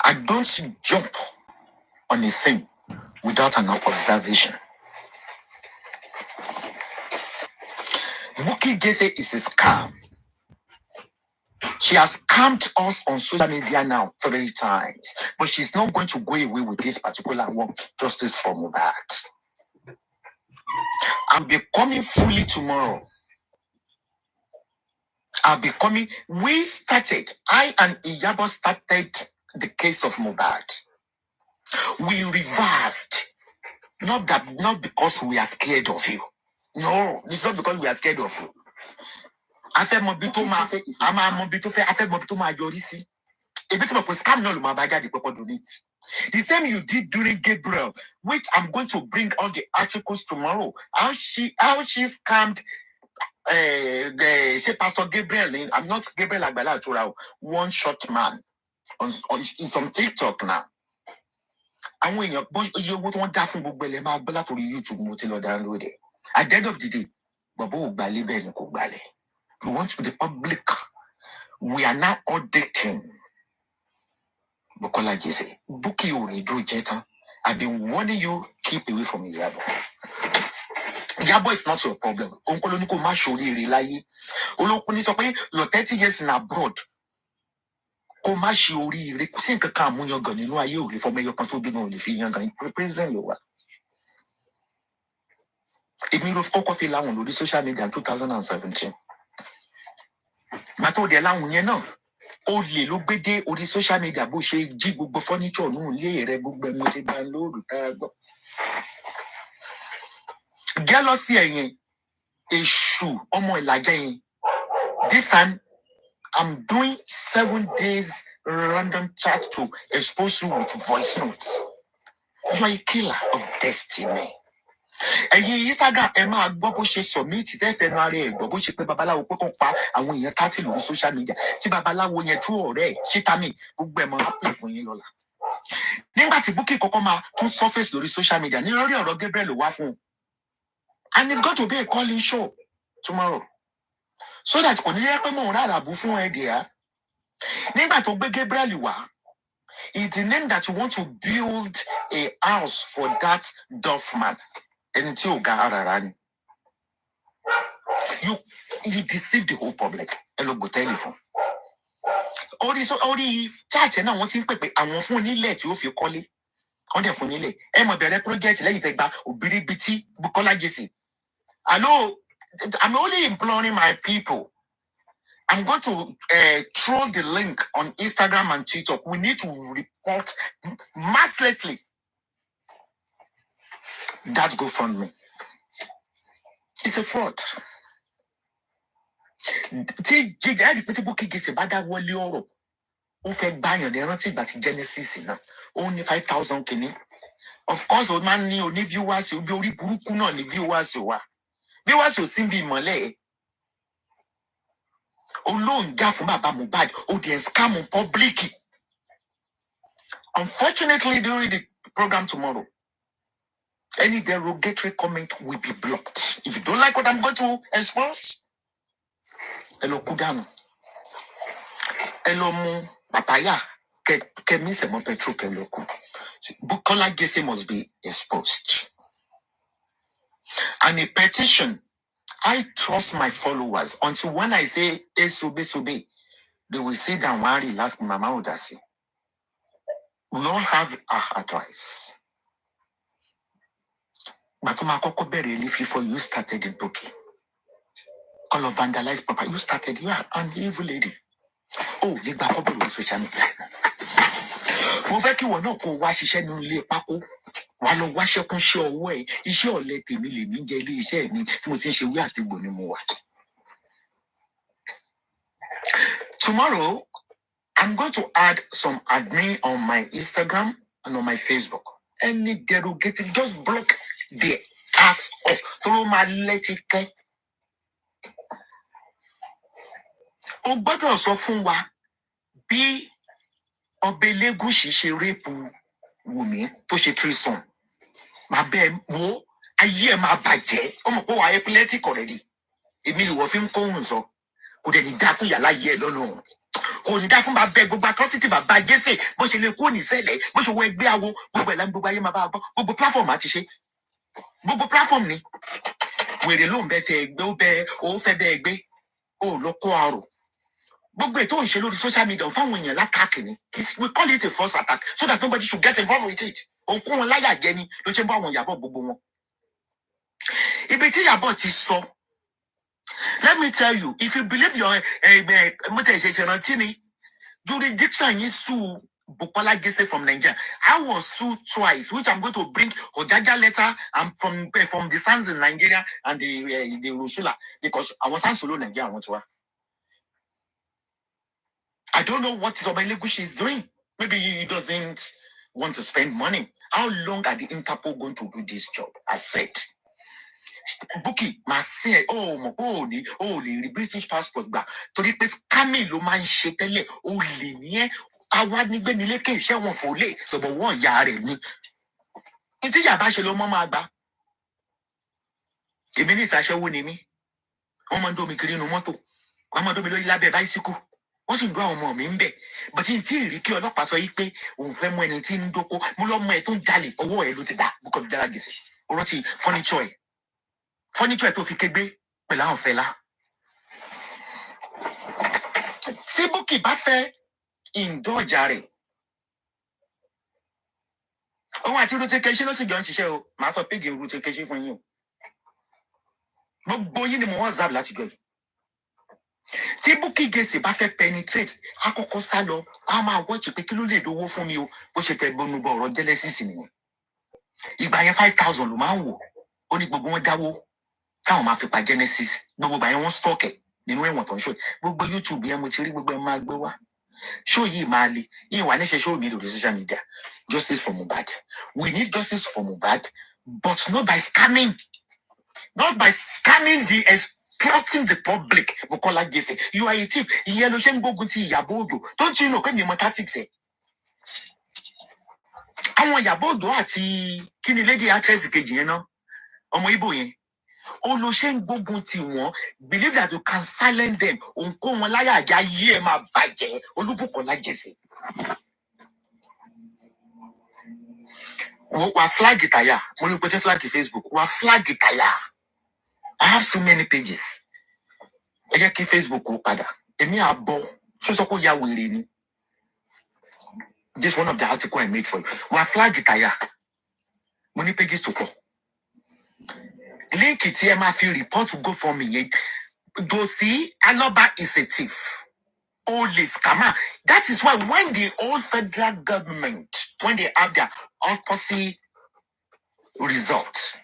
I don't jump on a scene without an observation. Bukky Jesse is a scam. She has scammed us on social media now 3 times, but she's not going to go away with this particular one, justice for Mohbad. I'll be coming fully tomorrow. I'll be coming. We started, I and Iyabo started the case of Mohbad. We reversed. Not because we are scared of you. No, it's not because we are scared of you. After Mobito ma Yorisi. A bit of a scam no Lumabaga the Papa donate. The same you did during Gabriel, which I'm going to bring all the articles tomorrow. How she scammed say Pastor Gabriel. I'm not Gabriel Agbala Chura, one short man on some TikTok now. And when you would want that from Bella to YouTube Motilo download it. At the end of the day, Babu Bali Ben Kubale. We want to the public. We are now auditing. Bukola Jesse, Bukky Onidu Jeta. I've been warning you, keep away from Iyabo. Iyabo is not your problem. Onkoloniko Mashori Relaye. Olokuni Sope, you're 30 years in abroad. Komashori, Rekusin Kakamu Yogan, you know, you reform your control be no if you young represent you. Emiro Kokofi Lawn on the social media in 2017. Mato de Lawn, you know. Only look bede or the social media bush jig furniture no lay book by multi download. Jealousy a shoe almost like this time I'm doing 7 days random chat to expose you with voice notes. You are a killer of destiny. And you Instagram Emma Bobo she submit February, Bobo she Babala Popa, and when you're cutting on social media, see Babala when you're true already, she tell me, Bookbema happy for you, Lola. Then got Bukky Kokoma to surface the social media, nearly or Gabriel Wafun. And it's going to be a calling show tomorrow. So that when you come on that Bufun idea, then got to be Gabriel. It's the name that you want to build a house for that Duffman. Until you deceive the whole public. Hello, go telephone. All the church and I want to pay. I want phone let you if you call it. On the phone, I'm a better project. Let you take back. Obiri BT Bukola Jesse. Hello, I'm only imploring my people. I'm going to throw the link on Instagram and TikTok. We need to report mercilessly that Gofundme. It's a fraud. Bukky Jesse bada wole oro. O fe gbayan de ranti gba ti Genesis na. Only 5,000 kini. Of course, old man ni oni viewers o bi ori buruku na ni viewers wa. Viewers o sin bi mole. Olóhùn jà fún bàbá Mohbad, o dey scam on public. Unfortunately, during the program tomorrow, any derogatory comment will be blocked. If you don't like what I'm going to expose, hello Kudano. Hello Mu Papaya. Kemi se mo petro keloku. Bukola Jesse must be exposed. And a petition. I trust my followers until when I say Esabod, they will sit down and relax. Mama Odasi. We all have our advice. But before you started the bookie, all of vandalized property, you started, you are an evil lady. Oh, you back up on social media. Moveki will not go wash his no lay paco. While wash your conscious way, is sure let me live daily, say me, to we have to go no more. Tomorrow, I'm going to add some admin on my Instagram and on my Facebook. Any derogative, just block the ass off. Throw my letter. O gbọ́dọ̀ sọ fún wa bí Ọbẹ̀lẹ́gùṣì ṣe rape Wùmí tó ṣe threesome. Má bẹ́ẹ̀ wo ayé ẹ̀ máa bàjẹ́. Ọmọ kó wa epileptic already. Èmi lè wọ́ fi ń kóhùn sọ. Kò dẹ̀ ní dá fún yàrá yẹ lọ́nà. kò ní dá fún bàbá gbogbo atrocity bàbá Jésè bó ṣe lè kó ní ṣẹlẹ̀ bó ṣe wọ ẹgbẹ́ awo gbogbo ẹ̀la gbogbo ayé máa bá gbọ́ gbogbo platform àti ṣe gbogbo platform ni wèrè ló ń bẹ fẹ́ ẹgbẹ́ ó fẹ́ bẹ ẹgbẹ́ ó lọ kó àrò gbogbo ètò ìṣe lórí social media fáwọn èèyàn lákàkì ni we call it a false attack so that nobody should get involved with it òǹkó wọn láyà jẹ ni ló ṣe ń bá àwọn Ìyábọ̀ gbogbo wọn ibi tí Ìyábọ̀ ti sọ let me tell you if you believe your mo tẹ̀ ṣe rántí ni jurisdiction yìí sue Bukola Jesse from Nigeria. I was sued twice, which I'm going to bring Ojaja letter and from the Sons in Nigeria and the Rusula because I was solo Nigeria. I don't know what Zobaelegushi is doing. Maybe he doesn't want to spend money. How long are the Interpol going to do this job? I said. Buki, ma say, the British passport ba. Torí pé scamming ló máa ń ṣe tẹ́lẹ̀, ó lè ní ẹ́, àwa ní gbé nílé kí iṣẹ́ wọn fò lè, lọ́bọ̀ wọ́n ìyá rẹ̀ ni. Ntí ìyá bá ṣe ló mọ́ máa gbà. Èmi ní ìsàṣẹ́wó ni mí. Wọ́n máa ń dómi kiri inú mọ́tò. Wọ́n máa ń dómi lórí lábẹ́ báísíkù. Wọ́n sì ń dún àwọn ọmọ mi ń bẹ̀. Bọ̀tí n tí ì rí kí ọlọ́pàá sọ yìí pé òun fẹ́ mú ẹni tí ń dóko. Mo lọ́mọ ẹ̀ tó ń jalè, ọwọ́ ẹ̀ ló ti dá. Bukọ́ fi dára gèsè. Ó rántí furniture ẹ̀. Furniture tó fi kégbe pẹ̀lú àwọn fẹ́lá. Tí Bukky bá fẹ́ ìndọ́jà rẹ̀. Òun àti Rutekesi ló sì jọ ń ṣiṣẹ́ o. Màá sọ péjì Rutekesi fún yín o. Gbogbo yín ni mo wọ́n zab láti jọ yìí. Tí Bukky Jesse bá fẹ́ penetrate, àkọ́kọ́ sá lọ, a máa wọ́ọ̀chì pé kí ló lè dówó fún mi o. Bó ṣe tẹ gbónúbọ̀ ọ̀rọ̀ Genesis nìyẹn. Ìgbà yẹn 5,000 ló máa ń wò. Ó ní gbogbo wọn dáwó. Táwọn máa fi pa Genesis gbogbo ìgbà yẹn wọ́n stock ẹ̀ nínú ẹ̀wọ̀n tó ń ṣó gbogbo YouTube yẹn mo ti rí gbogbo ẹ̀ máa gbé wá ṣó yìí máa le yìí wà níṣẹ́ ṣó mi lórí social media justice for Mohbad we need justice for Mohbad but not by scamming the exploiting the public Bukola Jesse you are a thief ìyẹn ló ṣe ń gbógun ti Ìyábọ̀ Òjó don't you know pé mi mọ tactics ẹ̀ àwọn Ìyábọ̀ Òjó àti kí ni lady actress kejì yẹn náà ọmọ Ìgbò yẹn olóṣèǹ gbógun tí wọn believe that you can silence them òǹkó wọn láyà àjà yí ẹ máa bàjẹ́ Olúbùkọ́lá Jesse. Wà flag tàyà mo ní pé flag Facebook wà flag tàyà I have so many pages ẹ jẹ́ kí Facebook ó padà èmi àbọ̀ sọ́sọ́ kó ya wèrè ni this one of the article I made for you wà flag tàyà mo ní pages tó pọ̀. Link it here, my report to Gofundme yẹn. Josie Aloaba'S is a thief. Only scammer. That is why when the old federal government, when they have their autopsy results,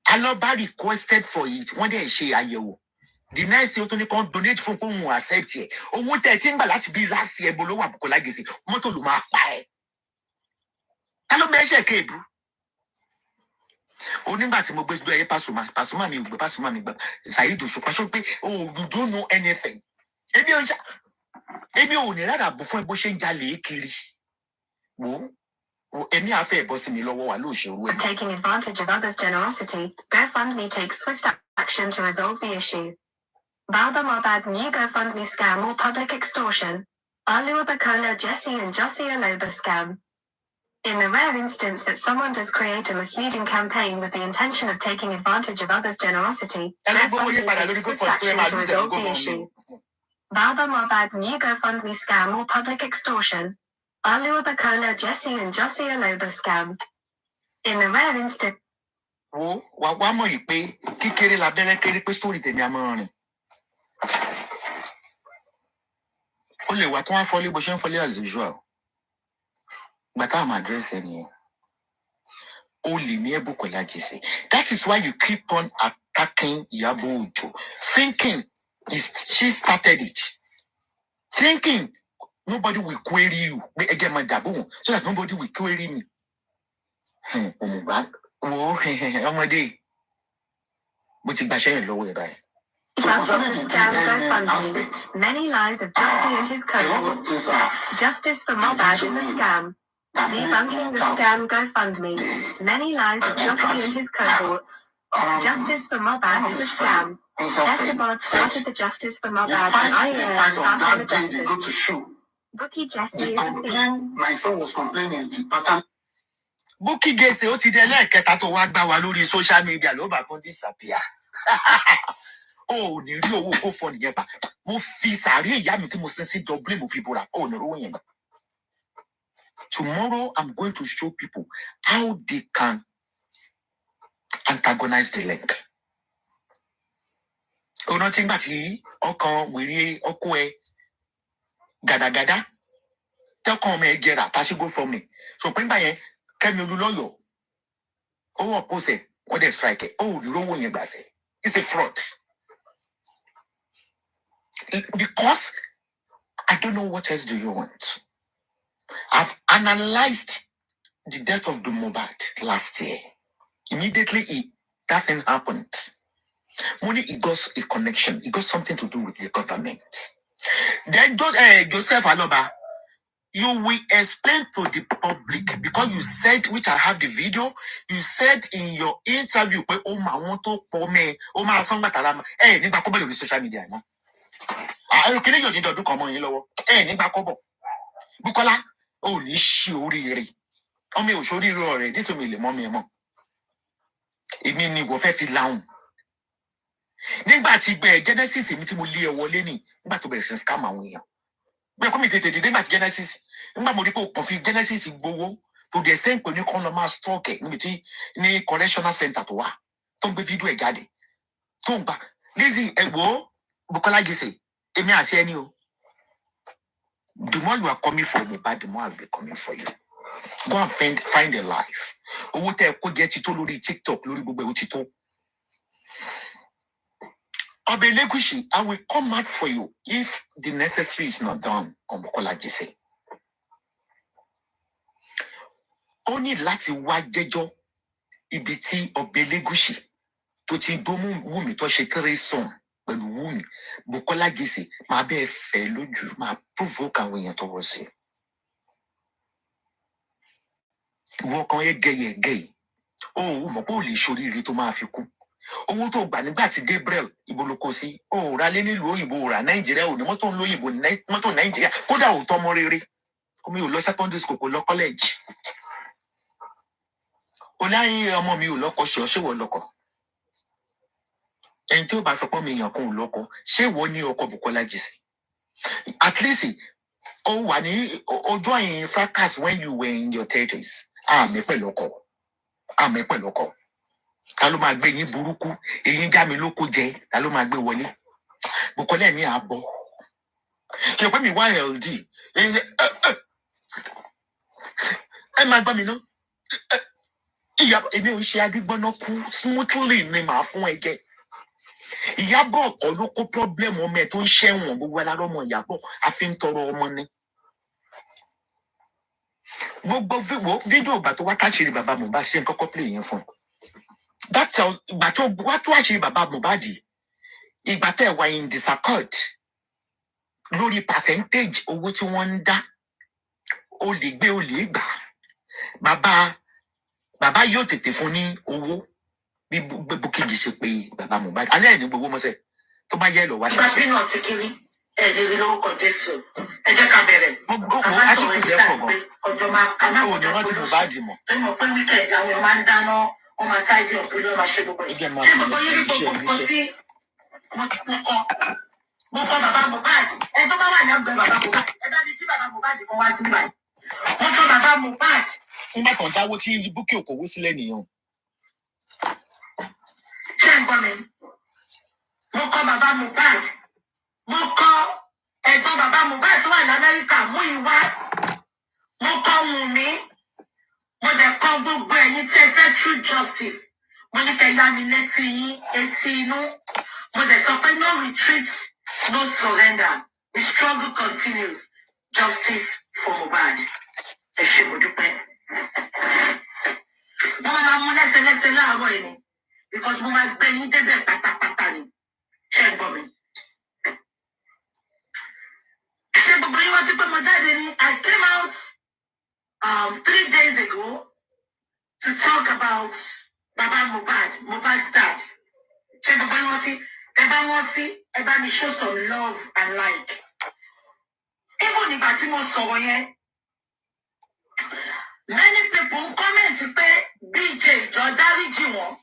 Aloaba requested for it when they say ayewo. The next year, Tony can donate for whom accept it. Oh, what I think about that be last year below Bukola Jesse. Moto luma fire. Hello, measure cable. Onígbà tí mo gbé gbé Pasuma mi gbé Pasuma mi gbé Saheed Òṣùpá sọ pé oh you don't know anything. Èmi ò ní rárá bù fún ẹ bó ṣe ń jalè kiri. Wo èmi àfẹ́ bọ́ sí mi lọ́wọ́ wa ló ṣe owó ẹ̀. Taking advantage of others' generosity, Gofundme takes swift action to resolve the issue. Baba Mohbad new Gofundme scam or public extortion. Aloaba'S Jesse and Aloaba'S scam. In the rare instance that someone does create a misleading campaign with the intention of taking advantage of others' generosity, Gofundme takes swift action to resolve the issue. Baba Mohbad new Gofundme scam or public extortion. Aloaba'S Jesse and Aloaba'S scam. In the rare instance. Wà mọ̀ yìí pé kíkéré labẹ́rẹ́ kéré pé sórí tèmi a máa rìn. Ó lè wà tó wá fọ́lé bó ṣe ń fọ́lé as usual. But I'm addressing you. Only near Bukola Jesse. That is why you keep on attacking Ìyábọ̀ Òjó, thinking she started it. Thinking nobody will query you. Again, my dabu, so that nobody will query me. Ọmọdé. Mo ti gbàṣẹ́ yẹn lọ́wọ́ ẹ̀ báyìí. Many lies of Jesse and his cohort. Justice for Mohbad is a scam. Debunking the scam Gofundme. Many lies of Jesse and his cohorts. Justice for Mohbad is a scam. Esabod started the Justice for Mohbad and IAS started the Justice. Go to show. Bookie Jesse The is a thief. complaint my son was complaining is the pattern. Bookie Jesse ó ti dé lẹ́ẹ̀kẹta tó wá gbá wa lórí social media ló bá kan disappear. Ó ní rí owó kó fọ nìyẹn bá. Mo fi sàárè ìyá mi tí mo sin sí Dublin mo fi bora. Ó ní rówó yẹn bá. Tomorrow I'm going to show people how they can antagonize the link. Ọ̀nà tí ń gbà tí ọkàn wèrè ọkọ ẹ gàdàgàdà tẹ́kàn ọmọ ẹ jẹrà tá a ṣe Gofundme. So pé nígbà yẹn Kẹ́mi Olúlọ́yọ̀ ó wọ̀ pósẹ̀ wọ́n dẹ̀ strike ẹ̀. Ó ò ní rówó yẹn gbà sẹ́. It's a fraud. Because I don't know what else do you want. I've analyzed the death of the Mohbad last year. Immediately that thing happened. Money, it got a connection. It got something to do with the government. Then Joseph Aloba, you will explain to the public because you said, which I have the video, you said in your interview, oh my, want to for me, oh my, song batara, nígbà kọ́bọ̀ lórí social media no. You kini yo ni do kan mo yin lọ́wọ́. Nígbà kọ́bọ̀. Bukola, ó ní ṣe oríire. Ọmọ ò ṣe oríire ọ̀rẹ́, this me le mọ́ mi mọ́. Èmi ni wo fẹ́ fi lahun. Nígbà tí gbé Genesis mi tí mo lé ẹ wọlé ni, nígbà tó bẹ̀rẹ̀ sí scam àwọn èèyàn. Bẹ́ẹ̀ kọ́ mi tètè dé nígbà tí Genesis, nígbà mo rí pé o kàn fi Genesis gbowó to the extent pé ní kan lọ máa stock ẹ̀ níbi tí ní correctional center tó wà tó ń gbé fídíò ẹ̀ jáde tó ń gbà Lizzy ẹ̀gbọ́ Bukola Gise èmi àti ẹni o. The more you are coming for Mohbad, the more I will be coming for you. Go and find a life. Owó tẹ́ ẹ kó jẹ́ ti tó lórí TikTok lórí gbogbo ẹ̀ ó ti tó. Obelegushi, I will come out for you if the necessary is not done on Bukola Gise. Ó ní láti wá jẹ́jọ́ ibi tí Obelegushi tó ti dómú Wùmí tó ṣe kéré sùn pẹ̀lú Wùmí. Bukola Gise máa bẹ́ẹ̀ fẹ́ lójú máa provoke àwọn èèyàn tọwọ́ sí. Ìwọ kan yẹ gẹ̀yẹ̀. Ó mọ̀ pé ó lè ṣoríire tó máa fi kú. Owó tó gbà nígbà tí Gabriel iboloko sí ó ra lé nílùú òyìnbó ra Nàìjíríà ò ní mọ́tò lóyìnbó mọ́tò Nàìjíríà kódà ò tọ́mọ rere omi ò lọ secondary school kò lọ college ó láyé ọmọ mi ò lọ́kọ ṣe wọ́n lọ́kọ ẹni tí ó bá sọ pé mi èèyàn kan ò lọ́kọ ṣé ìwọ ní ọkọ Bukola Gise at least ó wà ní ojú àyìn fracas when you were in your 30s àmì pẹ̀lú ọkọ. Ta ló máa gbé yín burúkú èyí já mi lóko jẹ ta ló máa gbé wọlé Bukola mi àbọ̀ ṣe pé mi wá LD ẹ máa gbọ́ mi ná ìyá èmi ò ṣe adigbọ́nà kú smoothly ni màá fún ẹ jẹ Ìyábọ̀ ọ̀kọ́ ló kó pọ́blẹ́mù ọmọ ẹ tó ń ṣẹ̀wọ̀n gbogbo alárọ́mọ Ìyábọ̀ àfi ń tọrọ ọmọ ni gbogbo fídíò ìgbà tó wá káṣírí bàbá Mohbad ṣe ń kọ́kọ́ play yẹn fún ẹ. That's how ìgbà tó wá tó àṣírí bàbá Mohbad ìgbà tẹ́ wà in disaccord lórí percentage owó tí wọ́n ń dá o lè gbé o lè gbà bàbá yóò tètè fún ní owó bí Bukky ṣe pé bàbá Mohbad alẹ́ ẹ̀ ní gbogbo mọ́sẹ̀ tó bá yẹ lọ wá ṣe. Ìgbà pínà ti kiri ẹ̀ lè rí lórúkọ Jésù ẹ jẹ́ ká bẹ̀rẹ̀. Gbogbo aṣọ́kùsẹ̀ pọ̀ gan. Ọjọ́ máa ká náà wọ́n rántí Mohbad mọ̀. ẹ mọ̀ pé wíkẹ̀ndì àwọn èèyàn máa ń dáná wọ́n máa táìdì ọ̀pọ̀ ló máa ṣe gbogbo ẹ̀. Ṣé gbogbo yín gbogbo nǹkan tí mo kọ́ bàbá Mohbad ẹ tó bá wà ní ọgbẹ́ bàbá Mohbad ẹ bá mi jí bàbá Mohbad kan wá sí báyìí. Wọ́n tọ́ bàbá Mohbad. Nígbà kan dáwó tí Bukky Òkòwò sílẹ̀ nìyẹn. Ṣé ń gbọ́ mi? Mo kọ́ bàbá Mohbad. Mo kọ́ ẹ̀gbọ́n bàbá Mohbad tó wà ní Amẹ́ríkà mú ìwá. Mo kọ́ Wùnmí. Mo dẹ̀ kọ́ gbogbo ẹ̀yin tí ẹ fẹ́ true justice. Mo ní kẹ́ yá mi létí yín, etí inú. Mo dẹ̀ sọ pé no retreat, no surrender. The struggle continues. Justice for Mohbad. Ẹ ṣé mo dúpẹ́. Mo máa mú lẹ́sẹ̀lẹ́sẹ̀ láàárọ̀ yìí ni because mo máa gbé yín débẹ̀ pátápátá ni. Ṣé ẹ gbọ́ mi? Ṣé gbogbo yín wá sí pé mo jáde ní I came out 3 days ago to talk about Baba Mohbad's dad. Ṣé gbogbo yín wá sí Everybody show some love and like. Even if I more so many people comment say BJ Jodari Jiwon.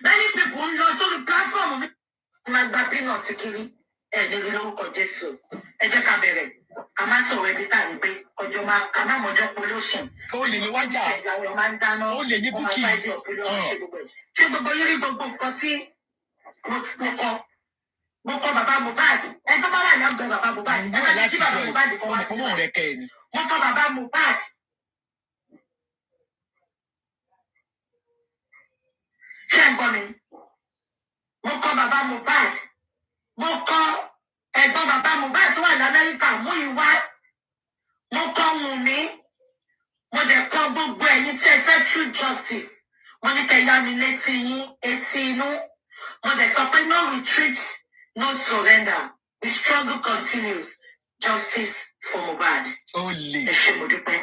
Many people also the platform my bapping on Tikiri and the local Jesu. Eja Kabere. Kama so every time be Ojoma Kama Mojo Pollution. Oh, Lily Wanda. Oh, Lily Buki. Ṣé yiri gbogbo nǹkan tí mo kọ bàbá Mohbad ẹ tó bá wà lágbẹ bàbá Mohbad ẹ bá jí bàbá Mohbad kọ wá sí mo kọ bàbá Mohbad ṣé ń gbọ́ mi mo kọ bàbá Mohbad mo kọ ẹ̀gbọ́n bàbá Mohbad tó wà ní Amẹ́ríkà mú ìwá mo kọ Wùnmí mo dẹ̀ kọ gbogbo ẹ̀yin tí ẹ fẹ́ true justice mo ní kẹ́ yá mi létí yín etí inú mo dẹ̀ sọ pé no retreat no surrender the struggle continues justice for Mohbad. Only. ẹ ṣé mo dúpẹ́.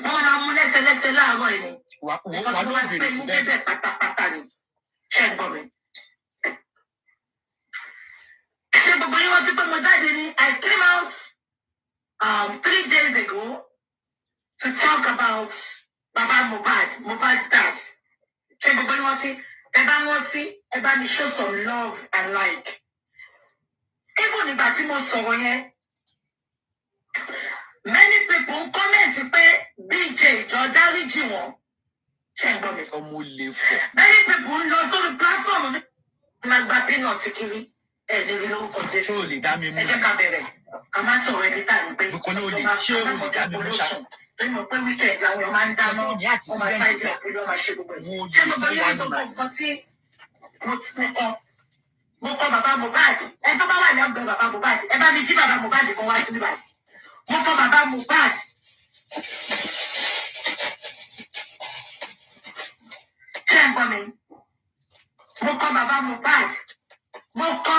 wọ́n máa mú lẹ́sẹ̀lẹ́sẹ̀ láàárọ̀ yìí ni. wà ló bèrè fún bẹ́ẹ̀. pátápátá ni ṣé ń gbọ́ mi. ṣé gbogbo yín wọ́n ti pé mo jáde ní I came out 3 days ago to talk about Baba Mohbad's dad. Ṣé gbogbo yín wọ́n ti ẹ bá mi show some love and like. Even nígbà tí mo sọ̀rọ̀ yẹn many people comment pé BJ jọ dáríjì wọn. Ṣé ń gbọ́ mi. ọmọ lè fọ. Many people lọ sórí platform mi máa gba peanut kiri ẹ̀ lè rí lórúkọ Jésù. ṣé o lè dá mi mú. ẹ jẹ́ ká bẹ̀rẹ̀ ká má sọ̀rọ̀ ẹbí tá à ń gbé. Bùkọ́lá o lè ṣé o lè dá mi mú ṣá. Torí mo pé weekend làwọn èèyàn máa ń dáná wọ́n máa ṣáìdì àpòlọ́ máa ṣe gbogbo ẹ̀. Ṣé gbogbo yẹn gbogbo nǹkan tí mo kọ bàbá Mohbad ẹ tó bá wà ní ọgbẹ bàbá Mohbad ẹ bá mi jí bàbá Mohbad kan wá sí níbà mo kọ bàbá Mohbad ṣé ń gbọ́ mi mo kọ bàbá Mohbad mo kọ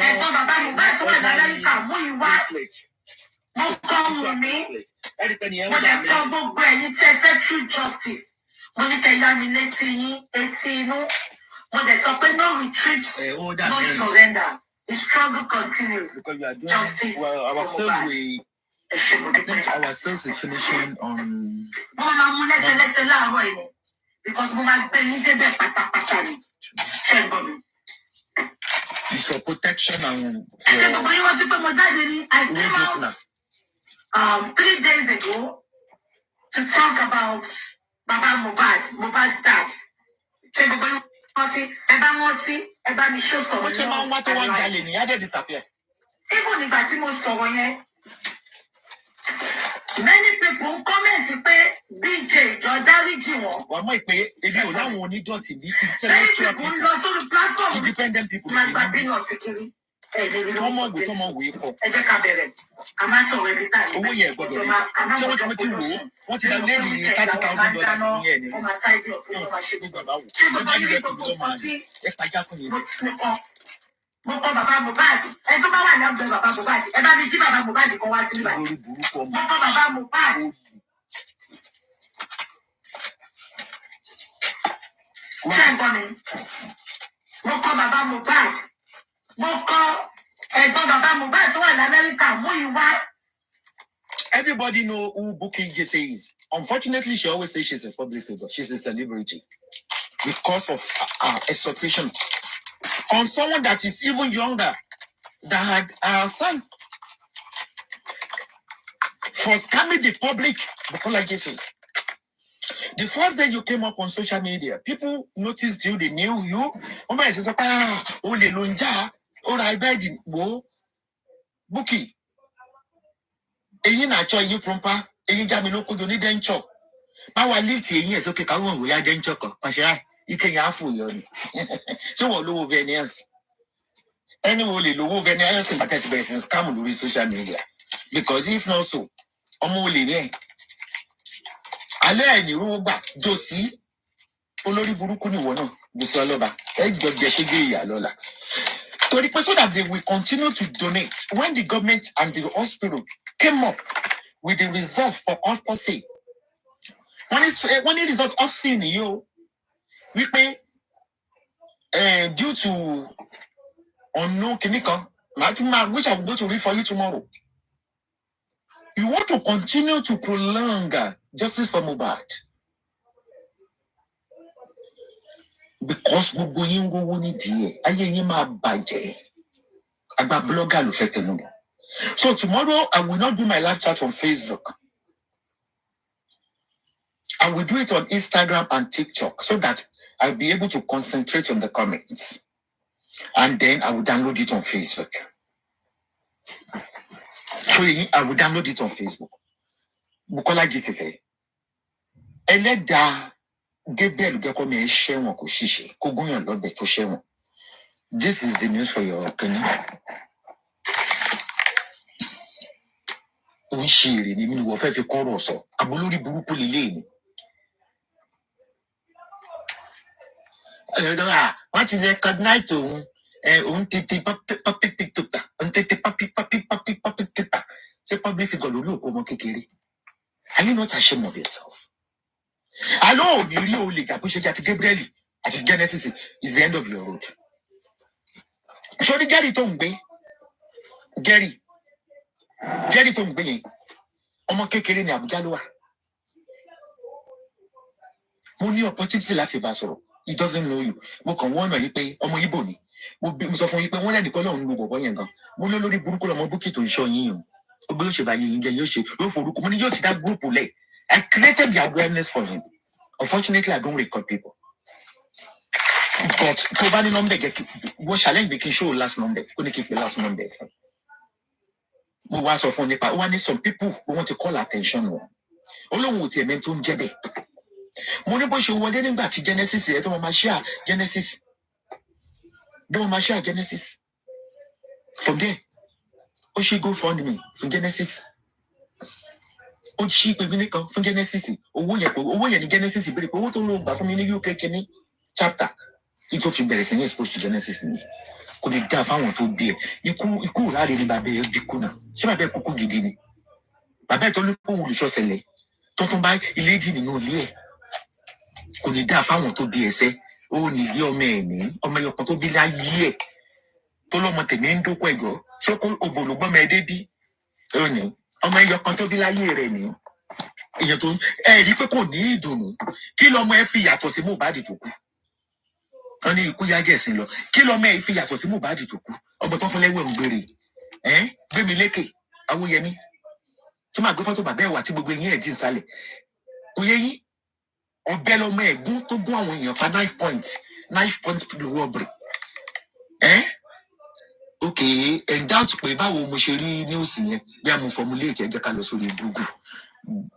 ẹ̀gbọ́n bàbá Mohbad tó wà ní Amẹ́ríkà mú ìwá mo kọ Wùnmí mo dẹ̀ kọ gbogbo ẹ̀yin tí ẹ fẹ́ true justice mo ní kẹ́ yá mi létí yín etí inú. When they say no retreat, no surrender. The struggle continues. Because you are doing justice well. Our sales, I think our sales is finishing on. Because it's for protection and I came out 3 days ago to talk about Baba Mohbad's dad. Ẹ bá mi show some love. Even nígbà tí mo sọ̀rọ̀ yẹn many people comment pé BJ jọ dáríjì wọn. wà á mọ̀ pé ebi ò láwọn onídọ̀tí ní intellectual people. lọ sórí platform independent people. máa gba peanut kiri. wọ́n mọ̀ gbé tó mọ̀ wé pọ̀. ẹ jẹ́ ká bẹ̀rẹ̀ a máa sọ̀rọ̀ ẹbí tá a lè. owó yẹn gbọ́dọ̀ rí ṣé wọ́n ti wò ó wọ́n ti dá lẹ́yìn $30,000 ní ẹ̀ ní. wọ́n máa ṣáìdì ọ̀pọ̀ wọ́n máa ṣe gbogbo. ṣé gbogbo yìí gbogbo nǹkan tí mo kọ bàbá Mohbad ẹ tó bá wà ní ọgbẹ bàbá Mohbad ẹ bá mi jí bàbá Mohbad kan wá sí níbà mo kọ bàbá Mohbad ṣé ń gbọ́ mi mo kọ bàbá Mohbad mo kọ ẹ̀gbọ́n bàbá Mohbad tó wà ní Amẹ́ríkà mú ìwá. Everybody know who Bukky Jesse is. Unfortunately, she always says she's a public figure. She's a celebrity because of exhortation on someone that is even younger that had our son for scamming the public. Bukola Jesse. The first day you came up on social media, people noticed you, they knew you. Somebody says, ole lonja, ora ibedi, wo, Bukky. Eyin na cho eyin prompa, eyin jami no kojo ni dencho. Ba wa lift eyin es okay ka won wo ya dencho kan. Pasha, ike yan afu yo ni. So wo lowo Venias. Anyone le lowo Venias in packet person scam lórí social media. Because if not so, omo le ni. Alẹ́ ẹ̀ní rówó gbà jòsí olórí burúkú nìwọ náà gbèsè ọlọ́ba ẹ gbọ́dọ̀ ṣégbé ìyá lọ́la. Torí pé so that they will continue to donate when the government and the hospital came up with the result for autopsy. Wọ́n ní result autopsy nìyí o wípé due to unknown chemical, which I'm going to read for you tomorrow. You want to continue to prolong justice for Mohbad because gbogbo yín gbogbo nídìí ẹ̀ ayé yín máa bàjẹ́ àgbà blogger ló fẹ́ tẹnu bọ̀. So tomorrow I will not do my live chat on Facebook. I will do it on Instagram and TikTok so that I'll be able to concentrate on the comments. And then I will download it on Facebook. So I will download it on Facebook. Bukola Gisese. Eleda Gabriel Gekome Shewon ko sise. Kogunyan lode to Shewon. This is the news for your opinion. Oshiri ni mi wo fe fi koro so. Abolori buruku lele ni. What is the coordinate to titi papi pictuta. Titi papi tipa. Say public figure lori okomo kekere. Are you not ashamed of yourself? Hello, you really push it at Gabriel. At Genesis is the end of your road. So the Gary Tongbe. Jerry Tongbe. Omo kekere ni Abuja lo wa. Mo ní opportunity láti bá sọ̀rọ̀. He doesn't know you. Mo kàn wọ́n náà yí pé ọmọ Ìgbò ni. Mo sọ fún yín pé wọ́n lẹ́nìkan lọ́hùn lo bọ̀bọ̀ yẹn gan. Mo lé lórí burúkú lọmọ búkì tó ń ṣọ́ yín o. Ó gbé yóò ṣe báyìí yín jẹ yóò forúkọ. Mo ní yóò ti dá gúrùpù lẹ̀. I created the awareness for him. Unfortunately, I don't record people. But tó bá ní number what challenge me kí n show last number. Kó ní kí n fi last number fún. Mo wá sọ fún nípa ó wá ní some people who want to call attention wọn. Olóhùn ò tiẹ̀ mẹ́ni tó ń jẹ́ bẹ́ẹ̀. Mo ní bó ṣe wọlé nígbà tí Genesis ẹ̀ tó máa share Genesis. Tó máa share Genesis. From there, ó ṣe Gofundme fún Genesis. Ó ṣí pé mi nìkan fún Genesis. Owó yẹn ní Genesis béèrè pé owó tó ló gbà fún mi ní UK kìíní chapter. Ikú fi bẹ̀rẹ̀ sí ní expose to Genesis ni. Kò lè dá fáwọn tó bí ẹ̀. Ikú ráre ni bàbá ẹ̀ bí kú náà. Ṣé bàbá ẹ̀ kúkú gidi ni? Bàbá ẹ̀ tó ní pé òun olùṣọ́sẹ̀lẹ̀ tó tún bá ilé dì nínú ilé ẹ̀. Kò lè dá fáwọn tó bí ẹsẹ̀. Ó ní ilé ọmọ ẹ̀ ní. Ọmọ ẹyọkan tó bí láyé ẹ̀. Tó lọ́mọ tèmi ń dókò ẹ̀gọ́. Ṣé kó òbòlùgbọ́n mẹ́ dé bí? Ó ní. Ọmọ ẹyọkan tó bí láyé rẹ̀ ní. Èèyàn tó rí pé kò ní ìdùnnú. Kí lọmọ ẹ fi yàtọ̀ sí Mohbad tó kú? Wọ́n ní ikú yá jẹ̀sìn lọ. Kí lọmọ ẹ fi yàtọ̀ sí Mohbad tó kú? Ọmọ tó fún lẹ́wẹ̀ ń gbére. Gbémi lékè, Awóyẹmí. Tí màá gbé fọ́tò bàbá ẹ̀ wà tí gbogbo eyín ẹ̀ jí nsàlẹ̀. Kò yẹ yín. Ọbẹ̀ lọmọ ẹ̀ gún tó gún àwọn èèyàn pa 9 points robbery. Okay, and doubt pé báwo mo ṣe rí news yẹn bí a mo formulate ẹ jẹ́ ká lọ sórí Google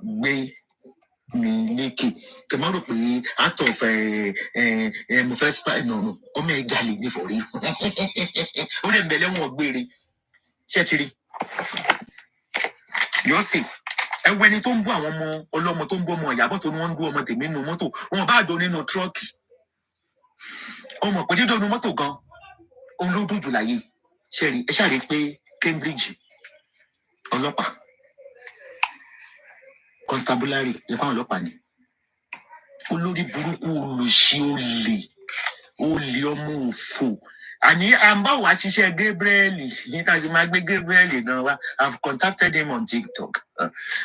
gbé mi lékè kí n má rò pé out of mo fẹ́ spy no ọmọ ẹ̀ gàlè ní fọ̀rí ó lè bẹ̀lẹ̀ wọn gbére ṣé ti rí yóò sì ẹwọ ẹni tó ń bú àwọn ọmọ ọlọ́mọ tó ń bú ọmọ Ìyábọ̀ tó ní wọ́n ń bú ọmọ tèmi nínú mọ́tò wọn bá dó nínú tírọ́ọ̀kì ọmọ pé dídó nínú mọ́tò gan òun ló dùn jù láyé ṣẹ́rí ẹ ṣáà rí pé Cambridge ọlọ́pàá constabulary ìfọ̀n ọlọ́pàá ni olórí burúkú olùṣí olè ọmọ òfò àní àǹbáwá ṣiṣẹ́ Gabriel níta ṣe máa gbé Gabriel náà wá I've contacted him on TikTok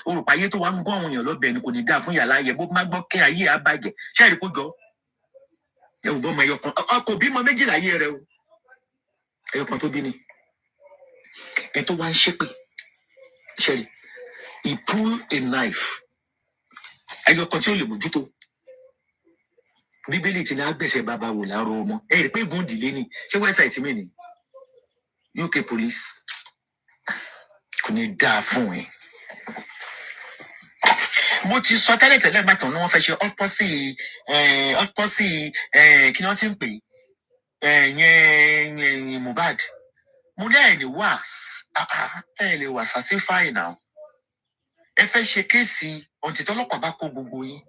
olùpàá ayé tó wá ń gbọ́ àwọn èèyàn lọ́bẹ̀ ni kò ní dáa fún yàrá ayẹ bó má gbọ́ kí ayé àbàjẹ́ ṣẹ́rí kó jọ ẹ ò bọ́ ọmọ ẹyọkan kò bímọ méjìlá ayé rẹ o ẹyọkan tó bí ni ẹ tó wá ń ṣépè ṣẹ́rí he pull a knife ẹyọkan tí ó lè mójútó bíbélì tí ní agbẹ̀sẹ̀ bàbá wò láàárọ̀ ọmọ ẹ rí pé ègún ìdílé ni ṣé wẹ́ẹ̀sáìtì mi ni UK police kò ní dáa fún ẹ. Mo ti sọ tẹ́lẹ̀tẹ́lẹ̀ bàtàn ni wọ́n fẹ́ ṣe autopsy kí ni wọ́n ti ń pè yẹn Mohbad mo ní ẹ̀ lè wà certify now ẹ fẹ́ ṣe kéèsì ọ̀títọ́lọ́pàá bá kó gbogbo yín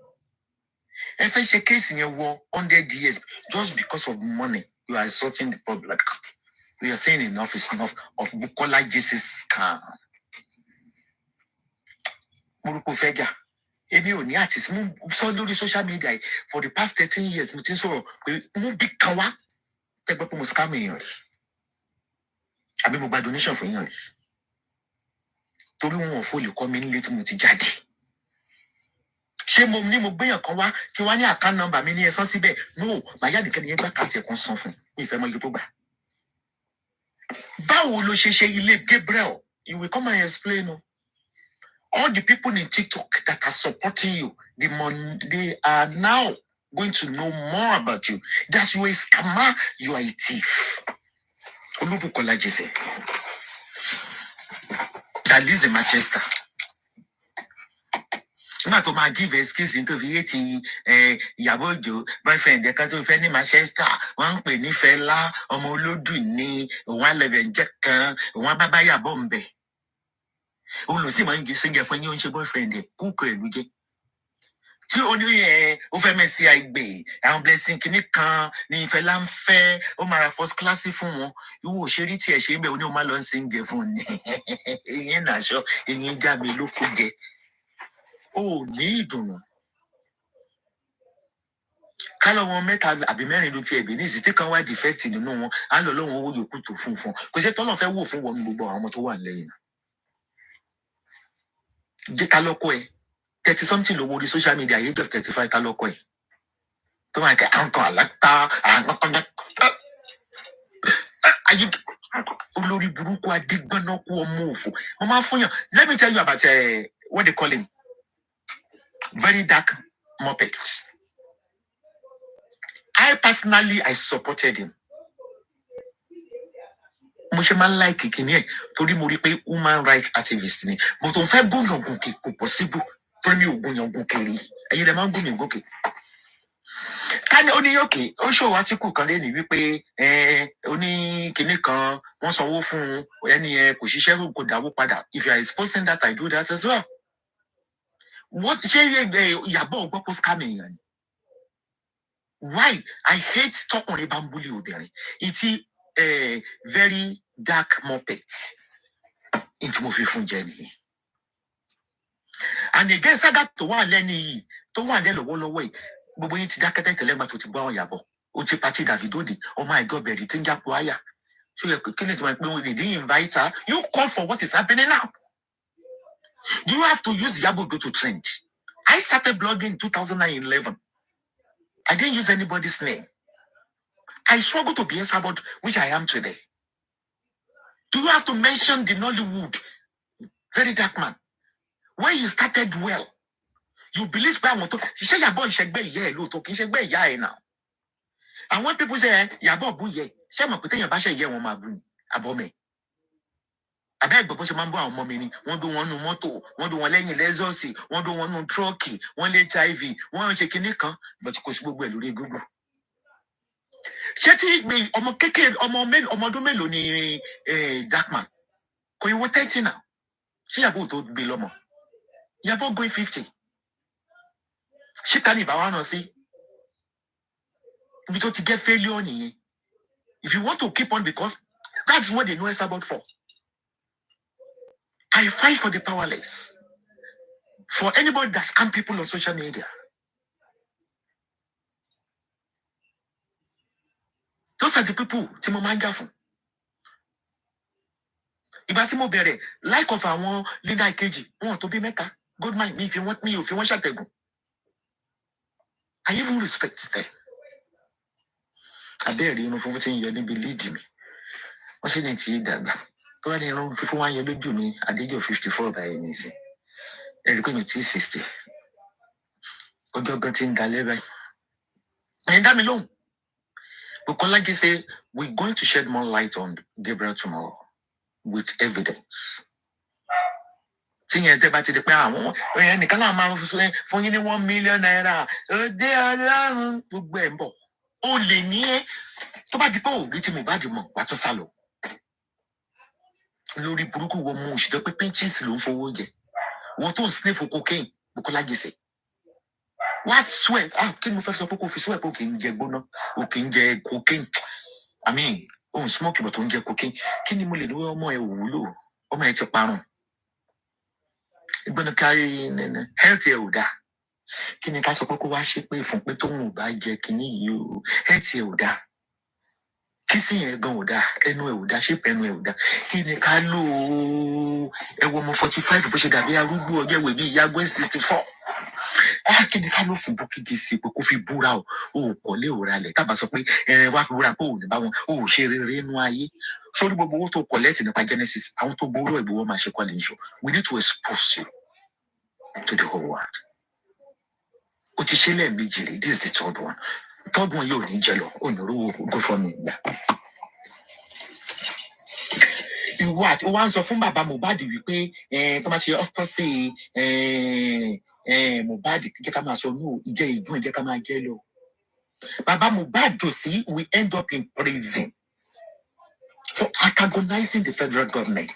ẹ fẹ́ ṣe kéèsì yẹn wọ 100 years just because of money you are insulting the public we are saying enough is enough of Bukola Jesus scam. Mo rò pé fẹ́ jà èmi ò ní àtìsí mo sọ lórí social media for the past 13 years mo ti ń sọ̀rọ̀ pé mo bí kan wá Tẹ́ gbọ́ pé mo scam èèyàn rí. Àbí mo gba donation fún èèyàn rí. Torí wọn ò fò lè kọ́ mi nílé tí mo ti jáde. Ṣé mo ní mo gbéyàn kan wá kí wá ní account number mi ní ẹ̀sán síbẹ̀? No, màá yá nìkan nìyẹn gbà káàtì ẹ̀kan san fún mi ìfẹ́ mọ iye tó gbà. Báwo ló ṣe ilé Gabriel? You will come and explain. No? All the people in TikTok that are supporting you, they are now going to know more about you. That you are a scammer, you are a thief. Olubukola Jise. That lives in Manchester. Not to my give excuse interview Yabojo, boyfriend, they can't offend in Manchester, one penny fella, Omolodu ni, 111 Jack, one Baba Bombe. Oh, no, see my singer for you and your boyfriend, Cook and tí ó ní ó fẹ́ mẹ́sì àìgbè àwọn blessing kìíní kan ní ìfẹ́ láǹfẹ́ ó máa ra first class fún wọn ìwọ òṣèré tí ẹ ṣe ń bẹ oní ó máa lọ sí ń gẹ fún ni ìyẹn nàṣọ ìyẹn já mi ló kó jẹ ó ní ìdùnnú kálọ̀ wọn mẹ́ta àbí mẹ́rin ló ti ẹ̀bí ní ìsìtí kan wá defect nínú wọn á lọ lọ́wọ́ owó yòókù tó fún kò sí tọ́lọ̀ fẹ́ wò fún wọn gbogbo àwọn ọmọ tó wà lẹ́yìn jẹ́ ká lọ́kọ́ ẹ 30 something low the social media age of 35 kaloko e to ma ke anko alata ayi olórí burúkú adigbana ku omo ofo mo ma fún yan. Let me tell you about what they call him, very dark Muppet. I personally supported him. Mo ṣe máa like kìíní ẹ̀ torí mo rí pé human rights activist ni but òun fẹ́ gbóyàn gòkè kò possible tó ní ògbóyàn gòkè rí ẹ̀yin lè máa ń gbóyàn gòkè. Ká ní ó ní òkè ó ṣòwò átíkù kan lẹ́nu wípé ó ní kinní kan wọ́n sanwó fún ẹni yẹn kò ṣiṣẹ́ kò dáwó padà. If you are exposing that, I do that as well. What ṣé Ìyábọ̀ gbọ́ kó scam èèyàn ni? Why? I hate tọkùnrin bá ń búlì obìnrin. Ìtì very dark Muppet into mo fi fún jẹ nìyẹn. And again saga tó wà lẹ́ni yìí tó wà lẹ́ lọ́wọ́lọ́wọ́ yìí gbogbo yín ti dákẹ́tẹ́ tẹ́lẹ̀ gbà tó ti gbọ́ Ìyábọ̀ ó ti pàtí Davido di oh my God bẹ̀rẹ̀ tí ń jápọ̀ àyà so yẹ kí ni tí wọ́n pè they didn't invite her. You call for what is happening now. Do you have to use Ìyábọ̀ to trend? I started blogging in 2011. I didn't use anybody's name. I struggle to be Esabod, which I am today. Do you have to mention the Nollywood? Very dark man. When you started well, you believe you say Ìyábọ̀ ìṣẹ́gbẹ́ ìyá ẹ̀ lóòótọ́ kì í ṣẹ́gbẹ́ ìyá ẹ̀ now. And when people say Ìyábọ̀ bú yẹ, ṣé mo pété yẹn bá ṣe ìyá wọn máa bú ni àbọ̀ mi. Àbẹ́ ìgbọ̀bọ̀ ṣe máa ń bọ́ àwọn ọmọ mi ni wọ́n dún wọn nu mọ́tò, wọ́n dún wọn lẹ́yìn lẹ́sọ̀ọ̀sì, wọ́n dún wọn nu tírọ́ọ̀kì, wọ́n lé HIV, wọ́n ń ṣe kinní kan, but kò sí gbogbo ẹ̀ lórí Google. Ṣé tí ọmọ kékeré ọmọ ọdún mélòó ni Darkman kò ìwọ 30 now ṣé Ìyábọ̀ tó gbé lọ́mọ Ìyábọ̀ going 50 ṣé ká ní ìbáwá náà sí ibi tó ti get failure nìyẹn. If you want to keep on because that's what they know Esabod for. I fight for the powerless, for anybody that scam people on social media. Those are the people tí mo máa ń jà fún. Ìgbà tí mo bẹ̀rẹ̀ like of àwọn Linda Ikeji wọn tó bí mẹ́ta good mind mi ò fi wọ́n ṣàtẹ̀gùn. I even respect them. Abẹ́rẹ́ irun funfun tí ń yọ níbi lead mi wọ́n sì ní ti dàgbà tó wá ní irun funfun wá yẹ lójú mi Adéjọ́ 54 báyìí nìsín ẹ̀rí pé mi tí 60 ọjọ́ gan ti ń dalẹ̀ báyìí. Ẹ̀yin dá mi lóhùn. Bukola say we're going to shed more light on Gabriel tomorrow with evidence. Tíyẹn tẹ́ bá ti di pé àwọn ẹnìkan náà máa fún yín ní 1 million naira ọdẹ Ọlọ́run gbogbo ẹ̀ ń bọ̀. Ó lè ní ẹ́ tó bá di pé òbí tí mo bá di mọ̀ wá tó sá lọ. Lórí burúkú wọ́n mú òṣìṣẹ́ pé pinches ló ń fowó jẹ. Wọ́n tó ń sniff cocaine Bukola say. What sweat? Kí ni mo fẹ́ sọ pé kò fi sweat pé ó kì í jẹ gbóná ó kì í jẹ cocaine. I mean òun smoke but ó ń jẹ cocaine. Kí ni mo lè lówó ọmọ ẹ òwúlò ọmọ ẹ ti parun. Ìgbọ́nà kárí health ẹ ò dáa. Kí ni ká sọ pé kó wá ṣe pé fún pé tóun ò bá jẹ kíní yìí o health ẹ ò dáa. kissing ẹ gan ò dáa, ẹnu ẹ ò dáa, ṣé ẹnu ẹ ò dáa, kí ni ká lò ó? Ẹ wo ọmọ 45 bó ṣe dàbí arúgbó ọjọ́ ìwé bí ìyá gbé 64. Kí ni ká ló fún Bukky sí pé kó fi búra o kọ́lé ò ralẹ̀ ká bá sọ pé wá fi búra pé ò ní bá wọn ò ṣe rere inú ayé. Sórí gbogbo owó tó kọ̀lẹ́tì nípa Genesis, àwọn tó gbowó ìgbowó máa ṣe kọ́lé iṣu. We need to expose you to the whole world. O ti ṣe lẹ́ẹ̀mejì rè, this is the third one. Third one yóò ní jẹ lọ, ò ní rówó Gofundme gbà. Ìwọ àti ó wá ń sọ fún bàbá Mohbad wípé tó máa ṣe autopsy Mohbad jẹ́ ká máa sọ ní ìjẹ́ ìdún jẹ́ ká máa jẹ́ lọ. Bàbá Mohbad Josi will end up in prison for antagonizing the federal government.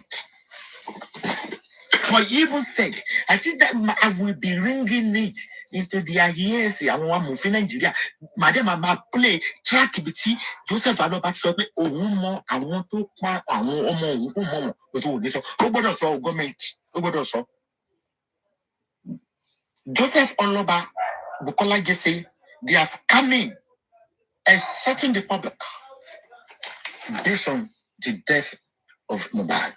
For even said, I think that I will be ringing it into their ears. Àwọn amòfin Nàìjíríà, madam máa play track ibi tí Joseph Aloaba'S sọ pé òun mọ àwọn tó pa àwọn ọmọ òun kò mọ wọn kò tó wò ní sọ. Ó gbọ́dọ̀ sọ gọ́ọ̀mẹ̀ntì, ó gbọ́dọ̀ sọ. Joseph Aloaba'S, Bukola Jesse, they are scamming and setting the public based on the death of Mohbad.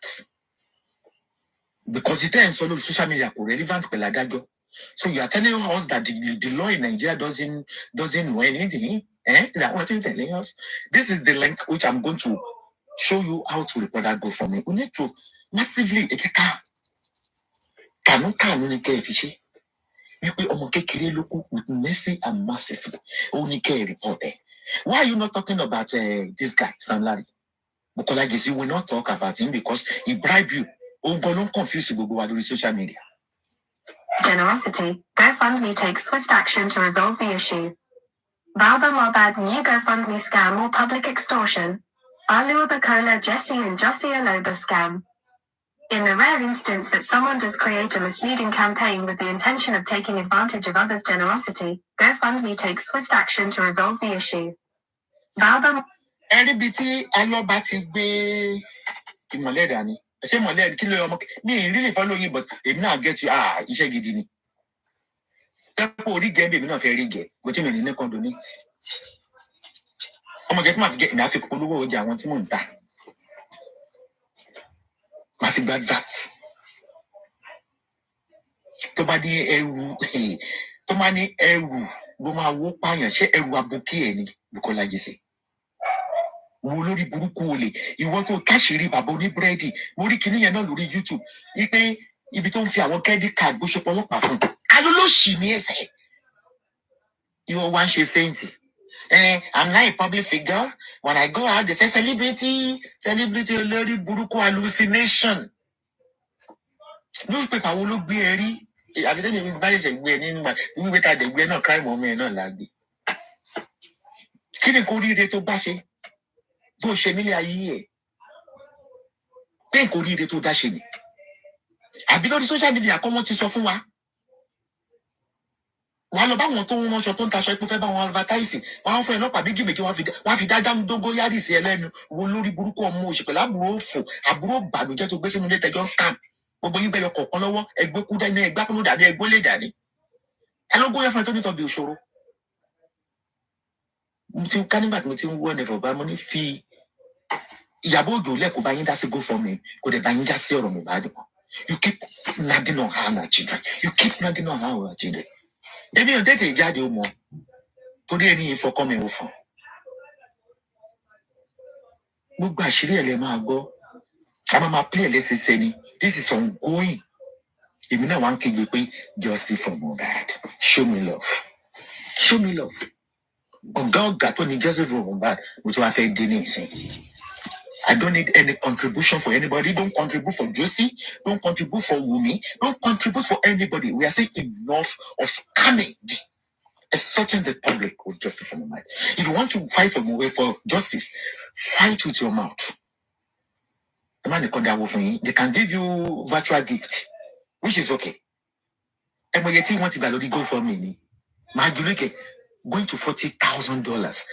Because it is on social media relevant. So you are telling us that the law in Nigeria doesn't know anything. Is that what you're telling us? This is the link which I'm going to show you how to report that Gofundme. We need to massively with mercy and massively. Why are you not talking about this guy, Sam Larry? Bukola Jesse, will not talk about him because he bribed you. Don't confuse you with social media. Generosity. Gofundme takes swift action to resolve the issue. Aloaba'S new Gofundme scam or public extortion. Aloaba'S Jesse and Aloaba'S scam. In the rare instance that someone does create a misleading campaign with the intention of taking advantage of others' generosity, Gofundme takes swift action to resolve the issue. Everybody, Aloaba'S be ìmọ̀lẹ́dà ni. Ṣé mọ̀lẹ́dà kí ló ọmọ mi really follow you but èmi náà get you iṣẹ́ gidi ni. Tẹ́pọ̀ orí gẹ̀ bèmi náà fẹ́ rí gẹ̀ bó tí mi ní kan donate. Ọmọ gẹ̀ tí màá fi gẹ̀ ìmọ̀ àfi polówó ọjà àwọn tí mò ń tà. Màá fi gba VAT. Tó bá ní ẹrù ló máa wó pààyàn ṣé ẹrù abúkí ẹ̀ ni Bukola Jesse. Wo lórí burúkú olè ìwọ tó káṣírí bàbá oníbúrẹ́dì mo rí kinní yẹn náà lórí YouTube wípé ibi tó ń fi àwọn credit card bó ṣe pọlọ́pàá fún alólòṣì ní ẹsẹ̀ ìwọ wá ń ṣe saint. I'm not a public figure. When I go out, they say celebrity olórí burúkú hallucination. Newspaper wo ló gbé ẹ rí àbítẹ́ni mi bá ṣẹ̀ṣẹ̀ gbé ẹ nínú ìwé tá a dẹ̀ gbé náà crime ọmọ ẹ náà lágbè. Kí ni kò rí ire tó bá ṣe? Tó ṣe nílé ayé ẹ̀ pé nǹkan oríire tó dá ṣe ni àbí lórí social media kọ́ wọ́n ti sọ fún wa wà lọ báwọn tó ń ránṣọ tó ń taṣọ ipò fẹ́ bá wọn advertise wọn fún ẹ lọ́pàá méjì wọ́n fi dáadáa ń dógó yárì sí ẹlẹ́nu wo lórí burúkú ọmọ òṣì pẹ̀lú àbúrò òfò àbúrò bànújẹ́ tó gbé sínú ilé tẹjọ́ scam gbogbo yín bẹ̀rẹ̀ kọ̀ọ̀kan lọ́wọ́ ẹgbẹ́ kú dání ẹgbẹ́ kúrò dání ẹgbẹ́ lè dání ẹlọ́gbọ́n yẹn fún ẹ tó nítọ́ bí òṣòro mo ti ká nígbà tí mo ti ń wọ́ ẹ̀fọ̀ bá mo ní fi Ìyábọ̀ Òjó lẹ́kọ̀ọ́ bá yín dá sí Gofundme kò dẹ̀ bá yín dá sí ọ̀rọ̀ Mohbad mọ́. You keep nagging on her and her children. You keep nagging on her and her children. Ebi ò tètè jáde ó mọ torí ẹni ìfọkàn mi ò fún. Gbogbo àṣírí ẹ̀ lẹ máa gbọ́. A máa play ẹ̀ lẹ́sẹsẹ ni. This is ongoing. Èmi náà wá ń kéde pé justice for Mohbad. Show me love. Show me love. Ọ̀gá tó ní justice for Mohbad mo ti wá fẹ́ dé ní ìsìn. I don't need any contribution for anybody. Don't contribute for Josie. Don't contribute for Wumi. Don't contribute for anybody. We are saying enough of scamming, assaulting the public with justice for Mohbad. If you want to fight for justice, fight with your mouth. The man they can give you virtual gift, which is okay. And when you want to go for me, my going to $40,000.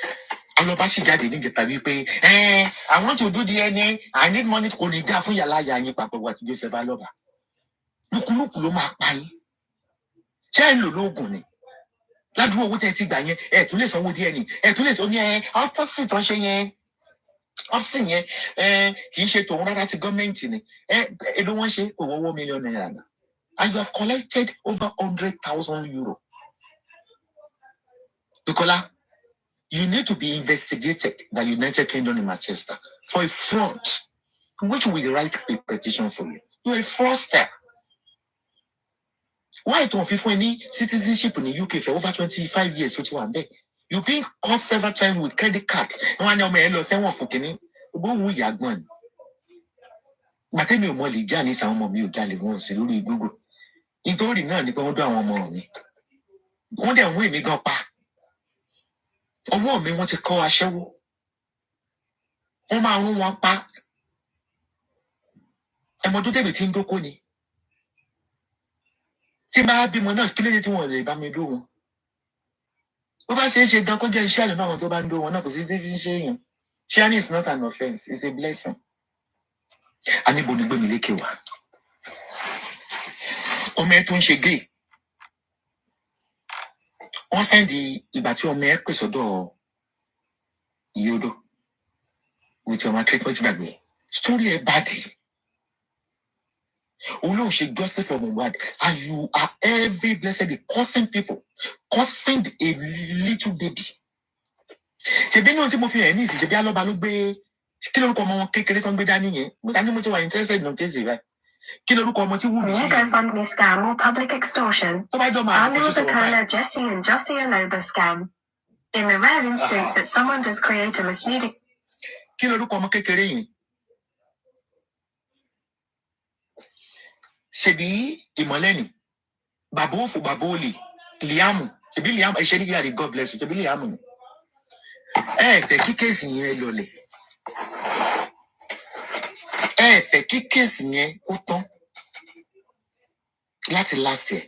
Aloaba'S jáde ní ìjẹta wípé I want to do DNA, I need money kò ní dá fún yàrá yà yín papọ̀ wà tí Joseph Aloaba'S. Lúkúlùkù ló máa pa yín. Ṣé ẹ ń lò lóògùn ni? Ládùúgbò owó tẹ́ ti gbà yẹn, ẹ tún lè sanwó DNA, ẹ tún lè sọ ní opposite tó ń ṣe yẹn. Option yẹn kì í ṣe tòun rárá ti gọ́ọ̀mẹ̀ntì ni èló wọ́n ṣe kò wọ́wọ́ mílíọ̀nù náírà náà and you have collected over 100,000 euro. Bukola, you need to be investigated by United Kingdom in Manchester for a fraud, which will write a petition for you. You're a fraudster. Why don't you find any citizenship in the UK for over 25 years? What you want there? You've been caught several times with credit card. No one knows anyone for Kenny. What will you go? But tell me more legal is some of you galley once you really Google. In told you none, you don't do one more. One day when we go back. Ọwọ́ mi wọ́n ti kọ́ aṣẹ́wó. Wọ́n máa rún wọn pa. Ẹmọ tó tẹ̀lé tí ń dóko ni. Tí bá bímọ náà kí lóde tí wọ́n lè bá mi dó wọn. Bó bá ṣe é ṣe gan kó jẹ́ iṣẹ́ àlè náà tó bá ń dó wọn náà kò sí tí fi ń ṣe èèyàn. Sharing is not an offence, it's a blessing. A níbo ni gbé mi lékè wá. Ọmọ ẹ tó ń ṣe gay. Wọ́n sẹ́ndì ìgbà tí ọmọ ẹ pè sọ́dọ̀ Yodo with your treatment gbàgbé. Story ẹ bàdì. Olóhùn ṣe justice for Mohbad and you are every blessed day cursing people, cursing a little baby. Ṣèbí náà tí mo fi hàn ní ìsìn ṣèbí Alọ́ba ló gbé kí lórúkọ ọmọ wọn kékeré tó ń gbé dání yẹn. Mo dání mo ti wà interested nù kéèsì rẹ. Kí lórúkọ ọmọ tí wù mí. Gofundme scam or public extortion. Tó bá jọ máa kọ́ sọ̀rọ̀ Aloaba'S Jesse and Josie Aloaba'S scam. In the rare instance that someone does create a misleading. Kí lórúkọ ọmọ kékeré yẹn. Ṣèbí ìmọ̀lẹ́ni bàbá òfò bàbá òlì Liam ṣèbí Liam ẹ̀ṣẹ́ ní yàrá God bless you ṣèbí Liam ni. Fẹ́ kí kéèsì yẹn lọlẹ̀. Fẹ́ kí kéèsì yẹn kó tán láti last year.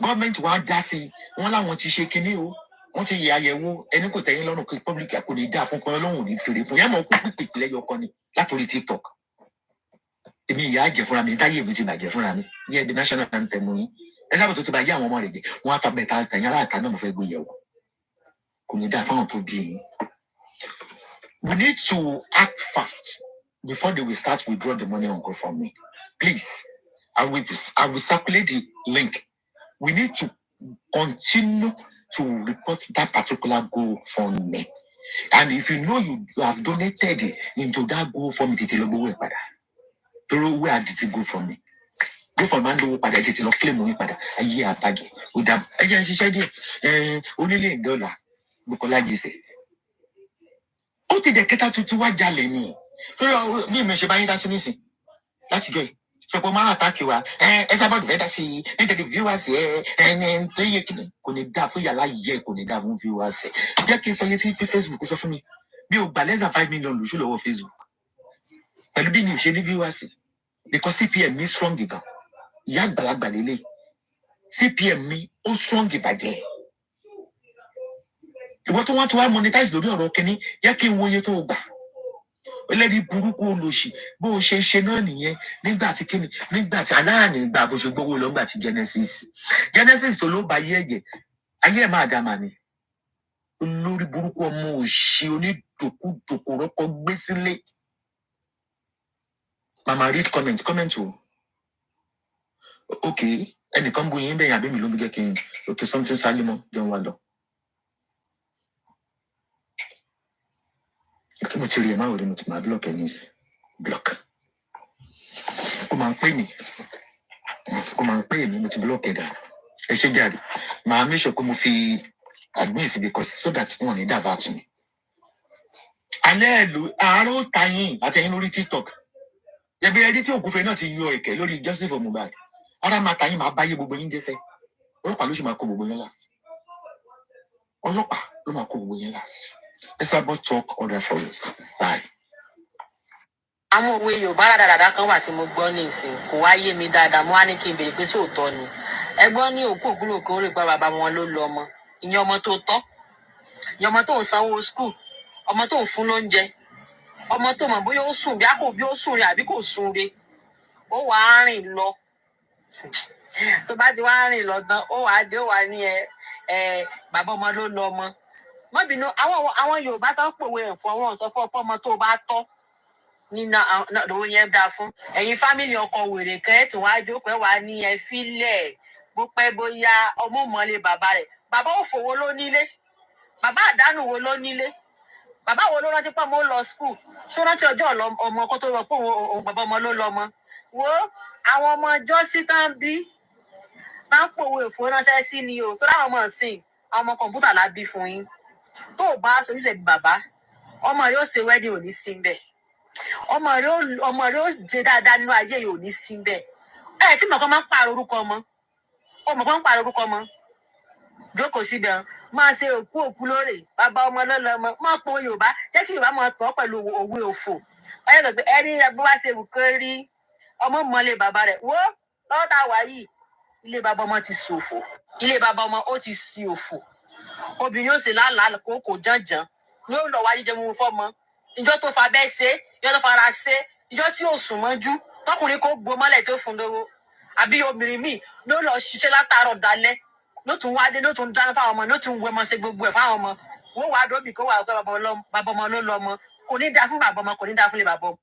Gọ́ọ̀mẹ̀ntì wa dá sí wọn láwọn ti ṣe kinní o. Wọ́n ti yẹ àyẹ̀wò ẹni kò tẹ̀yìn lọ́rùn kí public kò ní dá fún kan lọ́hùn ní fèrè fún yàmọ̀ kú pípé lẹ́yọ kan ni látòrí TikTok. Èmi ìyá àjẹ fúnra mi táyé mi ti bàjẹ́ fúnra mi yẹ the national anthem yín Esabod tó ti bàjẹ́ àwọn ọmọ rẹ̀ jẹ́ wọ́n á fa bẹ̀ta tẹ̀yìn aláàtà náà mo fẹ́ gbé yẹ̀wò kò ní dá fáwọn tó bí yín. We need to act fast before they will start withdraw the money on Gofundme. Please, I will circulate the link. We need to continue to report that particular Gofundme. And if you know you have donated into that Gofundme, tètè lọ gbowó ẹ̀ padà. Through where did it go from me? Go for man do padà tètè lọ claim owó padà. Ayé àbájọ. Ó dà ẹ jẹ́ ń ṣiṣẹ́ díẹ̀. Onílé $1 Bukola Jesse. Ó ti dẹ̀ kẹta tuntun wá jalè ni. Bí èmi ṣe bá yín dá sí nísìn láti jọ yìí. Ṣọ̀pọ̀ máa àtàkì wa. Esabod fẹ́ dá sí nítorí viewers tó yẹ kí ni kò ní dá fún yàrá yẹ kò ní dá fún viewers. Jẹ́ kí n sọ iye tí Facebook sọ fún mi. Bí o gbà less than 5 million lóṣù lọ́wọ́ Facebook. Pẹ̀lú bí mi ò ṣe ní viewers because CPM mi strong gan. Ìyá àgbàlagbà lélẹ̀. CPM mi ó strong ìbàjẹ́. Ìwọ tó wá tó wá monetize lórí ọ̀rọ̀ kìíní yẹ kí n wo iye tó gbà. Ẹlẹ́rìí burúkú olóṣì bó o ṣe ṣe náà nìyẹn nígbà tí kíni nígbà tí aláàánú gbà bó ṣe gbowó lọ nígbà tí Genesis tó ló ba ayé ẹ̀jẹ̀ ayé ẹ̀ máa dá mà ní. Olórí burúkú ọmọ òṣì onídòkúdòkú rọ́pọ̀ gbé sílé. Mama read comment o. Okay, ẹnìkan bu yín bẹ́yìn àbí mi ló ń bí jẹ́ kí n okay something Salimo jẹun wá lọ. Kí mo ti rí ẹ máa wò lé mo ti máa block ẹ ní ìsìn. Block. Ó máa ń pè mí mo ti block ẹ dà. Ẹ ṣe jáde. Màá make sure pé mo fi admin sí because so that wọ́n ní divert mi. Alẹ́ ẹ̀lú àárọ̀ tayín àtẹ̀yìn lórí TikTok. Ẹbí ẹdí tí òkúfe náà ti yọ ẹ̀kẹ́ lórí justice for Mohbad. Ara máa tayín máa báyé gbogbo yín dẹ́sẹ̀. Ọlọ́pàá ló ṣe máa kó gbogbo yín láàsì. Ọlọ́pàá ló máa kó gbogbo yín láàsì. Esabod talk other for us. Bye. Àwọn òwe Yorùbá dáadáa kan wà tí mo gbọ́ ní ìsìn kò wá yé mi dáadáa mo wá ní kí n béèrè pé sóòótọ́ ni. Ẹgbọ́n ní òkú òkúrò kó rè pa bàbá wọn ló lo ọmọ. Ìyẹn ọmọ tó tọ́. Ìyẹn ọmọ tó ń sanwó school. Ọmọ tó ń fún lóúnjẹ. Ọmọ tó mọ̀ bóyá ó sùn bí ó sùn re àbí kò sùn re. Ó wà á rìn lọ. Tó bá ti wá rìn lọ tán ó wà á dé ó wà ní bàbá ọmọ ló lo ọmọ. Má bínú, àwọn Yorùbá tó pòwe ẹ̀ fún wọn sọ fún ọmọ tó bá tọ́ ní lówó yẹn dá fún. Ẹ̀yin fámìlì ọkọ wèrè kan ẹ̀ tó wá jókòó ẹ̀ wá ní ẹ fílẹ̀ bó pẹ́ bóyá ọmọ mọ́lé bàbá rẹ̀. Bàbá òfò wo ló nílé? Bàbá àdánù wo ló nílé? Bàbá wo ló rántí pé mo lọ school? Ṣó rántí ọjọ́ ọmọ kó tó rọ pé òun bàbá ọmọ ló lọ ọmọ? Wo àwọn ọmọ jọ́sí tán bí máa ń pòwe òfò ránṣẹ́ sí ni o. Sọ́dọ̀ àwọn ọmọ ìsìn àwọn ọmọ kọ̀ǹpútà la bí fún yín. Tó o bá sojúṣe bí bàbá, ọmọ rẹ ó ṣe wedding ò ní sí bẹ́ẹ̀. Ọmọ rẹ ó jẹ dáadáa nínú ayé yìí ò ní sí bẹ́ẹ̀. Ẹ tí mọ̀kàn máa ń pààrọ̀ orúkọ ọmọ. Ó mọ̀kàn ń pààrọ̀ orúkọ ọmọ. Jókòó síbẹ̀ máa ṣe òkú lóore. Bàbá ọmọ lọ́lọ́mọ. Má po Yorùbá. Jẹ́ kí Yorùbá máa tọ́ pẹ̀lú òwe òfò. Ẹni ẹgbẹ́ wá ṣe wù kó rí ọmọ mọ́lé bàbá rẹ̀. Wo lọ́wọ́ tá a wà yìí, ilé bàbá ọmọ ti ṣòfò. Ilé bàbá ọmọ ó ti sí òfò. Obìnrin yóò ṣe lálàá kó jànjàn. Ní ó lọ wá jíjẹ mú fọ́mọ. Ìjọ tó fa bẹ́ẹ̀ ṣe, ìjọ tó fara ṣe, ìjọ tí ò sùn mọ́jú, tọkùnrin kó gbó mọ́lẹ̀ tí ó fún lówó. Àbí obìnrin míì ló lọ ṣiṣẹ́ látàárọ̀ dalẹ́, ló tún wá dé, ló tún dáná fáwọn ọmọ, ló tún wẹ ọmọ ṣe gbogbo ẹ̀ fáwọn ọmọ. Wọ́n wá dóbì kó wà pé bàbá ọmọ ló lọ ọmọ. Kò ní dáa fún bàbá ọmọ, kò ní dáa fún ilé bàbá ọmọ.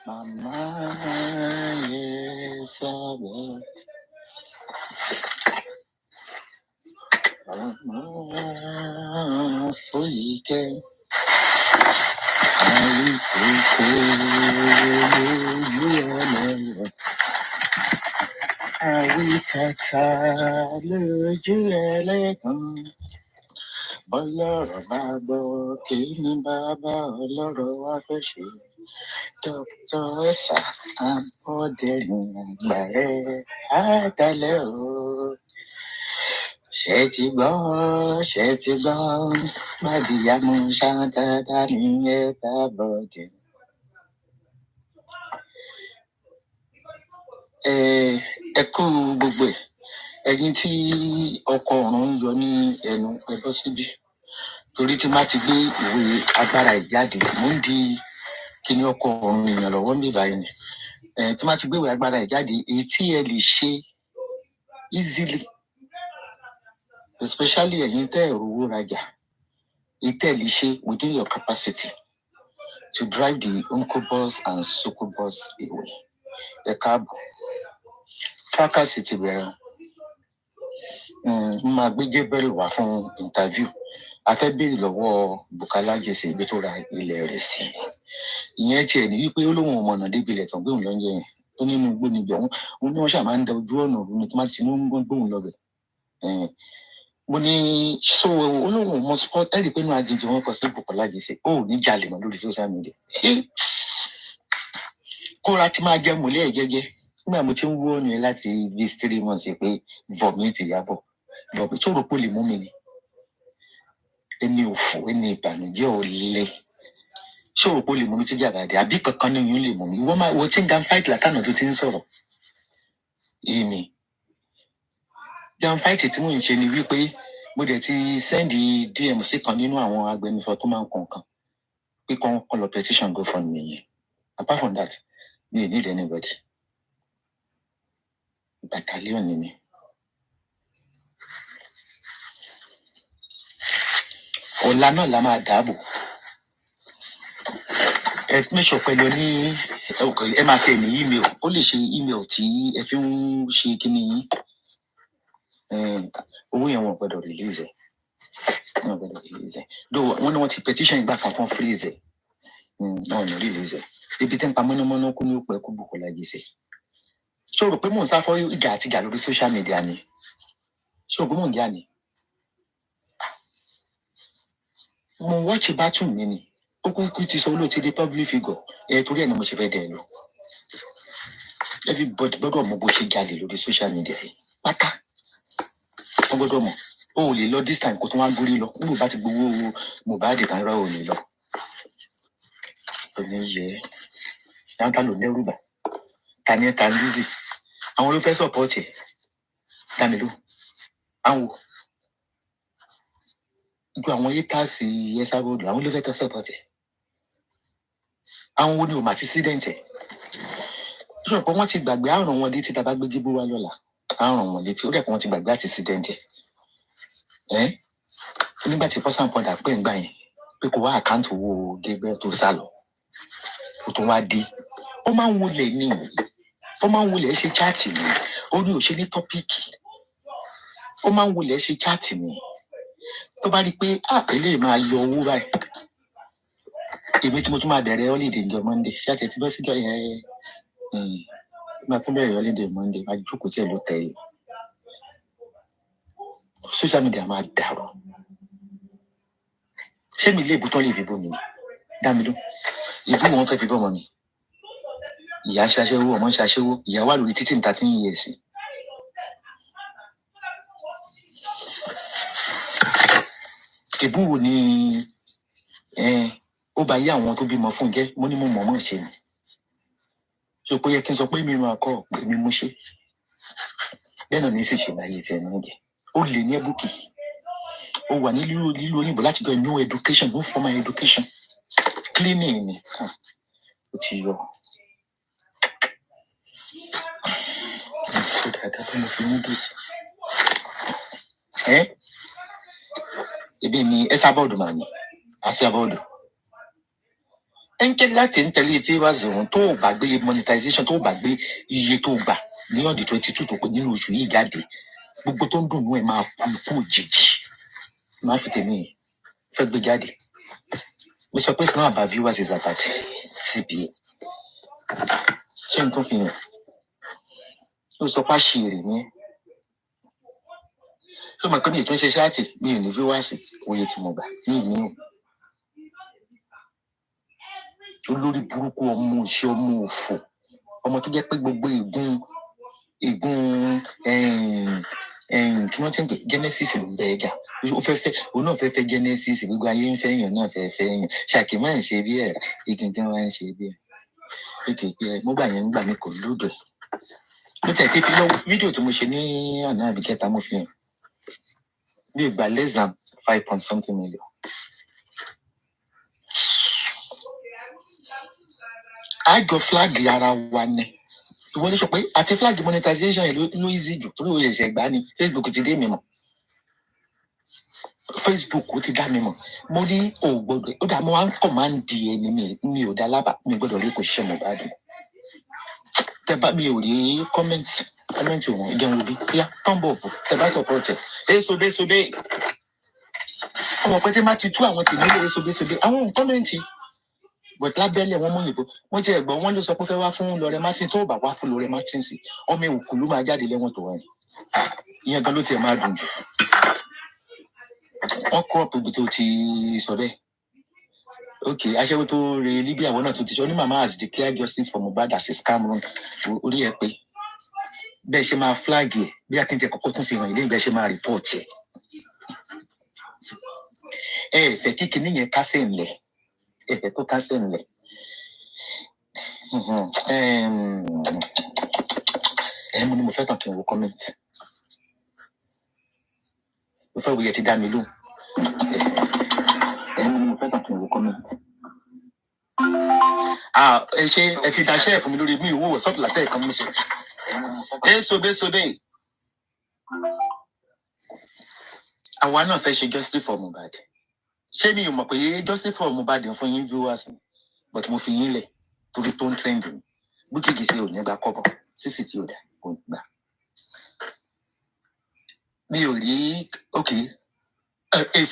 Mama Esabod. Mama Foyike. Awitata lójú ẹlẹ́gàn. Bọ́lọ́rọ̀ bá gbọ́ kí ni bàbá ọlọ́rọ̀ wá fẹ́ ṣe. Dr. Esa Abọ́dẹ̀rìn àgbàrẹ́ àdálẹ́ o. Ṣé ti gbọ́, Màdìyàmú ṣáńtàtà ní Esabod. Ẹ kú gbogbo ẹ̀. Ẹ̀yin tí ọkọ ọ̀run ń yọ ní ẹnu ẹ bọ́ síbí. Torí tí má ti gbé ìwé agbára ìjáde, mò ń di kíní ọkọ ọ̀run èèyàn lọ́wọ́ mi báyìí ni. Tí má ti gbé ìwé agbára ìjáde, èyí tí ẹ lè ṣe easily, especially ẹ̀yin tẹ́ ẹ̀rọ owó rajà, èyí tẹ́ ẹ lè ṣe within your capacity to drive the incubus and succubus away. Ẹ káàbọ̀. Fracas ti bẹ̀rẹ̀. Máa gbé Gabriel wá fún interview. A fẹ́ béèrè lọ́wọ́ Bukola Jesse ibi tó ra ilẹ̀ rẹ̀ sí. Ìyẹn tiẹ̀ ní wípé ó lóun ọmọ ọ̀nà débi ilẹ̀ tán gbóhùn lọ́njẹ́ yẹn. Ó nínú igbó níbi ọ̀hún. Ó ní wọ́n ṣáà máa ń da ojú ọ̀nà òru ni tó máa ti mú gbóhùn lọ́bẹ̀. Mo ní so ó lóun mọ sport ẹ̀rí pé inú aginjù wọn kọ sí Bukola Jesse. Ó ní jalè mọ́ lórí social media. Kóra ti máa jẹ́ mọ́lẹ́ ẹ̀ jẹ́jẹ́. Nígbà mo ti ń wó ọ̀nà láti bí 3 months pé vomit Ìyábọ̀. Vomit tó rò pé ó lè mú mi ni. Ẹni òfò, ẹni ìbànújẹ́ ọ̀lẹ. Ṣé òrò pé ó lè mú mi tí jàgàdì àbí kankan ní yín lè mú mi? Wọ́n máa wo tí ń gan fight látànà tó ti ń sọ̀rọ̀. Èmi. Gan fight tí mò ń ṣe ni wípé mo dẹ̀ ti send DM sí kan nínú àwọn agbẹnusọ tó máa ń kọ̀ọ̀kan pé kọ́ lọ petition Gofundme yẹn. Apart from that, mi ò need anybody. Battalion ni mi. Ọ̀la náà la máa dáàbò. Ẹ mẹ́sọ̀ pẹ̀lú ní ẹ máa tẹ̀ ní email. Ó lè ṣe email tí ẹ fi ń ṣe kíní yín. Owó yẹn wọn gbọ́dọ̀ release ẹ̀. Wọn gbọ́dọ̀ release ẹ̀. Wọ́n ní wọ́n ti petition ìgbà kan freeze ẹ̀. Wọ́n ní release ẹ̀. Ibi tí ń pa mọ́nàmọ́ná kú ní ó pẹ́ kú Bukola Jesse. Ṣé o rò pé mò ń sá fọ́ ìjà àti ìjà lórí social media ni? Ṣé o rò pé mò ń jà ni? Mo watch battle mi ni. Ó kúkú ti sọ olóòtú di public figure. Torí ẹ̀ ni mo ṣe fẹ́ dẹ̀ lọ. Everybody gbọ́dọ̀ mọ bó ṣe jalè lórí social media yìí. Pátá. Wọ́n gbọ́dọ̀ mọ̀. O ò lè lọ this time kó tó wá gbórí lọ. Nígbà bá ti gbowó Mohbad tán rọ ò lè lọ. Òní yẹ. Dáńtà ló lẹ́rù bà. Tani ẹ̀ ta Lizzy. Àwọn ló fẹ́ support ẹ̀. Dami ló. Àwọn wo? Gbogbo àwọn haters Esabod àwọn ló fẹ́ tọ́ support ẹ̀. Àwọn wo ni o mà ti accident ẹ̀? So pé wọ́n ti gbàgbé àrùn wọn létí tá a bá gbé gíbú wá lọ́la. Àrùn wọn létí ó dẹ̀ pé wọ́n ti gbàgbé accident ẹ̀. Nígbà tí pọ́sán pọ̀dà pé ń gbà yẹn pé kò wá àkáǹtì owó Gabriel tó sá lọ. Ó tún wá dé. Ó máa ń wọlé ní ó máa ń wọlé ṣe chaati ni. Ó ní òṣè ní tọ́píìkì. Ó máa ń wọlé ṣe chaati ni. Tó bá rí pé eléyìí máa yọ owó báyìí. Èmi tí mo tún máa bẹ̀rẹ̀ holiday ńjọ́ Monday. Ṣé àti ẹ̀ ti bọ́ sí ìjọ yẹn? Máa tún bẹ̀rẹ̀ holiday Monday. Máa jókòó tí ẹ̀ ló tẹ̀ yìí. Social media máa dàrú. Ṣé mi ilé ìbútọ́ lè fi bọ́ mi ni? Dá mi lóhùn. Ìbú wọn fẹ́ fi bọ́ ọmọ mi. Ìyá ń ṣaṣẹ́wó, ọmọ ń ṣaṣẹ́wó. Ìyá wà lórí títí ní 13 years. Ìbú wo ni ó bá yé àwọn tó bímọ fún jẹ́? Mo ní mo mọ̀ mọ́ ṣe ni. So pé yẹ kí n sọ pé mi máa kọ́ pé mi mú ṣe. Bẹ́ẹ̀ náà ní sì ṣe láyé tí ẹnu jẹ. Ó lè ní ẹbùkì. Ó wà ní lílo òyìnbó láti gbọ́ no education, no formal education. Cleaning ni. Ó ti yọ. So dáadáa tó mo fi ní dùn sí. Ebi ni Esabod mà ní. Esabod. Ẹnkẹ́ láti ń tẹ̀lé favours òun tó bá gbé monetization tó bá gbé iye tó gbà ní ọdún 22 tó pé nínú oṣù yìí jáde. Gbogbo tó ń dùn nú ẹ̀ máa kú òjijì. Máa fi tèmi fẹ́ gbé jáde. Mo sọ pé it's not about viewers, it's about CPA. Ṣé n tó fi hàn? Ó sọ pé àṣírí ni. Ṣé o mọ̀ pé mi ò tún ṣe ṣáàtì? Mi ò ní viewers oye tí mo gbà ní ìní o. Olórí burúkú ọmọ òṣè ọmọ òfò. Ọmọ tó jẹ́ pé gbogbo ègún kí wọ́n ti ń pè Genesis ló ń bẹ ẹ̀gà. Ó òun náà fẹ́ Genesis, gbogbo ayé ń fẹ́ èèyàn náà fẹ́ èèyàn. Ṣàkí máa ń ṣe bí ẹ̀rà, igi tí wọ́n ń ṣe bí ẹ̀. Ètò ìpè mo gbà yẹn ń gbà mí kò lódò. Mo tẹ̀tí fi lọ́wọ́ fídíò tí mo ṣe ní àná àbí kẹta mo fi hàn. Bí ìgbà less than 5 point something million. Àjọ flag ara wa ni. Ìwọ ní sọ pé àti flag monetization ló easy jù torí òye ẹ̀ṣẹ̀ gbá ni. Facebook ti dé mi mọ̀. Facebook ti dá mi mọ̀. Mo ní ògbọ́dọ̀ ó dà mo wá ń command ẹni mi ò dá lábà mi gbọ́dọ̀ rí kò ṣiṣẹ́ mo bá dùn. Tẹ bá mi ò rí comment wọn ìjẹun òbí yá thumb up tẹ bá support ẹ. Esobe. Ọmọ pẹ́ tí má ti tú àwọn tèmi lé esobe. Àwọn comment but lábẹ́lẹ̀ wọn mú òyìnbó wọ́n jẹ́ ẹ̀gbọ́n wọn ló sọ pé fẹ́ wá fún Lọ́rẹ́ Martin tó bá wá fún Lọ́rẹ́ Martin sí ọmọ òkú ló máa jáde lẹ́wọ̀n tó wáyé ìyẹn gan ló tiẹ̀ máa dùn jù wọ́n kọ́ ọ̀pọ̀ ibi tó ti sọ bẹ́ẹ̀ ok aṣẹ́wó tó re Libya wọn náà tó ti sọ ní mama has declared justice for Mohbad as a scam run orí ẹ pé bẹ́ẹ̀ ṣe máa flag ẹ̀ bí akíntẹ̀ kọ́kọ́ tún fi hàn ilé ìgbẹ́ ṣe máa report ẹ̀ fẹ́ kí kinní yẹn kásẹ̀ ńlẹ̀ ẹ̀ tó kásẹ̀ ńlẹ̀ mo ní mo fẹ́ kàn kí n wo comment mo fẹ́ wo yẹ ti dá mi lóhùn mo ní mo fẹ́ kàn kí n wo comment ẹ ṣe ẹ ti daṣẹ́ ẹ̀ fún mi lórí mi ìwúwo sọ́ọ̀tù látẹ̀ kan mo ṣe sobe àwa náà fẹ́ ṣe justice for Mohbad ṣé mi ò mọ̀ pé justice for Mohbad ń fún yín viewers but mo fi yín lẹ̀ torí tó ń trend mi Bukky ṣe ò ní gba kọ́bọ̀ sísì tí ò dá kò gbà mi ò rí ok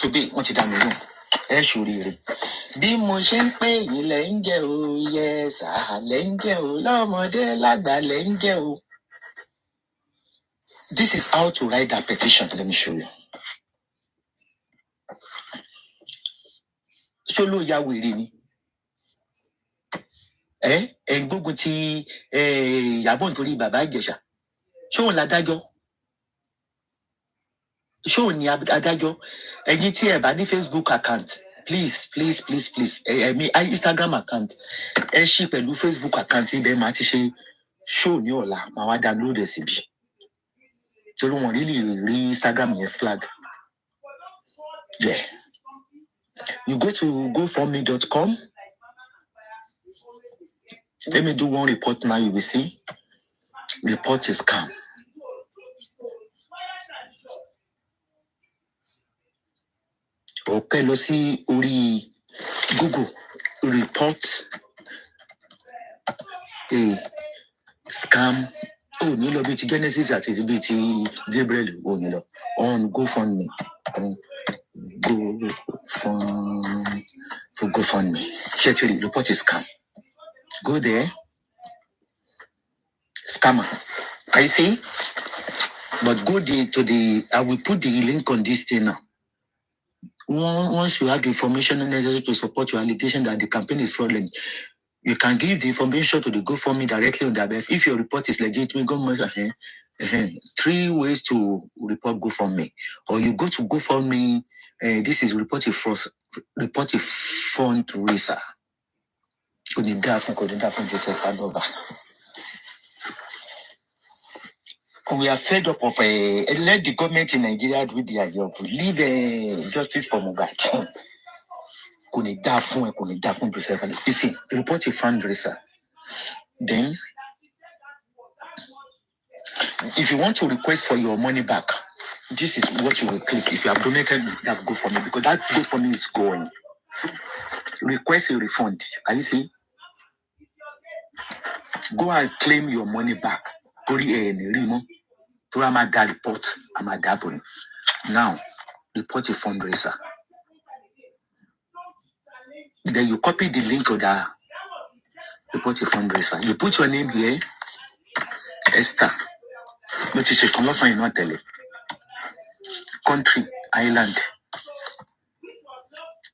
sobe wọ́n ti dá mi lóhùn ẹ ṣoríire bí mo ṣe ń pè yín lẹ́ ń jẹ́ o yẹ sà lẹ́ ń jẹ́ o lọ́mọdé lágbà lẹ́ ń jẹ́ o. This is how to write that petition. Let me show you. Ṣé ló ya wèrè ni? Ń gbógun ti Ìyábọ̀ nítorí bàbá Ìjẹ̀ṣà. Ṣé òun ládájọ́? Ṣé òun ni adájọ́? Ẹ̀yin tí ẹ bá ní Facebook account, please. Mi Instagram account. Ẹ ṣí pẹ̀lú Facebook account ibẹ̀ máa ti ṣe show ní ọ̀la. Màá wá download ẹ̀ síbi. Torí wọn really rí Instagram yẹn flag. Yeah. You go to gofundme.com. Let me do one report now. You will see. Report is Scarm. Okay, let's see. Uri Google report a Scarm. Oh, Nilo Biti Genesis at Biti Gabriel. Oh, Nilo on Gofundme. Gofundme. Chetty report is Scarm. Go there. Scammer. Can you see? But go to the. I will put the link on this thing now. Once you have the information necessary to support your allegation that the campaign is fraudulent, you can give the information to the GoFundMe directly on their behalf. If your report is legitimate, go 3 ways to report GoFundMe. Or you go to GoFundMe, this is report a fundraiser. We are fed up of let the government in Nigeria do their job. Leave justice for Mohbad. Listen, report a fundraiser. Then, if you want to request for your money back, this is what you will click. If you have donated that GoFundMe, because that GoFundMe is going. Request a refund. Can you see? Go and claim your money back. Report. Now, report a fundraiser. Then you copy the link of the report a fundraiser. You put your name here, Esther. But you should come also in not tell it. Country, island.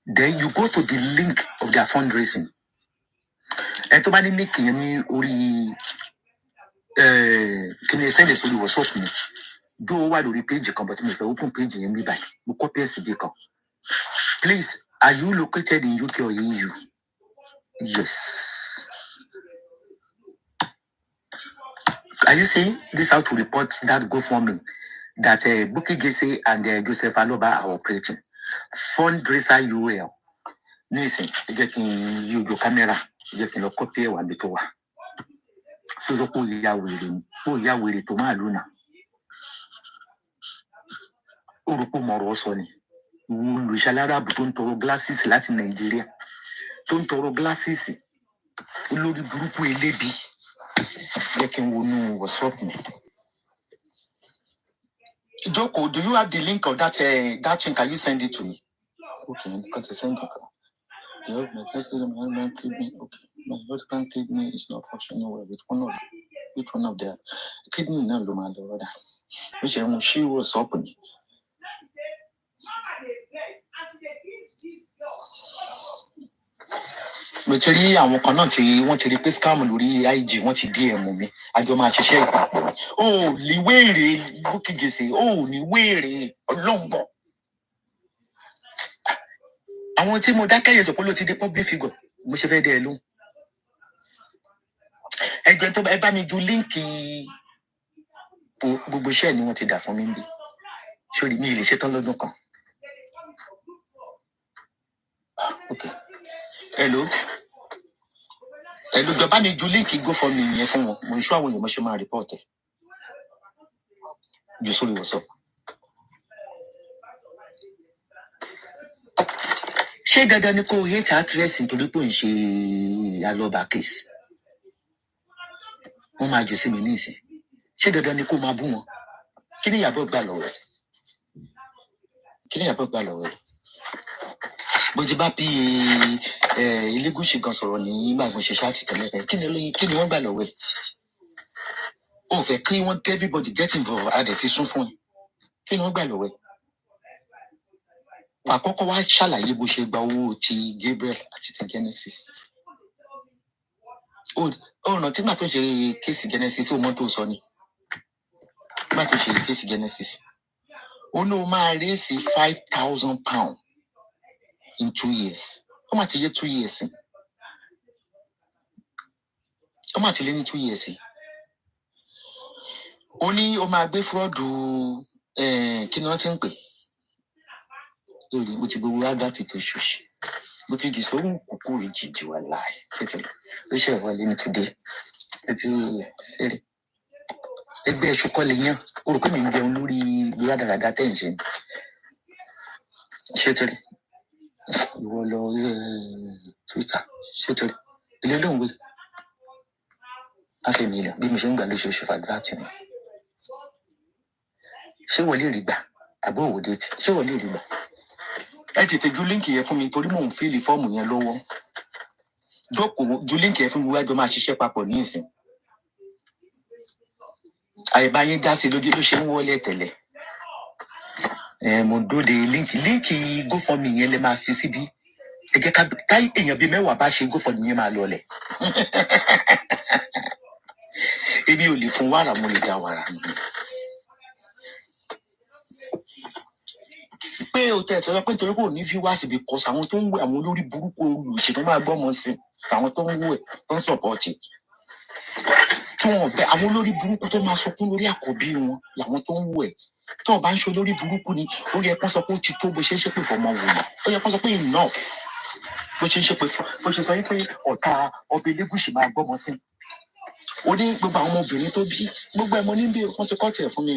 Then you go to the link of their fundraising. And to many link any ori can you send it to the WhatsApp me? Do what the page you come, but me open page in me by. You copy SDK. Please, are you located in UK or EU? Yes. Are you saying this how to report that GoFundMe that Bukky Jesse and Joseph Aloaba'S are operating? Fundraiser URL. Listen, you can use your camera, you can copy one bit over. So ya wiri to ma luna. Urupu moro soni. Lushalara button toro glasses Latin Nigeria. Don't toro glasses. Ulori burupu elebi. Yakin wonu what's up me. Joko, do you have the link of that thing? Can you send it to me? Okay, because I send it. My kidney. Okay, my husband's kidney is not functioning well. Which one of the kidney now do my daughter? Which she was open. But today àwọn kan náà tí wọ́n ti rí pé scam lórí IG wọ́n ti DM mi. Àjọ máa ṣiṣẹ́ ìpapọ̀. Oh, ní wèrè Bukky Jesse. Oh, ní wèrè Ọlọ́ngbọ̀n. Àwọn tí mo dákẹ́ yẹn sọ pé ló ti dé public figure. Mo ṣe fẹ́ dé ẹ lóhùn. Ẹgbẹ́ tó ẹ bá mi ju líǹkì gbogbo iṣẹ́ ni wọ́n ti dà fún mi bí. Sórí mi lè ṣetán lọ́dún kan. Okay. Hello, jọba mi ju líǹkì GoFundMe yẹn fún wọn. Mo ń ṣọ́ àwọn èèyàn mo ṣe máa report ẹ̀. Jù sórí WhatsApp. Ṣé dandan ni kò hate actress nítorí pé ò ń ṣe Aloaba'S case? Wọ́n máa jù sí mi ní ìsìn. Ṣé dandan ni kò máa bú wọn? Kí ni Ìyábọ̀ gbà lọ́wọ́ ẹ̀? Bó ti bá bí Elégùṣì kan sọ̀rọ̀ ní gbàgbọ́n ṣe ṣáàtì tẹ́lẹ̀ kí ni wọ́n gbà lọ́wọ́ ẹ̀? Ó fẹ́ kí wọ́n everybody get involved adẹ̀ fi sún fún ẹ. Kí ni wọ́n gbà lọ́wọ́ ẹ̀? Àkọ́kọ́ wá ṣàlàyé bó ṣe gba owó ti Gabriel àti ti Genesis. Ó rántí gbà tó ṣe kéèsì Genesis ó mọ́ tó sọ ni. Gbà tó ṣe kéèsì Genesis. Ó ní o máa rí sí £5,000 in 2 years. Ó máa ti yé 2 years. Ó máa ti lé ní 2 years. Ó ní o máa gbé fúrọ́ọ̀dù kí ni wọ́n ti ń pè? Mo ti gbogbo àgbà ti tó ṣòṣì. Looking is so kuku jiji wa lie. We share well in today. Ẹgbẹ́ ṣùkọ́ lè yàn orúkọ mi ń jẹun lórí ìradàradà tẹ̀sán ṣètìlì ìwọ lọ Twitter ṣètìlì ilé lóhùn wí $500,000 bí mi ṣe ń gbà lóṣooṣù fàdúrátì ni ṣé wọ́n lè rí gbà àbó òwòde tí ṣé wọ́n lè rí gbà ẹ tètè ju líǹkì yẹn fún mi torí mò ń fíìlì fọ́ọ̀mù yẹn lọ́wọ́ jókòó ju líǹkì yẹn fún mi wájú máa ṣiṣẹ́ papọ̀ ní ìsìn àìbá yín dá sí lójú ló ṣe ń wọlé tẹ́lẹ̀ mo dúró de líǹkì GoFundMe yẹn lè máa fi síbi ẹ jẹ́ ká èèyàn bíi 10 bá ṣe GoFundMe yẹn máa lọlẹ̀ èmi ò lè fún wàrà mo lè dá wàrà nù pé o tẹ̀ sọ pé nítorí kò ní viewers because àwọn tó ń wẹ̀ àwọn olórí burúkú olùṣèlú máa gbọ́mọ sí àwọn tó ń wẹ̀ tó ń sọ̀pọ̀tì tí wọn bẹ àwọn olórí burúkú tó máa sọkún lórí àkọ́bí wọn làwọn tó ń wẹ̀ tí wọn bá ń ṣe olórí burúkú ni ó yẹ kó sọ pé ó ti tó bó ṣe ń ṣépè fọmọ wò ó yẹ kó sọ pé enough bó ṣe ń ṣépè bó ṣe sọ pé ọ̀tá ọba Elégùṣì máa gbọ́mọ sí ó ní gbogbo àwọn ọmọbìnrin tó bí gbogbo ẹ̀mọ níbi wọn ti kọ́ tiẹ̀ fún mi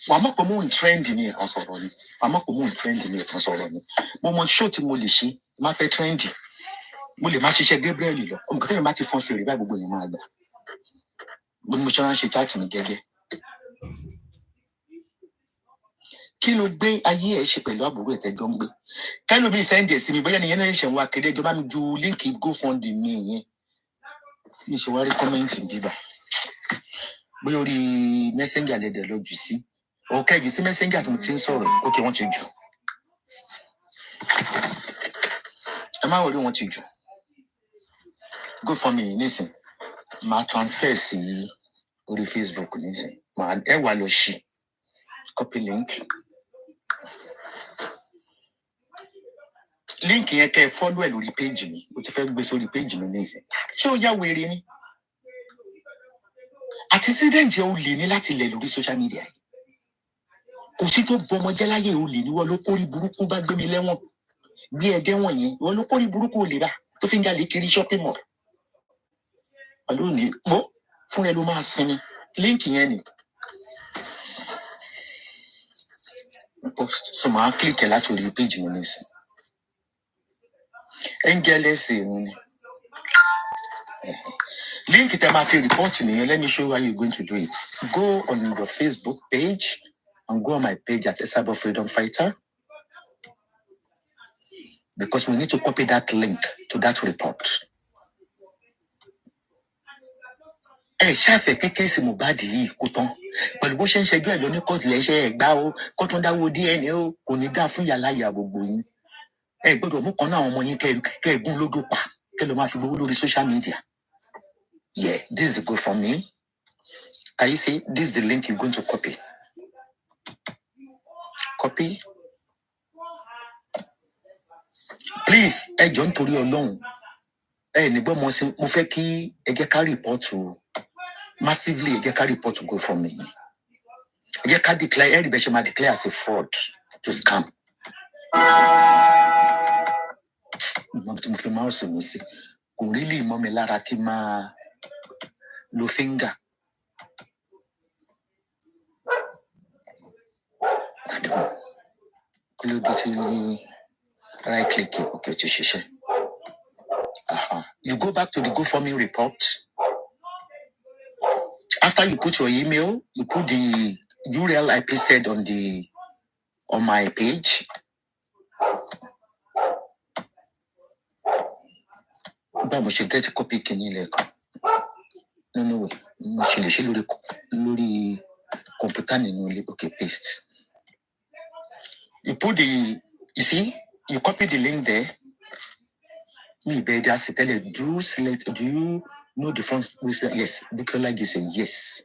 wà á mọ̀ pé mò ń trend ní ẹ̀kan sọ̀rọ̀ ni wà á mọ̀ pé mò ń trend ní ẹ̀kan sọ̀rọ̀ ni mo mọ show tí mo lè ṣe má fẹ́ trend mo lè má ṣiṣẹ́ Gabriel lọ ọmọ kẹtẹ́ mi bá ti fọ́n fèrè báyìí gbogbo yẹn máa gbà gbogbo mo ṣe ránṣẹ́ chat mi gẹ́gẹ́ kí ló gbé ayé ẹ̀ ṣe pẹ̀lú àbúrò ẹ̀tẹ́jọ́ ń gbé kẹ́lò mi sẹ́ndì ẹ̀ sí mi bóyá nìyẹn náà ṣẹ̀ ń wá kéde ẹjọ́ bá mi ju líǹkì GoFundMe mi yẹn mi ṣe wá rí kọ́mẹ́ǹtì bíbà bóyá orí messenger lẹ́dẹ̀ lọ jù sí ọ̀kẹ́ jù sí messenger tí mo ti ń sọ̀rọ̀ ókè wọ́n ti jù ẹ má wọlé wọn ti jù GoFundMe yìí nísìn máa transfer sí orí Facebook nísìn ẹ wà lọ ṣí copy link yẹn kẹ́ ẹ follow ẹ lórí page mi o ti fẹ́ gbé sórí page mi nísìn ṣé ó yá wèrè ni accident yẹn ó lè ní láti lẹ̀ lórí social media yìí kò sí tó bọmọ jẹ́ láyé ó lè ní wọ́n ló kórí burúkú bá gbé mi lẹ́wọ̀n bí ẹdẹ wọ̀nyẹn wọ́n ló kórí burúkú ó lè bá tó fi ń jalè kiri shopping mall lónìí ó fún ẹ ló máa sinmi líǹkì yẹn ni so máa kílìkì láti orí page mi nísìn ẹngẹlẹsì òun ni líǹkì tẹ máa fi report nìyẹn let me show you how you're going to do it go on your Facebook page and go on my page at Esabod Freedom Fighter because we need to copy that link to that report. Ṣáfẹ́ kékeré sí Mohbad yìí kó tán pẹ̀lú bó ṣe ń ṣẹjọ́ ẹ̀ lọ ní kóòtù lẹ́ṣẹ̀ ẹ̀gbá o kó tún dáwọ́ DNA o kò ní dá fún yàrá ìyá gbogbo yín ẹ gbọ́dọ̀ mú kan náà àwọn ọmọ yín kẹ́ẹ̀gún lódò pa kẹ́ ló máa fi gbowó lórí social media. Yeah, this is the GoFundMe. Can you see this is the link you're going to copy? Copy. Please ẹ jọ̀ọ́ nítorí Ọlọ́run nígbà mo fẹ́ kí ẹ jẹ́ ká report o massively ẹ jẹ́ ká report to GoFundMe ẹ jẹ́ ká declare ẹ rí bẹ́ẹ̀ ṣe máa declare as a fraud to scam. Mo fi máa sọ mi sí kò rí lè mọ́ mi lára kí n máa lo finger. Kí ló dé tí right click okay to ṣiṣẹ́. You go back to the GoFundMe report. After you put your email, you put the URL I pasted on my page. But we should get a copy. Can you like? No way. We should lórí computer ni okay paste. You put you see, you copy the link there. Me be just tell you do you know the font? Yes. Declare this yes.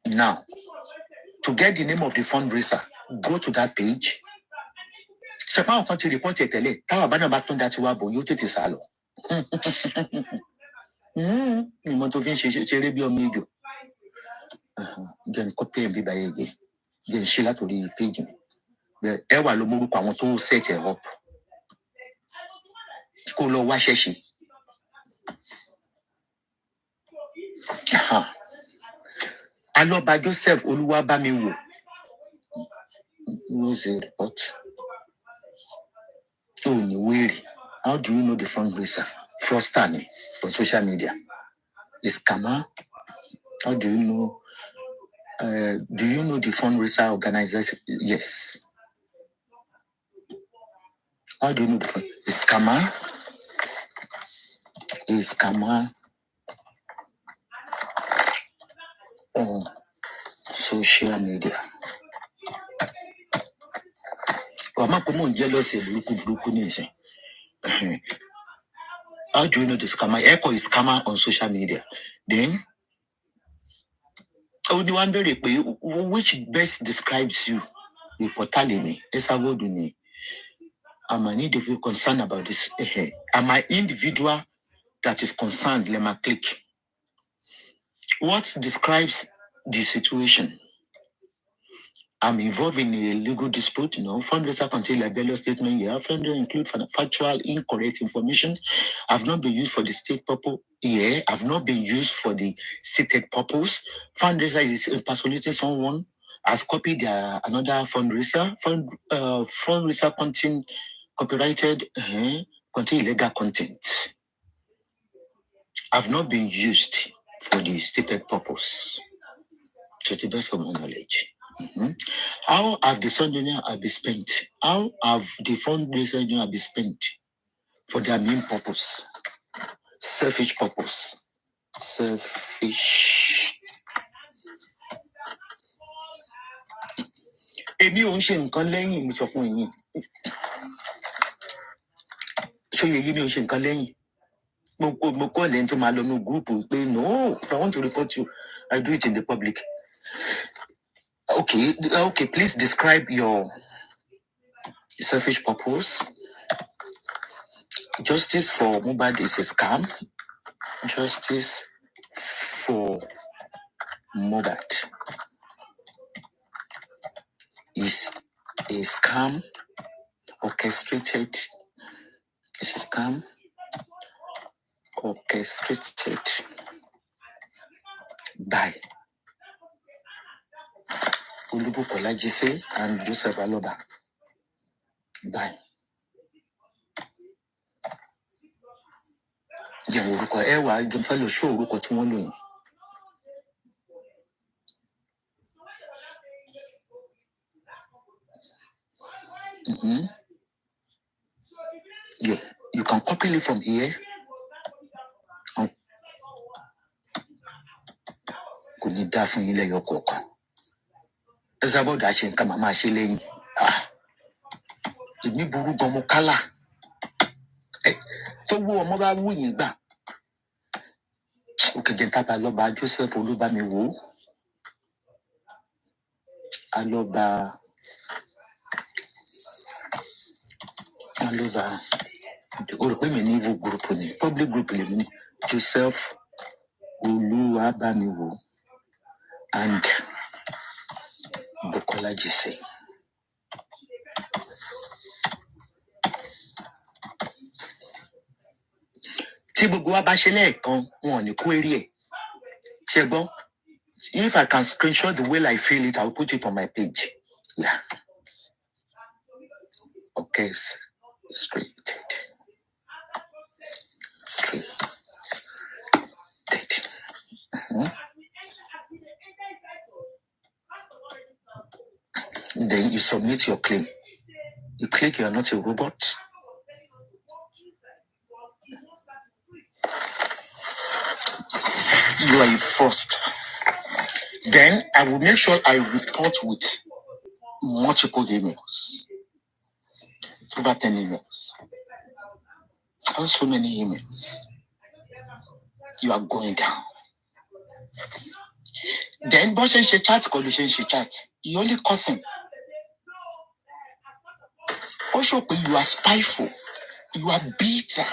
Now, to get the name of the fundraiser, go to that page. C'est pas quand tu réponds tu es télé. T'as pas d'ambaton d'atuabo, you te salo. Il m'a trouvé chez Rebi Omigo. Then copy and be by again. Then she la to the page. ẹ wà ló mórúkọ àwọn tó set ẹ up kó lọ wáṣẹ́ ṣe. Aloba Joseph Oluwabamiwo knows the report. Oh, ni wèrè. How do you know the fundraiser? Froster ni on social media. The scammer. How do you know? Do you know the fundraiser organization? Yes. How do you know the scammer? A scammer on social media. How do you know the scammer? Echo is scammer on social media. Then, which best describes you? The portalini, Esabod ni. I'm an individual concerned about this. I'm an individual that is concerned. Let me click. What describes the situation? I'm involved in a legal dispute. Fundraiser contain libelous statement. Fundraiser include factual incorrect information. I've not been used for the state purpose. I've not been used for the stated purpose. Fundraiser is impersonating someone. Has copied another fundraiser. Fundraiser contain copyrighted, contain illegal content. I've not been used for the stated purpose, to the best of my knowledge. How have the fundraiser been spent? How have the fundraiser been spent for their main purpose? Selfish purpose. Selfish. Èmi ò ń ṣe nǹkan lẹ́yìn mo sọ fún yín. Ṣé yẹ mi ò ṣe nǹkan lẹ́yìn? Mo kọ́ lẹ́yìn tó máa lọ ní gúrúùpù pé no, if I want to report you, I do it in the public. Okay, please describe your selfish purpose. Justice for Mohbad is a scam. Justice for Mohbad is a scam orchestrated. It's a scam orchestrated by Olubukola Jise and Joseph Aloba. By orúkọ ẹwà ìjọba lọ ṣó orúkọ tí wọ́n lò yẹn. Yeah, you can copy it from here. Kò ní dá fún yín lẹ́yọ kọ̀ọ̀kan. Esabod àṣẹ nǹkan màmá ṣe lẹ́yìn. Èmi burú gan mo kálà. Tó wú ọmọ bá wú yín gbà. Òkèdè tábà lọ́ba Joseph Olúbámiwò. Aloba. Group ni public group ni Joseph Oluwabamiwo and Bukola Jise. Tí gbogbo wa bá ṣe lẹ́ẹ̀kan wọn ò ní query ẹ̀. Ṣé gbọ́? If I can screenshot the way I feel it, I will put it on my page. Yeah. Okay, straight. Then you submit your claim. You click you are not a robot. You are a first. Then I will make sure I report with multiple emails. Over 10 emails. And so many emails. You are going down. Then Boshen she chat, collusion she chat. You only cussing. Also, you are spiteful. You are bitter.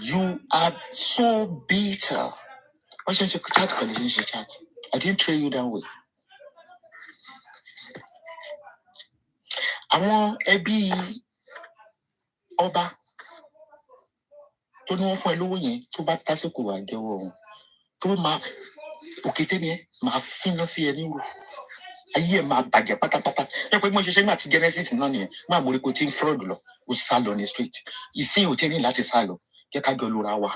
You are so bitter. Boshen she chat, collusion she chat. I didn't train you that way. Àwọn ẹbí ọba tó ní wọ́n fún ẹ lówó yẹn tó bá tásìkò wà jẹ́wọ́ wọn tó máa òkété ni ẹ máa fínná sí ẹ níwò ayé ẹ máa bàjẹ́ pátápátá ẹ pé mo ṣiṣẹ́ nígbà tí Genesis náà nìyẹn máa mórí kó tí ń fraud lọ ó sá lọ ní street ìsín ò tí ní láti sá lọ jẹ́ ká jọ lóra wa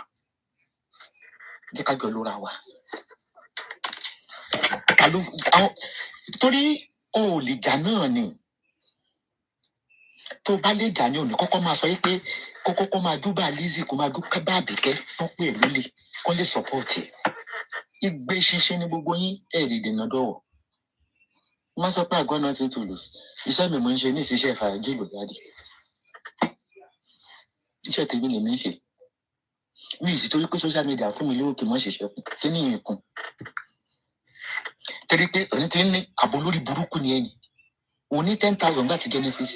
jẹ́ ká jọ lóra wa torí o ò lè jà náà ni tó bá lè jà ní òní kọ́kọ́ máa sọ pé kọ́kọ́ máa dúbà Lizzy kó máa dúkà bá Àbíkẹ́ tó pè lólè kó lè sọ́pọ́ọ̀tì igbe ṣinṣin ní gbogbo yín ẹ̀ lè dènà dọ́wọ́ wọ́n sọ pé àgọ́ náà ti tù lù iṣẹ́ mi mò ń ṣe ní ìṣiṣẹ́ fàájì lò jáde iṣẹ́ tèmi lèmi ń ṣe mi ì sì torí pé social media fún mi lówó kí n mọ̀ ṣiṣẹ́ kù kí ni ìkun torí pé òun ti ń ní àbò lórí burúkú ni ẹni òun ní 10,000 láti Genesis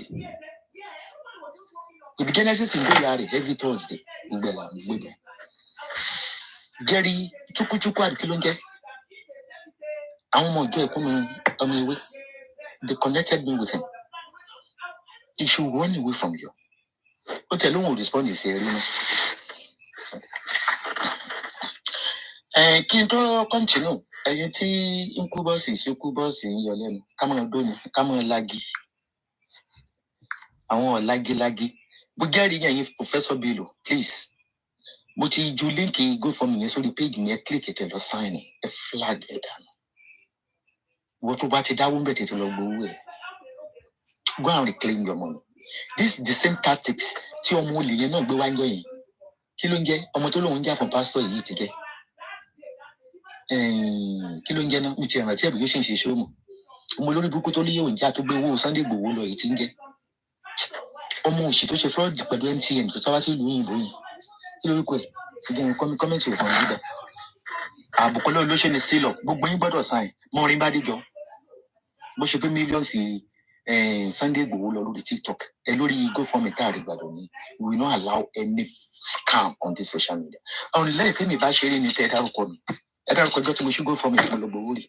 ibi Genesis ń gbé rẹ̀ every Thursday gbogbo ẹ̀ là ń gbé bẹ̀ Jerry chukuchuku àti kí ló ń jẹ́ àwọn ọmọ ìjọ ìkúnnu ọmọ ewé they connected me with him he should run away from you ó tẹ̀ lóhùn respond sí ẹ̀rí náà. Kí n tó continue ẹ̀yin tí incubus ń yọ lẹ́nu ká máa dóni ká máa lági àwọn lágilági bó jẹ́rìí ẹ̀yin Professor Bello please mo ti ju líǹkì GoFundMe yẹn sórí péjì yẹn click kẹ̀kẹ́ lọ sign ẹ flag ẹ̀ dànù wọ́n tó bá ti dáwọ́ ń bẹ̀ tètè lọ gbowó ẹ̀ go and reclaim your money this the same tactics tí ọmọ olè yẹn náà gbé wá ń jọ yẹn kí ló ń jẹ́ ọmọ tó lóun ń jà fún pásítọ̀ yìí ti jẹ́ kí ló ń jẹ́ náà mi ti rántí ẹ̀bùn yóò ṣe ń ṣe ṣó mọ̀ ọmọ olórí burúkú tó léyè òǹjà tó gbé owó Sunday Igboho lọ yìí ti ń jẹ́ ọmọ òṣì tó ṣe fraud pẹ̀lú MTN tó sáwá sí ìlú òyìnbó yìí kí lórúkọ ẹ̀ ìdíyẹn kọ́mẹ́ntì òkan yìí bẹ̀ àbùkọ́lọ́ ló ṣe ní sílọ̀ gbogbo yín gbọ́dọ̀ sáìn mọ́rin bá dìjọ bó ṣe pé mílíọ̀nsì Sunday Igboho lọ lórí TikTok ẹ lórí GoFundMe táàrí gbàdọ̀ ní we will not allow any scam on this social media ọ̀run lẹ́yìn pé mi bá ṣeré ní tẹ́ ẹ dárúkọ mi ẹ dárúkọ ọjọ́ tí mo ṣe GoFundMe tí mo lọ gbowó rè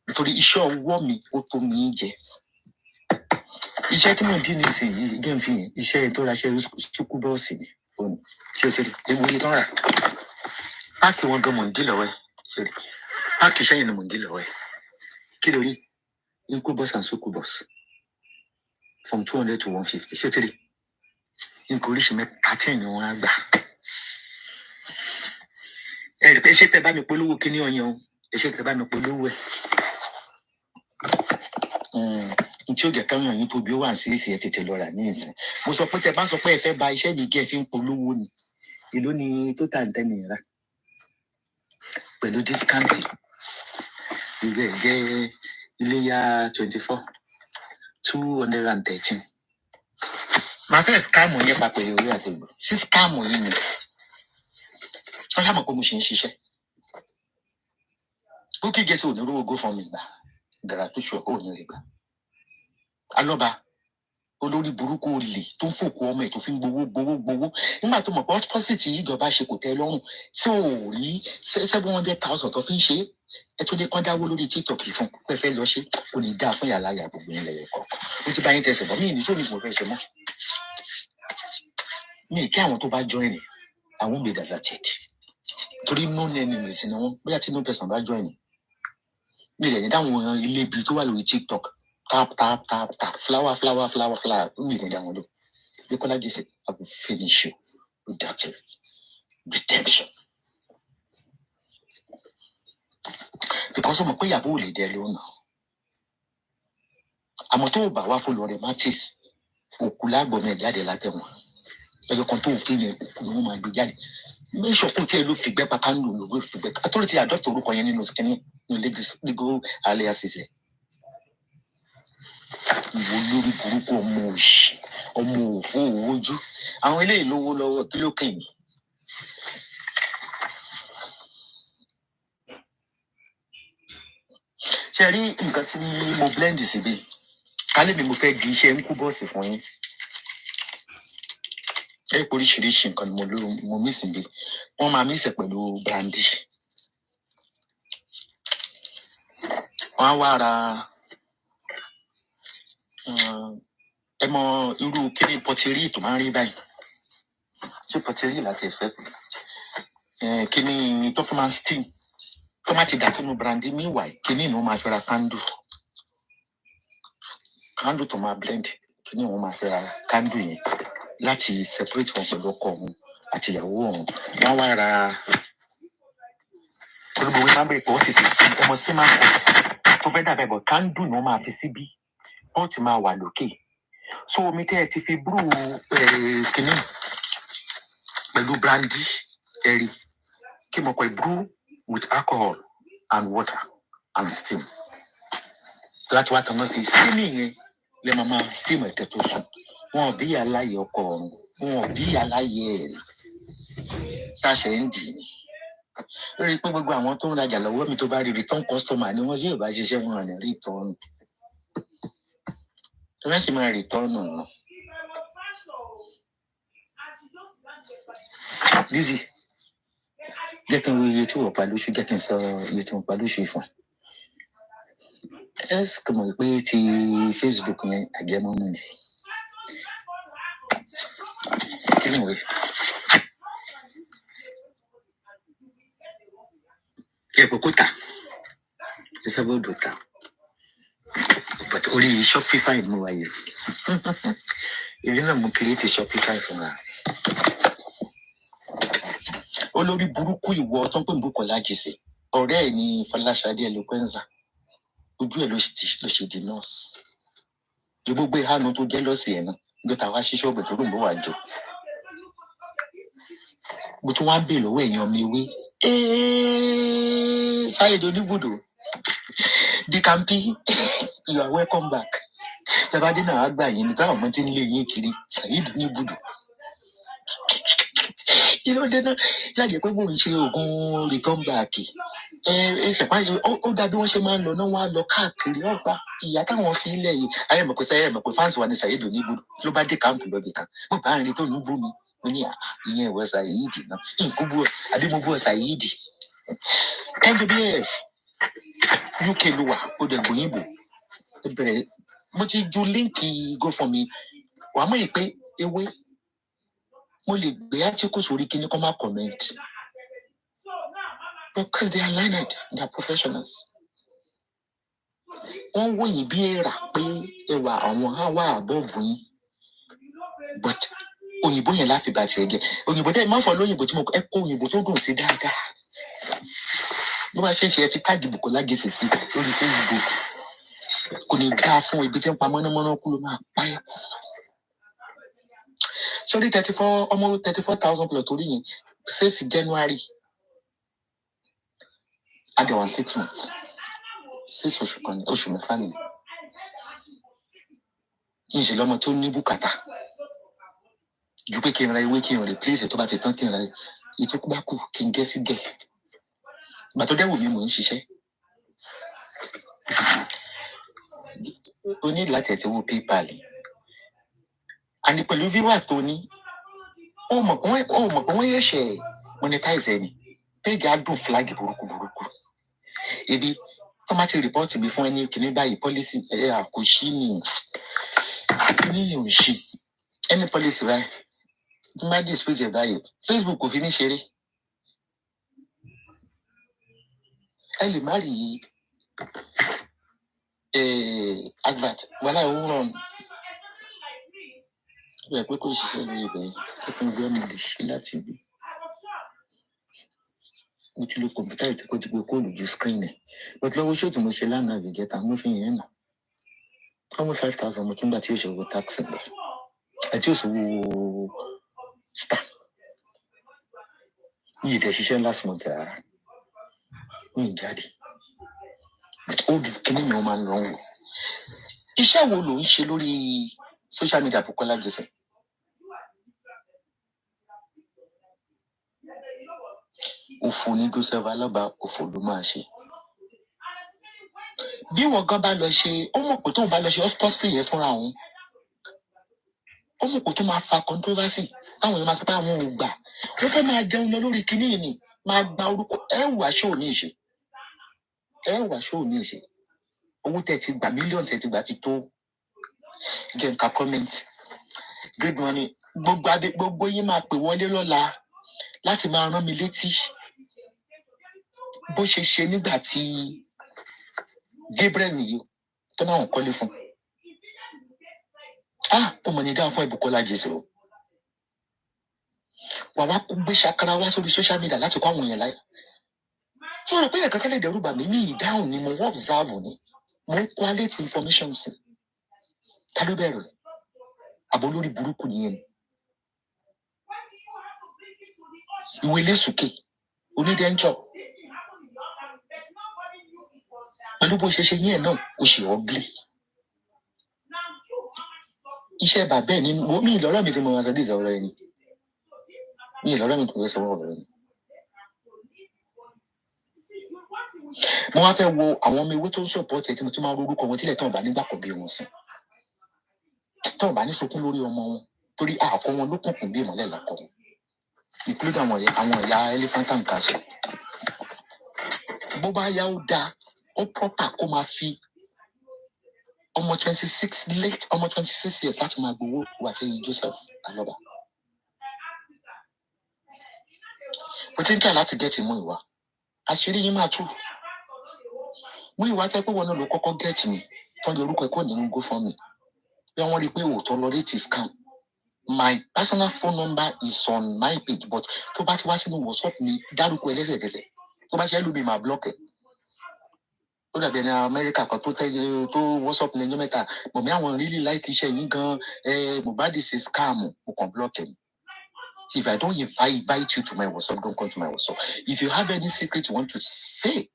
nítorí iṣẹ́ ọwọ́ mi ó tó mi jẹ iṣẹ́ tí mo dín ní ìsìn yìí gé n fi hàn iṣẹ́ tó raṣẹ́ ṣùkú bọ́ọ̀sì ni òun ṣé o ti rí ewu yìí tán rà páàkì wọn gan mọ̀ ń dí lọ́wọ́ ẹ̀ ṣe rí páàkì iṣẹ́ yìí ni mọ̀ ń dí lọ́wọ́ ẹ̀ kí ló rí incubus and succubus from 200 to 150 ṣé o ti rí nǹkan oríṣi mẹ́ta tí ni wọ́n á gbà ẹ rí pé ṣé tẹ bá mi polówó kíní ọyàn o ṣé tẹ bá mi polówó ẹ̀ tí ó jẹ́ káwọn èèyàn tóbi ó wà sí ìsìn ẹ tètè lọ rà ní ìsìn mo sọ pé tẹ bá sọ pé ẹ fẹ́ bà iṣẹ́ mi jẹ́ fi ń polówó ni èló ni tó tà ń tẹ́ nìyẹn rà pẹ̀lú dískáǹtì ìwé ẹ̀ jẹ́ iléyà 24 213 màá fẹ́ skáàmù yẹn papọ̀ èrè orí àtẹ̀gbọ́ sí skáàmù yìí ni wọ́n ṣàmọ̀ pé mo ṣe ń ṣiṣẹ́ ó kí gẹ̀ẹ́sì ò ní rówó GoFundMe gbà gàrà tó ṣọ ò ní rí gbà alọ́ba olórí burúkú olè tó ń fòkó ọmọ ẹ̀ tó fi ń gbowó nígbà tó mọ̀ pé ọ́sítọ́sìtì ìjọba ṣe kò tẹ́ lọ́rùn tí ò rí 700,000 tó fi ń ṣe ẹ tó lè kán dáwó lórí TikTok fún pẹ́fẹ́ lọ ṣe kò ní dáa fún yàrá yà gbogbo yín lẹ́yìn kọ̀ọ̀kan ó ti bá yín tẹsẹ̀ bọ̀ mí ní sómi ìfowópẹ́ ṣe mọ́ mí kí àwọn tó bá join ni àwọn òbí dàda tẹ̀dí torí no enemies ni wọn bóyá tí no person bá join mi lè ní dáwọn ilé ibi tó wà lórí TikTok tap flower mi lè dáwọn lò Bíkọ́lá Jesse I will finish you with that redemption because ọmọ pé ìyàbọ̀ ò lè dẹ lónà àmọ́ tó bá wá fún lọrẹ Matis òkú lágbọmọ ẹ jáde látẹ̀wọ̀n ẹyọ kan tó òfin ní òkú ni wọn máa gbé jáde mẹ́sọ̀ kò tí ẹ ló fi gbẹ́ pátá ń lò ló fi gbẹ́ àtọ́lẹ̀ tí àdọ́tò orúkọ yẹn nínú kínní ní legal alias ẹ̀ ìwọ lórí burúkú ọmọ òṣì ọmọ òfò òwòjú àwọn eléyìí lówó lọ́wọ́ kí ló kẹ́yìn. ṣe rí nǹkan tí mo blend síbi kálẹ̀ mi mo fẹ́ di iṣẹ́ ń kú bọ́ọ̀sì fún yín ẹ pé oríṣiríṣi nǹkan ni mo mí síbi wọ́n máa mí sẹ̀ pẹ̀lú brandy wọ́n á wá ra ẹ mọ irú kíní pọtirí tó máa ń rí báyìí ṣé pọtirí láti ẹ̀fẹ́ pé kíní tó fi máa ń steam tó má ti dà sínú brandy meanwhile kíní ìnú máa fi ra candle tó máa blend kíní ìnú máa fi ra candle yẹn láti separate wọn pẹ̀lú ọkọ òun àti ìyàwó òun. Wọ́n wá ra olùgbò wí máa ń bèrè pé wọ́n ti sè ọmọ sí máa ń pọ̀ tó fẹ́ dàbẹ̀ bọ̀ candle ni wọ́n máa fi síbí wọ́n ti máa wà lókè. So omi tẹ́ ẹ ti fi brew kíní pẹ̀lú brandy ẹ̀rí kí mo kọ́ brew with alcohol and water and steam. Láti wá tanná sí steaming yẹn lè máa steam ẹ̀tẹ̀ tó sùn. Wọn ò bí aláyẹ ọkọ ọ̀run, wọn ò bí aláyẹ ẹ̀rí. Ṣáṣẹ ń dì ní. Lórí pé gbogbo àwọn tó ń rajà lọ́wọ́ mi tó bá rí return customer ni wọ́n yóò bá ṣiṣẹ́ wọn ní return. Tó bá ṣe máa return nù. Lizzy, jẹ́ kí n wo iye tí wọ́n pa lóṣù, jẹ́ kí n sọ iye tí wọ́n pa lóṣù fún. Ẹ sì mọ̀ pé ti Facebook yẹn àjẹmọ́nú ni. Kí ni ìwé? Ẹ̀pọ̀ kó tà, Esabod tà, but orí Shopify mú wáyé. Èmi náà mo create Shopify fún wa. Olórí burúkú ìwọ tó ń pè mí Kọ́lá Jèsè ọ̀rẹ́ ẹ̀ ní Fọláṣadé Eloquenza ojú ẹ̀ ló ṣe di nọ́ọ̀sì ju gbogbo ìhánu tó jẹ́ lọ́sì ẹ̀ náà nígbà táwa ṣí ṣọ́ọ̀bù tó rò ń bọ̀ wá jọ mo tún wá ń bè lọ́wọ́ èèyàn mi wé Sáyédé Oníbùdó Dìkàmpí you are welcome back tẹ́bádé náà á gbà yín ní táwọn ọmọ tí ń lé yín kiri Sáyédé Oníbùdó kí ló dé náà yáàjẹ pé mò ń ṣe oògùn return back ṣèpáyé ó dàbí wọn ṣe máa ń lọ náà wọn á lọ káàkiri ọgbà ìyá táwọn fi ń lẹ yìí ayẹmọpẹ fáǹsì wa ní Sáyédé Oníbùdó ló bá dé káàmpù lọbì kan mo bá rìn tó ń bú mi mo ní ìyẹn ìwọ Sáyédé náà nǹkú bú ọ àbí mo bú ọ Sáyédé NWF UK ló wà ó dẹ̀ gbòyìnbó bẹ̀rẹ̀ mo ti ju líǹkì Gofundme wàá mọ̀ yìí pé ewé mo lè gbé átíkù sórí kíní kọ́ máa comment because they are learned, they are professionals. Wọ́n wò yín bí èèrà pé ẹwà àwọn á wà àbọ̀bù yín but òyìnbó yẹn láfi bàtì ẹ̀gẹ́ òyìnbó tẹ́ ẹ máa ń fọ lóyìnbó tí mo ẹ kó òyìnbó tó dùn sí dáadáa ló máa ṣe é ṣe ẹ fi káàdì Bùkọ́lá Jèsè sí lórí Facebook kò ní dáa fún ibi tí ń pa mọ́nàmọ́ná kú ló máa pa ẹ́ kú. Sórí 34,000 plus torí yẹn since January adẹ̀wọ̀n 6 months 6 oṣù kan oṣù mẹ́fà nìyẹn kí n ṣe lọ́mọ tó ní bùkátà ju pé kí n ra ewé kí n replace tó bá ti tán kí n ra ètò kú bá kù kí n gẹ́ sí gẹ̀ ìgbà tó dẹ́wò mi mò ń ṣiṣẹ́ o ní láti ẹ̀ tí owó PayPal àní pẹ̀lú viewers tó ní ó mọ̀ pé wọ́n yẹ ṣe monetize ẹni péjì á dùn flag burúkú ebi tó má ti rìpọ́ọ̀tì mi fún ẹni kìíní báyìí pọ́lísì àkóṣí ni ní òṣì ẹni pọ́lísì báyìí tí má display báyìí Facebook kò fi ní ṣeré ẹ lè má rí advert wàhálà òun rọrùn ó yẹ pé kò ṣiṣẹ́ lórí ibẹ̀ yẹn ó tún gbé mi lè ṣe láti ibi mo ti lo kọ̀ǹpútà yìí tí kò ti gbé kóòlù ju screen ẹ̀ but lọ́wọ́ ṣó tí mo ṣe lánàá àgbẹ̀gẹ́ta mo fi yẹn nà ọmọ 5,000 mo tún gbà tí ó ṣòwò tax ń bẹ̀ àti òṣòwò star ní ìdẹ̀ ṣiṣẹ́ last month rárá ní ìjáde ó dùn kí nìyẹn máa ń lọ wò iṣẹ́ wo ló ń ṣe lórí social media Bùkọ́lá Jèsè òfò ní Joseph Alaba òfò ló máa ṣe bí wọn gan bá lọ ṣe ó mọ̀ pé tóun bá lọ ṣe ọ́fítọ́sì yẹn fúnra òun ó mọ̀ pé tó máa fa controversy táwọn èèyàn máa sọ pé àwọn ò gbà wọ́n fẹ́ máa jẹun lọ lórí kinní yìí ni máa gba orúkọ ẹ wà ṣó ní ìṣe owó tẹ́ ti gbà millions ẹ ti gbà ti tó jẹ́ nǹkan comment. Good morning. Gbogbo yín máa pè wọlé lọ́la láti máa rán mi létí bó ṣe ṣe nígbà tí Gabriel nìyí tó náà ń kọ́lé fún. Kò mọ̀ ní dáhùn fún Ìbùkọ́lá Jésù. Wà wá gbé ṣakara wá sórí social media láti kọ́ àwọn èèyàn láyà. Ṣé o rò pé ẹ̀ka kan lè dẹ̀rù bà mí ní ìdáhùn ni mo observe ni mo ń collate information sí. Ta ló bẹ̀rù? Àbò lórí burúkú nìyẹn. Ìwé lésùkè onídẹ́ńjọ́ pẹ̀lú bó ṣe ṣe yẹn náà ó ṣe ọ́gbìn. Iṣẹ́ bàbá ẹ̀ nínú mi ìlọ́rọ̀ mi tí mo máa sọ díìsẹ̀ ọ̀rọ̀ ẹni. Mi ìlọ́rọ̀ mi tó fẹ́ sọ ọ̀rọ̀ ẹni. Mo wá fẹ́ wo àwọn ọmọ ewé tó ń support ẹ̀ tí mo tún máa rorúkọ wọn tílẹ̀ tán bá nígbà kan bí wọn sí. Tán bá ní sunkún lórí ọmọ wọn torí àkọ́ wọn ló kùnkùn bí ìmọ̀lẹ́ làkọ́ wọn. Include àwọn ìyá elephant and castle. Bó bá yá ó dáa ó proper kó máa fi ọmọ 26 years láti máa gbowó wà tí Joseph Aloba. Mo ti ń kà láti gẹ́ẹ̀tì mú ìwà. Àṣírí yín máa tú. Mú ìwà tẹ́ pé wọn náà ló kọ́kọ́ gẹ́ẹ̀tì mi tán lè orúkọ ẹ̀kọ́ nínú Gofundme. Bí wọ́n rí i pé òótọ́ lọ rétí scam. My personal phone number is on my page but tó bá ti wá sínú WhatsApp mi dárúkọ ẹ lẹ́sẹ̀kẹsẹ̀. Tó bá ṣe ẹlòmíì máa block ẹ̀. Ó dàbí ẹni Amẹ́ríkà kan tó WhatsApp ní ẹjọ́ mẹ́ta. Mọ̀mí àwọn really like iṣẹ́ yín gan. Mohbad is a scam. Mo kàn block ẹ̀. So if I don't invite you to my WhatsApp, don't come to my WhatsApp. If you have any secret you want to say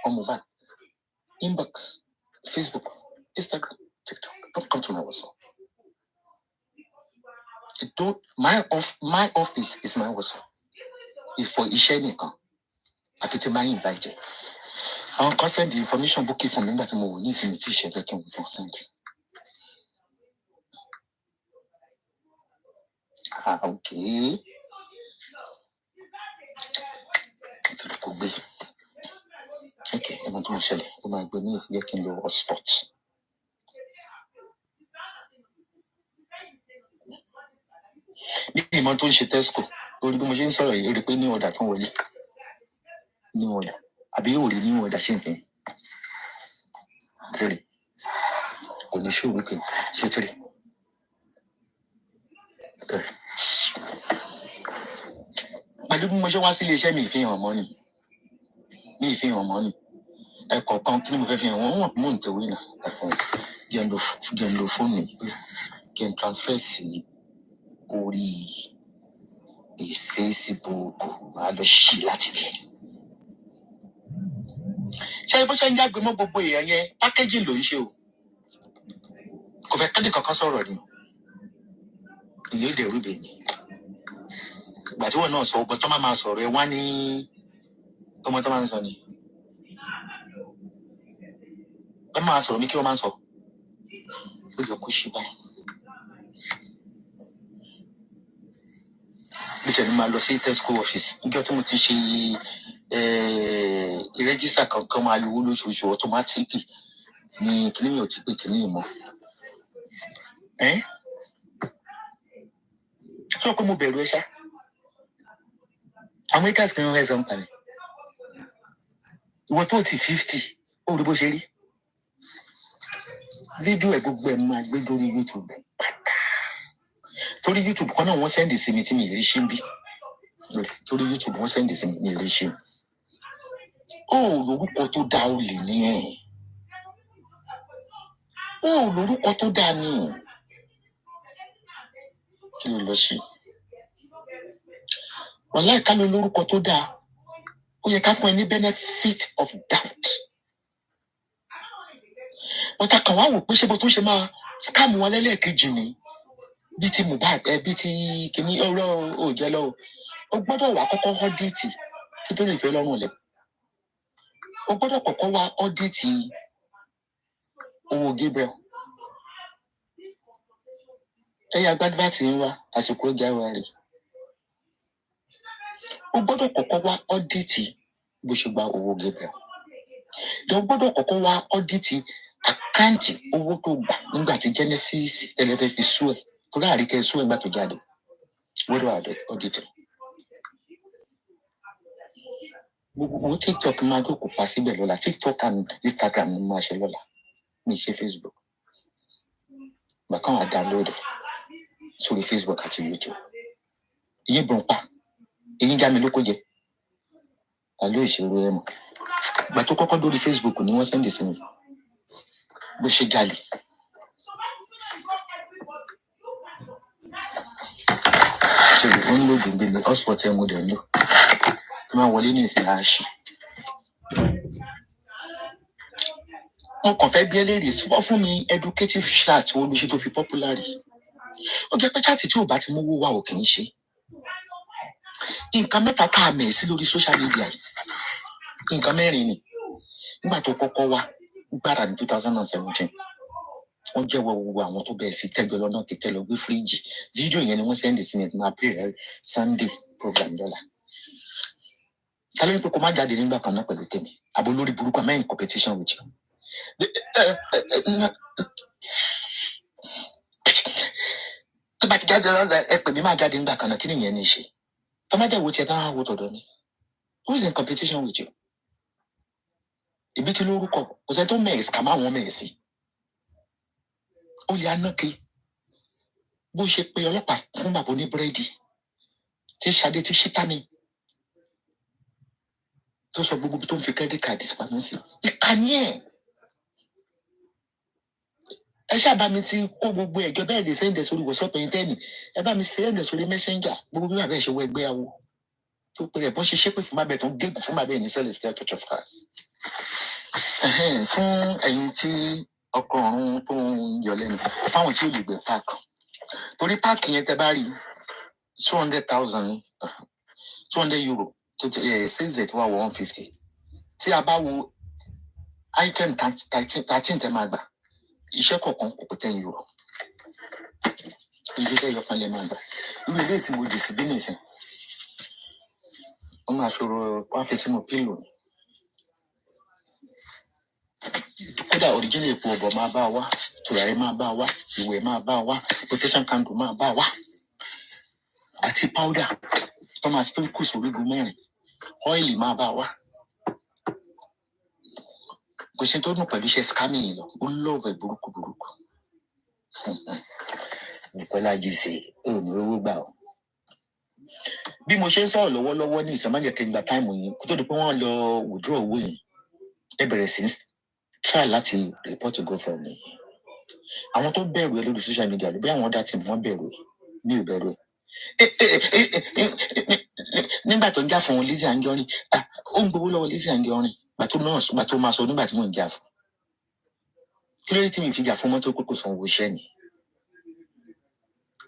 on Mohbad, inbox, Facebook, Instagram, TikTok, don't come to my WhatsApp. My office is my WhatsApp. It's for iṣẹ́ nìkan. Àfi tí máa ń invite. Àwọn kan send the information book fún mi nígbà tí mo wò ní ìsinmi tí ìṣẹ̀lẹ̀ kí n wò send. Okay. Kò gbé. Okay, ẹ̀mọ́ tó ń ṣẹlẹ̀ ó máa gbé ní ìfìyẹ́ kí n lo hotspot. Ní ìmọ̀ tó ń ṣe Tesco lórí bí mo ṣe ń sọ̀rọ̀ yìí ó rí pé ní ọ̀dà tó ń wọlé ní ọ̀dà àbí yóò rí ní ọ̀dà ṣe nǹkan tìrì kò ní ṣòwò pé ṣe tìrì. Pẹ̀lú bí mo ṣe wá sí iléeṣẹ́ mi ìfihàn mọ́ ni ẹ̀kọ́ kan kí ni mo fẹ́ fi hàn wọ́n wọ̀n mò ń tẹ̀wé náà jẹ́ ń lo fóònù yìí kí n transfer sí orí Facebook máa lọ ṣí láti bẹ̀. Ṣé bó ṣe ń jágbe mọ́ gbogbo èèyàn yẹn packaging ló ń ṣe o kò fẹ́ kẹ́ni kankan sọ̀rọ̀ ni ìyẹn èdè rúbẹ̀ ni ìgbà tí wọn náà sọ ọgbọ́n tó máa sọ̀rọ̀ ẹ wá ní ọmọ tó máa ń sọ ni wọ́n máa sọ̀rọ̀ mi kí wọ́n máa sọ ó yẹ kó ṣe báyìí. Bí tẹ̀lé máa lọ sí Tesco office níjọ́ tí mo ti ṣe ìrẹ́gísítà kankan máa yọ owó lóṣooṣù automatically ní kíní mi ò ti pé kíní mọ́. Sọ pé mo bẹ̀rù ẹ ṣá àwọn acres kan rẹ̀ sọ̀n parí ìwọ tó ti 50 ó rí bó ṣe rí fídíò ẹ̀ gbogbo ẹ̀ máa gbé lórí YouTube pátá torí YouTube kan náà wọ́n sẹ́ndì sí mi tí mi rí ṣe ń bí torí YouTube wọ́n sẹ́ndì sí mi rí ṣe ó lórúkọ tó dá o lè ní ẹ̀ ó lórúkọ tó dá ní kí ló lọ sí wọn láìka ló lórúkọ tó dá ó yẹ ká fún ẹ ní benefit of doubt wọ́n ta kàn wá wò pé ṣé bó tún ṣe máa scam wọn lẹ́lẹ́kejì ni bí ti Mohbad bí ti kìíní ọ̀rọ̀ òjẹ́ lọ́wọ́ ó gbọ́dọ̀ wà kọ́kọ́ ọ́díìtì kí tó lè fẹ́ lọ́rùn lẹ̀ ó gbọ́dọ̀ kọ́kọ́ wá ọ́díìtì owó Gabriel ẹ̀yà gbádùn àti ń wá àsìkò ìjà wa rè ó gbọ́dọ̀ kọ́kọ́ wá ọ́díìtì bó ṣe gba owó Gabriel lọ gbọ́dọ̀ kọ́kọ́ wá ọ́díìtì àkáǹtì owó tó gbà nígbà tí Genesis tẹ́lẹ̀ fi sú ẹ̀ tó láàrin kẹ́ sú ẹ̀ nígbà tó jáde wọ́dọ̀ ọ̀dẹ̀tẹ̀. Gbogbo TikTok máa jókòó pa síbẹ̀ lọ́la, TikTok and Instagram ni máa ṣe lọ́la, mi ṣe Facebook. Bàkan wà download sórí Facebook àti YouTube. Iye bùn pa, èyí já mi lóko jẹ. Àlọ́ ìṣòro ẹ̀ mọ̀. Ìgbà tó kọ́kọ́ dórí Facebook ni wọ́n sẹ́ndì sí mi. Bó ṣe jalè. Ṣé ó ń lò gbèǹgbè ní hotspot ẹ̀ mo dẹ̀ ń lò? Máa wọlé ní ìsìn àṣì. Wọ́n kàn fẹ́ bí ẹlẹ́rìí sọ fún mi educative chat wo ló ṣe tó fi popular rí. Ó jẹ́ pé chat tí ò bá ti mú owó wá ò kì í ṣe. Nǹkan mẹ́ta tá a mẹ̀ sí lórí social media yìí. Nǹkan mẹ́rin ni. Nígbà tó kọ́kọ́ wá gbára ní 2017. Wọ́n jẹ́wọ́ gbogbo àwọn tó bẹ̀rẹ̀ fi tẹ́gbẹ́ lọ́nà kẹ̀kẹ́ lọ gbé fíríjì. Fídíò yẹn ni wọ́n sẹ́ndì sí mi máa play rẹ̀ Sunday program dọ́là. Tálẹ́ ní pé kó má jáde nígbà kan náà pẹ̀lú tèmi. Àbò lórí burúkú I'm in competition with you. Tó bá ti jáde lọ́la ẹ pè mí máa jáde nígbà kan náà kí nìyẹn ní í ṣe? Tọ́mọdé wo tiẹ̀ táwọn àwọ̀ tọ̀dọ̀ mi? Who is in competition with you? Ibi tí lórúkọ kò sẹ́ tó mẹ̀rẹ̀ sí ká má wọ́n mẹ̀rẹ̀ sí. Ó lè anáke bó ṣe pé ọlọ́pàá fún bàbá ní búrẹ́dì tí Ṣadé tí ṣítá ni tó sọ gbogbo tó ń fi credit card pamọ́ sí. Ìkànnì ẹ̀. Ẹ ṣáàbà mi ti kó gbogbo ẹ̀jọ́ bẹ́ẹ̀ lè sẹ́ńdẹ̀ sórí WhatsApp ẹ̀yìn tẹ́ẹ̀nì. Ẹ bá mi sẹ́ńdẹ̀ sórí Messenger gbogbo bí bàbá ẹ̀ ṣe wọ ẹgbẹ́ awo. Tó pé rẹ̀ bọ́n ṣe ṣépè fún bàbá ẹ̀ tó ń gégùn fún bàbá ẹ̀ ní Celestial Church of Christ. Fún ẹ̀yin tí ọkọ̀ ọ̀run tó ń yọ lẹ́nu fáwọn tí ò lè gbé páàkì. Torí páàkì yẹn tẹ bá rí 200,000 €200 tó CZ wà wọ 150. Tí a bá wo item 13 tẹ máa gbà iṣẹ́ kọ̀ọ̀kan kò pé €10. Ilé tẹ́ yọkan lẹ máa gbà. Irú ilé tí mo dì sí bí nìsín. Wọ́n máa ṣòro wá fi sínú pílò ni. Kódà original epo ọ̀bọ̀ máa bá wa, tùràrí máa bá wa, ìwẹ̀ máa bá wa, protection candle máa bá wa, àti powder tó máa sprinkle sórígun mẹ́rin, oil máa bá wa. Kò sí tó dùn pẹ̀lú iṣẹ́ scamming yìí lọ, ó lọ́ọ̀fẹ̀ burúkú burúkú. Nìkọ́lá Jíṣe ò ní owó gbà ọ́. Bí mo ṣe ń sọ̀rọ̀ lọ́wọ́lọ́wọ́ ní ìsàmájẹ̀ kí n gba táìmù yìí kó tó di pé wọ́n lọ withdraw owó yìí ẹ bẹ̀rẹ̀ sí try láti report Gofundme. Àwọn tó bẹ̀rù ẹ lórí social media ló bí àwọn ọ̀dà tí wọ́n bẹ̀rù ẹ ní ìbẹ̀rù ẹ. Nígbà tó ń jà fún Lizzy Anjorin ó ń gbowó lọ́wọ́ Lizzy Anjorin gbà tó máa sọ nígbà tí mò ń jà fún. Kí ló dé tí mi fi jà fún mọ́tò kókò sanwó iṣẹ́ ni?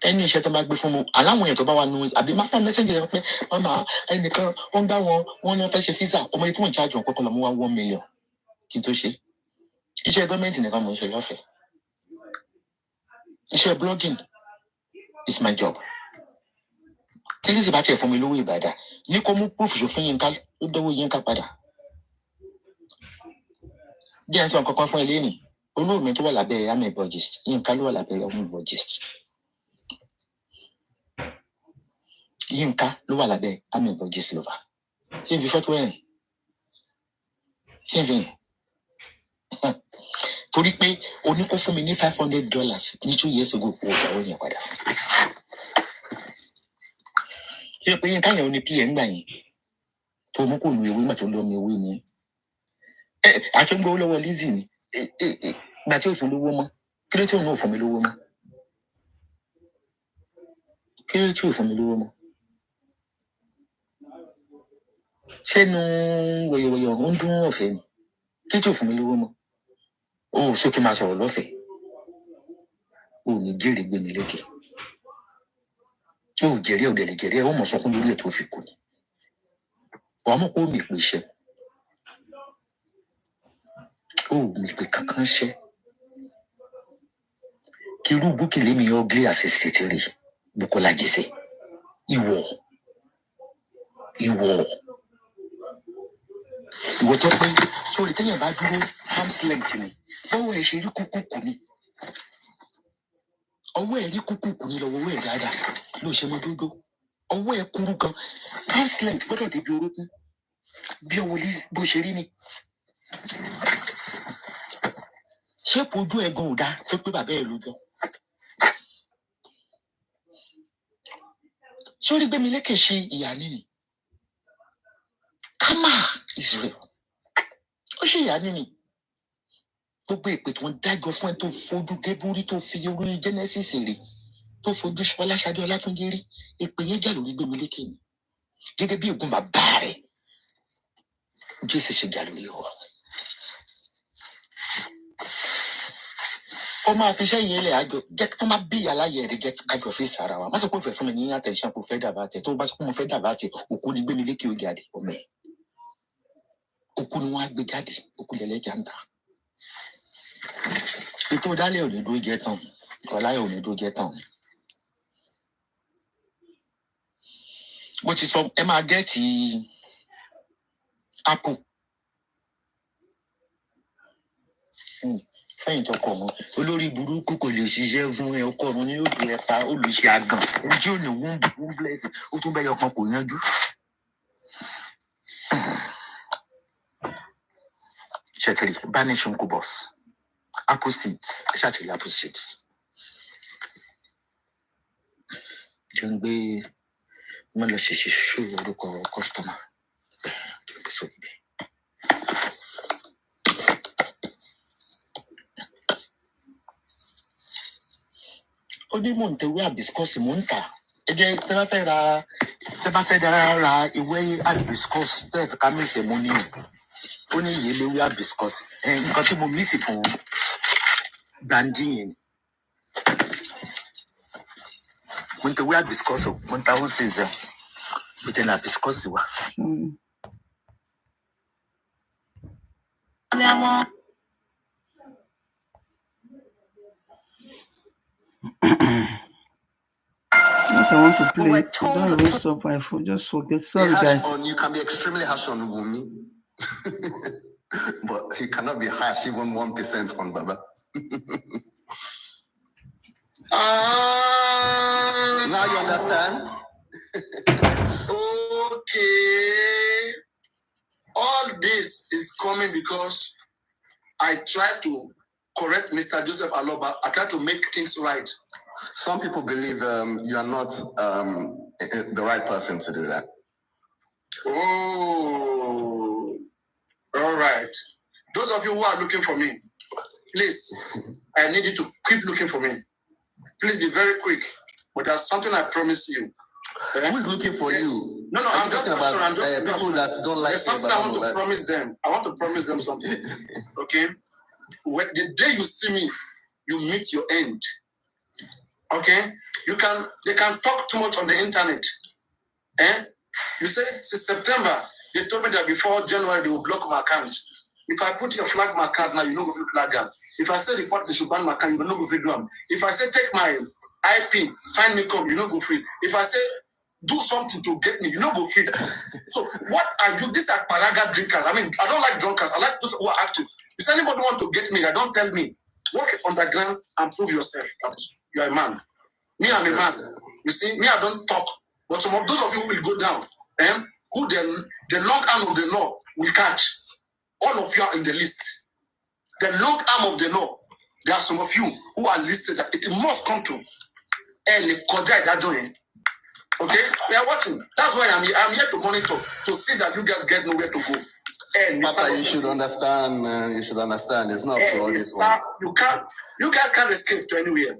Ẹni iṣẹ́ tó bá gbé fún mi aláwọn èèyàn tó bá wà nù àbí má fẹ́ mẹ́sẹ̀jì rẹ pé mama ẹnìkan ó ń bá wọn ní wọ́n fẹ́ ṣe físà ọmọ yìí tí wọ́n ń ṣáàjù ọ̀pọ̀ kan lọ mú wá 1 million kí n tó ṣe. Iṣẹ́ gọ́ọ̀mẹ̀ntì nìkan mò ń ṣe lọ́fẹ̀ẹ́. Iṣẹ́ blogging is my job. Tí Lizzy bá tiẹ̀ fún mi lówó Ìbàdàn ní kó mú proof ṣòfin Yínká ló dánwó Yínká padà. Bí ẹ ń sọ nǹkan kan fún ilé nì olóòmí tó wà lábẹ́ àmì ìbọ̀jìst Yínká ló wà lábẹ́ ọmọ ìbọ̀jìst. Yínká ló wà lábẹ́ àmì ìbọ̀jìst lọ́fà. Ṣé ibi fọ́tò ẹ̀ ṣé ìfihàn? Torí pé o ní kó fún mi ní $500 ní 2 years ago kó o dáwọ́ yẹn padà. Ṣé pé Yínká yẹn ò ní PM gbà yẹn tó mú kó nu ewé mà tó lọ́ mi ewé ni. Àti ń gbowó lọ́wọ́ Lizzy ni ìgbà tí ò fún lówó mọ́ kí ló tí òun náà fún mi lówó mọ́? Kí ló tí ò fún mi lówó mọ́? Ṣẹ́nu wọ̀yọ̀wọ̀yọ̀ ó ń dún ọ̀fẹ́ ni kí ló tí ò fún mi lówó mọ́? O sókè máa sọ̀rọ̀ lọ́fẹ̀ẹ́ o ní jèrè gbé mi lékè o jèrè ò dẹ̀lẹ̀ jèrè ó mọ̀ sọkún lórí ẹ̀ tó fi kù ni wàá mọ̀ pé ó mi pè iṣẹ́ ó mi pè kankan ṣẹ́ kí irú búkìlì mi yọ gílé àṣìṣe rí Bukola Jíṣe ìwọ tó pé sórí téèyàn bá dúró arm's length ni Ọwọ́ ẹ̀ ṣe rí kúkúkú ni. Ọwọ́ ẹ̀ rí kúkúkú ni lọ́wọ́ ẹ̀ dáadáa. Ló ṣe mọ dúdú. Ọwọ́ ẹ̀ kúrú gan. Arm's length gbọ́dọ̀ débi orókún. Bí ọwọ́ Lizzy bó ṣe rí ni. Ṣé ojú ẹ̀ gan ò dáa tó pé bàbá ẹ̀ ló jọ? Sórí Gbémilékè ṣe ìyá nìyí. Karma is real. Ó ṣe ìyá nìyí. Gbogbo ìpè tí wọ́n dájọ́ fún ẹ tó fojú Débúrí tó fi orí Genesis rè tó fojú Fọláṣadé Ọlátúnjí rí ìpè yẹn jà lórí Gbémilékè ni. Gẹ́gẹ́ bí ògùn bàbá rẹ̀ Jésù ṣe jà lórí wa. Ó máa fi iṣẹ́ yẹn lẹ̀ àjọ jẹ́ kí wọ́n máa bí ìyá láyé rẹ̀ jẹ́ kájọ fi sàrà wa. Má sọ pé ó fẹ́ fún mi ní àtẹ̀sán kò fẹ́ dàbà tẹ̀ tó bá sọ pé mo fẹ́ dàbà tẹ̀ òkú ni Gbémilékè ó jáde ọmọ ẹ̀. Òkú ni wọ́n á gbé jáde òkú lẹ́lẹ́jà ń ta. Ètò ìdálẹ̀ òní dó jẹ́ tán ọ̀láyọ̀ òní dó jẹ́ tán. Mo ti sọ ẹ máa gẹ́ẹ̀tì apple. Fẹ́yìn tọkọ wọn olórí burúkú kò lè ṣiṣẹ́ fún ẹ ọkọ ọ̀run ní òdò ẹ̀ta olùṣe àgàn ẹni tí ò ní wọ́n bless ó tún bẹ́ẹ̀ yọkan kò yanjú. Ṣètìlì banish uncle boss apple seeds ṣàtìlì apple seeds. Jẹ́ ń gbé mo lọ ṣe ṣó orúkọ kọ́sítọ́mà jẹ́ ń gbé sórí bẹ́ẹ̀. Ó ní mò ń tẹ̀wé hibiscus mò ń tà. Ẹ jẹ́ tẹ́ bá fẹ́ ra ìwé hibiscus tẹ́ ẹ fi ká mí ìṣẹ̀ mú ní ó ní ìyè léwé hibiscus. Nǹkan tí mo mísì fún gbàǹdì yẹn ni. Mo ń tẹ̀wé hibiscus o, mo ń ta hoses ẹ̀. Mo tẹ̀ ní hibiscus wa. What I want to play, don't even stop my phone, just forget. Sorry, guys. You can be extremely harsh on Wumi, but you cannot be harsh even 1% on Baba. Now you understand? Okay. All this is coming because I try to correct Mr. Joseph Aloba. I try to make things right. Some people believe you are not the right person to do that. Oh, all right. Those of you who are looking for me, please, I need you to keep looking for me. Please be very quick. But there's something I promise you. Who is looking for you? No, I'm just about people that don't like. There's something I want to promise them. I want to promise them something. Okay? When the day you see me, you meet your end. Okay? They can talk too much on the internet. You say, since September, they told me that before January, they will block my account. If I put your flag my account now, you know go flag them. If I say report, they should ban my account, you know go free do them. If I say take my IP, find me come, you know go free. If I say do something to get me, you know go free. So what I do, these are paraga drinkers. I mean, I don't like drunkards. I like those who are active. If anybody want to get me, don't tell me. Work underground and prove yourself. You are a man. Me, I'm a man. You see, me, I don't talk. But some of those of you will go down. Who the long arm of the law will catch. All of you are in the list. The long arm of the law. There are some of you who are listed that it must come to. Okay? We are watching. That's why I'm here to monitor, to see that you guys get nowhere to go. Papa, you should understand, man. You should understand. It's not up to all this one. You guys can't escape to anywhere.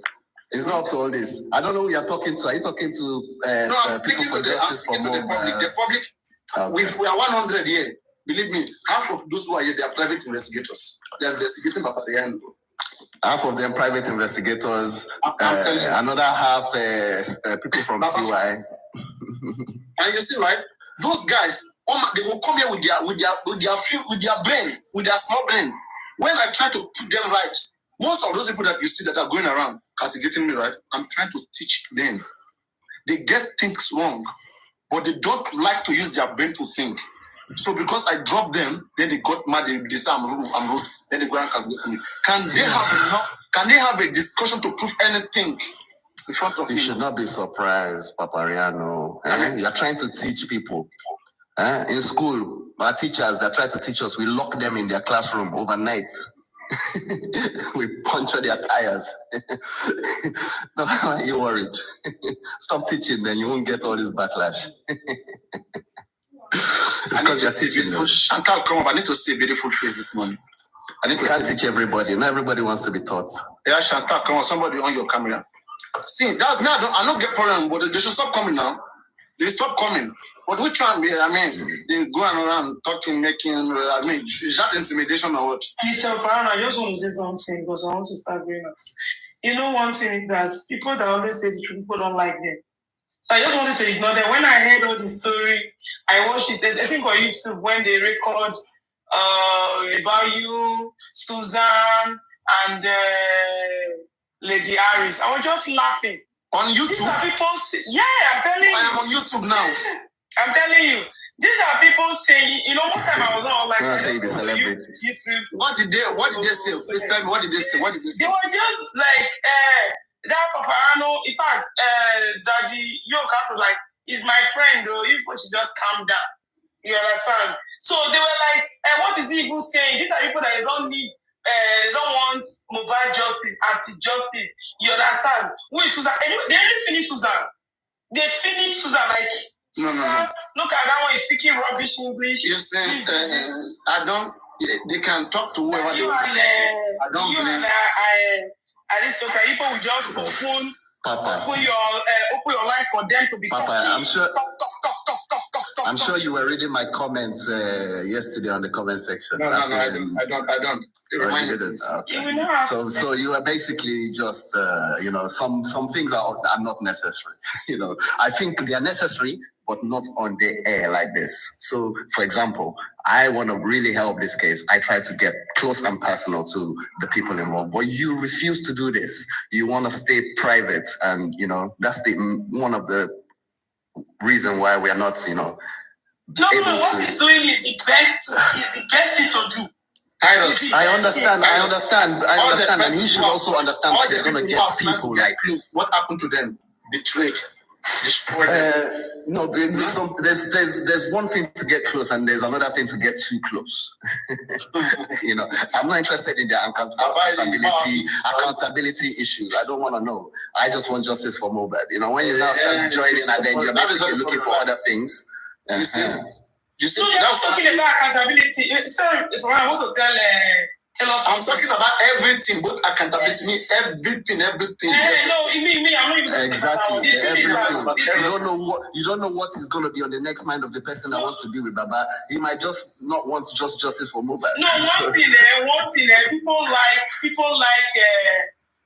It's not up to all this. I don't know who you're talking to. Are you talking to no, I'm speaking to the public. The public, okay. If we are 100 here, believe me, half of those who are here, they are private investigators. They are investigating Papa the end. Half of them private investigators. I'm telling you. Another half people from CY. And you see, right? Those guys, they will come here with their brain, with their small brain. When I try to put them right, most of those people that you see that are going around castigating me, right? I'm trying to teach them. They get things wrong, but they don't like to use their brain to think. So because I dropped them, then they got mad. They say I'm rude. then they go and ask GoFundMe. Can they have a discussion to prove anything in front of you? You should not be surprised, Papariano. You're trying to teach people. In school, our teachers that try to teach us, we lock them in their classroom overnight. We puncture their tires. No, why are you worried? Stop teaching, then you won't get all this backlash. It's because you're teaching them. Chantal, come up. I need to see a beautiful face this morning. You can't teach everybody. Not everybody wants to be taught. Yeah, Chantal, come on. Somebody on your camera. See, that now I don't get problem, but they should stop coming now. They stop coming. But which one? I mean, they go around talking, making. I mean, is that intimidation or what? Listen, I just want to say something because I want to start going on. You know, one thing is that people that always say the truth, people don't like them. So I just wanted to ignore them. When I heard all the story, I watched it. I think on YouTube when they record about you, Susan, and Lady Harris. I was just laughing. On YouTube? These are people I'm telling you. I am on YouTube now. I'm telling you. These are people saying, you know, most time I was on like the celebrity. YouTube. What did they say? Please tell me, what did they say? What did they say? They were just like that Paparano, in fact, Daddy Yokas was like, he's my friend though, you people should just calm down. You understand? So they were like, what is he even saying? These are people that they don't need. They don't want mobile justice, anti-justice. You understand? Who is Susan? They didn't finish Susan. They finished Susan like. No. Look at that one. He's speaking rubbish English. You're saying I don't. They can talk to whoever they want. I don't believe. Aristotle, people will just open Papa. Open your life for them to become. Papa, I'm sure. I'm sure talk. you were reading my comments yesterday on the comment section. No, I don't. You didn't. Okay. So you are basically just, some things are not necessary. I think they are necessary, but not on the air like this. So, for example, I want to really help this case. I try to get close and personal to the people involved, but you refuse to do this. You want to stay private, and that's one of the reason why we are not, No, what he's doing is the best thing to do. I understand, and he should also understand that they're going to get people like what happened to them? Betrayed. No, there's one thing to get close, and there's another thing to get too close. I'm not interested in the accountability issues. I don't want to know. I just want justice for Mobad. When you now start joining, and then you're basically looking for other things. You see, so you're not talking about accountability. Sorry, I want to tell us. I'm talking about everything, both accountability, everything. No, me, I'm not even exactly everything. You don't know what is going to be on the next mind of the person that wants to be with Baba. He might just not want just justice for Mobad. No, one thing. People like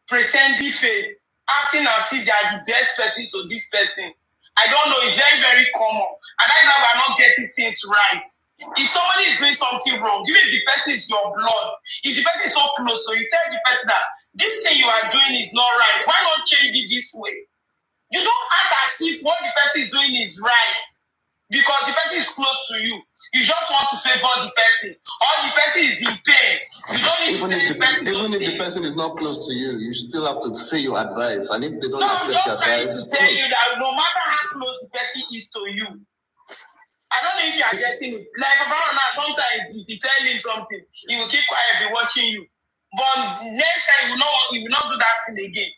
pretending face, acting as if they are the best person to this person. I don't know. It's very, very common. And that is how we are not getting things right. If somebody is doing something wrong, even if the person is your blood, if the person is so close, so you tell the person that this thing you are doing is not right. Why not change it this way? You don't act as if what the person is doing is right because the person is close to you. You just want to favor the person, or the person is in pain. You don't need to tell the person. Even if the person is not close to you, you still have to say your advice. And if they don't accept your advice, I'm tell you that no matter how close the person is to you, I don't know if you are getting it. Like about now, sometimes if you tell him something, he will keep quiet, be watching you. But next time, he will not do that thing again.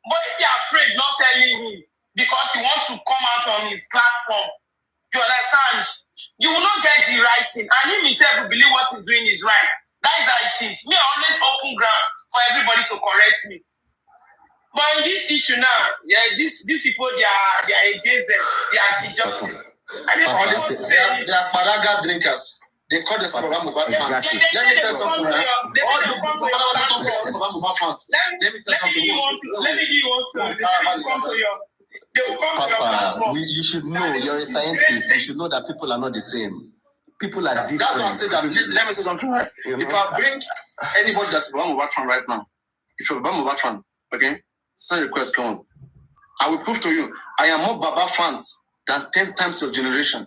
But if you are afraid, not telling him because he wants to come out on his platform, you understand? You will not get the right thing. And him himself will believe what he's doing is right. That is how it is. Me, I always open ground for everybody to correct me. But in this issue now, these people, they are against them. They are anti-justice. They are Paraga drinkers. They call this program about fans. Let me tell something. All the about fans. Let me tell something. Let me give you one story. They will come to your Papa, you should know. You're a scientist. You should know that people are not the same. People are different. That's why I say that. Let me say something. Right? If I bring anybody that's a Baba fan right now, if you're a Baba fan, okay, send request come on. I will prove to you, I am more Baba fans than 10 times your generation.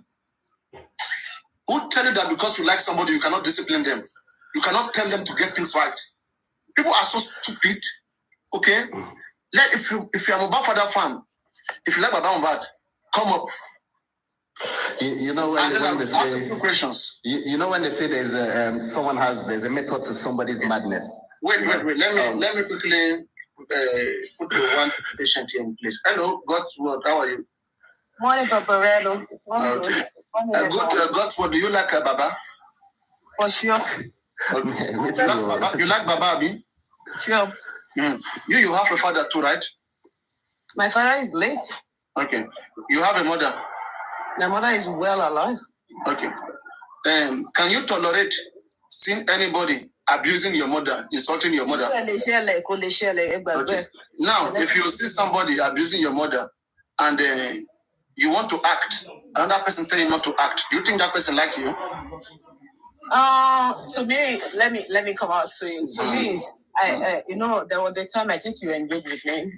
Who tell you that because you like somebody, you cannot discipline them? You cannot tell them to get things right. People are so stupid. Okay? If you're a Mobad fan, if you like Baba, come up. You know when they say, ask a few questions. You know when they say there's a method to somebody's madness. Wait. Let me quickly put one patient here in place. Hello, God's word. How are you? Morning, Paparello. Okay. God's word. Do you like Baba? For sure. Okay. You like Baba, Abi? Sure. You have a father too, right? My father is late. Okay. You have a mother? My mother is well alive. Okay. Can you tolerate seeing anybody abusing your mother, insulting your mother? Okay. Now, if you see somebody abusing your mother and you want to act, another person tell you not to act, do you think that person like you? To me, let me come out to you. To me, I there was a time I think you engaged with me.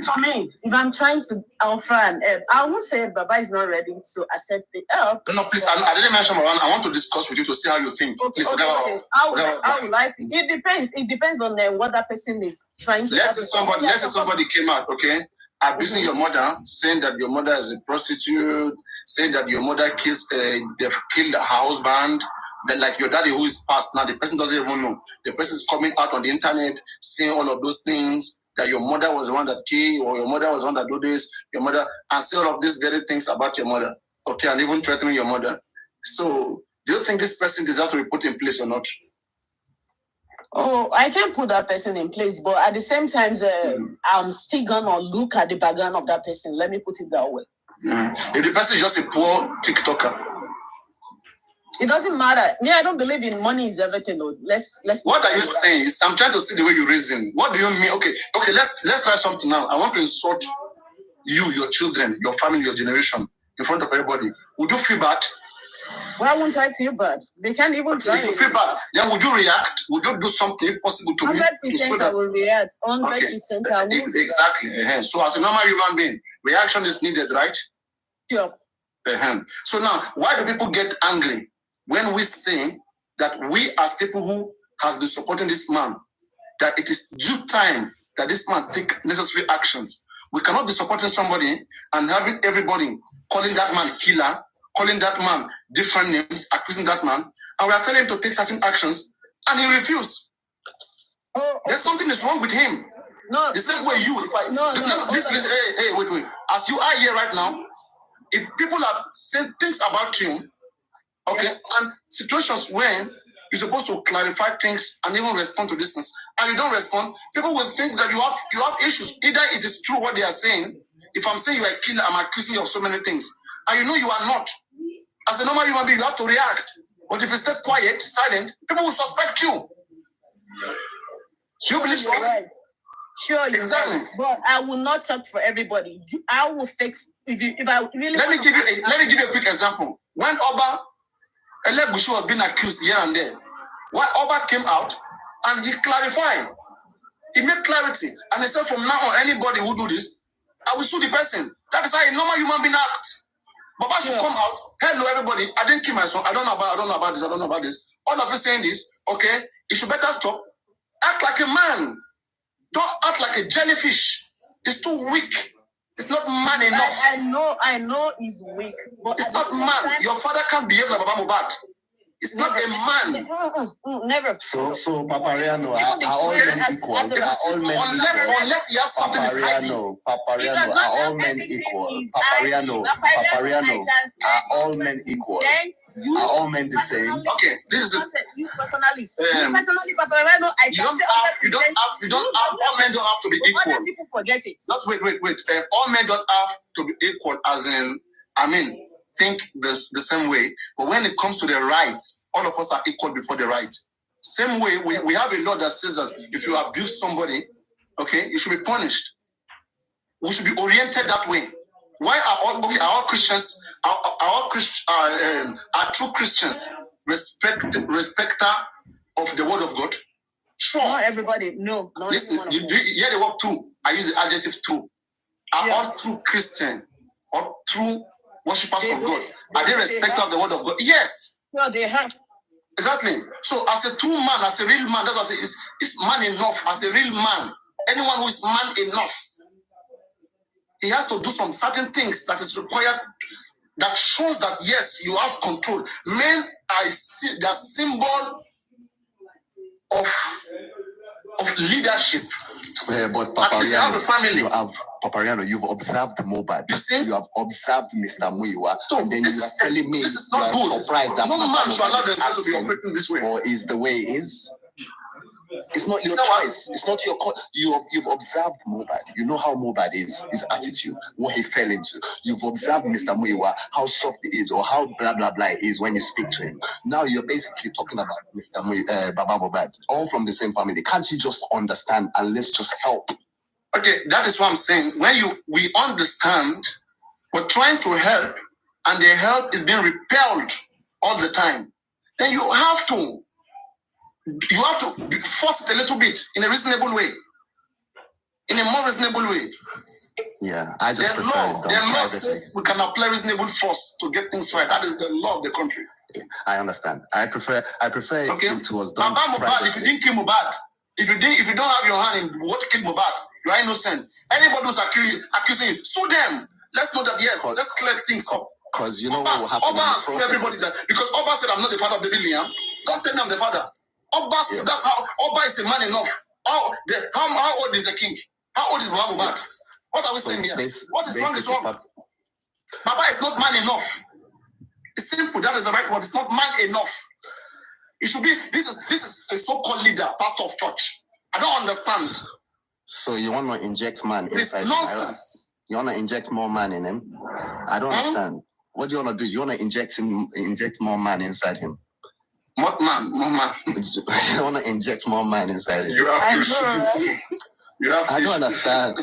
To me, if I'm trying to offer an help, I won't say Baba is not ready to accept the help. No, please, I didn't mention Baba. I want to discuss with you to see how you think. Okay, okay. How will I? It depends. It depends on what that person is trying to. Let's say somebody came out, okay, abusing your mother, saying that your mother is a prostitute, saying that your mother they've killed her husband. Then, like your daddy who is passed now, the person doesn't even know. The person is coming out on the internet saying all of those things, that your mother was the one that killed, or your mother was the one that do this, your mother, and say all of these dirty things about your mother, okay, and even threatening your mother. So, do you think this person deserves to be put in place or not? Oh, I can't put that person in place, but at the same time, I'm still gonna look at the background of that person. Let me put it that way. If the person is just a poor TikToker, it doesn't matter. Me, I don't believe in money is everything. Though. Let's. What are you saying? I'm trying to see the way you reason. What do you mean? Okay. Let's try something now. I want to insult you, your children, your family, your generation in front of everybody. Would you feel bad? Why won't I feel bad? They can't even try. If you feel bad, then would you react? Would you do something possible to 100% me? 100% I will react. 100% I will. Exactly. So as a normal human being, reaction is needed, right? Sure. So now, why do people get angry when we say that we as people who has been supporting this man, that it is due time that this man take necessary actions? We cannot be supporting somebody and having everybody calling that man killer, calling that man different names, accusing that man, and we are telling him to take certain actions, and he refused. There's something is wrong with him. No. The same way you, listen, hey, wait. As you are here right now, if people are saying things about you, okay, and situations when you're supposed to clarify things and even respond to this things, and you don't respond, people will think that you have issues. Either it is true what they are saying. If I'm saying you are a killer, I'm accusing you of so many things, and you know you are not. As a normal human being, you have to react. But if you stay quiet, silent, people will suspect you. You believe so? Right. Sure, you're exactly. Right. But I will not talk for everybody. I will fix if I really. Let me give you a quick example. When Oba Elegushi was being accused here and there, when Oba came out and he clarified, he made clarity, and he said, from now on, anybody who do this, I will sue the person. That is how a normal human being acts. Baba should come out. Hello, everybody. I didn't kill my son. I don't know about this. All of you saying this, okay? You should better stop. Act like a man. Don't act like a jellyfish. It's too weak. It's not man enough. I know he's weak. But it's not man. Your father can't behave like Baba Mobad. It's not a man. Never. So Papariano, are all men equal? Are all men equal? Unless he has something is hiding. Papariano, are all men equal? Papariano, are all men equal? Are all men the same? Okay, this is you personally, Papariano, you don't have all men don't have to be equal. Other people forget it. Just wait. All men don't have to be equal, as in, think the same way. But when it comes to the rights, all of us are equal before the right. Same way, we have a law that says that if you abuse somebody, okay, you should be punished. We should be oriented that way. Why are all Christians, are true Christians respecter of the word of God? Sure. Not everybody, no. Listen, you hear the word true. I use the adjective true. Are all true Christian or true worshippers of God? Are they respecters of the word of God? Yes. No, they have. Exactly. So as a true man, as a real man, that's what I say, is man enough. As a real man, anyone who is man enough, he has to do some certain things that is required that shows that yes, you have control. Men are the symbol of leadership. But Papariano, you've observed Mobad. You see? You have observed Mr. Muiwa. So and then you are telling me this is not you are good. surprised that No man should allow themselves to be acting, operating this way. or is the way it is. It's not your choice. It's not your call. You've observed Mobad. You know how Mobad is, his attitude, what he fell into. You've observed Mr. Muiwa, how soft he is, or how blah blah blah is when you speak to him. Now you're basically talking about Mr. Baba Mobad, all from the same family. Can't you just understand and let's just help? Okay, that is what I'm saying. When we understand, we're trying to help, and the help is being repelled all the time, then you have to force it a little bit in a reasonable way, in a more reasonable way. Yeah, I just prefer it done the law privately. says we can apply reasonable force to get things right. That is the law of the country. I understand. I prefer Okay. it was done Baba Mobad, privately. if you didn't kill Mobad, if you don't have your hand in what killed Mobad, you are innocent. Anybody who's accusing you, sue them. Let's know that yes, let's clear things up. Because you know what will happen. Oba sue everybody that because Oba said I'm not the father of baby Liam. Don't tell me I'm the father. Oba, that's how Oba is a man enough. How old is the king? How old is Baba Mobad? What are we saying here? What is wrong is wrong. Baba is not man enough. It's simple. That is the right word. It's not man enough. It should be. This is a so-called leader, pastor of church. I don't understand. So you want to inject man inside It's nonsense. You want to inject more man in him? I don't understand. What do you want to do? You want to inject more man inside him? What man? More man. You want to inject more man inside him? You have to. I don't understand.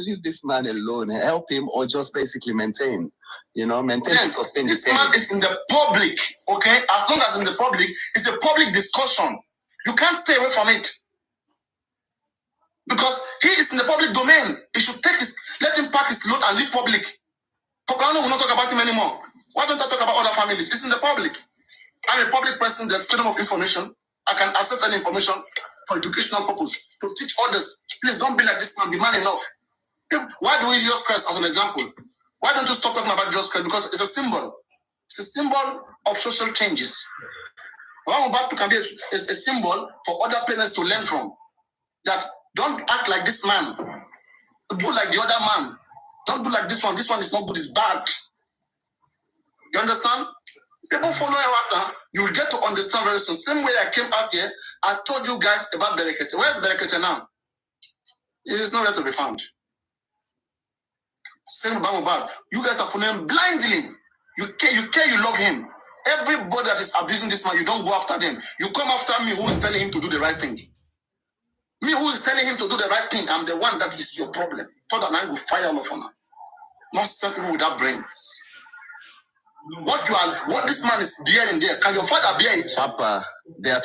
Leave this man alone. Help him, or just basically maintain. Maintain and sustain this the man is in the public, okay? As long as in the public, it's a public discussion. You can't stay away from it. Because he is in the public domain. He should let him pack his load and leave public. Poplano will not talk about him anymore. Why don't I talk about other families? It's in the public. I'm a public person. There's freedom of information. I can access any information for educational purpose to teach others. Please don't be like this man. Be man enough. Why do we use Jesus Christ as an example? Why don't you stop talking about Jesus Christ? Because it's a symbol. It's a symbol of social changes. What I'm about to can be a symbol for other parents to learn from. That don't act like this man. Do like the other man. Don't do like this one. This one is not good. It's bad. You understand? People follow you. You will get to understand very soon. Same way I came out here, I told you guys about Berekete. Where's Berekete now? It is nowhere to be found. Same about you guys are following blindly. You care, you love him. Everybody that is abusing this man, you don't go after them. You come after me who is telling him to do the right thing. Me who is telling him to do the right thing, I'm the one that is your problem. Thought that I will fire all of you. Not some people without brains. What this man is bearing there, can your father bear it? Papa, there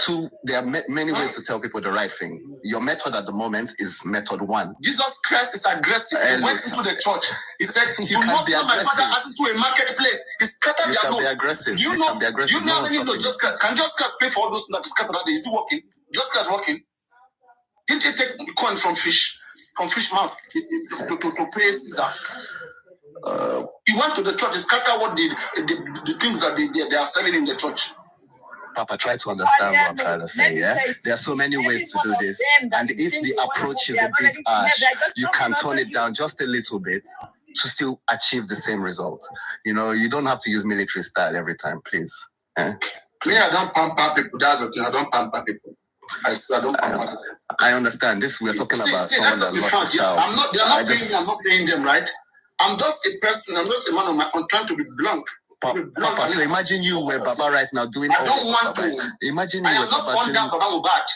are many ways to tell people the right thing. Your method at the moment is method 1. Jesus Christ is aggressive. He went into the church. He said, You do not be turn my aggressive. father as into a marketplace. He scattered You their can load. be aggressive. Do you You know? can be aggressive. Do you know No one's stopping you. Can Jesus Christ pay for all those that scattered that day? Is he working? Jesus Christ working? Didn't he take coin from fish mouth to pay Caesar? He went to the church. He scattered what the things that they are selling in the church. Papa, try to understand what I'm trying to say. Yes, there are so many ways to do this, and if the approach is a bit harsh, you can turn it down just a little bit to still achieve the same result. You don't have to use military style every time, please. Me, I don't pamper people. That's the thing. I don't pamper people. I swear, I don't pamper people. I understand this. We're talking about someone that lost a child. They're not paying me. I'm not paying them, right? I'm just a person. I'm just a man I'm trying to be blunt. Papa, so imagine you were Baba right now doing I don't want to. Imagine I you am were not Baba under Baba Mobad.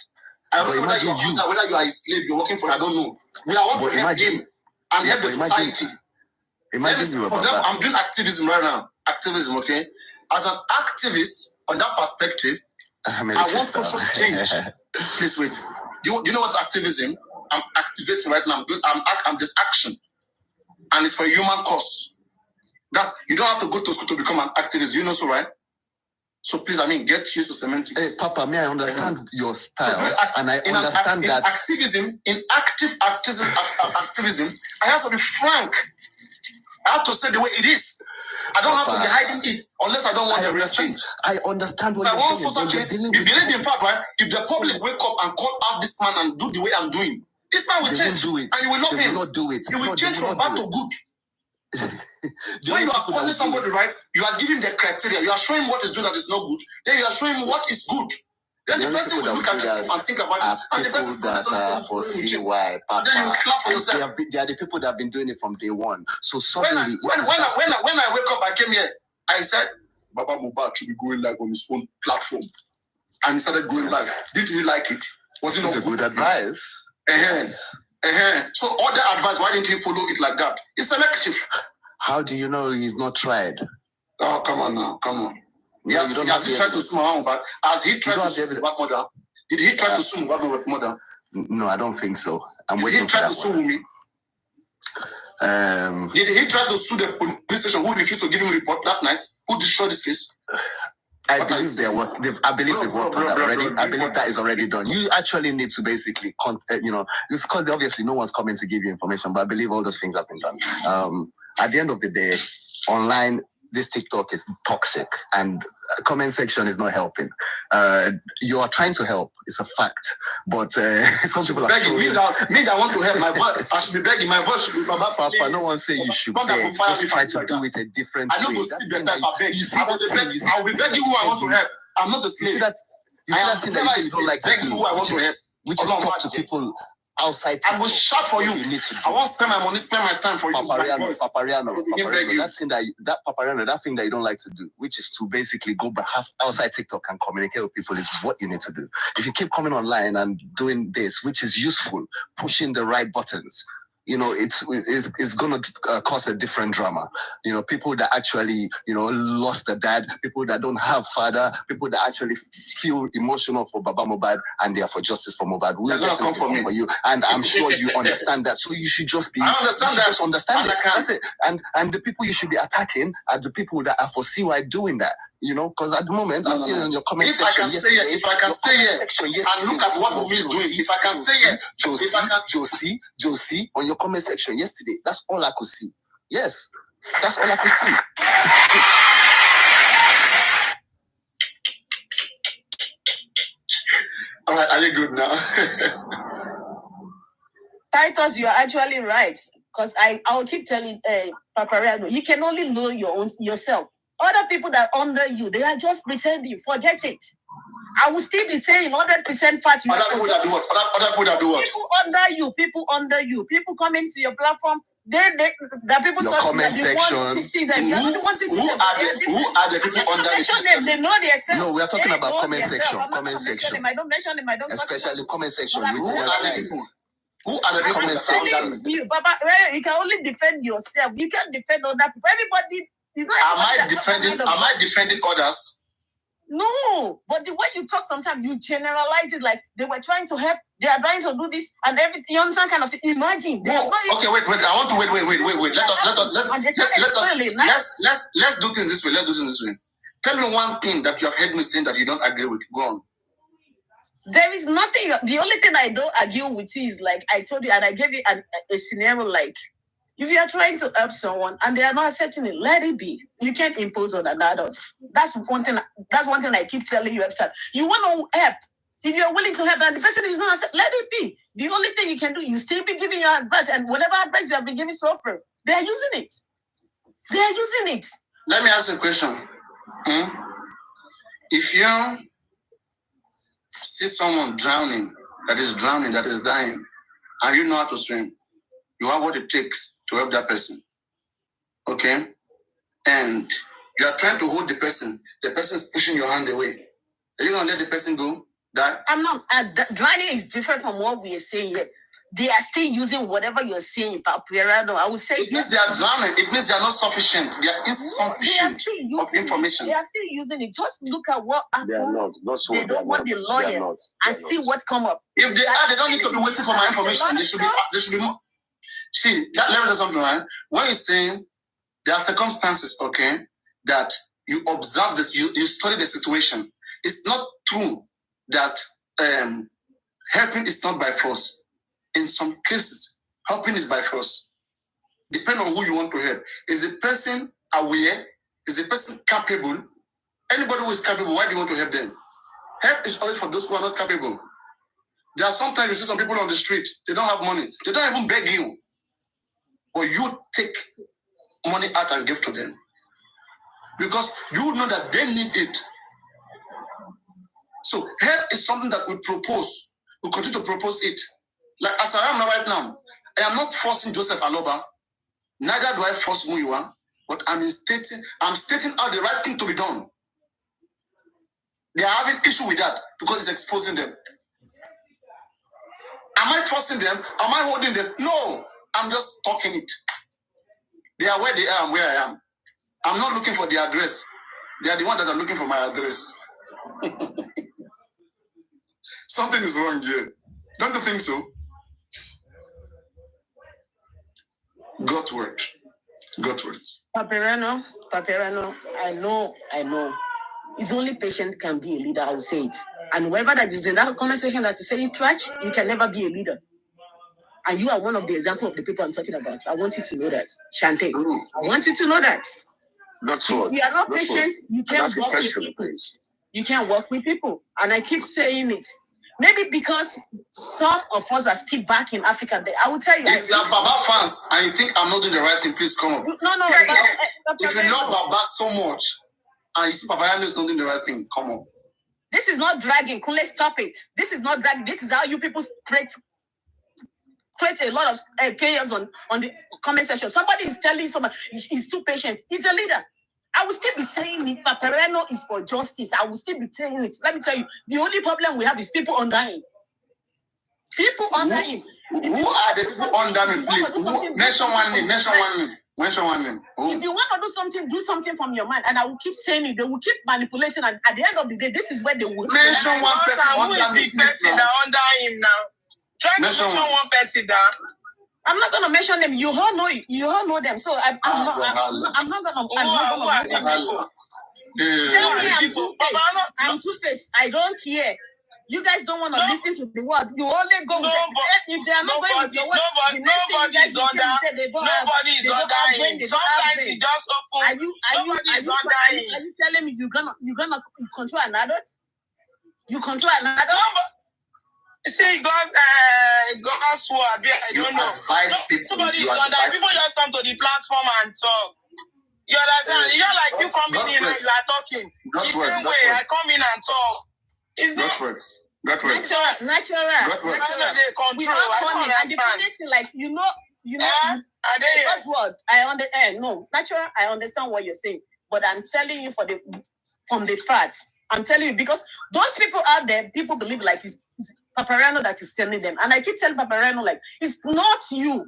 I don't know whether you are a slave, you're working for, I don't know. We are want to help him and help the society. Imagine you were For example, Baba. I'm doing activism right now. Activism, okay? As an activist, on that perspective, I want social change. Please wait. Do you know what's activism? I'm activating right now. I'm this action. And it's for a human cause. You don't have to go to school to become an activist. You know so, right? So please, I mean, get used to semantics. Hey, Papa, may I understand your style? And I understand that in active activism, I have to be frank. I have to say the way it is. I don't have to be hiding it unless I don't want to understand. I understand what you're saying. You believe in fact, right? If the public wake up and call out this man and do the way I'm doing, this man will change. Do it. And you will love him. Will not do it. He will change from bad to good. When you are calling somebody right, you are giving the criteria. You are showing what is doing that is not good. Then you are showing what is good. Then the person will look at you and think about it. And the person that for CY, Papa. Then you clap for yourself. They are the people that have been doing it from day one. So when suddenly, I wake up, I came here. I said, Baba Mohbad should be going live on his own platform, and he started going live. Did he like it? Was it not good advice? So all the advice, why didn't he follow it like that? It's selective. How do you know he's not tried? Oh, come on now, come on. Has he tried to sue Mohbad? Has he tried to sue Mohbad mother? Did he try to sue Mohbad mother? No, I don't think so. Did he try to sue me? Did he try to sue the police station who refused to give him a report that night? Who destroyed this case? I believe they've worked on that already. I believe that is already done. You actually need to basically, it's because obviously no one's coming to give you information, but I believe all those things have been done. At the end of the day, online, this TikTok is toxic and comment section is not helping. You are trying to help, it's a fact. But some people are begging me that want to help. My voice, I should be begging. My voice should be Papa, no one say you should beg. Just try to do it a different way. I know to see the type I beg. I will be begging who I want to help. I'm not the slave. You see that thing that you don't like to do, who I want to help. Which is talk to people outside TikTok. I will shout for you. I won't spend my money, spend my time for Papariano, that thing that you don't like to do, which is to basically go outside TikTok and communicate with people, is what you need to do. If you keep coming online and doing this, which is useful, pushing the right buttons, it's going to cause a different drama. People that actually, lost a dad, people that don't have father, people that actually feel emotional for Baba Mohbad and they are for justice for Mohbad will definitely come for you. And I'm sure you understand that. So you should just be, just understand it. That's it. And the people you should be attacking are the people that are for CY doing that. Because at the moment, I see it in your comment section. If I can stay here and look at what Wumi is doing, if I can stay here, Josie, on your comment section yesterday, that's all I could see. Yes, that's all I could see. All right, are you good now? Titus, you are actually right. Because I will keep telling Papariano, you can only know yourself. Other people that are under you, they are just pretending. Forget it. I will still be saying 100% fact. Other people that do what? Other people that do what? People under you. People coming to your platform. The people your comment section. Who are the people under you? They know themselves. No, we are talking about comment section. Comment section. I don't mention them. I don't. Especially comment section. Who are the people? Who are the comment section? You, Papa, you can only defend yourself. You can't defend other people. Everybody. Am I defending others? No, but the way you talk sometimes, you generalize it like they were trying to help, they are trying to do this and everything. You understand kind of thing. Imagine. Okay, wait. I want to wait. Let's do things this way. Tell me one thing that you have heard me saying that you don't agree with. Go on. There is nothing. The only thing I don't argue with is like I told you, and I gave you a scenario like, if you are trying to help someone and they are not accepting it, let it be. You can't impose on an adult. That's one thing I keep telling you every time. You want to help. If you're willing to help and the person is not accepting, let it be. The only thing you can do, you still be giving your advice, and whatever advice you have been giving so far, they are using it. Let me ask you a question. If you see someone drowning, that is dying, and you know how to swim, you have what it takes to help that person. Okay? And you are trying to hold the person is pushing your hand away. Are you going to let the person go? I'm not. Drowning is different from what we are saying here. They are still using whatever you're saying, Papirano. I would say it means they are drowning. It means they are not sufficient. They are insufficient of information. They are still using it. Just look at what happened. They are not. They don't want the lawyer and see what's come up. If they are, they don't need to be waiting for my information. They should be more. See, let me tell you something, right? When you're saying there are circumstances, okay, that you observe this, you study the situation. It's not true that helping is not by force. In some cases, helping is by force. Depending on who you want to help. Is the person aware? Is the person capable? Anybody who is capable, why do you want to help them? Help is always for those who are not capable. There are sometimes you see some people on the street, they don't have money. They don't even beg you. But you take money out and give to them. Because you know that they need it. So help is something that we propose. We continue to propose it. Like as I am right now, I am not forcing Joseph Aloba. Neither do I force Muyiwa. But I'm stating out the right thing to be done. They are having issue with that because it's exposing them. Am I forcing them? Am I holding them? No, I'm just talking it. They are where they are and where I am. I'm not looking for the address. They are the ones that are looking for my address. Something is wrong here. Don't you think so? God's word. God's word. Paperano, I know. It's only patient can be a leader, I will say it. And whoever that is in that conversation that is saying trash, you can never be a leader. And you are one of the examples of the people I'm talking about. I want you to know that. Shante, I want you to know that. That's what. If you are not patient, you can't work with people. You can't work with people. And I keep saying it. Maybe because some of us are still back in Africa. I will tell you. If you are Baba fans and you think I'm not doing the right thing, please come up. No. If you love Baba so much and you see Baba is not doing the right thing, come up. This is not dragging. Kunle, stop it. This is not dragging. This is how you people create a lot of chaos on the comment section. Somebody is telling somebody he's too patient. He's a leader. I will still be saying it. Paperano is for justice. I will still be saying it. Let me tell you, the only problem we have is people under him. People under him. Who are the people under me, please? Mention one name. Mention one name. If you want to do something from your mind. And I will keep saying it. They will keep manipulating. And at the end of the day, this is where they will. Mention one person under me, please. Under him now. Try to mention one person down. I'm not gonna mention them. You all know them. So I'm not gonna. Tell me I'm two-faced. I don't care. You guys don't want to listen to the word. You only go with if they are not going with your word. Nobody is under him. Sometimes he just open. Are you telling me you're gonna control an adult? You control an adult? See, God swore. I don't know. Nobody is under. People just come to the platform and talk. You understand? You're like you coming in and you are talking. The same way I come in and talk. Is that natural? We are funny. And the funny thing, like you know. What was I understand? No, natural. I understand what you're saying, but I'm telling you from the facts. I'm telling you because those people out there, people believe like it's Paperano that is telling them. And I keep telling Paperano, like, it's not you.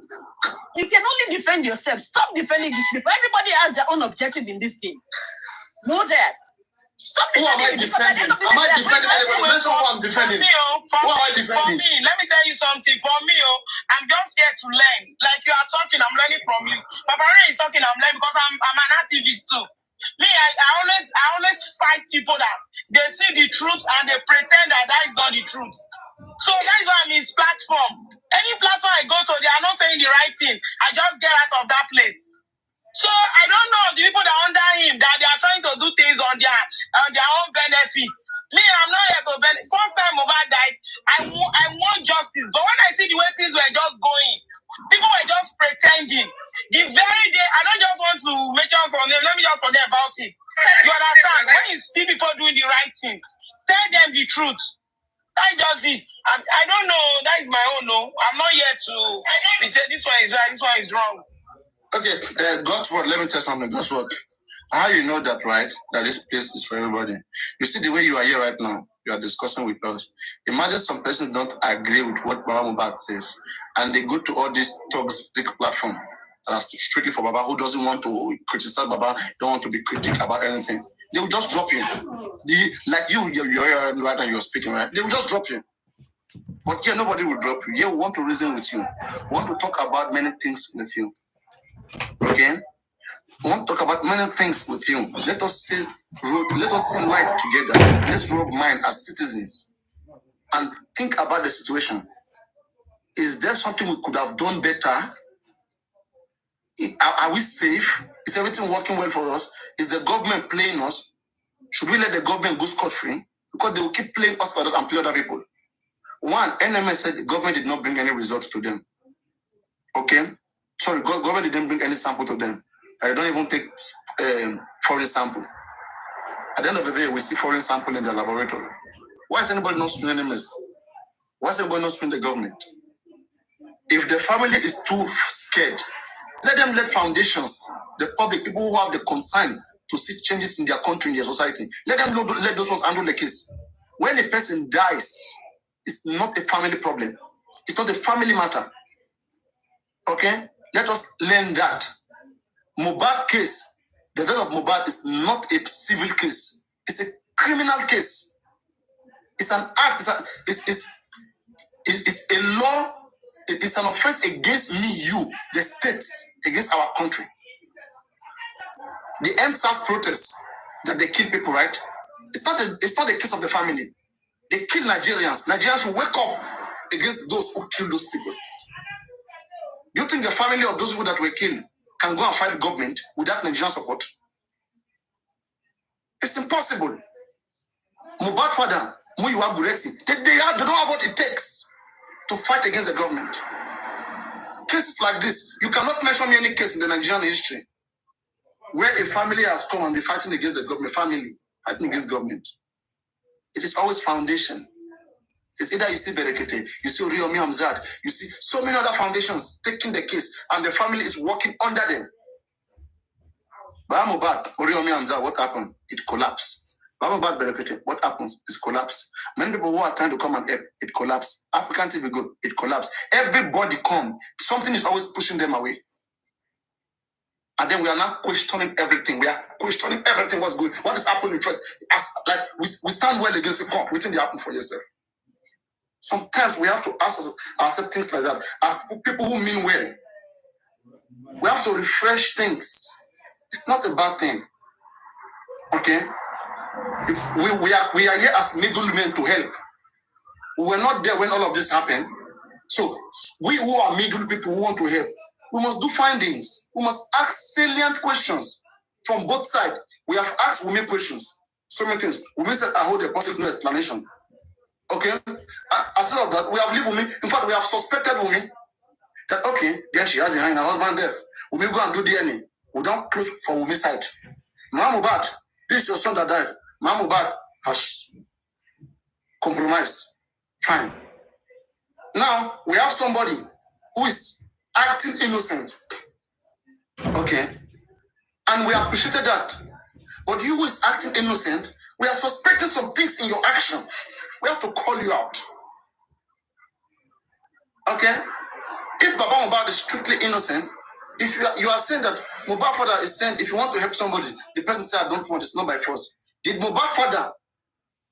You can only defend yourself. Stop defending these people. Everybody has their own objective in this game. Know that. Stop defending. Am I defending anybody? Mention who I'm defending. Who am I defending? For me, let me tell you something. For me, I'm just here to learn. Like you are talking, I'm learning from you. Paperano is talking, I'm learning because I'm an activist too. Me, I always fight people that they see the truth and they pretend that is not the truth. So that's why I'm in his platform. Any platform I go to, they are not saying the right thing. I just get out of that place. So I don't know the people that are under him that they are trying to do things on their own benefit. Me, I'm not here to benefit. First time Mohbad died, I want justice. But when I see the way things were just going, people were just pretending. The very day, I don't just want to mention some name. Let me just forget about it. You understand? When you see people doing the right thing, tell them the truth. That just it. I don't know. That is my own. No, I'm not here to be said this one is right, this one is wrong. Okay, God's word. Let me tell you something. God's word. How you know that, right? That this place is for everybody. You see the way you are here right now. You are discussing with us. Imagine some persons don't agree with what Baba Mohbad says, and they go to all these toxic platforms that are strictly for Baba, who doesn't want to criticize Baba, don't want to be critical about anything. They will just drop you. Like you're here right now, you're speaking, right? They will just drop you. But here, nobody will drop you. Here, we want to reason with you. We want to talk about many things with you. Okay? I want to talk about many things with you. Let us see light together. Let's rub mind as citizens and think about the situation. Is there something we could have done better? Are we safe? Is everything working well for us? Is the government playing us? Should we let the government go scot-free? Because they will keep playing us for and play other people. One, NMS said the government did not bring any results to them. Okay? Sorry, government didn't bring any sample to them. I don't even take foreign sample. At the end of the day, we see foreign sample in the laboratory. Why is anybody not suing NMS? Why is anybody not suing the government? If the family is too scared, let foundations, the public, people who have the concern to see changes in their country, in their society, let those ones handle the case. When a person dies, it's not a family problem. It's not a family matter. Okay? Let us learn that. Mohbad case, the death of Mohbad is not a civil case. It's a criminal case. It's an act. It's a law. It's an offense against me, you, the states, against our country. The NSAS protests that they kill people, right? It's not a case of the family. They kill Nigerians. Nigerians should wake up against those who kill those people. Do you think the family of those people that were killed can go and fight the government without Nigerian support? It's impossible. Mohbad father, Muyiwa Guresi, they don't have what it takes to fight against the government. Cases like this, you cannot mention me any case in the Nigerian history where a family has come and be fighting against the government, family fighting against government. It is always foundation. It's either you see Berekete, you see Riomi Hamzat, you see so many other foundations taking the case, and the family is working under them. Bahmobad, Riomi Hamzat, what happened? It collapsed. Bahmobad Berekete, what happens? It collapsed. Many people who are trying to come and help, it collapsed. African TV good, it collapsed. Everybody come, something is always pushing them away. And then we are now questioning everything. We are questioning everything what's good. What is happening first? We stand well against the court, waiting to happen for yourself. Sometimes we have to ask ourselves things like that. As people who mean well, we have to refresh things. It's not a bad thing. Okay? If we are here as middlemen to help. We were not there when all of this happened. So we who are middle people who want to help, we must do findings. We must ask salient questions from both sides. We have asked Wumi questions. So many things. Wumi said, I hold a public no explanation. Okay? Aside of that, we have leave Wumi. In fact, we have suspected Wumi that, okay, then she has behind her husband death. Wumi go and do DNA. We don't close for Wumi's side. Mohbad, this is your son that died. Mohbad has compromised. Fine. Now, we have somebody who is acting innocent. Okay? And we appreciated that. But you who is acting innocent, we are suspecting some things in your action. We have to call you out. Okay? If Baba Mohbad is strictly innocent, if you are saying that Mohbad father is saying, if you want to help somebody, the person says, I don't want, it's not by force. Did Mohbad father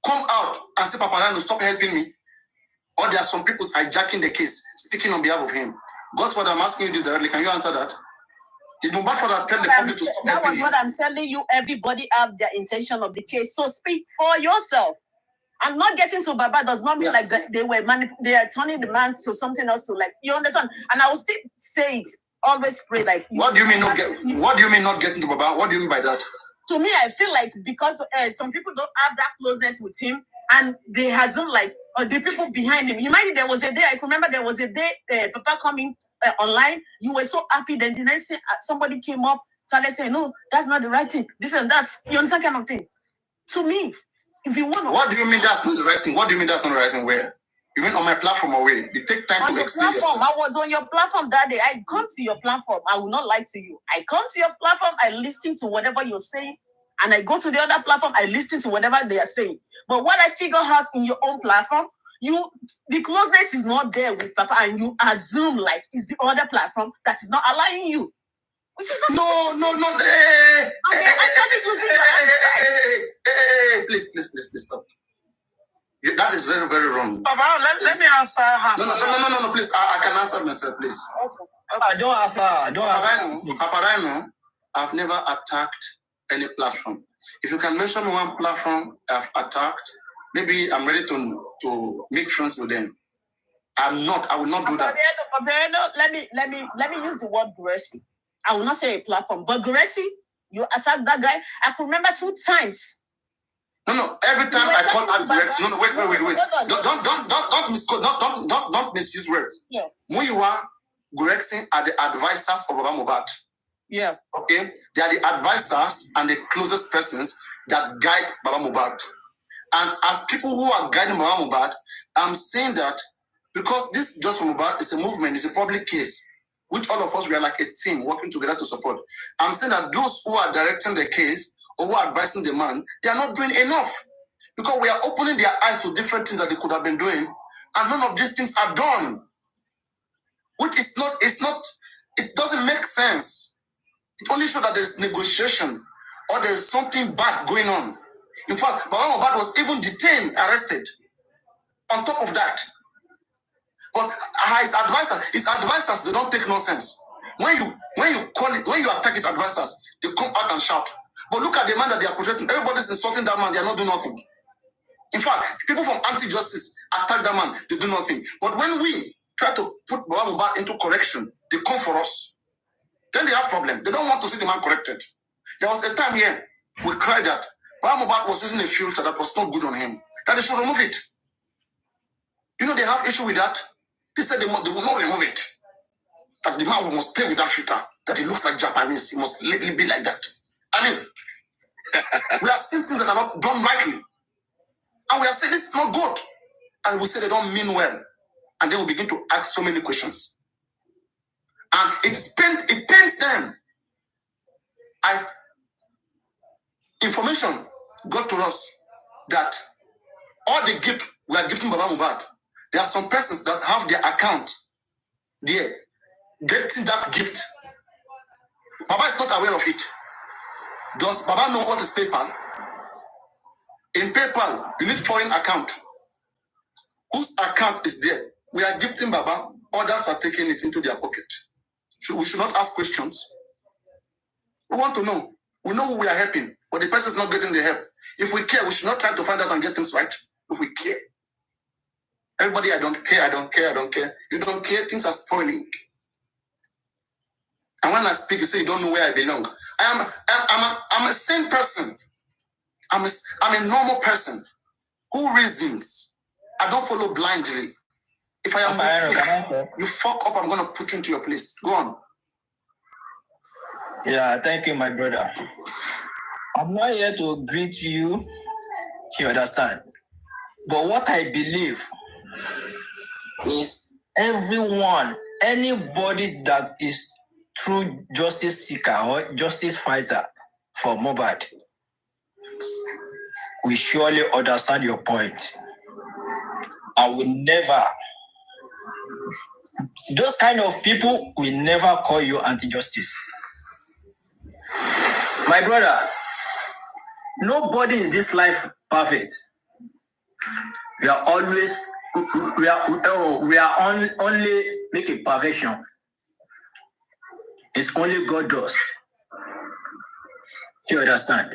come out and say, Papa Rano, stop helping me? Or there are some people hijacking the case, speaking on behalf of him? Godfather, I'm asking you this directly. Can you answer that? Did Mohbad father tell the public to stop helping him? That was what I'm telling you. Everybody have their intention of the case. So speak for yourself. I'm not getting to Baba does not mean like that they were they are turning the man to something else to like, you understand? And I will still say it. Always pray like. What do you mean not getting to Baba? What do you mean by that? To me, I feel like because some people don't have that closeness with him, and they hasn't like the people behind him. Imagine there was a day. I can remember there was a day. Papa coming online. You were so happy. Then the next thing, somebody came up, started saying, "No, that's not the right thing. This and that." You understand, kind of thing. To me, if you want to. What do you mean that's not the right thing? What do you mean that's not the right thing? Where? You mean on my platform or where? You take time to explain yourself. I was on your platform that day. I come to your platform. I will not lie to you. I come to your platform. I listen to whatever you're saying. And I go to the other platform. I listen to whatever they are saying. But what I figure out in your own platform, the closeness is not there with Papa. And you assume like it's the other platform that is not allowing you. Which is not No. Please, stop. That is very, very wrong. Papa, let me answer her. No, please. I can answer myself, please. Okay. Don't answer. Papa Rano, I've never attacked any platform. If you can mention one platform I've attacked, maybe I'm ready to make friends with them. I will not do that. Let me use the word Gracie. I will not say a platform, but Gracie, you attacked that guy. I can remember 2 times. No. Every time I call out Gracie, no. Wait. Don't misuse words. Yeah. When you are Gracie are the advisors of Baba Mohbad. Yeah. Okay, they are the advisors and the closest persons that guide Baba Mohbad. And as people who are guiding Baba Mohbad, I'm saying that because this Just for Mohbad is a movement, it's a public case, which all of us, we are like a team working together to support. I'm saying that those who are directing the case or who are advising the man, they are not doing enough. Because we are opening their eyes to different things that they could have been doing, and none of these things are done. Which is not, it doesn't make sense. It only shows that there's negotiation or there's something bad going on. In fact, Baba Mohbad was even detained, arrested. On top of that, but his advisors, they don't take nonsense. When you attack his advisors, they come out and shout. But look at the man that they are protecting. Everybody's insulting that man. They are not doing nothing. In fact, people from anti-justice attack that man. They do nothing. But when we try to put Baba Mohbad into correction, they come for us. Then they have problem. They don't want to see the man corrected. There was a time here we cried that Baba Mohbad was using a filter that was not good on him. That they should remove it. You know they have issue with that. They said they will not remove it. That the man must stay with that filter. That he looks like Japanese. He must be like that. I mean, we are seeing things that are not done rightly. And we are saying this is not good. And we say they don't mean well. And then we begin to ask so many questions. And it pains them. Information got to us that all the gift we are gifting Baba Mohbad, there are some persons that have their account there, getting that gift. Baba is not aware of it. Does Baba know what is PayPal? In PayPal, you need foreign account. Whose account is there? We are gifting Baba, others are taking it into their pocket. We should not ask questions. We want to know. We know who we are helping, but the person is not getting the help. If we care, we should not try to find out and get things right. If we care. Everybody, I don't care. You don't care, things are spoiling. And when I speak, you say you don't know where I belong. I'm a sane person. I'm a normal person who reasons. I don't follow blindly. If I am you fuck up, I'm going to put you into your place. Go on. Yeah, thank you, my brother. I'm not here to greet you. You understand? But what I believe is everyone, anybody that is true justice seeker or justice fighter for Mohbad, we surely understand your point. I will never, those kind of people will never call you anti-justice. My brother, nobody in this life perfect. We are always, we are only making perfection. It's only God does. Do you understand?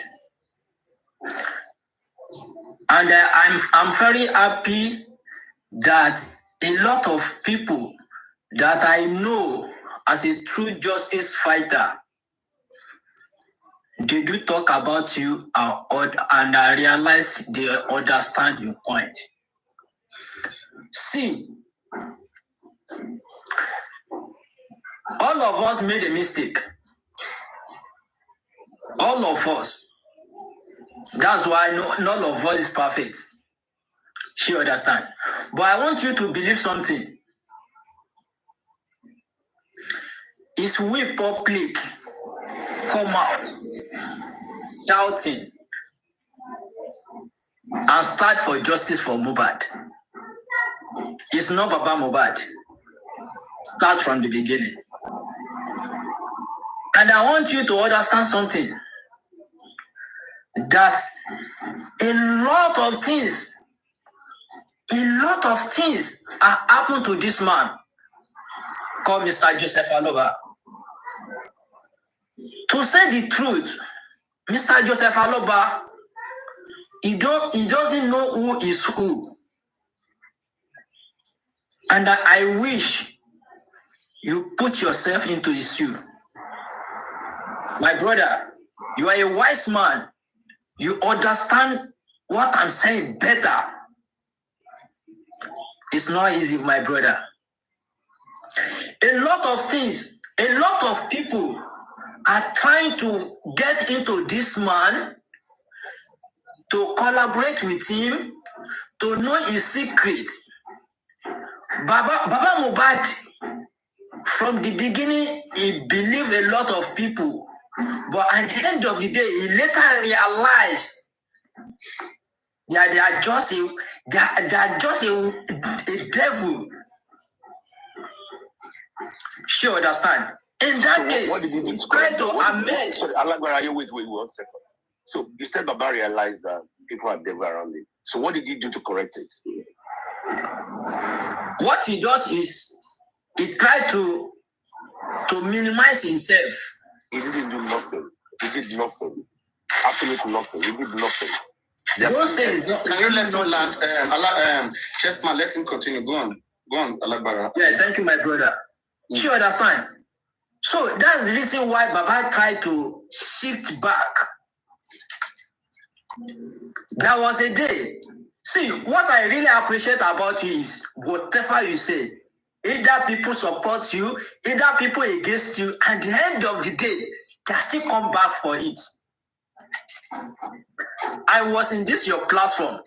And I'm very happy that a lot of people that I know as a true justice fighter, they do talk about you and I realize they understand your point. See, all of us made a mistake. All of us. That's why none of us is perfect. You understand? But I want you to believe something. It's we public come out shouting and start for justice for Mohbad. It's not Baba Mohbad. Start from the beginning. And I want you to understand something. That a lot of things are happening to this man called Mr. Joseph Aloaba'S. To say the truth, Mr. Joseph Aloba, he doesn't know who is who. And I wish you put yourself into his shoe. My brother, you are a wise man. You understand what I'm saying better. It's not easy, my brother. A lot of things, a lot of people are trying to get into this man, to collaborate with him, to know his secret. Baba Mohbad, from the beginning, he believed a lot of people. But at the end of the day, he later realized that they are just a devil. Sure, understand? In that case, what did he do? he's trying to amend. Sorry, Alagbara, wait 1 second. So you said Baba realized that people are devil around him. So what did he do to correct it? What he does is he tried to minimize himself. He didn't do nothing. He did nothing. Absolutely nothing. He did nothing. Don't say No, can you let him land? Chessman, let him continue. Go on, Alagbara. Yeah, thank you, my brother. Sure, that's fine. So that's the reason why Baba tried to shift back. There was a day. See, what I really appreciate about you is whatever you say. Either people support you, either people against you. At the end of the day, they still come back for it. I was in this your platform.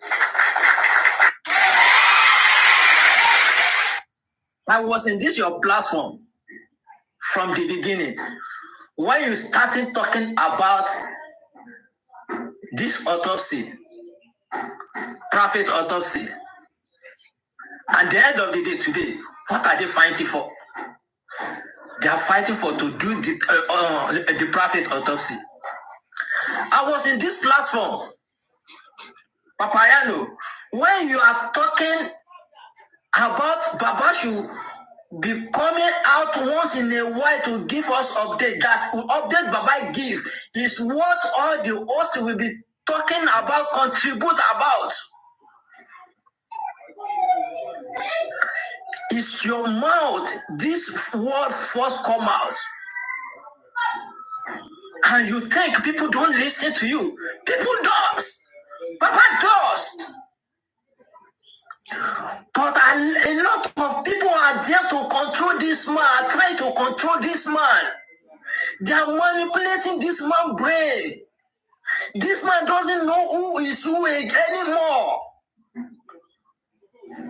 I was in this your platform from the beginning. When you started talking about this autopsy, prophet autopsy, at the end of the day today, what are they fighting for? They are fighting for to do the prophet autopsy. I was in this platform, Papayano, when you are talking about Baba should be coming out once in a while to give us update. That update Baba give is what all the hosts will be talking about, contribute about. It's your mouth. This word first come out. And you think people don't listen to you. People does. Baba does. But a lot of people are there to control this man, are trying to control this man. They are manipulating this man's brain. This man doesn't know who is who anymore.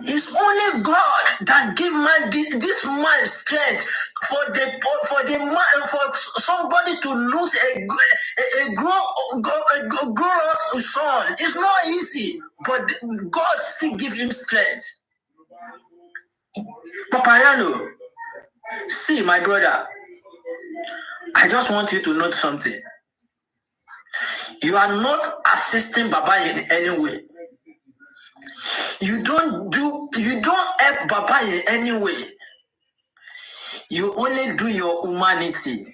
It's only God that give man this man strength for somebody to lose a grown son. It's not easy, but God still give him strength. Papayano, see, my brother, I just want you to note something. You are not assisting Baba in any way. You don't help Baba in any way. You only do your humanity.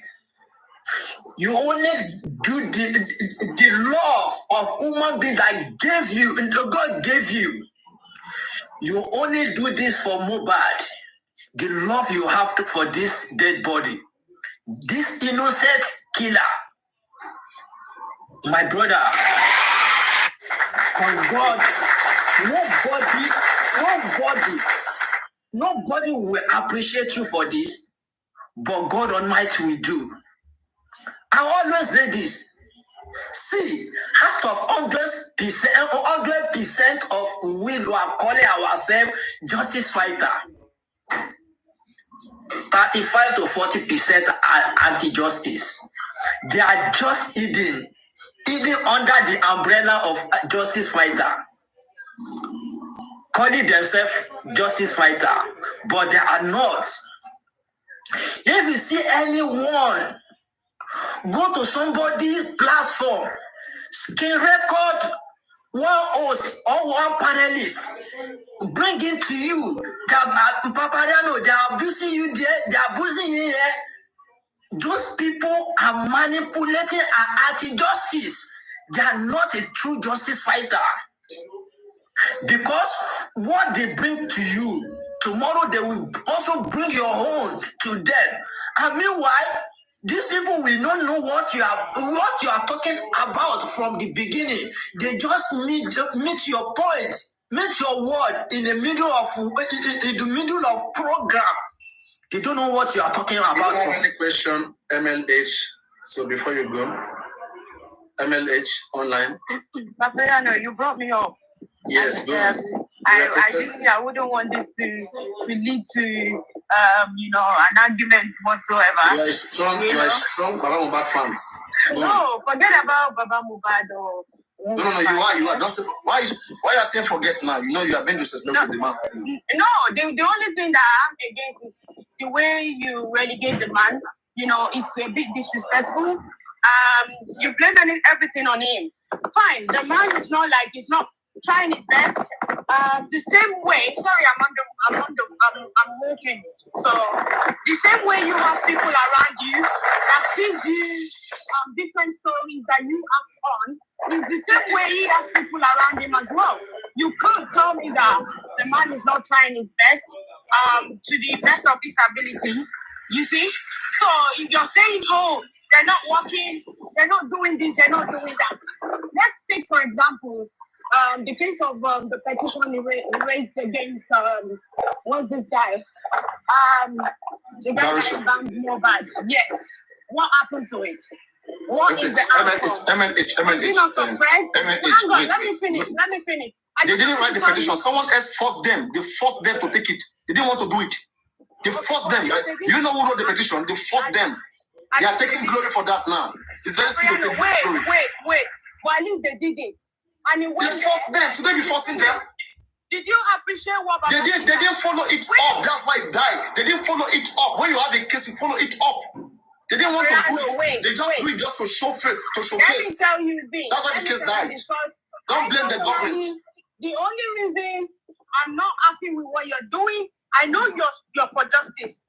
You only do the love of human being that God gave you. You only do this for Mohbad. The love you have for this dead body. This innocent killer. My brother, on God, nobody will appreciate you for this, but God Almighty will do. I always say this. See, out of 100% of we who are calling ourselves justice fighter, 35 to 40% are anti-justice. They are just hidden under the umbrella of justice fighter, calling themselves justice fighter, but they are not. If you see anyone go to somebody's platform, screen record one host or one panelist, bring it to you. Papariano, they are abusing you there, they are abusing you here. Those people are manipulating and anti-justice. They are not a true justice fighter. Because what they bring to you, tomorrow they will also bring your own to them. And meanwhile, these people will not know what you are talking about from the beginning. They just meet your point, meet your word in the middle of program. They don't know what you are talking about. You don't have any question, MLH? So before you go, MLH online. Papiano, you brought me up. Yes, and, go. I wouldn't want this to lead to an argument whatsoever. You are strong Baba Mubad fans. No, forget about Baba Mubad or. No, you are. Don't say, why are you saying forget now? You know you have been disrespectful to the man. No, the only thing that I'm against is the way you relegate the man. It's a bit disrespectful. You blame everything on him. Fine, the man is not trying his best. The same way. Sorry, I'm working. So the same way you have people around you that feed you different stories that you act on, is the same way he has people around him as well. You can't tell me that the man is not trying his best to the best of his ability. You see? So if you're saying, oh, they're not working, they're not doing this, they're not doing that. Let's take, for example, the case of the petition he raised against, what's this guy? The guy that banned Aloaba'S. Yes. What happened to it? What is the outcome? MLH. Is he not suppressed? Hang on, let me finish. They didn't write the petition. Someone else forced them. They forced them to take it. They didn't want to do it. They forced them. You know who wrote the petition? They forced them. They are taking glory for that now. It's very simple. Wait. But at least they did it. And it they forced them. Should they be forcing them? Did you appreciate what they didn't follow it up. That's why it died. They didn't follow it up. When you have a case, you follow it up. They didn't want to do it. They just do it just to showcase. Let me tell you this. That's why the case died. Don't blame the government. The only reason I'm not happy with what you're doing, I know you're for justice.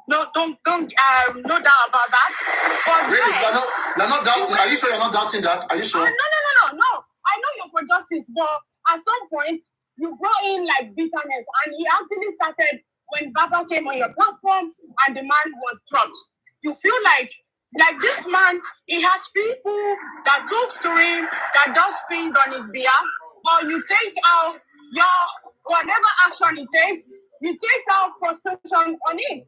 No, don't no doubt about that. But really, you're not doubting. Are you sure you're not doubting that? Are you sure? No. I know you're for justice, but at some point you brought in like bitterness, and he actually started when Baba came on your platform and the man was dropped. You feel like this man, he has people that talks to him, that does things on his behalf, but you take out your whatever action it takes, you take out frustration on him.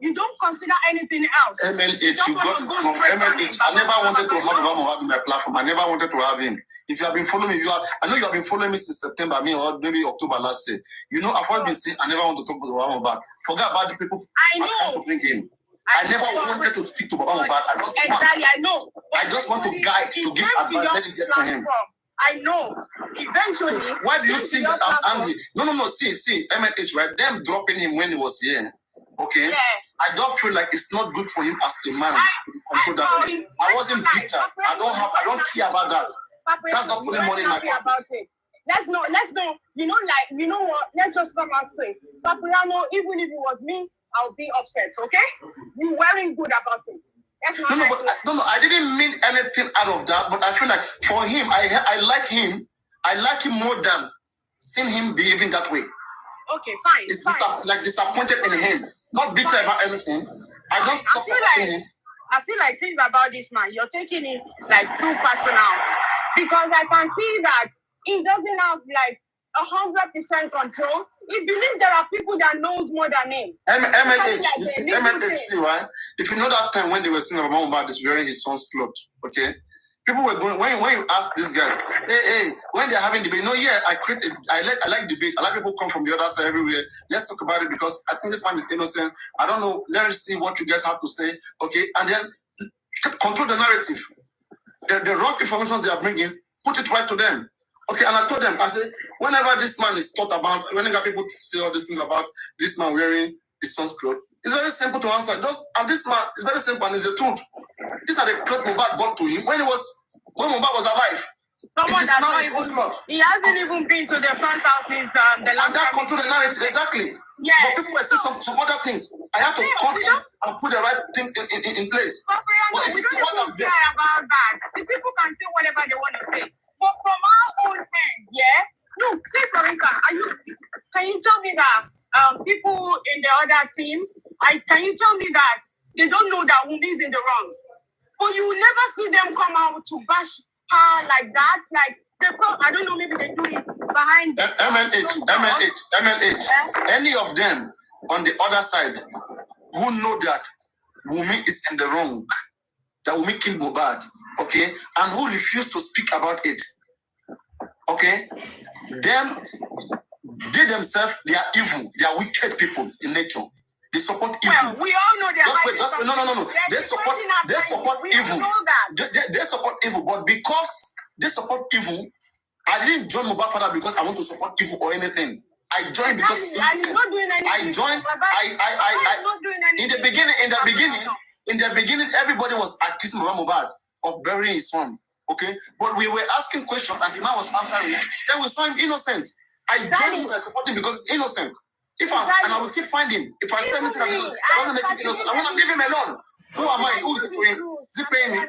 You don't consider anything else. MLH, you got from MLH. I never wanted to have Obama on my platform. I never wanted to have him. If you have been following me, I know you have been following me since September, or maybe October last year. You know, I've always been saying I never want to talk to Obama back. Forget about the people I know. To bring in. I never wanted to speak to Obama back. I don't exactly, I know. I just want to guide, to give advice, let it get to him. I know. Eventually. Why do you think that I'm angry? No. See, MLH, right? Them dropping him when he was here. Okay? Yeah. I don't feel like it's not good for him as a man to control that way. I wasn't bitter. I don't care about that. That's not putting money in my pocket. Let's not, you know what? Let's just come and say, Papiano, even if it was me, I'll be upset, okay? You weren't good about it. That's not no, I didn't mean anything out of that, but I feel like for him, I like him. I like him more than seeing him behaving that way. Okay, fine. It's disappointed in him. Not bitter about anything. I don't stop supporting him. I feel like things about this man, you're taking it like too personal. Because I can see that he doesn't have like 100% control. He believes there are people that knows more than him. MLH, you see, MLH, right? If you know that time when they were singing about Aloaba'S wearing his son's clothes, okay? People were going, when you ask these guys, hey, when they're having debate, I like debate. I like people come from the other side everywhere. Let's talk about it because I think this man is innocent. I don't know. Let's see what you guys have to say, okay? And then control the narrative. The wrong information they are bringing, put it right to them. Okay, and I told them, I said, whenever this man is thought about, whenever people say all these things about this man wearing his son's clothes, it's very simple to answer. And this man is very simple and it's the truth. These are the clothes Aloaba'S bought to him when Aloaba'S was alive. Someone is that's now not his own even, plot. he hasn't even been to the son's house since the And last that time. control the narrative, exactly. Yeah. But people were saying some other things. I had to come in and put the right things in place. But But if we you see what don't I'm even doing, care about that. The people can say whatever they want to say. But from our own end, yeah. Look, say for instance, can you tell me that people in the other team, can you tell me that they don't know that Wunmi is in the wrong? But you will never see them come out to bash her like that. Like I don't know, maybe they do it behind MLH. Any of them on the other side who know that Wunmi is in the wrong, that Wunmi killed Mohbad, okay, and who refuse to speak about it, okay, they themselves, they are evil, they are wicked people in nature. They support evil. Well, we all know they are no. They support evil. They support evil, but because they support evil, I didn't join Mohbad father because I want to support evil or anything. I joined because it's innocent. I joined. In the beginning, everybody was accusing Mohbad of burying his son. Okay, but we were asking questions and the man was answering. Then we saw him innocent. I joined him and support him because it's innocent. And I will keep finding. If I say anything that doesn't make him innocent, I'm gonna leave him alone. Who am I? Who is it paying? Is it paying me?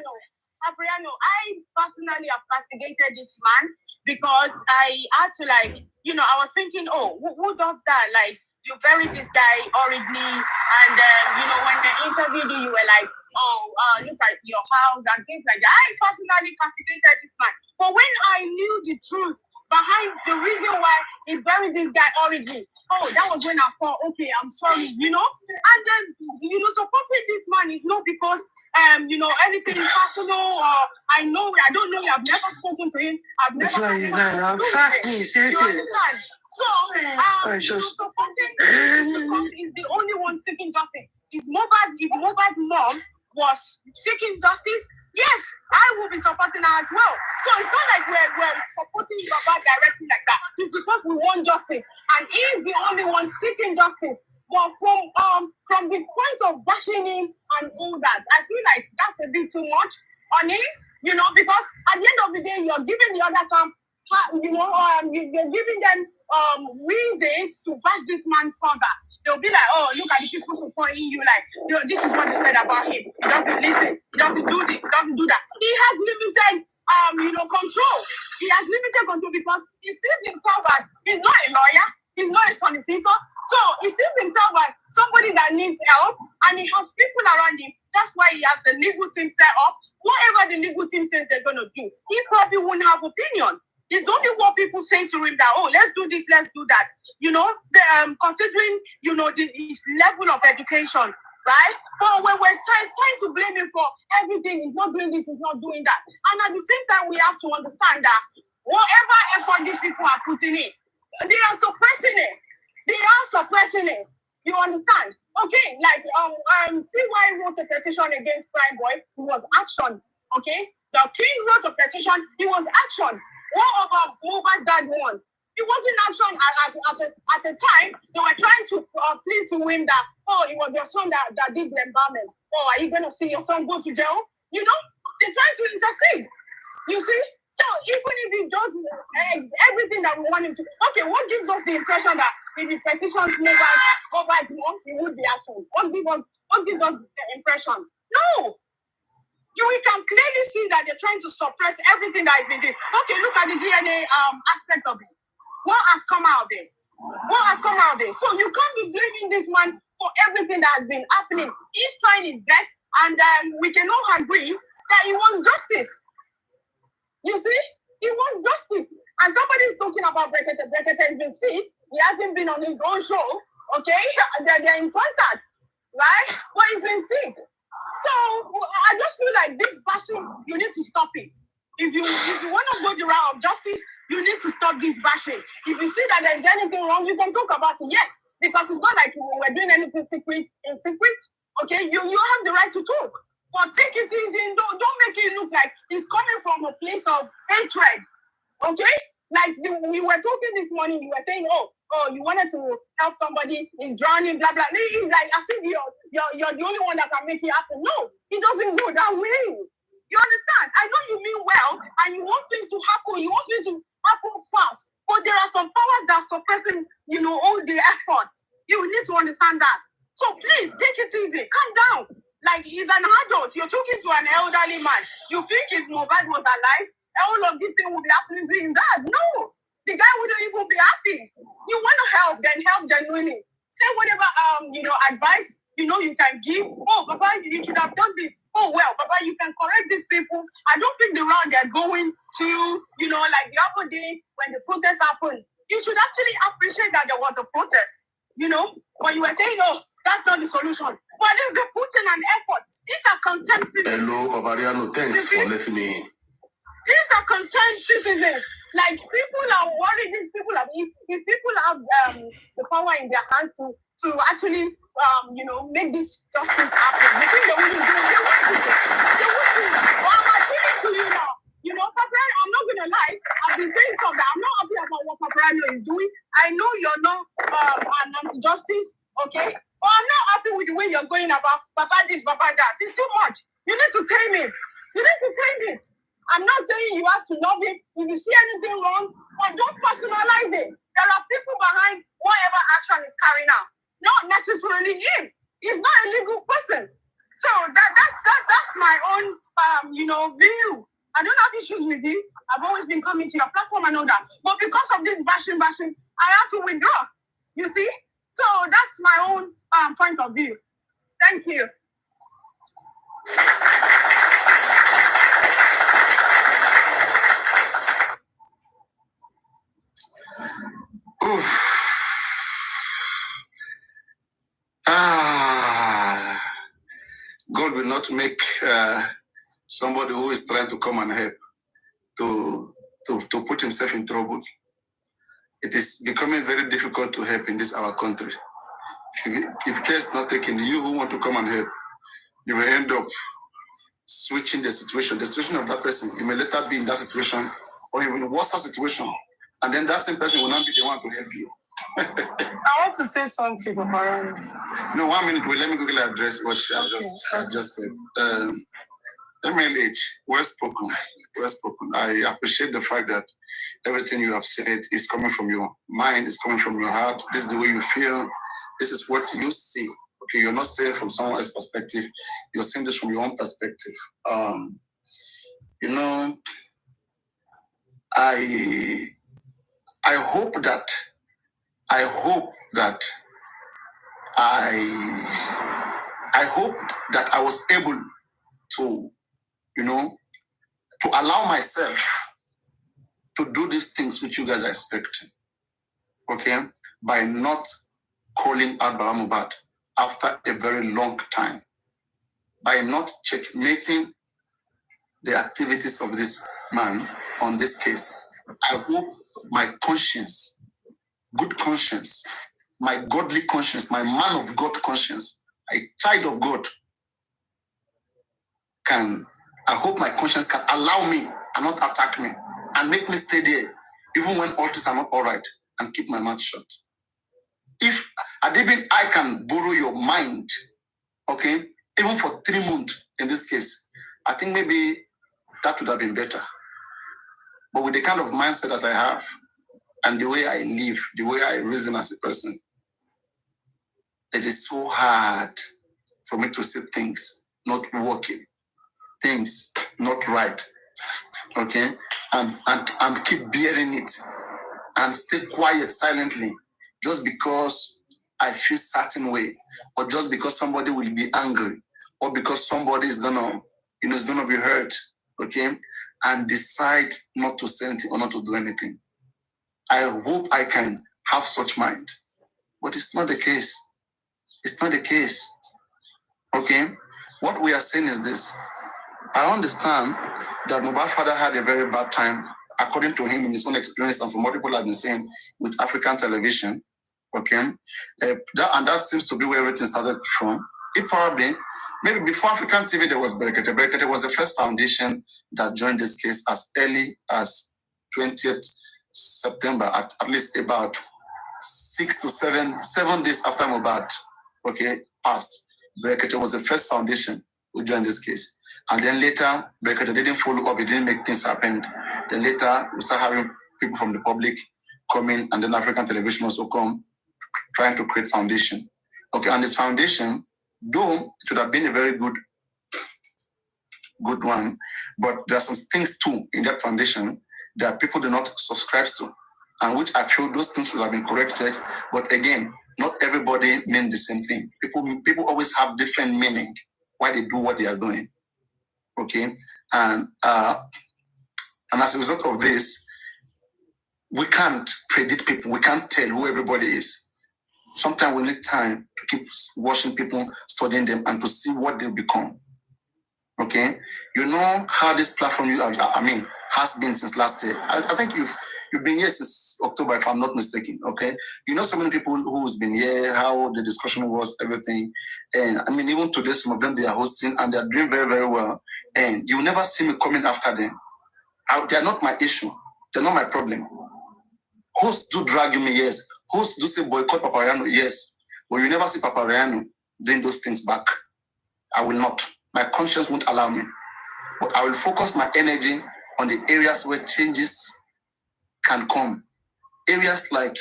Abriano, I personally have castigated this man because I had to I was thinking, who does that? Like, you buried this guy horribly, and when they interviewed you, you were like, look at your house and things like that. I personally castigated this man. But when I knew the truth behind the reason why he buried this guy horribly, that was when I thought, okay, I'm sorry, And then, supporting this man is not because, anything personal, or I don't know, I've never spoken to him, I've never you understand? So, supporting is because he's the only one seeking justice. If Mohbad's mom was seeking justice, yes, I will be supporting her as well. So it's not like we're supporting Mohbad directly like that. It's because we want justice, and he is the only one seeking justice. But from the point of bashing him and all that, I feel like that's a bit too much on him, because at the end of the day, you're giving the other camp, you're giving them reasons to bash this man further. They'll be like, look at the people supporting you, like, this is what they said about him. He doesn't listen. He doesn't do this. He doesn't do that. He has limited, control. He has limited control because he sees himself as, he's not a lawyer. He's not a solicitor. So he sees himself as somebody that needs help, and he has people around him. That's why he has the legal team set up. Whatever the legal team says they're going to do, he probably wouldn't have opinion. It's only what people say to him that, let's do this, let's do that. Considering, his level of education, right? But when we're trying to blame him for everything, he's not doing this, he's not doing that. And at the same time, we have to understand that whatever effort these people are putting in, they are suppressing it. You understand? Okay, like CY wrote a petition against Prime Boy. It was action. Okay, the King wrote a petition. It was action. What about Mohbad's dad won? It wasn't action at a time. They were trying to plead to him that, it was your son that did the embalmment. Are you going to see your son go to jail? They're trying to intercede. You see? So even if he does everything that we want him to, okay, what gives us the impression that if he petitions Mohbad's mom, he would be action? What gives us the impression? No. We can clearly see that they're trying to suppress everything that has been done. Okay, look at the DNA aspect of it. What has come out of it? So you can't be blaming this man for everything that has been happening. He's trying his best, and we can all agree that he wants justice. You see? He wants justice. And somebody is talking about Brekete. Brekete has been sick. He hasn't been on his own show. Okay? They're in contact. Right? But he's been sick. So I just feel like this bashing, you need to stop it. If you want to go the route of justice, you need to stop this bashing. If you see that there's anything wrong, you can talk about it. Yes, because it's not like we're doing anything in secret. Okay, you have the right to talk, but take it easy. Don't make it look like it's coming from a place of hatred. Okay, like we were talking this morning, you were saying, you wanted to help somebody, he's drowning, blah blah. It's like as if you're the only one that can make it happen. No, it doesn't go that way. You understand? I know you mean well, and you want things to happen. You want things to happen fast. But there are some powers that are suppressing, all the effort. You need to understand that. So please, take it easy. Calm down. Like, he's an adult. You're talking to an elderly man. You think if Mohbad was alive, all of this thing would be happening to his dad? No. The guy wouldn't even be happy. You want to help, then help genuinely. Say whatever, advice you can give. Oh, Papa, you should have done this. Oh, well, Papa, you can correct these people. I don't think the route they're going to, like the other day when the protest happened, you should actually appreciate that there was a protest, but you were saying, oh, that's not the solution. But at least they're putting an effort. These are concerned citizens. Hello, Papariano. Thanks for letting me. These are concerned citizens. Like, people are worried. If people have the power in their hands to actually make this justice happen, you think they wouldn't do it? They would do it. But I'm appealing to you now. Paparano, I'm not gonna lie. I've been saying stuff that I'm not happy about what Paparano is doing. I know you're not an anti-justice, okay? But I'm not happy with the way you're going about Papa this, Papa that. It's too much. You need to tame it. I'm not saying you have to love him. If you see anything wrong, but don't personalize it. There are people behind whatever action is carrying out, not necessarily him. He's not a legal person. So that's my own view. I don't have issues with you. I've always been coming to your platform and all that. But because of this bashing, I have to withdraw. You see? So that's my own point of view. Thank you. God will not make somebody who is trying to come and help to put himself in trouble. It is becoming very difficult to help in this our country. If care is not taken, you who want to come and help, you will end up switching the situation of that person. You may later be in that situation or even worse situation, and then that same person will not be the one to help you. I want to say something, Papa. No, 1 minute. Let me quickly address what I just said. MLH, well spoken. I appreciate the fact that everything you have said is coming from your mind, is coming from your heart. This is the way you feel. This is what you see. Okay, you're not saying from someone else's perspective. You're saying this from your own perspective. I hope that I was able to, to allow myself to do these things which you guys are expecting, okay, by not calling out Baba Mohbad after a very long time, by not checkmating the activities of this man on this case. I hope my conscience, good conscience, my godly conscience, my man of God conscience, a child of God, I hope my conscience can allow me and not attack me and make me stay there, even when all things are not all right, and keep my mouth shut. If Adibin, I can borrow your mind, okay, even for 3 months in this case, I think maybe that would have been better. But with the kind of mindset that I have and the way I live, the way I reason as a person, it is so hard for me to see things not working, things not right, okay, and keep bearing it and stay quiet silently just because I feel certain way, or just because somebody will be angry, or because somebody is gonna be hurt, okay, and decide not to say anything or not to do anything. I hope I can have such mind, but it's not the case. It's not the case. Okay? What we are saying is this. I understand that Mohbad's father had a very bad time, according to him, in his own experience, and from what people have been saying with African television. Okay? That seems to be where everything started from. It probably, maybe before African TV, there was Berekete. Berekete was the first foundation that joined this case as early as 20th September, at least about 6 to 7 days after Mohbad, okay, passed. Berekete was the first foundation who joined this case. And then later, because they didn't follow up, it didn't make things happen. Then later, we start having people from the public coming, and then African television also come, trying to create foundation. Okay, and this foundation, though it would have been a very good one, but there are some things too in that foundation that people do not subscribe to, and which I feel those things should have been corrected. But again, not everybody means the same thing. People always have different meaning why they do what they are doing. Okay, and as a result of this, we can't predict people. We can't tell who everybody is. Sometimes we need time to keep watching people, studying them, and to see what they become. Okay, you know how this platform has been since last year. I think you've been here since October, if I'm not mistaken. Okay, you know so many people who's been here, how the discussion was, everything, and I mean even today some of them they are hosting and they are doing very very well. And you never see me coming after them. They are not my issue. They're not my problem. Hosts do drag me, yes. Hosts do say boycott Papariano, yes. But you never see Papariano doing those things back. I will not. My conscience won't allow me. But I will focus my energy on the areas where changes can come. Areas like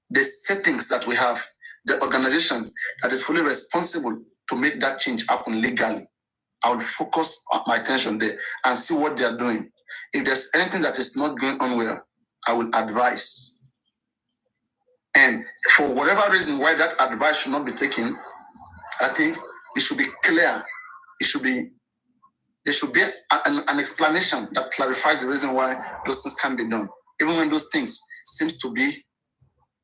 the settings that we have, the organization that is fully responsible to make that change happen legally. I will focus my attention there and see what they are doing. If there's anything that is not going on well, I will advise. And for whatever reason why that advice should not be taken, I think it should be clear. There should be an explanation that clarifies the reason why those things can be done, even when those things seems to be,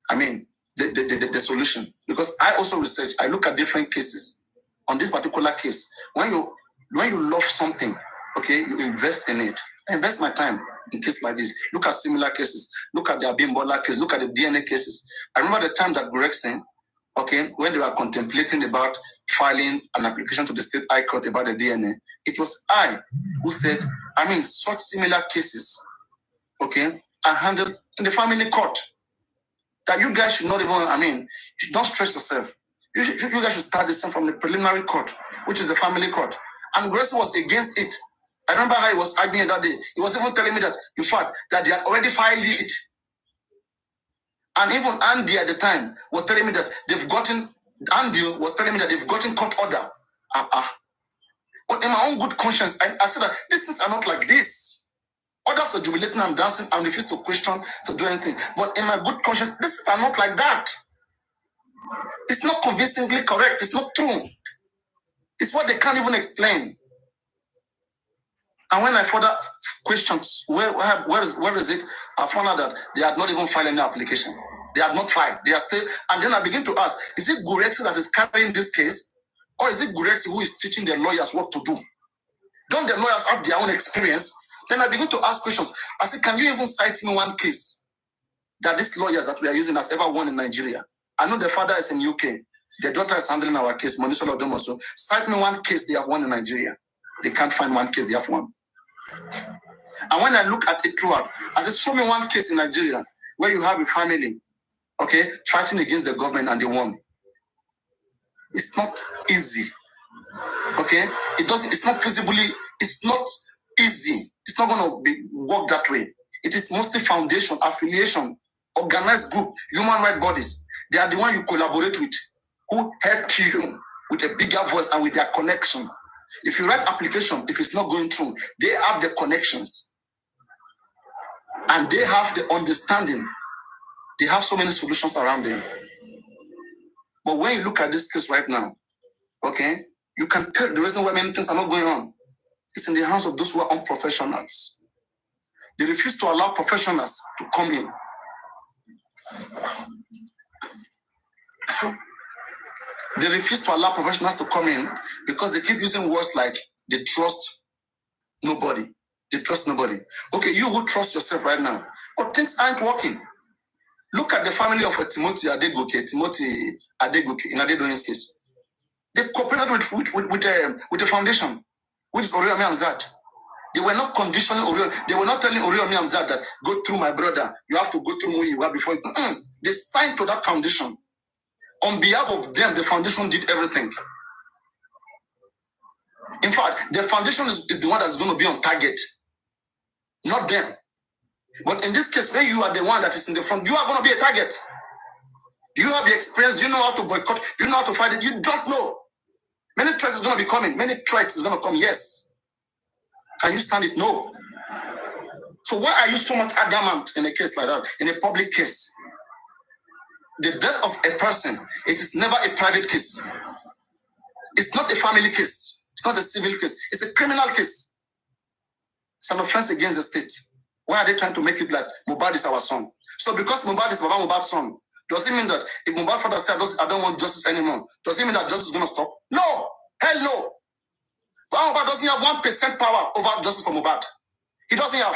the solution. Because I also research, I look at different cases. On this particular case, when you love something, okay, you invest in it. I invest my time in cases like this. Look at similar cases. Look at the Abimbola case. Look at the DNA cases. I remember the time that Gregson, okay, when they were contemplating about filing an application to the State High Court about the DNA, it was I who said, such similar cases, okay, are handled in the family court. That you guys should not even, don't stress yourself. You guys should start this thing from the preliminary court, which is the family court. And Gregson was against it. I remember how he was arguing that day. He was even telling me that, in fact, that they had already filed it. And even Andy at the time was telling me that they've gotten court order. But in my own good conscience, I said that these things are not like this. Others are jubilating and dancing and refuse to question, to do anything. But in my good conscience, these are not like that. It's not convincingly correct. It's not true. It's what they can't even explain. And when I further questioned where is it, I found out that they had not even filed any application. They had not filed. They are still. And then I begin to ask: is it Gurexi that is carrying this case, or is it Gurexi who is teaching the lawyers what to do? Don't the lawyers have their own experience? Then I begin to ask questions. I said, can you even cite me one case that these lawyers that we are using has ever won in Nigeria? I know the father is in UK. The daughter is handling our case. Monisha Lodom also. Cite me one case they have won in Nigeria. They can't find one case they have won. And when I look at it throughout, I said, show me one case in Nigeria where you have a family, okay, fighting against the government and they won. It's not easy. Okay? It's not feasibly, it's not easy. It's not going to work that way. It is mostly foundation, affiliation, organized group, human rights bodies. They are the one you collaborate with, who help you with a bigger voice and with their connection. If you write application, if it's not going through, they have the connections. And they have the understanding. They have so many solutions around them. But when you look at this case right now, okay, you can tell the reason why many things are not going on. It's in the hands of those who are unprofessionals. They refuse to allow professionals to come in. They refuse to allow professionals to come in because they keep using words like they trust nobody. They trust nobody. Okay, you who trust yourself right now, but things aren't working. Look at the family of Timothy Adegoke in Adedoyin's case. They cooperated with the foundation, which is Oriyomi Hamzat. They were not conditioning Oriyomi. They were not telling Oriyomi Hamzat that go through my brother. You have to go through Muyiwa before you. They signed to that foundation. On behalf of them, the foundation did everything. In fact, the foundation is the one that's going to be on target, not them. But in this case, when you are the one that is in the front, you are going to be a target. Do you have the experience? Do you know how to boycott? Do you know how to fight it? You don't know. Many threats is going to be coming. Many threats is going to come. Yes. Can you stand it? No. So why are you so much adamant in a case like that, in a public case? The death of a person, it is never a private case. It's not a family case. It's not a civil case. It's a criminal case. It's an offense against the state. Why are they trying to make it like Mohbad is our son? So because Mohbad is Baba Mohbad's son, does it mean that if Mohbad's father says, I don't want justice anymore, does it mean that justice is going to stop? No! Hell no! Baba Mohbad doesn't have 1% power over justice for Mohbad. He doesn't have.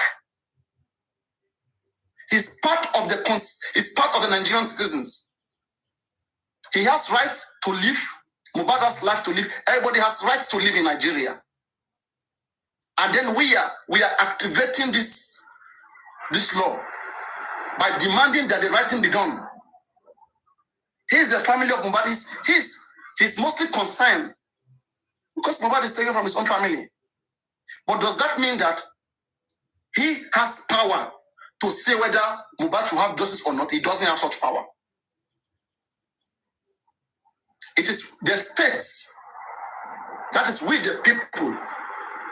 He's part of the Nigerian citizens. He has rights to live. Mohbad has life to live. Everybody has rights to live in Nigeria. And then we are activating this law by demanding that the right thing be done. He's the family of Mohbad. He's mostly concerned because Mohbad is taken from his own family. But does that mean that he has power to say whether Mohbad should have justice or not? He doesn't have such power. It is the states, that is we the people,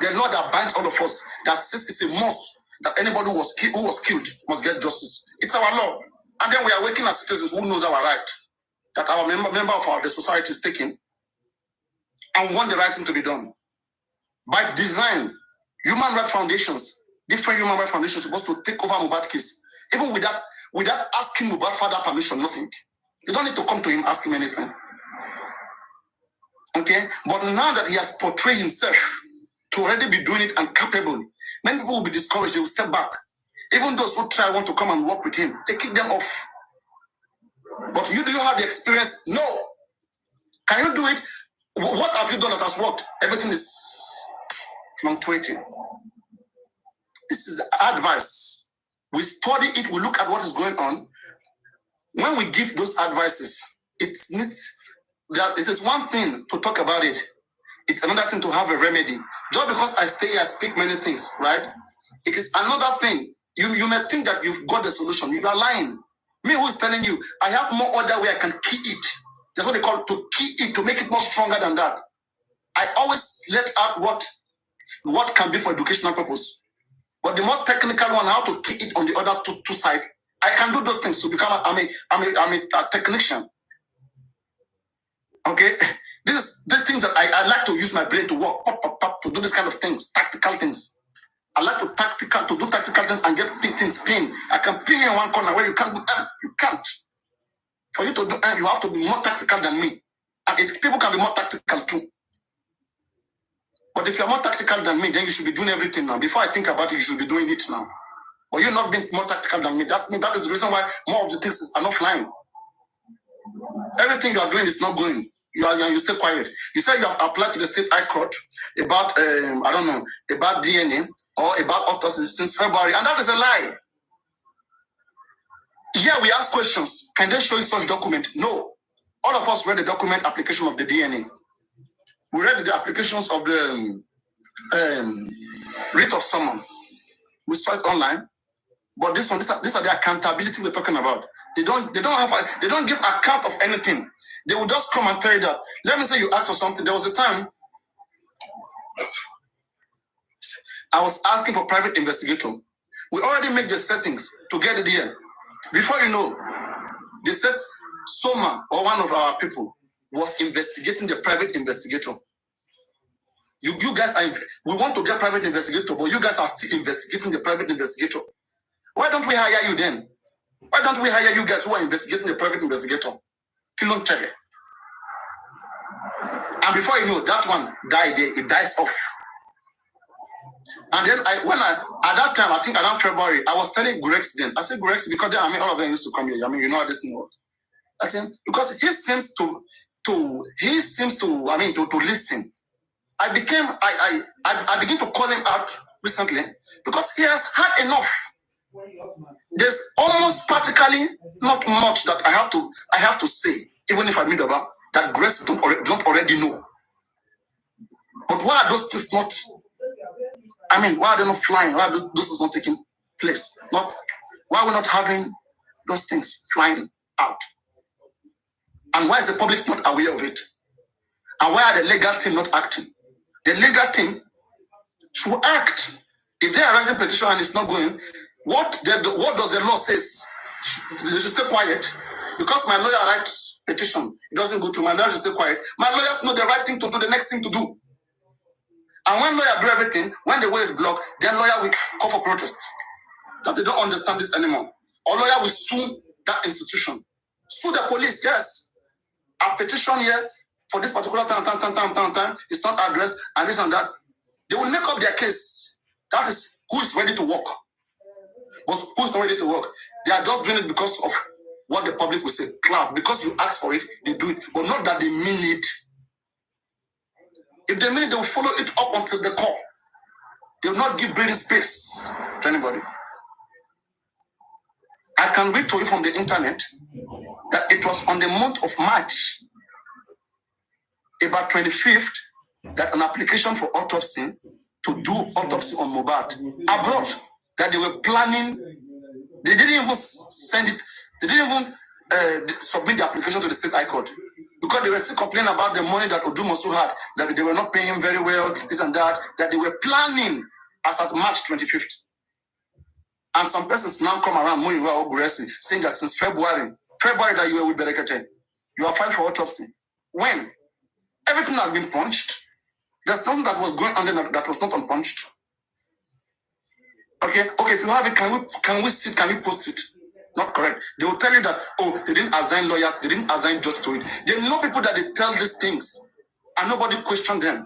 the law that binds all of us, that says it's a must that anybody who was killed must get justice. It's our law. And then we are working as citizens who knows our right, that our member of the society is taken, and we want the right thing to be done. By design, human rights foundations, different human rights foundations are supposed to take over Mohbad case, even without asking Mohbad father permission, nothing. You don't need to come to him, ask him anything. Okay? But now that he has portrayed himself to already be doing it and capable, many people will be discouraged, they will step back. Even those who want to come and work with him, they kick them off. But do you have the experience? No. Can you do it? What have you done that has worked? Everything is fluctuating. This is the advice. We study it, we look at what is going on. When we give those advices, it is one thing to talk about it. It's another thing to have a remedy. Just because I stay here, I speak many things, right? It is another thing. You may think that you've got the solution. You are lying. Me who's telling you, I have more other way I can key it. That's what they call to key it, to make it more stronger than that. I always let out what can be for educational purpose. But the more technical one, how to key it on the other two sides, I can do those things to become I'm a technician. Okay? This is the things that I like to use my brain to work, to do this kind of things, tactical things. I like to do tactical things and get things pinned. I can pin you in one corner where you can't do you can't. For you to do you have to be more tactical than me. And people can be more tactical too. But if you're more tactical than me, then you should be doing everything now. Before I think about it, you should be doing it now. But you're not being more tactical than me. That is the reason why more of the things are not flying. Everything you are doing is not going. You stay quiet. You said you have applied to the state high court about about DNA or about autopsy since February, and that is a lie. Yeah, we ask questions. Can they show you such document? No. All of us read the document application of the DNA. We read the applications of the writ of summon. We saw it online. But these are the accountability we're talking about. They don't give account of anything. They will just come and tell you that. Let me say you asked for something. There was a time I was asking for private investigator. We already made the settings to get it here. Before you know, they said Soma or one of our people was investigating the private investigator. You guys we want to get private investigator, but you guys are still investigating the private investigator. Why don't we hire you then? Why don't we hire you guys who are investigating the private investigator? Kilon Cherry. And before you know, that one died there, it dies off. And then at that time, I think around February, I was telling Gurex then. I said Gurex because all of them used to come here. You know how this thing works. I said, because he seems to listen. I began to call him out recently because he has had enough. There's almost practically not much that I have to say, even if I mean about that Grace don't already know. But But why are those things not? I mean, why are they not flying? Why are those things not taking place? Why are we not having those things flying out? And why is the public not aware of it? And why are the legal team not acting? The legal team should act. If they are raising petition and it's not going, what does the law says? They should stay quiet. Because my lawyer writes petition, it doesn't go through. My lawyer should stay quiet. My lawyers know the right thing to do, the next thing to do. And when lawyer do everything, when the way is blocked, then lawyer will call for protest. That they don't understand this anymore. Or lawyer will sue that institution. Sue the police, yes. A petition here for this particular time, it's not addressed, and this and that. They will make up their case. That is who is ready to work. But who's not ready to work? They are just doing it because of what the public will say. Cloud. Because you ask for it, they do it. But not that they mean it. If they mean it, they will follow it up until the core. They will not give breathing space to anybody. I can read to you from the internet that it was on the month of March, about 25th, that an application for autopsy to do autopsy on Mohbad abroad, that they were planning. They didn't even send it. They didn't even submit the application to the state high court because they were still complaining about the money that Odumosu had, that they were not paying him very well, this and that they were planning as at March 25th. And some persons now come around Muyiwa Oguresi saying that since February that you were with Berekete, you are filed for autopsy. When? Everything has been punched. There's nothing that was going on there that was not unpunched. Okay, if you have it, can we post it? Not correct. They will tell you that, they didn't assign lawyer, they didn't assign judge to it. They know people that they tell these things and nobody question them.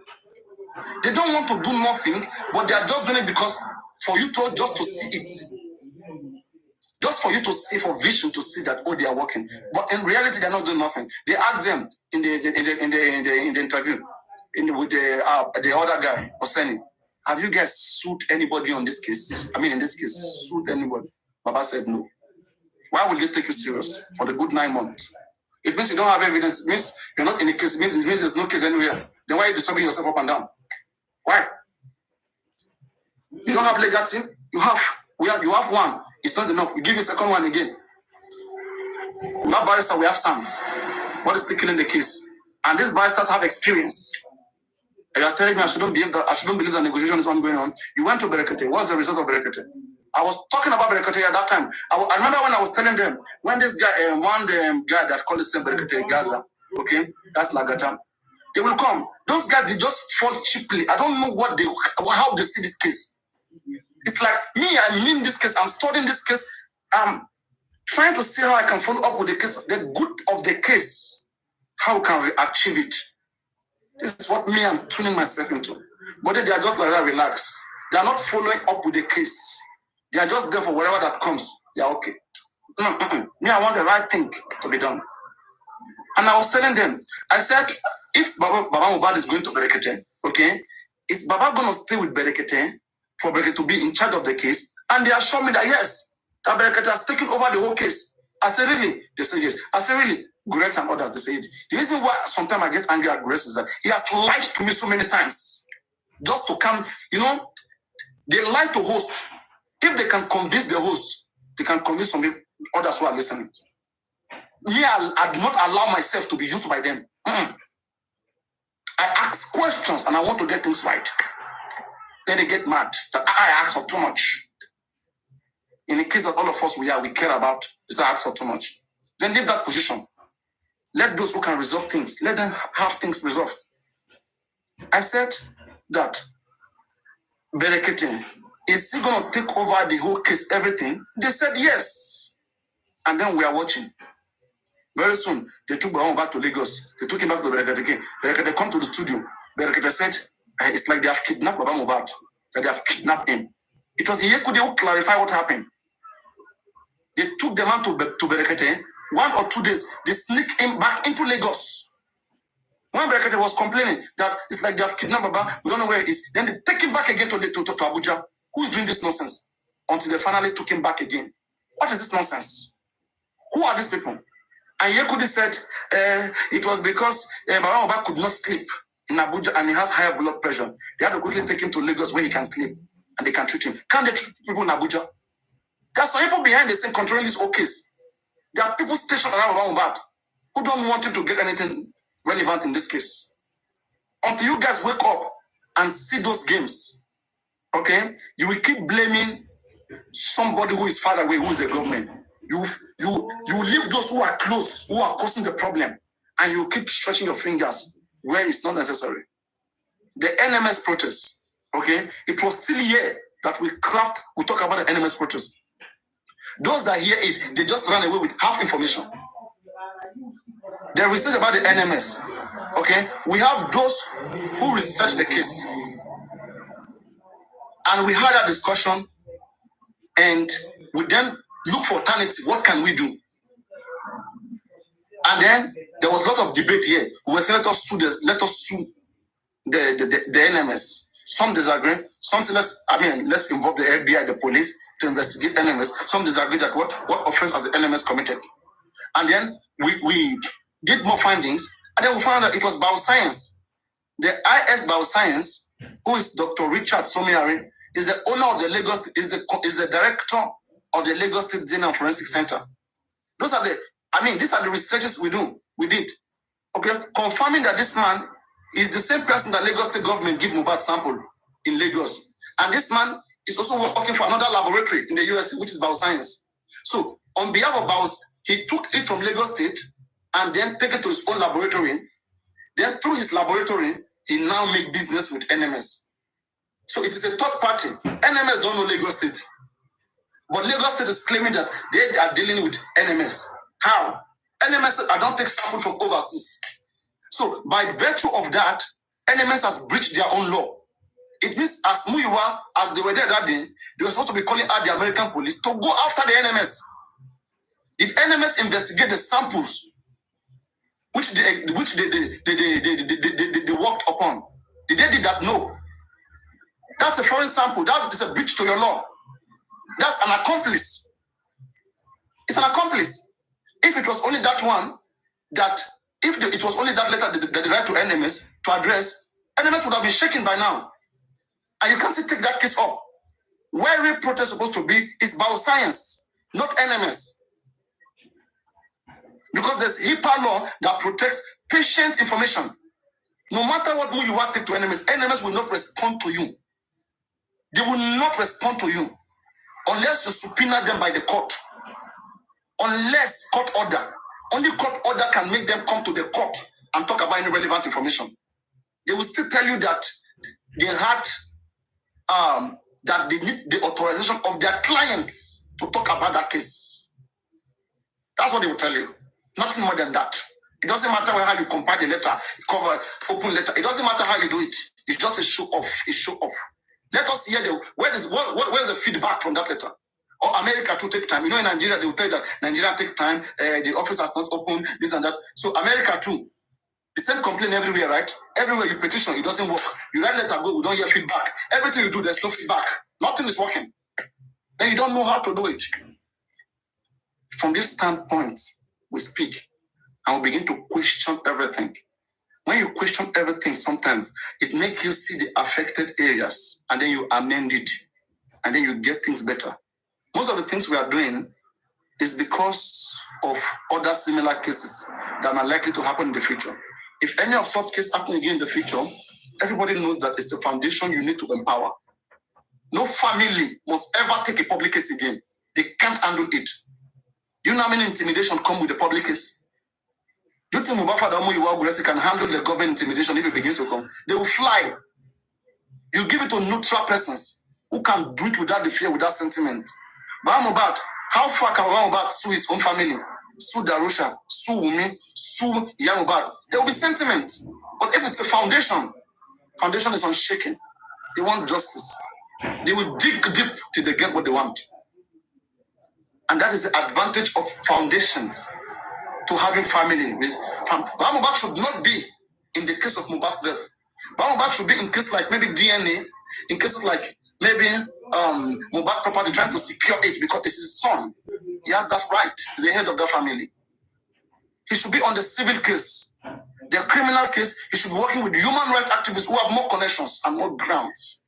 They don't want to do nothing, but they are just doing it because for you to just to see it. Just for you to see, for vision to see that they are working. But in reality, they're not doing nothing. They ask them in the interview with the other guy, Oseni, have you guys sued anybody on this case? I mean, in this case, sued anybody? Baba said no. Why will they take you serious for the good 9 months? It means you don't have evidence. It means you're not in a case. It means there's no case anywhere. Then why are you disturbing yourself up and down? Why? You don't have legal team? You have one. It's not enough. We give you a second one again. We have barrister, we have SAMs. What is still killing the case? And these barristers have experience. And you are telling me I shouldn't believe that negotiation is ongoing on. You went to Berekete. What's the result of Berekete? I was talking about Berekete at that time. I remember when I was telling them, when this guy, guy that called himself Berekete Gaza, okay, that's Lagata, they will come. Those guys, they just fall cheaply. I don't know how they see this case. It's like me, I mean this case. I'm studying this case. I'm trying to see how I can follow up with the case, the good of the case. How can we achieve it? This is what me, I'm tuning myself into. But they are just like that, relax. They are not following up with the case. They are just there for whatever that comes. They are okay. Me, I want the right thing to be done. And I was telling them, I said, if Baba Mohbad is going to Berekete, okay, is Baba going to stay with Berekete for Berekete to be in charge of the case? And they assured me that yes, that Berekete has taken over the whole case. I said, really? They said yes. I said, really? Gurex and others, they said. The reason why sometimes I get angry at Gurex is that he has lied to me so many times. Just to come, they lie to host. If they can convince the host, they can convince some others who are listening. Me, I do not allow myself to be used by them. I ask questions and I want to get things right. Then they get mad that I ask for too much. In the case that all of us we care about, is that I ask for too much. Then leave that position. Let those who can resolve things, let them have things resolved. I said that Berekete, is he going to take over the whole case, everything? They said yes. And then we are watching. Very soon, they took Bahon back to Lagos. They took him back to Berekete again. Berekete come to the studio. Berekete said, it's like they have kidnapped Baba Mohbad. That they have kidnapped him. It was Yekude who clarified what happened. They took the man to Berekete. 1 or 2 days, they sneaked him back into Lagos. When Berekete was complaining that it's like they have kidnapped Baba, we don't know where he is. Then they take him back again to Abuja. Who's doing this nonsense? Until they finally took him back again. What is this nonsense? Who are these people? And Yekude said it was because Baba Mohbad could not sleep. in Abuja and he has higher blood pressure, they have to quickly take him to Lagos where he can sleep and they can treat him. Can't they treat people in Abuja? There's some people behind the scene controlling this whole case. There are people stationed around Aloaba'S who don't want him to get anything relevant in this case. Until you guys wake up and see those games, okay, you will keep blaming somebody who is far away, who is the government. You leave those who are close, who are causing the problem, and you keep stretching your fingers where it's not necessary. The NMS protest, okay, it was still here that we talk about the NMS protest. Those that hear it, they just run away with half information. The research about the NMS, okay, we have those who research the case. And we had a discussion and we then look for alternative. What can we do? And then there was a lot of debate here. We were saying, let us sue the NMS. Some disagree. Some say let's involve the FBI, the police to investigate NMS. Some disagree that what offense has the NMS committed. And then we did more findings, and then we found that it was bioscience. The IS Bioscience, who is Dr. Richard Somiari, is the owner of the Lagos, is the director of the Lagos State DNA and Forensic Center. These are the researches we did. Okay, confirming that this man is the same person that Lagos State government give Mohbad sample in Lagos. And this man is also working for another laboratory in the US, which is Bioscience. So on behalf of Bios, he took it from Lagos State and then take it to his own laboratory. Then through his laboratory, he now make business with NMS. So it is a third party. NMS don't know Lagos State. But Lagos State is claiming that they are dealing with NMS. How? NMS I don't take sample from overseas. So by virtue of that, NMS has breached their own law. It means as Muyiwa, as they were there that day, they were supposed to be calling out the American police to go after the NMS. Did NMS investigate the samples which they worked upon? Did they do that? No. That's a foreign sample. That is a breach to your law. That's an accomplice. It's an accomplice. If it was only that one, it was only that letter that they write to NMS to address, NMS would have been shaken by now. And you can't still take that case up. Where real protest is supposed to be is bioscience, not NMS. Because there's HIPAA law that protects patient information. No matter what move you want to take to NMS will not respond to you. They will not respond to you unless you subpoena them by the court. Unless court order. Only court order can make them come to the court and talk about any relevant information. They will still tell you that they had that they need the authorization of their clients to talk about that case. That's what they will tell you. Nothing more than that. It doesn't matter how you compile the letter, cover, open letter. It doesn't matter how you do it. It's just a show off. A show off. Let us hear where's the feedback from that letter? Or America to take time. You know, in Nigeria, they will tell you that Nigeria take time, the office has not opened, this and that. So America too. The same complaint everywhere, right? Everywhere you petition, it doesn't work. You write letter, go, we don't hear feedback. Everything you do, there's no feedback. Nothing is working. Then you don't know how to do it. From this standpoint, we speak and we begin to question everything. When you question everything, sometimes it makes you see the affected areas and then you amend it and then you get things better. Most of the things we are doing is because of other similar cases that are likely to happen in the future. If any of such cases happen again in the future, everybody knows that it's the foundation you need to empower. No family must ever take a public case again. They can't handle it. Do you know how many intimidation come with the public case? Do you think Mubarak can handle the government intimidation if it begins to come? They will fly. You give it to neutral persons who can do it without the fear, without sentiment. But Mohbad, how far can Mohbad sue his own family? Sue Darusha, sue Wumi, sue Mohbad. There will be sentiment. But if it's a foundation is unshaken. They want justice. They will dig deep till they get what they want. And that is the advantage of foundations to having family. Mohbad should not be in the case of Mohbad's death. Mohbad should be in cases like maybe DNA, in cases like maybe Mohbad property, trying to secure it because it's his son. He has that right. He's the head of the family. He should be on the civil case. The criminal case, he should be working with human rights activists who have more connections and more grounds.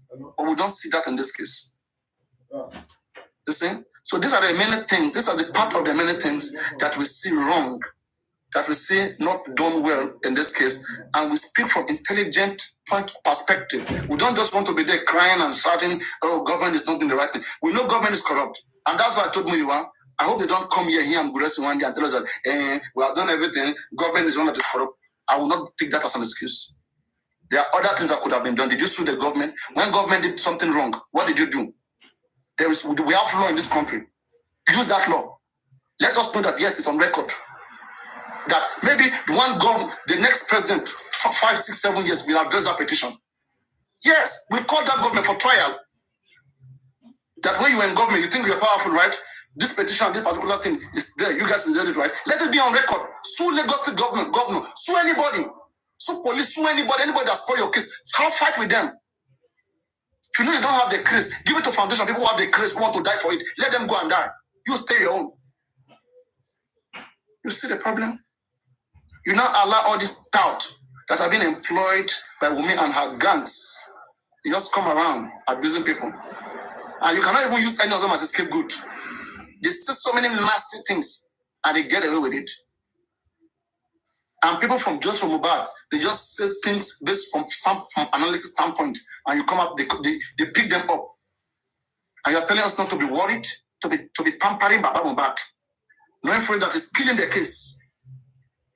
But we don't see that in this case. You see? So these are the many things, these are the part of the many things that we see wrong, that we see not done well in this case, and we speak from intelligent point of perspective. We don't just want to be there crying and shouting, oh, government is not doing the right thing. We know government is corrupt. And that's why I told Muyiwa, I hope they don't come here and Guresi one day and tell us that we have done everything, government is one that is corrupt. I will not take that as an excuse. There are other things that could have been done. Did you sue the government? When government did something wrong, what did you do? We have law in this country. Use that law. Let us know that, yes, it's on record. That maybe the next president, for 5, 6, 7 years, will address that petition. Yes, we call that government for trial. That when you're in government, you think you're powerful, right? This petition, this particular thing is there. You guys will get it right. Let it be on record. Sue Lagos State governor, sue anybody. Sue police, sue anybody that spoil your case. How fight with them? If you know you don't have the case, give it to foundation. People who have the case who want to die for it. Let them go and die. You stay your own. You see the problem? You now allow all this doubt that have been employed by women and her gangs. You just come around abusing people. And you cannot even use any of them as a scapegoat. They say so many nasty things and they get away with it. And people from Mubad, they just say things based from analysis standpoint, and you come up, they pick them up. And you're telling us not to be worried, to be pampering Baba Mubad, knowing for it that is killing the case,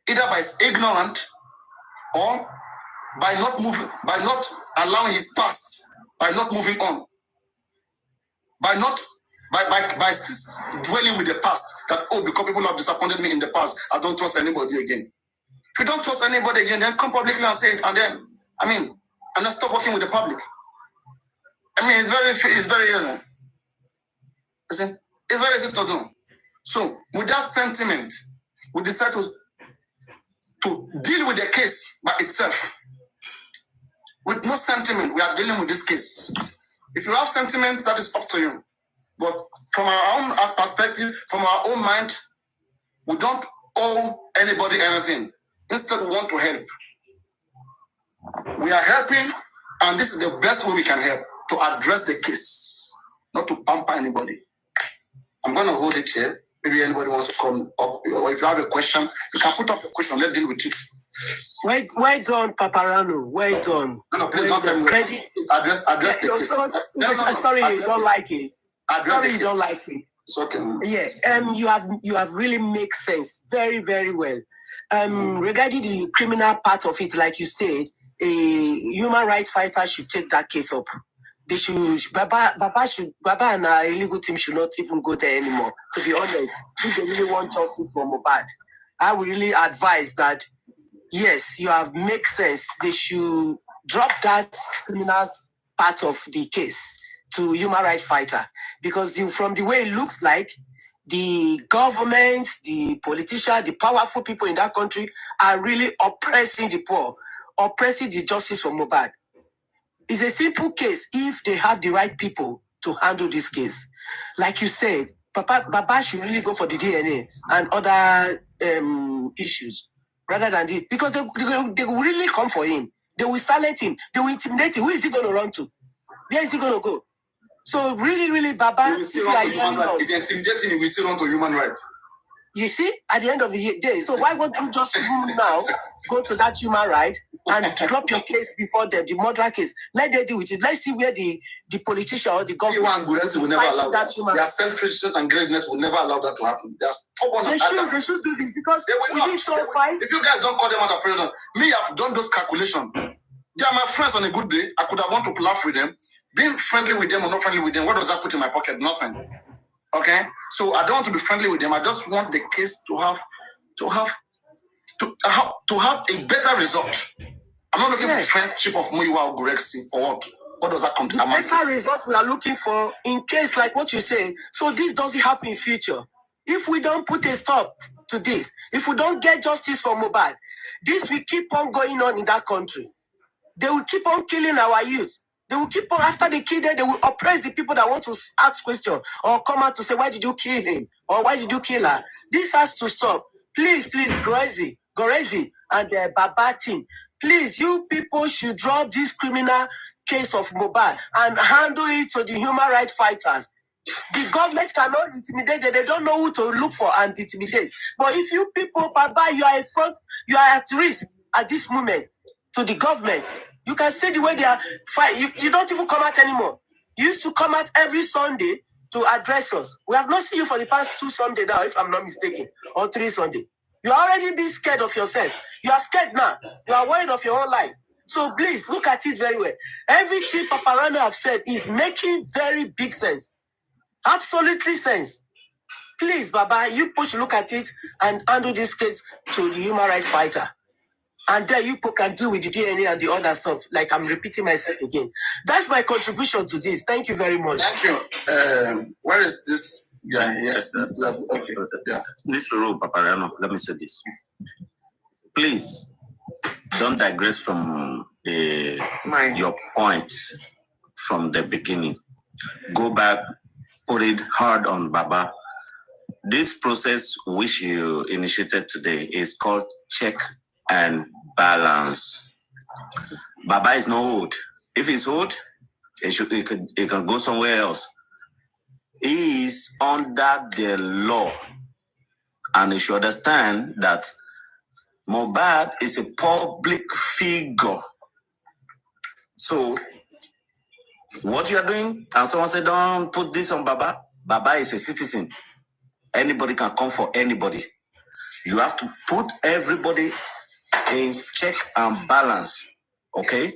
either by his ignorant or by not allowing his past, by not moving on, by still dwelling with the past, that, oh, because people have disappointed me in the past, I don't trust anybody again. If you don't trust anybody again, then come publicly and say it, and then, and then stop working with the public. It's very easy. Listen, it's very easy to do. So, with that sentiment, we decide to deal with the case by itself. With no sentiment, we are dealing with this case. If you have sentiment, that is up to you. But from our own perspective, from our own mind, we don't owe anybody anything. Instead, we want to help. We are helping, and this is the best way we can help, to address the case, not to pamper anybody. I'm going to hold it here. Maybe anybody wants to come up, or if you have a question, you can put up a question. Let's deal with it. Well done, Paparano. Well done. No, please don't tell me. Please address the case. No, sorry, you don't like it. Sorry, you don't like it. It's okay. Yeah. You have really made sense. Very, very well. Regarding the criminal part of it, like you said, a human rights fighter should take that case up. They should, Baba and our illegal team should not even go there anymore. To be honest, if they really want justice for Mohbad, I would really advise that, yes, you have made sense. They should drop that criminal part of the case to human rights fighter, because from the way it looks like, the government, the politicians, the powerful people in that country are really oppressing the poor, oppressing the justice for Mohbad. It's a simple case if they have the right people to handle this case. Like you said, Baba should really go for the DNA and other issues rather than this, because they will really come for him. They will silence him. They will intimidate him. Who is he going to run to? Where is he going to go? So really, really, Baba, if you intimidate him, we still run to human rights. You see, at the end of the day, so why won't you just now go to that human right and drop your case before them, the murder case? Let them deal with it. Let's see where the politician or the government will never allow that. Their self-righteousnness and greatness will never allow that to happen. They are stubborn. They should do this, because if you guys don't call them out of prison, me, I've done those calculations. They are my friends on a good day. I could have want to laugh with them. Being friendly with them or not friendly with them, what does that put in my pocket? Nothing. Okay? So I don't want to be friendly with them. I just want the case to have a better result. I'm not looking for friendship of Muyiwa or Gurexi for what? What does that come to? The better result we are looking for in case like what you say. So this doesn't happen in future. If we don't put a stop to this, if we don't get justice for Mohbad, this will keep on going on in that country. They will keep on killing our youth. They will keep on, after they kill them, they will oppress the people that want to ask questions or come out to say, why did you kill him? Or why did you kill her? This has to stop. Please, Gorezi, and the Baba team. Please, you people should drop this criminal case of Mohbad and handle it to the human rights fighters. The government cannot intimidate them. They don't know who to look for and intimidate. But if you people, Baba, you are in front, you are at risk at this moment to the government. You can see the way they are fighting. You don't even come out anymore. You used to come out every Sunday to address us. We have not seen you for the past 2 Sundays now, if I'm not mistaken, or 3 Sundays. You are already being scared of yourself. You are scared now. You are worried of your own life. So please look at it very well. Everything Papa Rano have said is making very big sense. Absolutely sense. Please, Baba, you push look at it and handle this case to the human rights fighter. And then you people can deal with the DNA and the other stuff. Like I'm repeating myself again. That's my contribution to this. Thank you very much. Thank you. Where is this guy? Yes, that's okay. Yeah. Mr. Paparano, let me say this. Please don't digress from your point from the beginning. Go back, put it hard on Baba. This process which you initiated today is called check and balance. Baba is not old. If he's old, he can go somewhere else. He is under the law. And he should understand that Mohbad is a public figure. So, what you are doing, and someone said, don't put this on Baba. Baba is a citizen. Anybody can come for anybody. You have to put everybody in check and balance. Okay?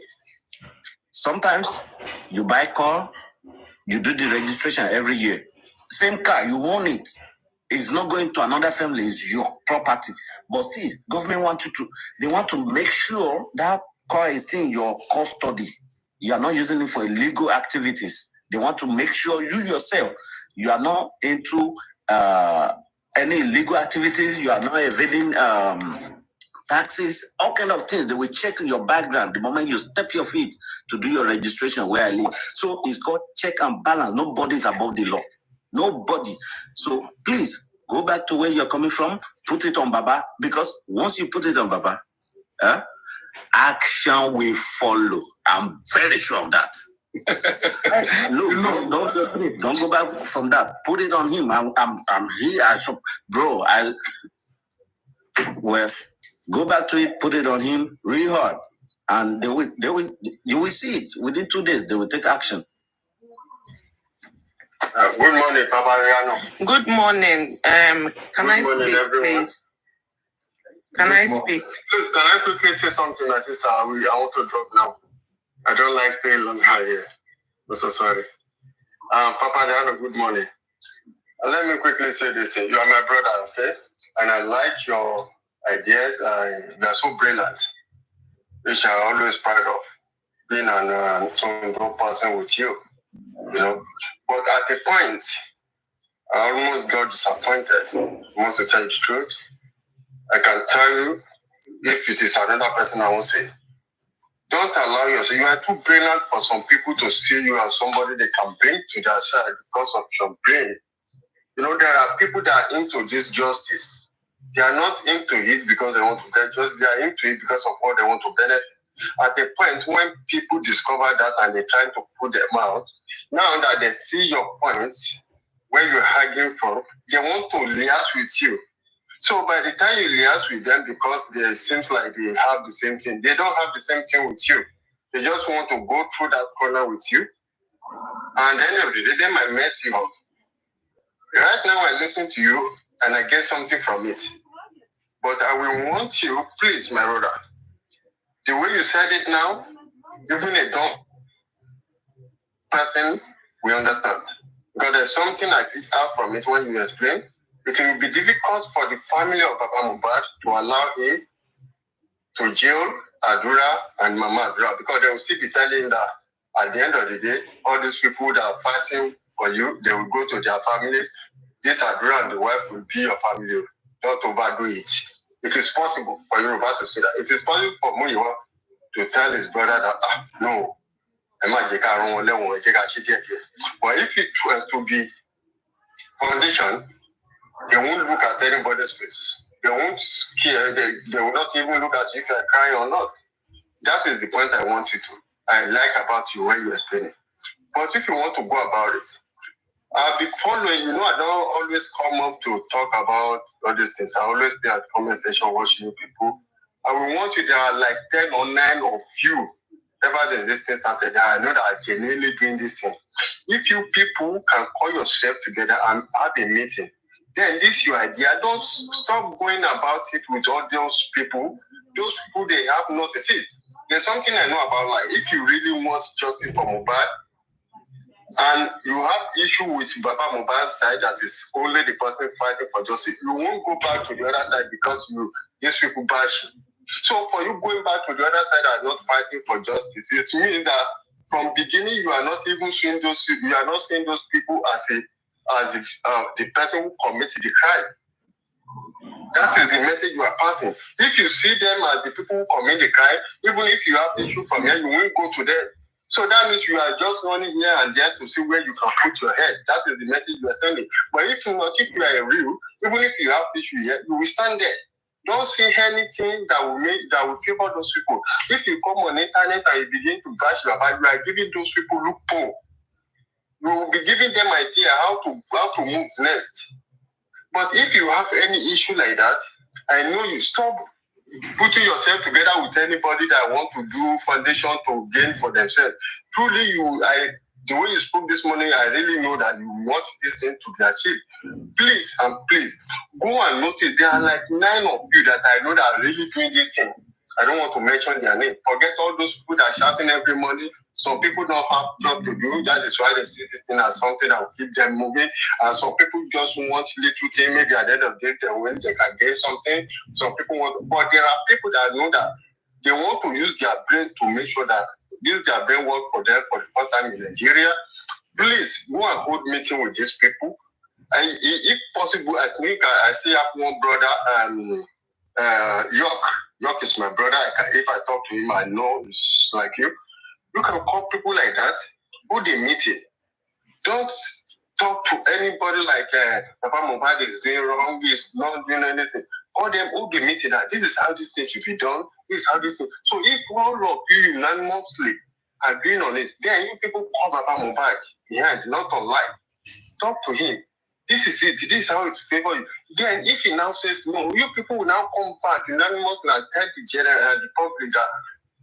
Sometimes you buy a car, you do the registration every year. Same car, you own it. It's not going to another family, it's your property. But still, government want they want to make sure that car is still in your custody. You are not using it for illegal activities. They want to make sure you yourself, you are not into any illegal activities, you are not evading taxes, all kind of things. They will check your background the moment you step your feet to do your registration where I live. So it's called check and balance. Nobody's above the law. Nobody. So please go back to where you're coming from, put it on Baba, because once you put it on Baba, action will follow. I'm very sure of that. Look, don't go back from that. Put it on him. I'm here. Bro, go back to it, put it on him real hard. And you will see it. Within 2 days, they will take action. Good morning, Papa Riano. Good morning. Can I speak, please? Can I speak? Please, can I quickly say something, my sister? I want to drop now. I don't like staying longer here. I'm so sorry. Papa Riano, good morning. Let me quickly say this thing. You are my brother, okay? And I like your ideas. They're so brilliant, which I'm always proud of, being an Tondo person with you, you know. But at the point, I almost got disappointed. Most to tell you the truth, I can tell you, if it is another person, I won't say. Don't allow yourself. You are too brilliant for some people to see you as somebody they can bring to their side because of your brain. You know, there are people that are into this justice. They are not into it because they want to get justice. They are into it because of what they want to benefit. At a point when people discover that and they try to put them out, now that they see your points, where you're arguing from, they want to liaise with you. So by the time you liaise with them, because they seem like they have the same thing, they don't have the same thing with you. They just want to go through that corner with you. And at the end of the day, they might mess you up. Right now, I listen to you and I get something from it. But I will want you, please, my brother, the way you said it now, even a dumb person will understand. Because there's something I picked out from it when you explain. It will be difficult for the family of Papa Mohbad to allow him to jail Adura and Mama Adura, because they will still be telling that at the end of the day, all these people that are fighting for you, they will go to their families. This Adura and the wife will be your family. Don't overdo it. It is possible for Yoruba to say that. It is possible for Muyiwa to tell his brother that, no, but if it was to be foundation, they won't look at anybody's face. They won't care. They will not even look at you if you're crying or not. That is the point I want you to. I like about you when you explain it. But if you want to go about it, I'll be following. You know, I don't always come up to talk about all these things. I always be at the comment section watching people. I will want you, there are like 10 or 9 of you ever than this thing started. I know that I genuinely doing this thing. If you people can call yourself together and have a meeting, then this is your idea. Don't stop going about it with all those people. Those people, they have nothing. See, there's something I know about, like, if you really want justice for Mohbad, and you have issue with Baba Mohbad's side, that is only the person fighting for justice, you won't go back to the other side because these people bash you. So for you going back to the other side and not fighting for justice, it means that from beginning you are not even seeing those people as the person who committed the crime. That is the message you are passing. If you see them as the people who commit the crime, even if you have issue from here, you won't go to them. So that means you are just running here and there to see where you can put your head. That is the message you are sending. But if you are real, even if you have issue here, you will stand there. Don't say anything that will favor those people. If you come on the internet and you begin to bash your bad, you are giving those people loophole. You will be giving them idea how to move next. But if you have any issue like that, I know you stop putting yourself together with anybody that want to do foundation to gain for themselves. Truly, the way you spoke this morning, I really know that you want this thing to be achieved. Please, go and notice. There are like 9 of you that I know that are really doing this thing. I don't want to mention their name. Forget all those people that are shouting every morning. Some people don't have job to do. That is why they see this thing as something that will keep them moving. And some people just want little thing. Maybe at the end of the day, they can get something. Some people want, but there are people that know that they want to use their brain to make sure that their brain work for them for the first time in Nigeria. Please go and hold meeting with these people. And if possible, I think I still have one brother, York is my brother. If I talk to him, I know it's like you. You can call people like that, who they meeting. Don't talk to anybody like Papa Mohbad is doing wrong, he's not doing anything. Call them who they meeting that this is how this thing should be done, this is how this thing. So if all of you unanimously agreeing on it, then you people call Papa Mohbad behind, not online. Talk to him. This is it. This is how it favor you. Then, if he now says no, you people will now come back unanimously and tell the general and the public that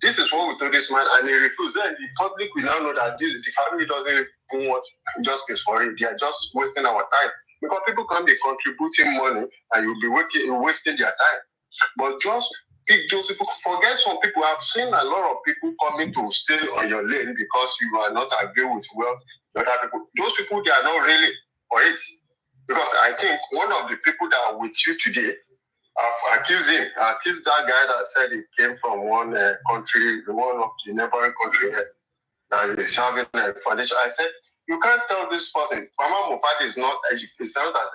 this is what we told this man, and he refused. Then the public will now know that the family doesn't want justice for him. They are just wasting our time because people can be contributing money and you'll be wasting their time. But just pick those people. Forget some people. I've seen a lot of people coming to stay on your lane because you are not agreeing with the other people. Those people, they are not really for it. Because I think one of the people that are with you today, I've accused that guy that said he came from one country, one of the neighboring country that is having a foundation. I said, you can't tell this person, Mama Mohbad is not as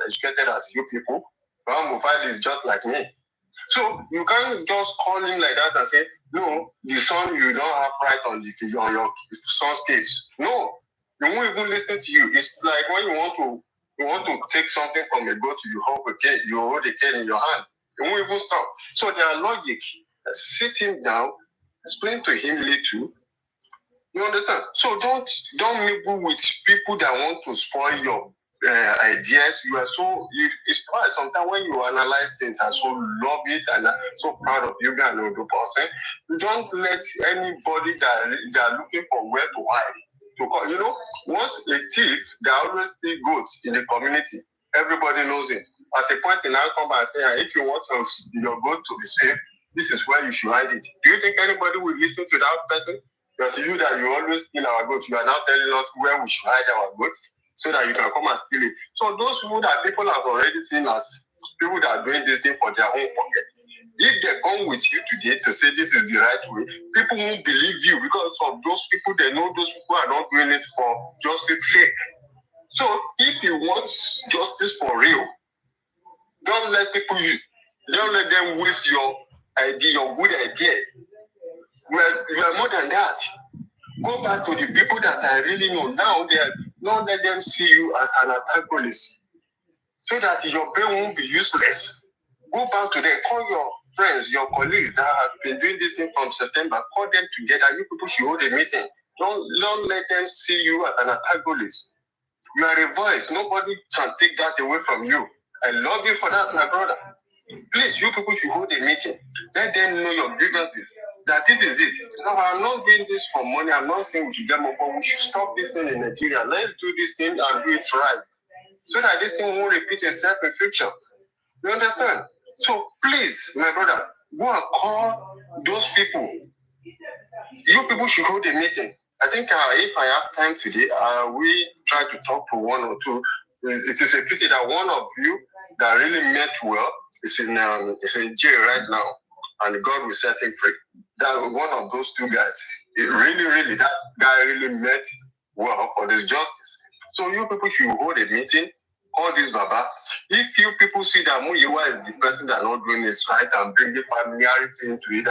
educated as you people. Mama Mohbad is just like me. So you can't just call him like that and say, no, the son, you don't have right on your son's case. No, he won't even listen to you. It's like when you want to take something from a goat, you hold the cane in your hand. You won't even stop. So there are logic. Sit him down, explain to him little. You understand? So don't mingle with people that want to spoil your ideas. It's probably sometimes when you analyze things and so love it and so proud of you and the person, don't let anybody that are looking for where to hide. You know, once a thief, there are always still goats in the community. Everybody knows it. At a point, you now come back and say, if you want your goat to be safe, this is where you should hide it. Do you think anybody will listen to that person? Because you always steal our goats. You are now telling us where we should hide our goats so that you can come and steal it. So those people that people have already seen as people that are doing this thing for their own pocket, if they come with you today to say this is the right way, people won't believe you because of those people. They know those people are not doing it for justice's sake. So if you want justice for real, don't let them waste your idea, your good idea. You are more than that. Go back to the people that I really know. Now don't let them see you as an antagonist so that your brain won't be useless. Go back to them, call your friends, your colleagues that have been doing this thing from September, call them together. You people should hold a meeting. Don't let them see you as an antagonist. You are a voice. Nobody can take that away from you. I love you for that, my brother. Please, you people should hold a meeting. Let them know your grievances. That this is it. No, I'm not doing this for money. I'm not saying we should get more, but we should stop this thing in Nigeria. Let's do this thing and do it right. So that this thing won't repeat itself in future. You understand? So please, my brother, go and call those people. You people should hold a meeting. I think if I have time today, we try to talk to one or two. It is a pity that one of you that really met well is in jail right now, and God will set him free. That one of those two guys, that guy really met well for this justice. So you people should hold a meeting. All this Baba. If you people see that Muyiwa is the person that not doing this right and bringing familiarity into it,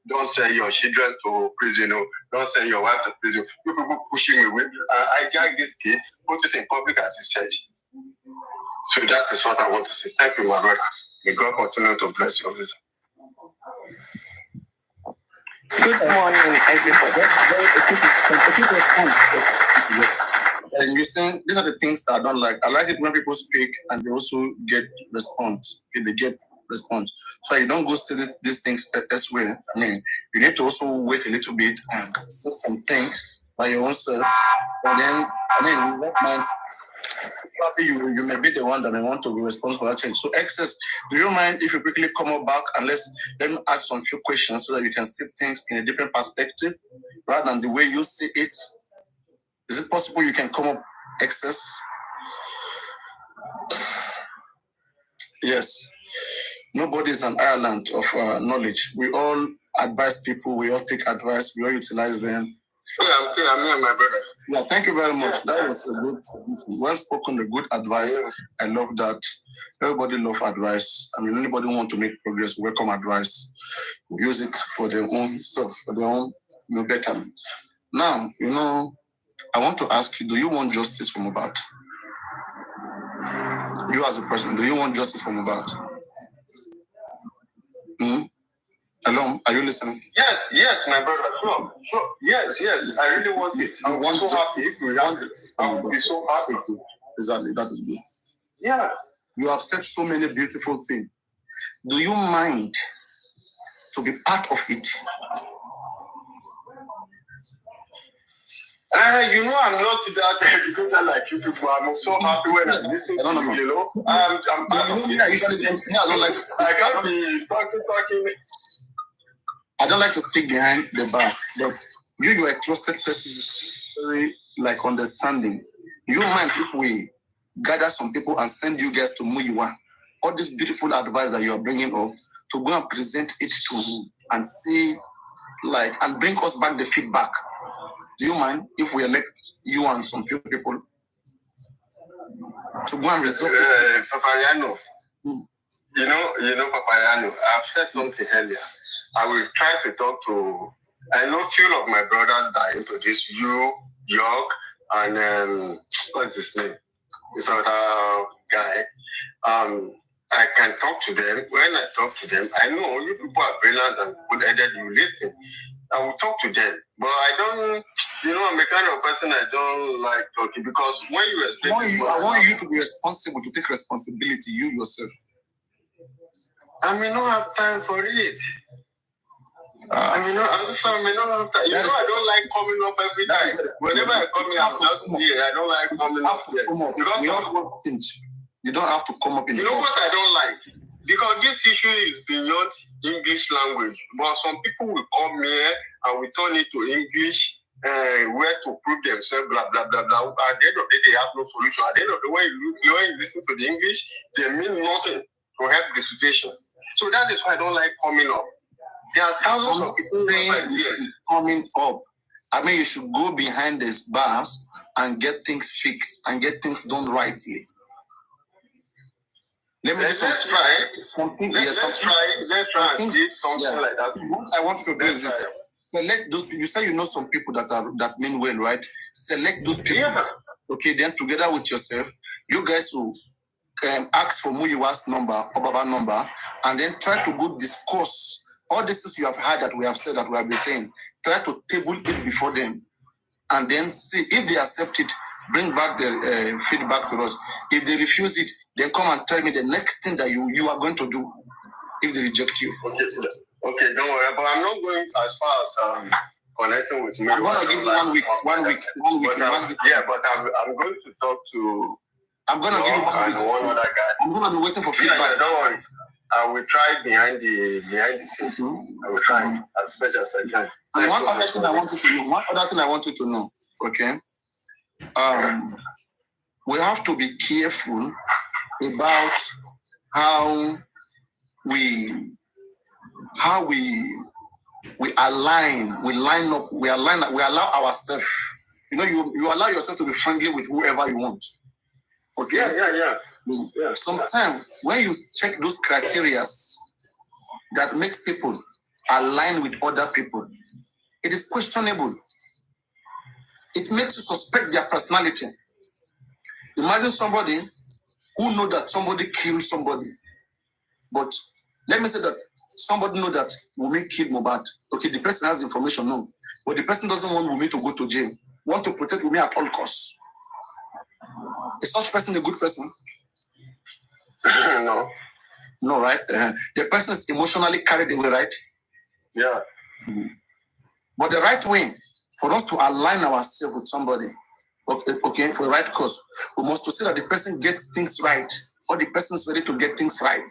don't send your children to prison, or don't send your wife to prison. You people pushing away. I drag this kid, put it in public as you said. So that is what I want to say. Thank you, my brother. May God continue to bless you. Good morning, everybody. And you saying these are the things that I don't like. I like it when people speak and they also get response. Okay, they get response. So you don't go say these things elsewhere. I mean, you need to also wait a little bit and say some things by your own self. And then, I mean, with that mind, probably you may be the one that may want to be responsible for that change. So, Excess, do you mind if you quickly come up back and let me ask some few questions so that you can see things in a different perspective rather than the way you see it? Is it possible you can come up, Excess? Yes. Nobody is an island of knowledge. We all advise people. We all take advice. We all utilize them. I'm here, my brother. Yeah, thank you very much. That was a good, well spoken, a good advice. Yeah. I love that. Everybody love advice. I mean, anybody want to make progress, welcome advice. Use it for their own self, for their own betterment. Now, I want to ask you, do you want justice for Mohbad? You as a person, do you want justice for Mohbad? Hello, are you listening? Yes, my brother. Sure. Yes. I really want it. I would be so happy. I would be so happy. Exactly, that is good. Yeah. You have said so many beautiful things. Do you mind to be part of it? I'm not that educated like you people. I'm so happy when I listen to you, I'm part of it. I can't be talking. I don't like to speak behind the bars, but you are a trusted person, very understanding. You mind if we gather some people and send you guys to Muyiwa, all this beautiful advice that you are bringing up, to go and present it to you and see, and bring us back the feedback. Do you mind if we elect you and some few people to go and resolve this? Papariano. You know, Papariano, I've said something earlier. I will try to talk to, I know few of my brothers that are into this, you, York, and what's his name? This other guy. I can talk to them. When I talk to them, I know you people are brilliant and good-headed, you listen. I will talk to them. But I don't, I'm the kind of person I don't like talking, because when you explain... I want you to be responsible, to take responsibility, you yourself. I may not have time for it. I may not have time. I don't like coming up every time. Whenever I come here, I'm just here. I don't like coming up here. Because you don't have to come up in You know what I don't like? Because this issue is beyond English language. But some people will come here and we turn it to English, where to prove themselves, blah, blah, blah, blah. At the end of the day, they have no solution. At the end of the day, when you listen to the English, they mean nothing to help the situation. So that is why I don't like coming up. There are thousands of people coming up. I mean, you should go behind these bars and get things fixed and get things done rightly. Let's try and see something like that. What I want you to do is this. Select those people. You say you know some people that mean well, right? Select those people. Yeah. Okay, then together with yourself, you guys will ask for Muyiwa's number or Baba number, and then try to go discuss all this is you have heard that we have said that we have been saying. Try to table it before them, and then see if they accept it. Bring back their feedback to us. If they refuse it, then come and tell me the next thing that you are going to do. If they reject you, okay, don't worry. But I'm not going as far as connecting with me. I'm going to give you 1 week. Yeah, but I'm going to talk to. I'm going to give you 1 week. One other guy. I'm going to be waiting for feedback. Yeah, don't worry. I will try behind the scenes. I will try as much as I can. And one other thing I want you to know. Okay. We have to be careful about how we line up, we allow ourselves. You allow yourself to be friendly with whoever you want. Okay. Yeah. Sometimes when you check those criteria that makes people align with other people, it is questionable. It makes you suspect their personality. Imagine somebody who knows that somebody killed somebody, but let me say that somebody knows that Wumi killed Mohbad. Okay, the person has information, no, but the person doesn't want Wumi to go to jail. Want to protect Wumi at all costs. Is such person a good person? No, right? The person is emotionally carried away, right? Yeah. But the right way for us to align ourselves with somebody, okay, for the right cause, we must see that the person gets things right, or the person is ready to get things right.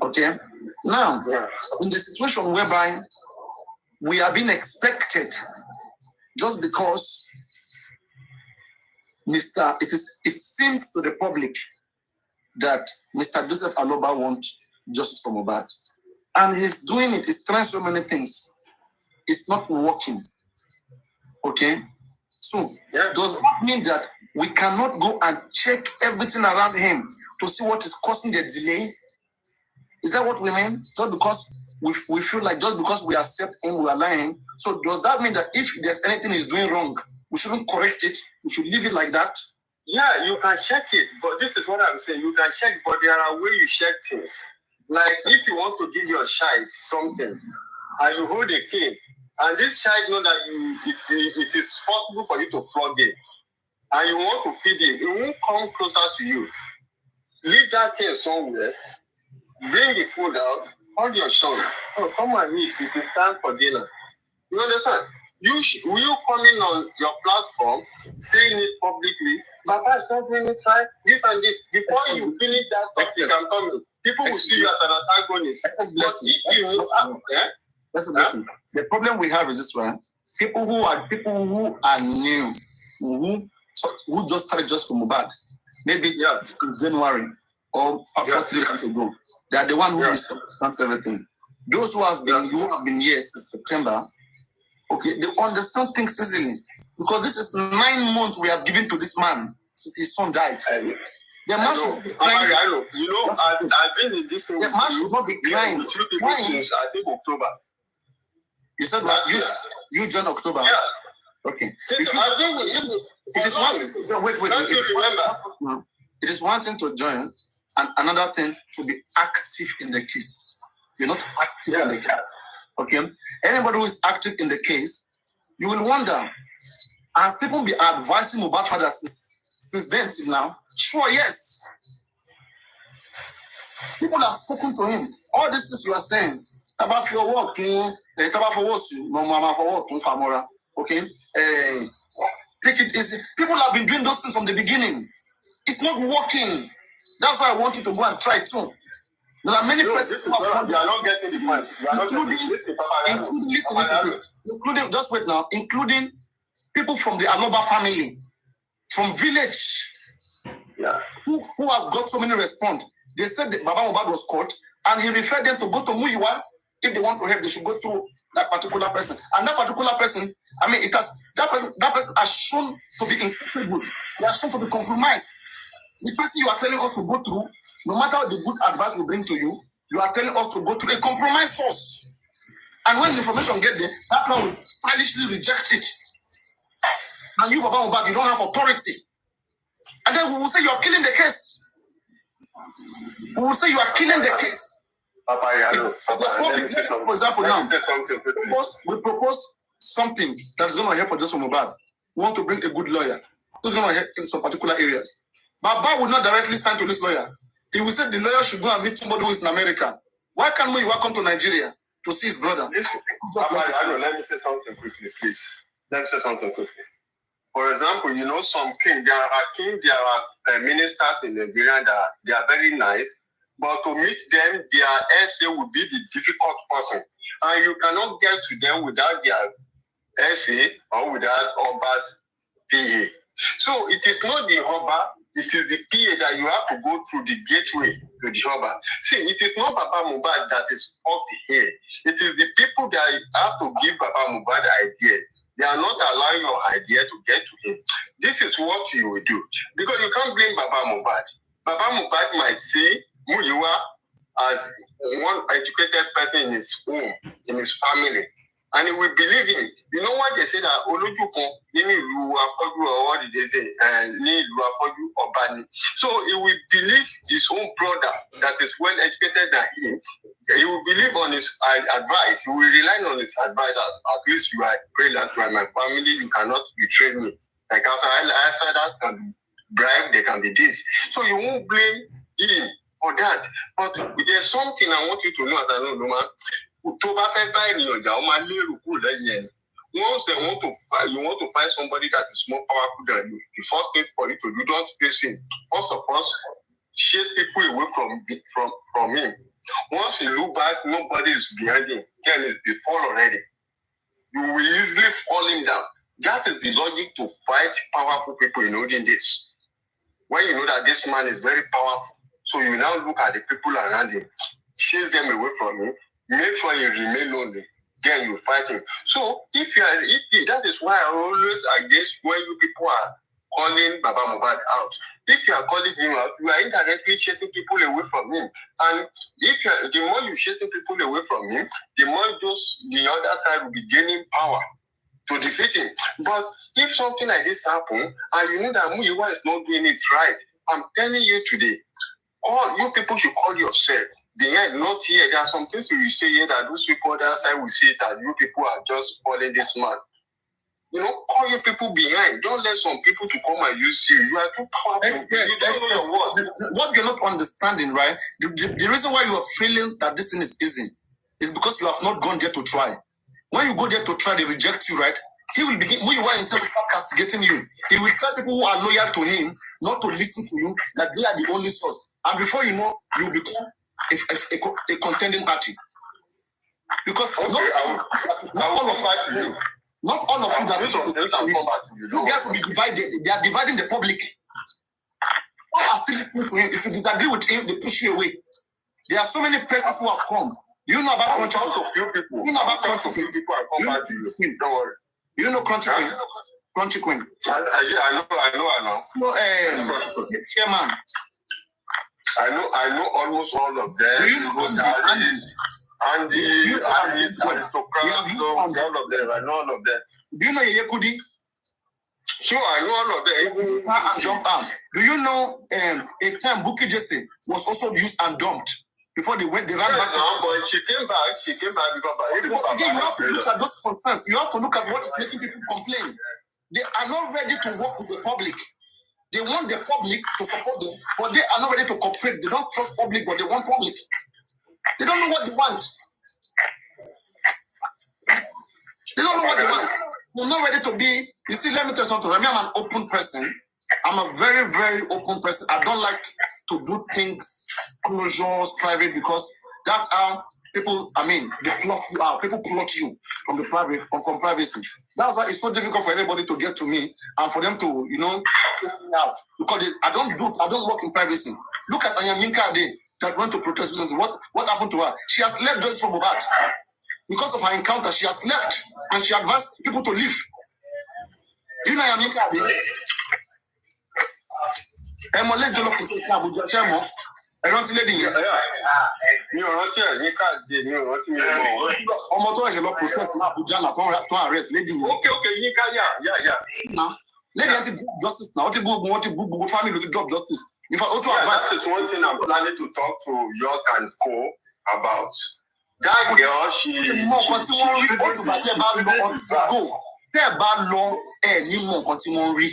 Okay. Now, in the situation whereby we are being expected, just because it seems to the public that Mr. Joseph Aloba wants justice for Mohbad, and he's doing it. He's trying so many things. It's not working. Okay. So does that mean that we cannot go and check everything around him to see what is causing the delay? Is that what we mean? Just because we feel like just because we accept him, we align him. So does that mean that if there's anything he's doing wrong, we shouldn't correct it? We should leave it like that? Yeah, you can check it, but this is what I'm saying. You can check, but there are ways you check things. Like if you want to give your child something and you hold a cane, and this child knows that it is possible for you to plug in, and you want to feed him, it won't come closer to you. Leave that cane somewhere, bring the food out, hold your son. Oh, come and eat. It is time for dinner. You understand? Will you come in on your platform, saying it publicly? Baba is not doing it right. This and this. Before you finish that topic, you can come in. People will see you as an antagonist. But if you Listen. The problem we have is this one: people who are new, who just started just from Mohbad, maybe in January or 40 months ago. They are the one who understands everything. Those who have been here since September, okay, they understand things easily because this is 9 months we have given to this man since his son died. The man should be crying. You know, I've been in this room. The man should not be crying. Since I think October. You said that you joined October. Yeah. Okay. It is one thing. Wait. It is one thing to join, and another thing to be active in the case. You're not active in the case. Okay. Anybody who is active in the case, you will wonder, has people been advising about father since then till now? Sure, yes. People have spoken to him. All this is you are saying about your work, okay? Take it easy. People have been doing those things from the beginning. It's not working. That's why I want you to go and try it too. There are many persons you are not getting the point. Including just wait now, including people from the Aloaba family, from village, who has got so many response. They said that Baba Mohbad was caught, and he referred them to go to Muyiwa. If they want to help, they should go to that particular person. And that particular person, I mean, that person has shown to be incapable. They are shown to be compromised. The person you are telling us to go through, no matter the good advice we bring to you, you are telling us to go through a compromised source. And when the information gets there, that one will stylishly reject it. And you, Baba Mohbad, you don't have authority. And then we will say you are killing the case. We will say you are killing the case. Papa, let me say something. For example, Let now, me say something quickly. we propose something that's going to help for Joseph Mohbad. We want to bring a good lawyer who's going to help in some particular areas. Baba will not directly sign to this lawyer. He will say the lawyer should go and meet somebody who is in America. Why can't we welcome to Nigeria to see his brother? Papa, let me say something quickly, please. Let me say something quickly. For example, you know, some king, there are ministers in Nigeria that they are very nice, but to meet them, their SA will be the difficult person. And you cannot get to them without their SA or without Oba's PA. So it is not the Oba, it is the PA that you have to go through the gateway to the Oba. See, it is not Baba Mohbad that is up here. It is the people that have to give Baba Mohbad idea. They are not allowing your idea to get to him. This is what you will do. Because you can't blame Baba Mohbad. Baba Mohbad might see Muyiwa as one educated person in his home, in his family. And he will believe him. You know what they say that Olujukon, or what did they say? So he will believe his own brother that is well educated than him. He will believe on his advice. He will rely on his advice that at least you are brilliant, you are my family, you cannot betray me. Like after that can be bribe, there can be this. So you won't blame him for that. But there's something I want you to know as I know, man. Once they want to find somebody that is more powerful than you, the first thing for you to do, don't face him. First of all, chase people away from him. Once you look back, nobody is behind him. Then they fall already. You will easily fall him down. That is the logic to fight powerful people in olden days. When you know that this man is very powerful, so you now look at the people around him, chase them away from him, make sure you remain lonely, then you fight him. So that is why I always against when you people are calling Baba Mohbad out. If you are calling him out, you are indirectly chasing people away from him. And the more you chasing people away from him, the more the other side will be gaining power to defeat him. But if something like this happens, and you know that Muyiwa is not doing it right, I'm telling you today, all you people should call yourself. The end, not here. There are some things you say here that those people on that side will say that you people are just following this man. You know, call your people behind. Don't let some people to come and use you. You are too powerful. What you're not understanding, right? The reason why you are feeling that this thing is easy is because you have not gone there to try. When you go there to try, they reject you, right? He will begin, when you are himself, start castigating you. He will tell people who are loyal to him not to listen to you, that they are the only source. And before you know, you become a contending party. Because not all of you that you guys will be divided. They are dividing the public. All are still listening to him. If you disagree with him, they push you away. There are so many persons who have come. You know about Crunchy Queen. You know about Crunchy Queen. Don't worry. You know Crunchy Queen. Crunchy Queen. I know. No, chairman. I know almost all of them. Do you know Andy, all of them. I know all of them. Do you know Yekudi? Sure, I know all of them. Do you know a time Buki Jesse was also used and dumped before they ran back? No, but she came back because you have to look at those concerns. You have to look at what is making people complain. They are not ready to work with the public. They want the public to support them, but they are not ready to cooperate. They don't trust public, but they want public. They don't know what they want. They don't know what they want. They're not ready to be. You see, let me tell you something. I'm an open person. I'm a very, very open person. I don't like to do things closures, private, because that's how people, they plot you out. People plot you from the private, from privacy. That's why it's so difficult for anybody to get to me and for them to, take me out. Because I don't work in privacy. Look at Anyaminka Ade that went to protest. What happened to her? She has left just from Mohbad. Because of her encounter, she has left and she advised people to leave. You know Anyaminka Ade? Emole Jolo protest now, Abuja Chemo. I don't see lady here. Ọmọ tó ẹ̀ṣẹ̀ lọ protest ní Abuja náà tó arrest lady yẹn. Okay, Yinka, yeah. Now, Let the justice now. What you go family to drop justice. If I auto advise, that is one thing I'm planning to talk to York and Co about. That girl, she go. Tẹ́ bá lọ ní mọ̀ nǹkan tí wọ́n rí.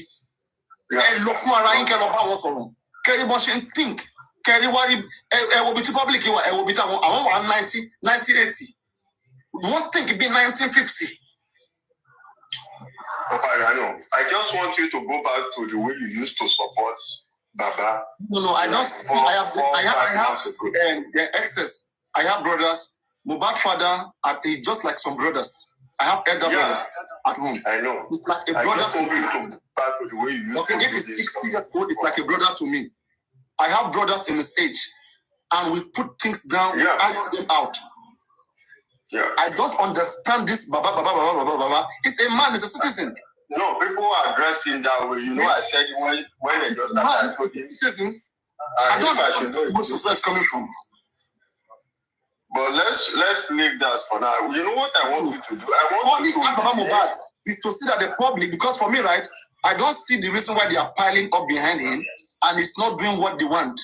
Ẹ lọ fún ara yín kẹ́ lọ bá wọn sọ̀rọ̀. Kẹ́rí bọ́n ṣe ń think. Kẹ́rí wá rí ẹ wo bí tí public wà ẹ wo bí táwọn àwọn wà 1980. One thing be 1950. Papa Rano, I just want you to go back to the way you used to support Baba. No, I don't. I have the excess. I have brothers. Mohbad father is just like some brothers. I have elder brothers at home. I know. It's like a brother to me. Back to the way you used okay, if he's 60 years old, it's like a brother to me. I have brothers in his age, and we put things down, we iron them out. Yeah. I don't understand this. Baba. It's a man, it's a citizen. No, people are dressed in that way. You know, I said when they just started citizens. I don't know where emotions where it's coming from. But let's leave that for now. You know what I want you to do? I want you to Mohbad is to see that the public, because for me, right, I don't see the reason why they are piling up behind him and it's not doing what they want.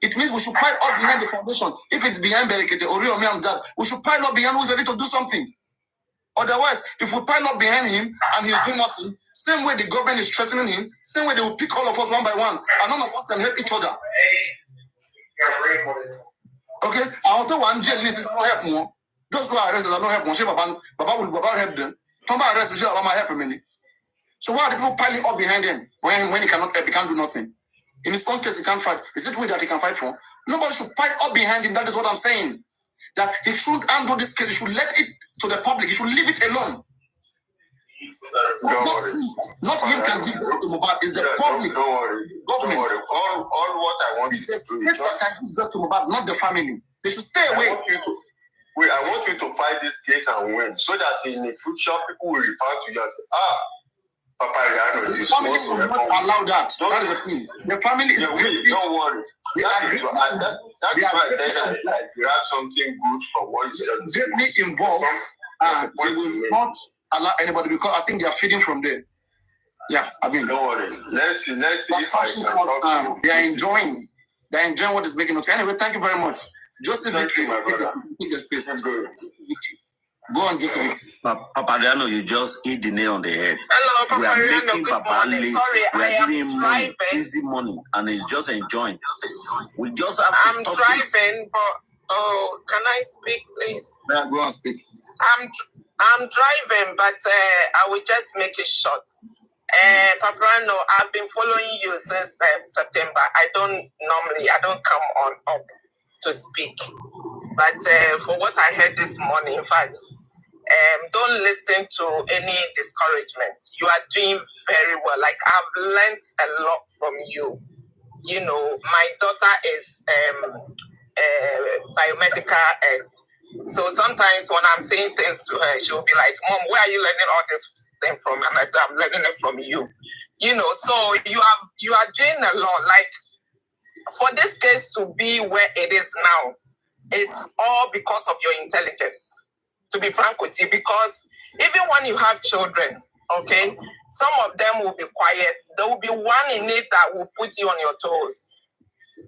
It means we should pile up behind the foundation. If it's behind Berekete or Rio Miamzad, we should pile up behind who's ready to do something. Otherwise, if we pile up behind him and he's doing nothing, same way the government is threatening him, same way they will pick all of us one by one, and none of us can help each other. Okay? I want to one jail listen, don't help more. Those who are arrested, I don't help more. Baba will help them. Somebody arrest me, Baba might help him. So why are the people piling up behind him when he cannot help, he can't do nothing? In his own case, he can't fight. Is it way that he can fight for? Nobody should pile up behind him. That is what I'm saying. That he shouldn't handle this case. He should let it to the public. He should leave it alone. Not him can give it to Mohbad. It's the public. Don't worry. Government. Don't worry. All what I want is the state that can give just to Mohbad, not the family. They should stay away. I want you to fight this case and win, so that in the future people will refer to you and say, Papa Riano, the family will not allow that. That is the thing. The family is don't worry. That's why I said that you have something good from what you said. Greatly involved. They will not allow anybody, because I think they are feeding from there. Yeah, I mean, don't worry. Let's see if I can talk to you. They are enjoying what is making us. Anyway, thank you very much. Joseph Victory, take the space. Go on, Joseph. Papa Riano, you just hit the nail on the head. Hello, Papa we are Riano, making Papa lazy. We are giving him money, easy money, and he's just enjoying. We just have to stop this. I'm driving, but can I speak, please? Yeah, go on, speak. I'm driving, but I will just make it short. Papa Riano, I've been following you since September. I don't come on up to speak. But for what I heard this morning, in fact, don't listen to any discouragement. You are doing very well. Like, I've learned a lot from you. You know, my daughter is biomedical S. So sometimes when I'm saying things to her, she'll be like, Mom, where are you learning all this thing from? And I say, I'm learning it from you. You know, so you are doing a lot. Like, for this case to be where it is now, it's all because of your intelligence, to be frank with you. Because even when you have children, okay, some of them will be quiet. There will be one in it that will put you on your toes,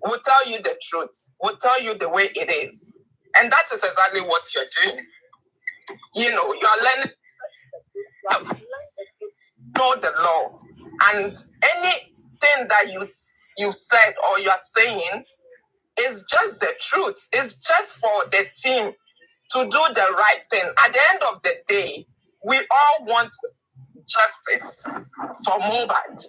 will tell you the truth, will tell you the way it is. And that is exactly what you're doing. You know, you are learning, know the law. And anything that you said or you are saying is just the truth. It's just for the team to do the right thing. At the end of the day, we all want justice for Mohbad.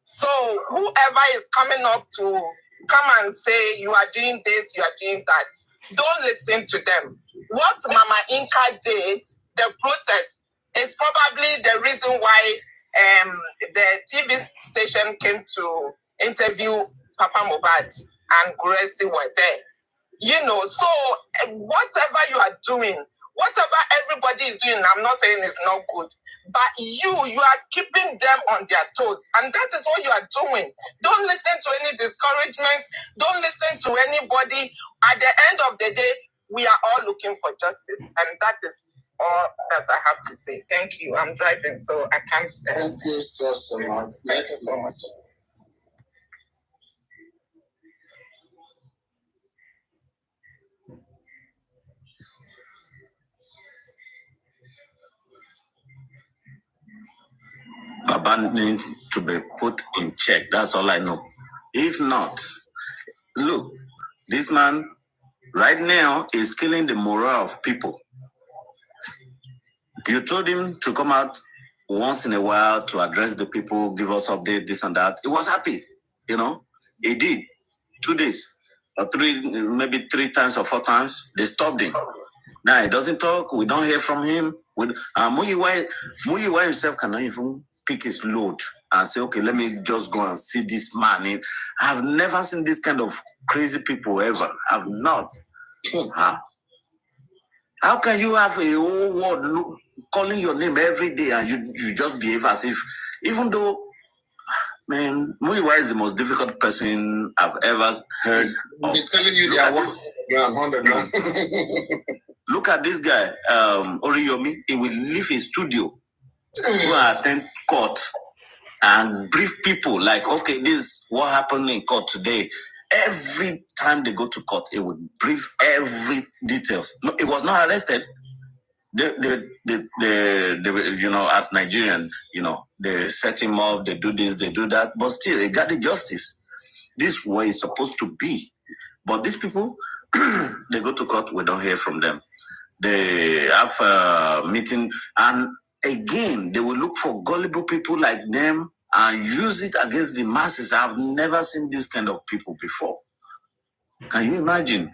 So whoever is coming up to come and say you are doing this, you are doing that, don't listen to them. What Mama Inka did, the protest, is probably the reason why the TV station came to interview Papa Mohbad and Gracie were there. You know, so whatever you are doing, whatever everybody is doing, I'm not saying it's not good, but you are keeping them on their toes. And that is what you are doing. Don't listen to any discouragement. Don't listen to anybody. At the end of the day, we are all looking for justice. And that is all that I have to say. Thank you. I'm driving, so I can't. Thank you so much. Thank you so much. Baba needs to be put in check. That's all I know. If not, look, this man right now is killing the morale of people. You told him to come out once in a while to address the people, give us update, this and that. He was happy, He did. 2 days, or maybe 3 times or 4 times. They stopped him. Now he doesn't talk. We don't hear from him. Muyiwa himself cannot even pick his load and say, okay, let me just go and see this man. I've never seen this kind of crazy people ever. I've not. Huh? How can you have a whole world calling your name every day and you just behave as if, even though, man, Muyiwa is the most difficult person I've ever heard of. They're telling you they are on the ground. Look at this guy, Oriyomi. He will leave his studio, go and attend court, and brief people like, okay, this is what happened in court today. Every time they go to court, he would brief every details. No, he was not arrested. They as Nigerian, they set him up, they do this, they do that, but still, he got the justice. This is what it's supposed to be. But these people, they go to court, we don't hear from them. They have a meeting, and again, they will look for gullible people like them and use it against the masses. I've never seen this kind of people before. Can you imagine?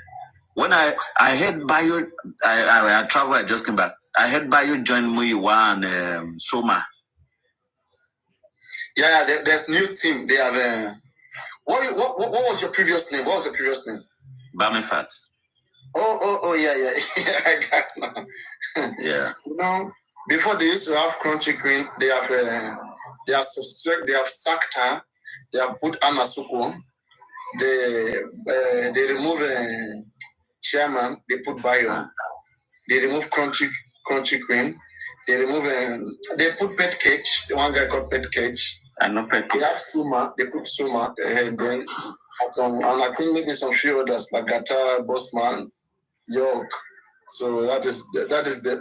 When I heard Bayo, I traveled, I just came back. I heard Bayo join Muyiwa and Soma. Yeah, there's new team. They have. What was your previous name? What was your previous name? Bamifat. Oh, yeah. I got now. Yeah. Before they used to have Crunchy Queen, they have sacked her. They have put Anna Suko. They remove chairman. They put Bayo. They remove Crunchy Queen. They remove they put Pet Cage. The one guy called Pet Cage. I know Pet Cage. They have Suma. They put Suma. And I think maybe some few others like Gata, Bossman, York. So that is the.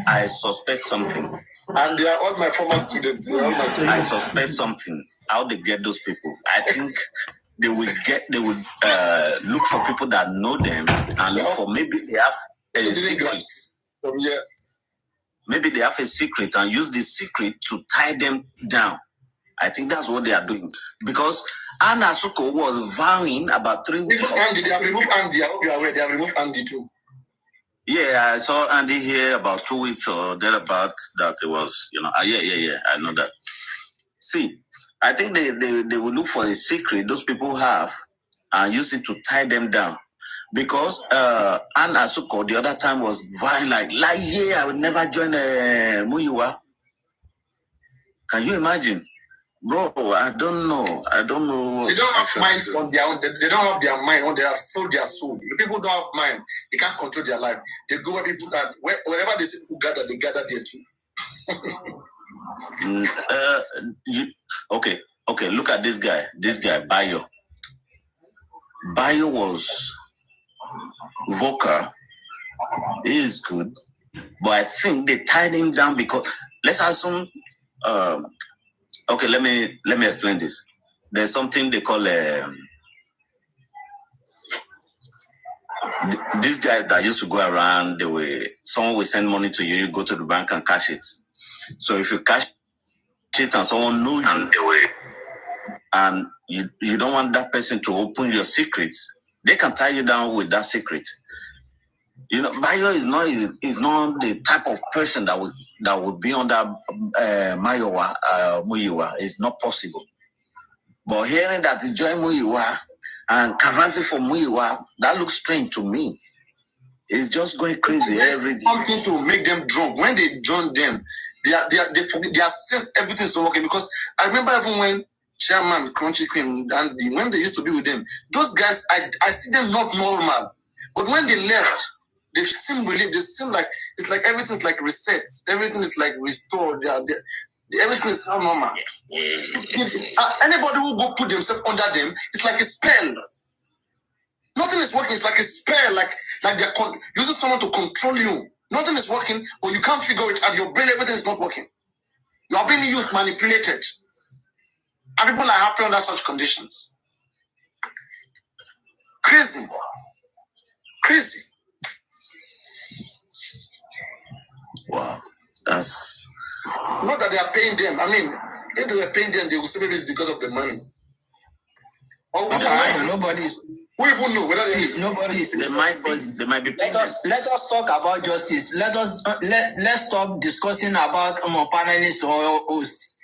I suspect something. And they are all my former students. I suspect something. How they get those people? I think they will look for people that know them and look for, maybe they have a secret. Maybe they have a secret and use the secret to tie them down. I think that's what they are doing. Because Anna Suko was vowing about 3 weeks. Andy, they have removed Andy. I hope you are aware. They have removed Andy too. Yeah, I saw Andy here about 2 weeks or thereabout that it was, yeah, I know that. See, I think they will look for a secret those people have and use it to tie them down. Because Anna Suko the other time was vowing like, I would never join Muyiwa. Can you imagine? Bro, I don't know. They don't have mind on their own. They don't have their mind on their soul. Their soul. The people don't have mind. They can't control their life. They go where people that wherever they see people gather, they gather there too. Okay. Look at this guy. This guy, Bayo. Bayo was vocal. He is good, but I think they tied him down because let's assume. Okay, let me explain this. There's something they call these guys that used to go around. Someone will send money to you. You go to the bank and cash it. So if you cash it and someone knows you, and you don't want that person to open your secrets, they can tie you down with that secret. Bayo is not the type of person that would be under Muyiwa. It's not possible. But hearing that he joined Muyiwa and Kavasi for Muyiwa, that looks strange to me. It's just going crazy every day. Something to make them drunk. When they join them, they assess everything so okay. Because I remember even when Chairman Crunchy Queen and when they used to be with them, those guys I see them not normal. But when they left, They seem relieved. They seem like it's like everything's like reset. Everything is like restored. Everything is normal. Anybody who go put themselves under them, it's like a spell. Nothing is working. It's like a spell. Like they're using someone to control you. Nothing is working, but you can't figure it out. Your brain, everything is not working. You are being used, manipulated. And people are happy under such conditions. Crazy. Crazy. Wow. That's not that they are paying them. I mean, if they were paying them, they would say maybe it's because of the money. Nobody. Who even know whether nobody is. They might be paying. Let us talk about justice. Let's stop discussing about panelists or host.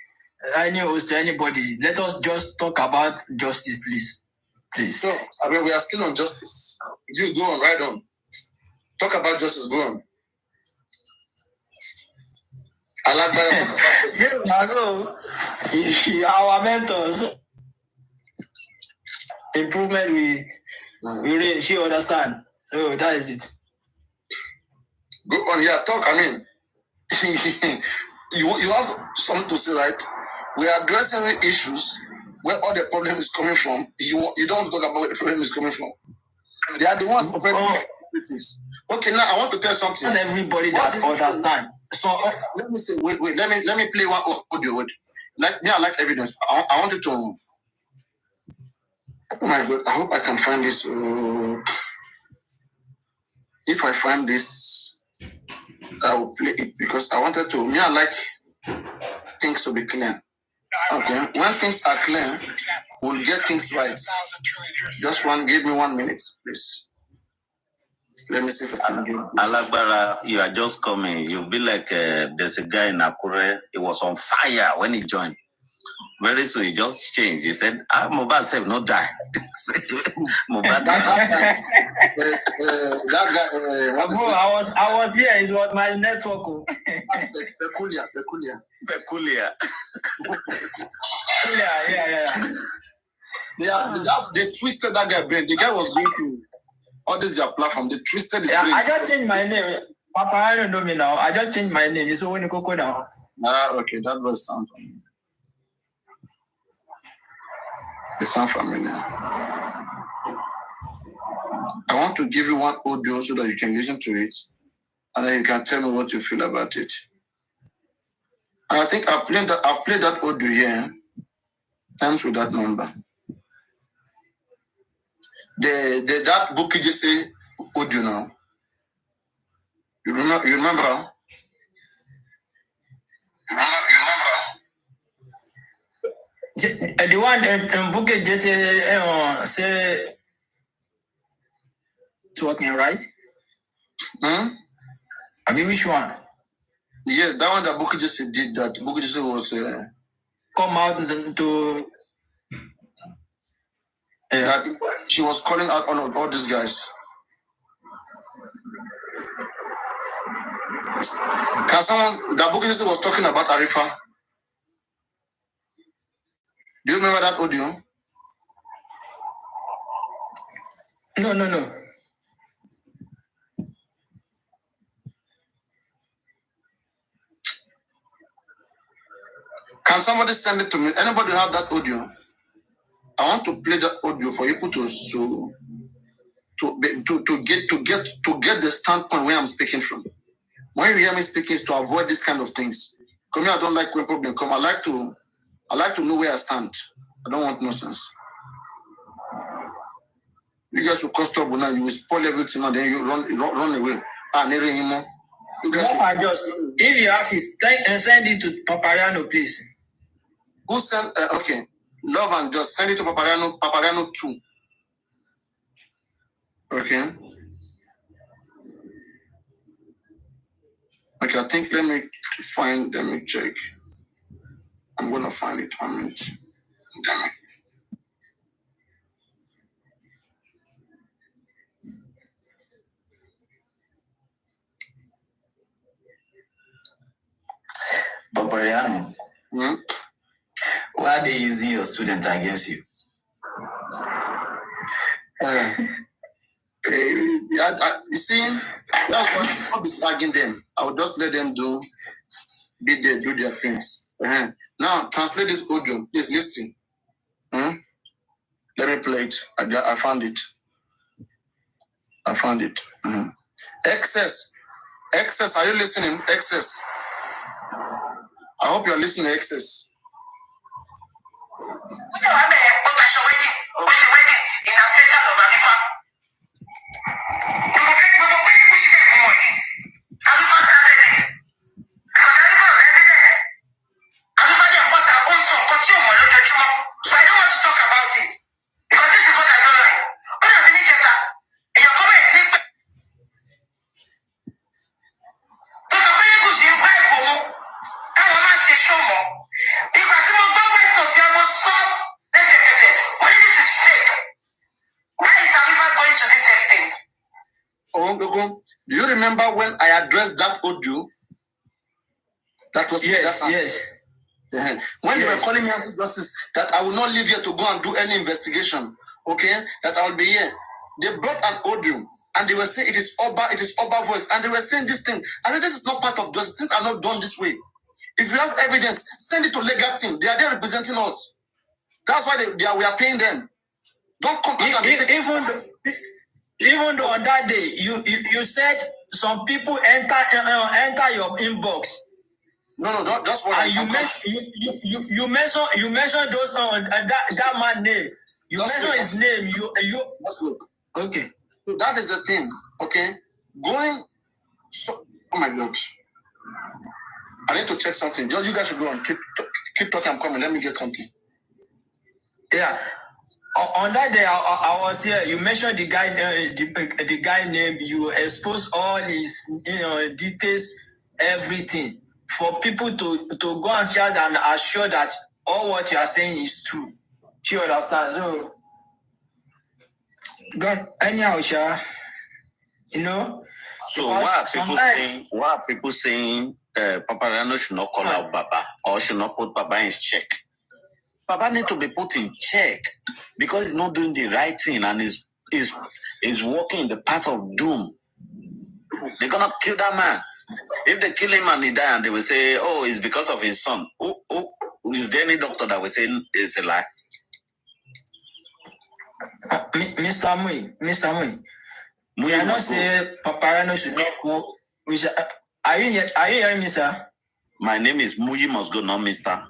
Any host to anybody. Let us just talk about justice, please. So, I mean, we are still on justice. You go on, right on. Talk about justice, go on. Aloaba'S, our mentors. Improvement, we really, she understand. Oh, that is it. Go on, yeah, talk. I mean, you have something to say, right? We are addressing issues where all the problem is coming from. You don't want to talk about where the problem is coming from. They are the ones operating operatives. Okay, now I want to tell something. Not everybody that understands. So let me say, wait. Let me play one audio. Wait. I like evidence. I wanted to. Oh my God! I hope I can find this. If I find this, I will play it because I wanted to. I like things to be clear. Okay, when things are clear, we'll get things right. Give me 1 minute, please. Let me see if I can get this. Aloaba'S, you are just coming. You'll be like there's a guy in Akure. He was on fire when he joined. Very soon he just changed. He said, Mohbad said not die. Mohbad that guy. I was here. It was my network. Peculiar. Yeah. They twisted that guy brain. The guy was going to all this their platform. They twisted his brain. I just changed my name. Papa, I don't know me now. I just changed my name. So when you go now. Okay, that was sound familiar. It sounds familiar. I want to give you one audio so that you can listen to it, and then you can tell me what you feel about it. And I think I've played that audio here. Times with that number. That book you just say audio now. You remember? The one that book just say it's working, right? I mean, which one? Yeah, that one that Bukky just did that. Bukky just was come out to that she was calling out all these guys. Can someone that Bukky just was talking about Arifa? Do you remember that audio? No. Can somebody send it to me? Anybody have that audio? I want to play that audio for people to get the standpoint where I'm speaking from. When you hear me speaking, is to avoid this kind of things. Come here, I don't like when problem come. I like to know where I stand. I don't want nonsense. You guys will cost up now. You will spoil everything, and then you run away. Never anymore. If you have it, send it to Papariano, please. Who sent? Okay, love and just send it to Papariano 2. Okay. Okay, I think let me check. I'm gonna find it. 1 minute. Damn it. Papariano, why are they using your student against you? You see, that's what I'll be tagging them. I will just let them do their things. Now, translate this audio. Please listen. Let me play it. I found it. Excess. Are you listening? Excess. I hope you're listening, Excess. So I don't want to talk about it because this is what I don't like. But I've been in Jetta. And your comment is sleep. To support you to invite Bomo. And I'm not sure more. Because I'm not going to say I'm so. Well, this is fake. Why is Alifa going to this extent? Oh, do you remember when I addressed that audio? That was yes. When they were calling me anti-justice, that I will not leave here to go and do any investigation, okay? That I will be here. They brought an audio and they were saying it is Oba voice, and they were saying this thing. I said this is not part of justice. Things are not done this way. If you have evidence, send it to legal team. They are there representing us. That's why we are paying them. Don't come back and even though on that day you said some people enter your inbox. No, that's what you mentioned those that man name. You mentioned his name. Okay. So that is the thing. Okay, oh my God. I need to check something. George, you guys should go on. Keep talking. I'm coming. Let me get something. Yeah. On that day, I was here. You mentioned the guy, the guy name. You exposed all his, details, everything, for people to go and share and assure that all what you are saying is true. She understands. So, God, anyhow, So why are people saying Paparano should not call out Baba or should not put Baba in check? Baba need to be put in check because he's not doing the right thing and is walking in the path of doom. They're gonna kill that man. If they kill him and he die, and they will say, "Oh, it's because of his son." Is there any doctor that will say it's a lie? Mr. Mui, we are not saying Paparano should not go. Are you hearing me, sir? My name is Muyi must go, not Mr.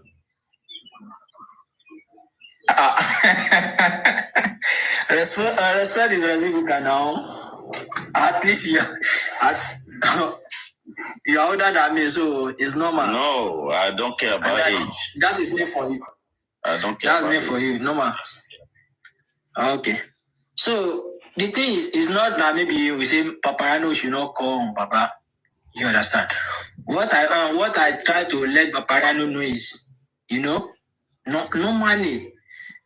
Respect is reciprocal now. At least you're older than me, so it's normal. No, I don't care about age. That is made for you. I don't care. That's made for you, normal. Okay. So the thing is not that maybe we say Paparano should not call on Papa. You understand? What I try to let Paparano know is, normally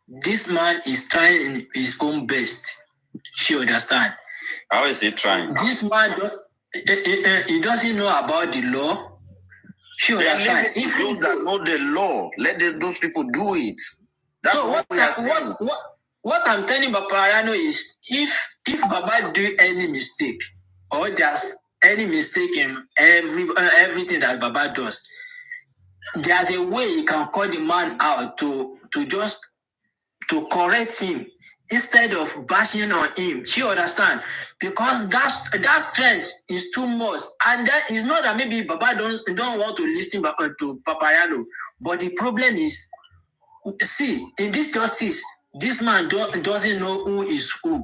this man is trying his own best. She understand. How is he trying? This man he doesn't know about the law. She understand. If those that know the law, let those people do it. That's so what we are saying. What I'm telling Paparano is, if Baba do any mistake, or there's any mistake in everything that Baba does, there's a way you can call the man out to correct him instead of bashing on him. She understand, because that strength is too much, and that is not that maybe Baba don't want to listen to Paparano, but the problem is, see, in this justice, this man doesn't know who is who,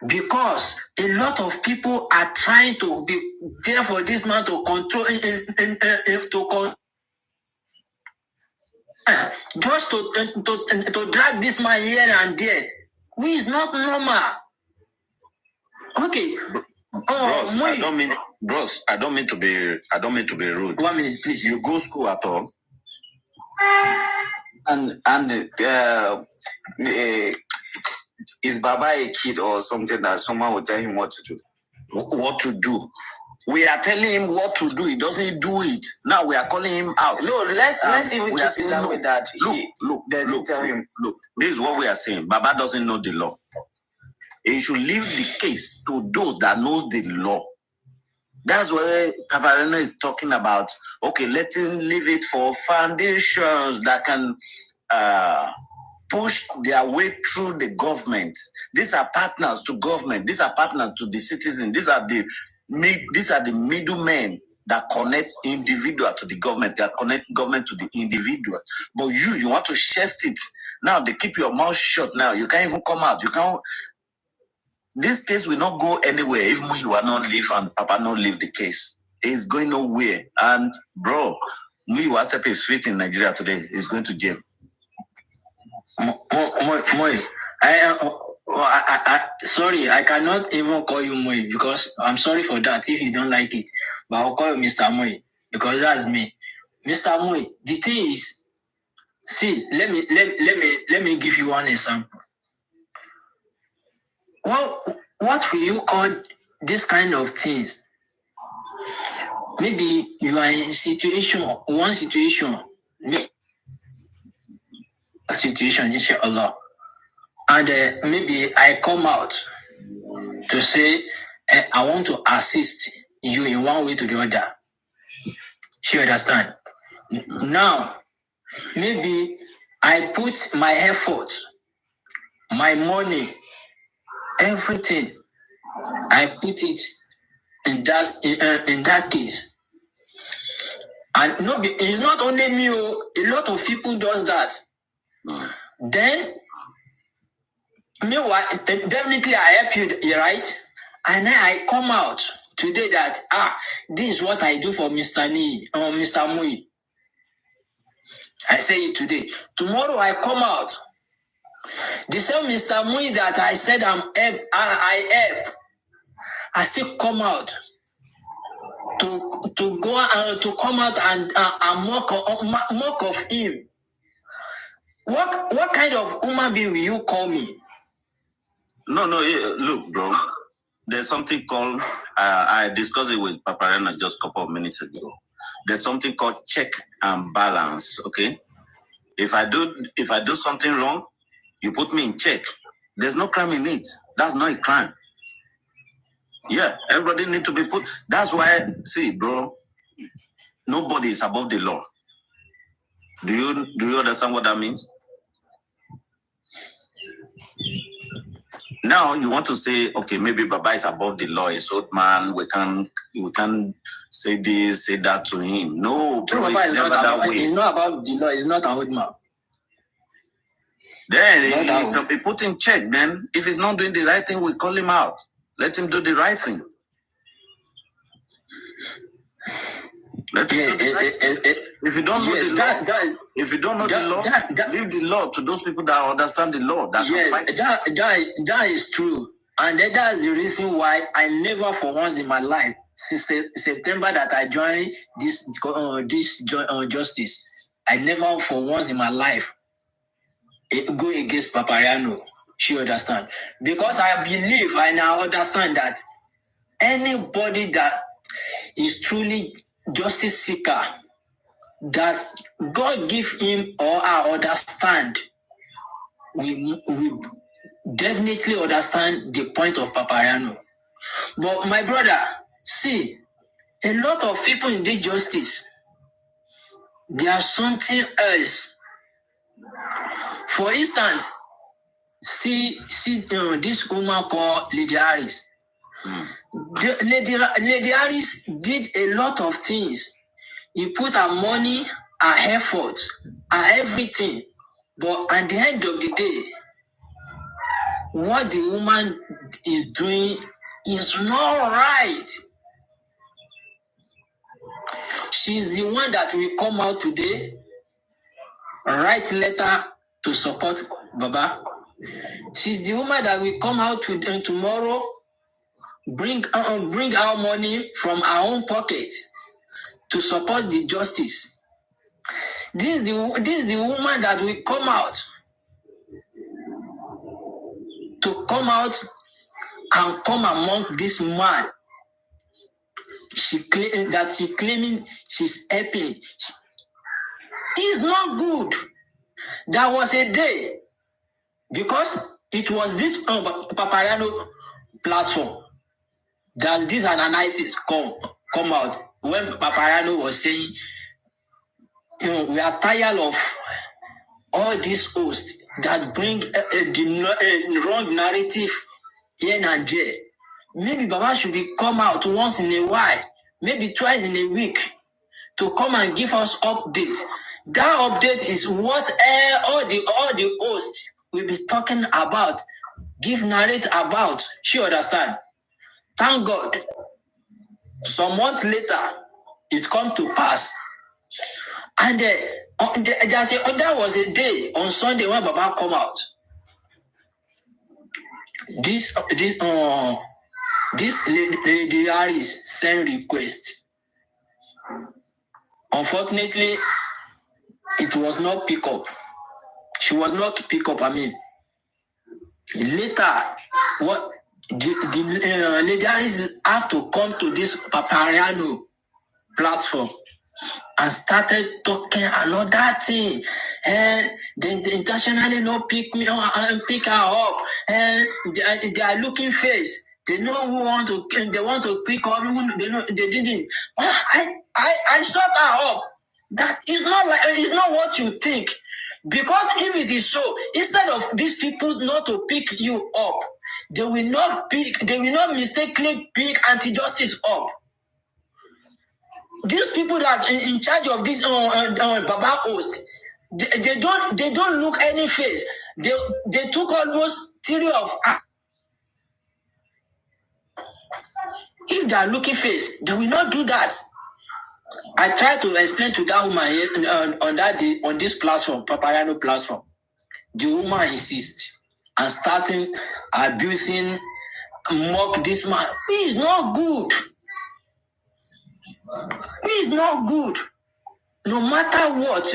because a lot of people are trying to be there for this man to control just to drag this man here and there, which is not normal. Okay. Bros, I don't mean to be rude. 1 minute, please. You go school at all? And is Baba a kid or something that someone will tell him what to do? What to do? We are telling him what to do. He doesn't do it. Now we are calling him out. No, let's even keep it that way. That look. Tell him. Look, this is what we are saying. Baba doesn't know the law. He should leave the case to those that knows the law. That's why Papareno is talking about, okay, let him leave it for foundations that can push their way through the government. These are partners to government. These are partners to the citizen. These are the middlemen that connect individual to the government. That connect government to the individual. But you want to chest it. Now they keep your mouth shut. Now you can't even come out. You can't. This case will not go anywhere if you are not leave and Papa not leave the case. It's going nowhere. And bro, Muyiwa step his feet in Nigeria today. He's going to jail. Moise, sorry, I cannot even call you Moise because I'm sorry for that if you don't like it. But I'll call you Mr. Moise because that's me. Mr. Moise, the thing is, see, let me give you one example. What will you call this kind of things? Maybe you are in one situation, inshallah, and maybe I come out to say I want to assist you in one way to the other. You understand? Now, maybe I put my effort, my money, everything. I put it in that case, and it's not only me. A lot of people does that. Then, meanwhile, definitely I help you, right? And then I come out today that this is what I do for Mr. Mui. I say it today. Tomorrow I come out. The same Mr. Mui that I said I help. I still come out to go to come out and mock of him. What kind of human being will you call me? No, look, bro. There's something called I discussed it with Paparena just a couple of minutes ago. There's something called check and balance. Okay, if I do something wrong, you put me in check. There's no crime in it. That's not a crime. Yeah, everybody need to be put. That's why, see, bro, nobody is above the law. Do you understand what that means? Now you want to say, okay, maybe Baba is above the law. He's old man. We can say this, say that to him. No, bro, it's never that way. He's not above the law. He's not an old man. Then he can be put in check. Then, if he's not doing the right thing, we call him out. Let him do the right thing. If you don't know the law, if you don't know the law, leave the law to those people that understand the law. That is true, and that's the reason why I never, for once in my life, since September that I joined this justice, I never, for once in my life, go against Papareno. She understand, because I believe and I understand that anybody that is truly justice seeker, that God give him or I understand, we definitely understand the point of Papareno. But my brother, see, a lot of people in this justice, they are something else. For instance, see this woman called Lady Harris. Lady Harris did a lot of things. He put her money, her effort, her everything. But at the end of the day, what the woman is doing is not right. She's the one that will come out today, write letter to support Baba. She's the woman that will come out tomorrow, bring our money from our own pocket to support the justice. This is the woman that will come out and come among this man. She claiming she's helping. It's not good. There was a day, because it was this Papariano platform that this analysis come out when Papariano was saying, we are tired of all these hosts that bring a wrong narrative here and there. Maybe Baba should be come out once in a while, maybe twice in a week, to come and give us updates. That update is what all the hosts will be talking about, narrate about. She understand. Thank God. Some months later, it come to pass. And there was a day on Sunday when Baba come out. This Lady Harris sent request. Unfortunately, it was not pick up. She was not pick up. I mean, later, what the Lady Harris have to come to this Papariano platform and started talking another thing, and they intentionally not pick me and pick her up, and they are looking face. They know who want to. They want to pick up. They know they didn't. I shut her up. That is not like it's not what you think. Because if it is so, instead of these people not to pick you up, they will not mistakenly pick anti-justice up. These people that are in charge of this Baba host, they don't look any face. They took almost 3 of. If they are looking face, they will not do that. I tried to explain to that woman on that day on this platform, Papariano platform. The woman insists and starting abusing, mock this man. He is not good. He is not good. No matter what.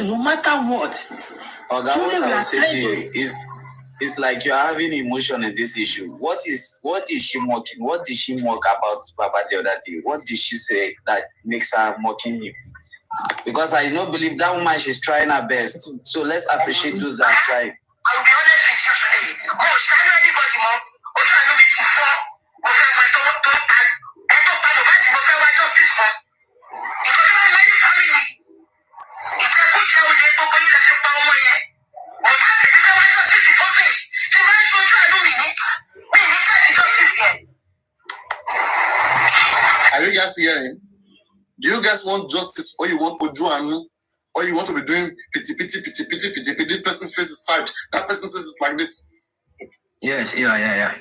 Truly, we are saying it's like you're having emotion in this issue. What is she mocking? What did she mock about Baba the other day? What did she say that makes her mocking him? Because I don't believe that woman, she's trying her best. So let's appreciate those that are trying. I'll be honest with you today. Oh, shall anybody more? Or try to meet you for? Or my justice for? Because of my family. It's a good child, they put you like a power. Or that's the reason why justice is possible. The man should try to meet me. We need the justice here. Are you guys hearing? Do you guys want justice, or you want Ojuanu, or you want to be doing pity? This person's face is sad, that person's face is like this. Yes, yeah.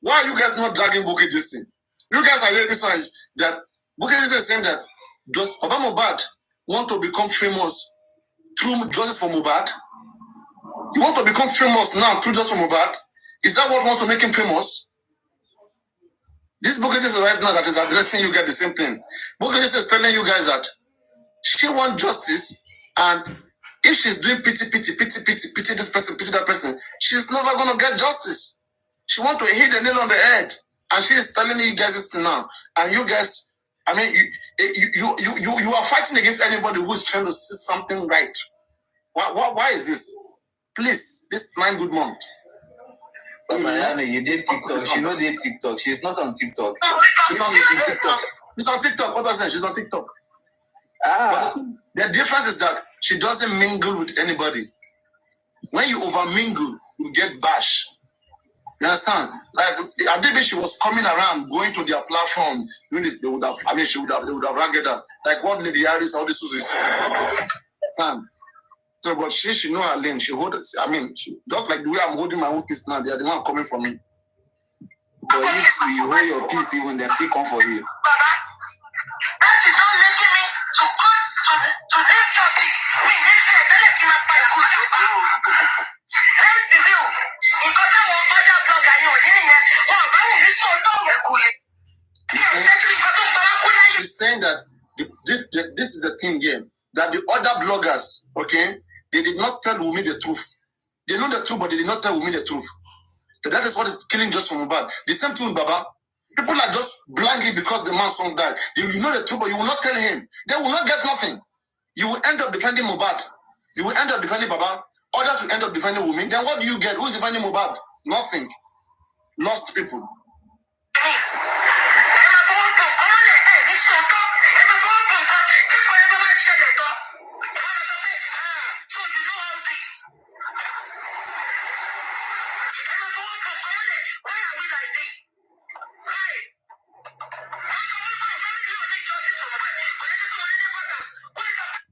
Why are you guys not dragging Bukky Jesse? You guys are hearing this one that Bukky Jesse is saying that does Baba Mohbad want to become famous through justice for Mohbad? You want to become famous now through justice for Mohbad? Is that what wants to make him famous? This Bukky Jesse right now that is addressing you guys the same thing. Bukky Jesse is telling you guys that she wants justice, and if she's doing pity this person, pity that person, she's never gonna get justice. She want to hit the nail on the head, and she is telling you guys this now. And you guys, I mean, you are fighting against anybody who's trying to see something right. Why is this? Please, this 9 good month. Mariana, you did TikTok. She know did TikTok. She's not on TikTok. She's on TikTok. She's on TikTok. What was I saying? She's on TikTok. But the difference is that she doesn't mingle with anybody. When you overmingle, you get bash. You understand? Like Adibi, she was coming around, going to their platform, doing this. They would have ragged her. Like what Lady Harris, all this was. Understand? So, but she know her lane. She hold it. I mean, just like the way I'm holding my own peace now, they are the one coming for me. But you hold your peace even they still come for you. That is not making me to live justice. We need to tell you my let's be real. Because I want other blog I know. She's saying that this is the thing here. that the other bloggers, okay, they did not tell Wumi the truth. They know the truth, but they did not tell Wumi the truth. So that is what is killing just from Mohbad. The same thing with Baba. People are just blindly because the man's sons died. You know the truth, but you will not tell him. They will not get nothing. You will end up defending Mohbad. You will end up defending Baba. Others will end up defending Wumi. Then what do you get? Who is defending Mohbad? Nothing. Lost people.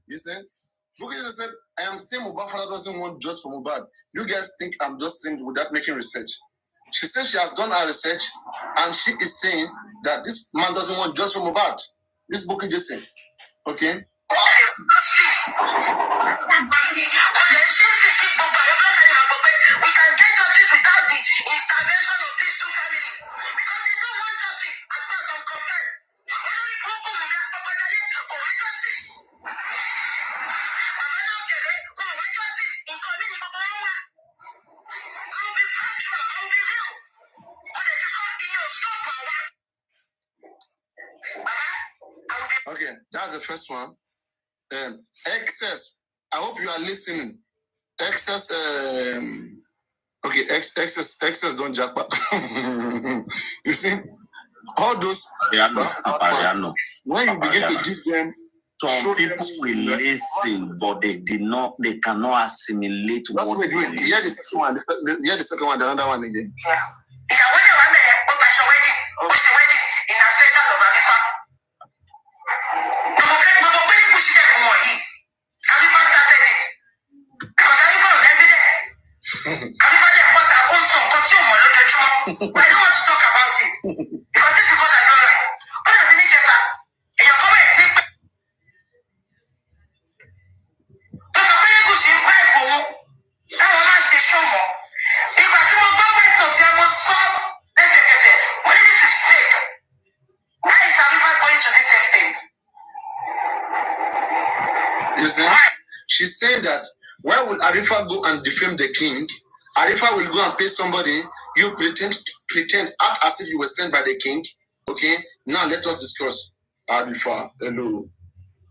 You see? Bookie said, I am saying Mohbad father doesn't want just for Mohbad. You guys think I'm just saying without making research. She says she has done her research and she is saying that this man doesn't want just for Mohbad. This Bookie just said, okay? We can get justice without the intervention of these two families because they don't want justice as far as I'm concerned. Only people will be justice. I'll be factual, I'll be real. But it is not in your stop. Okay, that's the first one. Excess. I hope you are listening. Excess. Okay, excess don't jackpot. You see, all those. When you begin to give them. Some people will listen, but they cannot assimilate what we're doing. Hear the second one. Hear the second one, the other one again. Yeah. In a session of Arifa. Arifa started it. Because Arifa will never be there. Arifa did what I also continue on the job. But I don't want to talk about it. Because this is what I don't like. What I really get at. And your comment is sleep. Because I'm very good in Bible. That will not say show more. Because you will go back to the most sub. What this is fake. Why is Arifa going to this extent? You see? She's saying that why would Arifa go and defame the king? Arifa will go and pay somebody. You pretend, act as if you were sent by the king. Okay? Now let us discuss. Arifa, hello.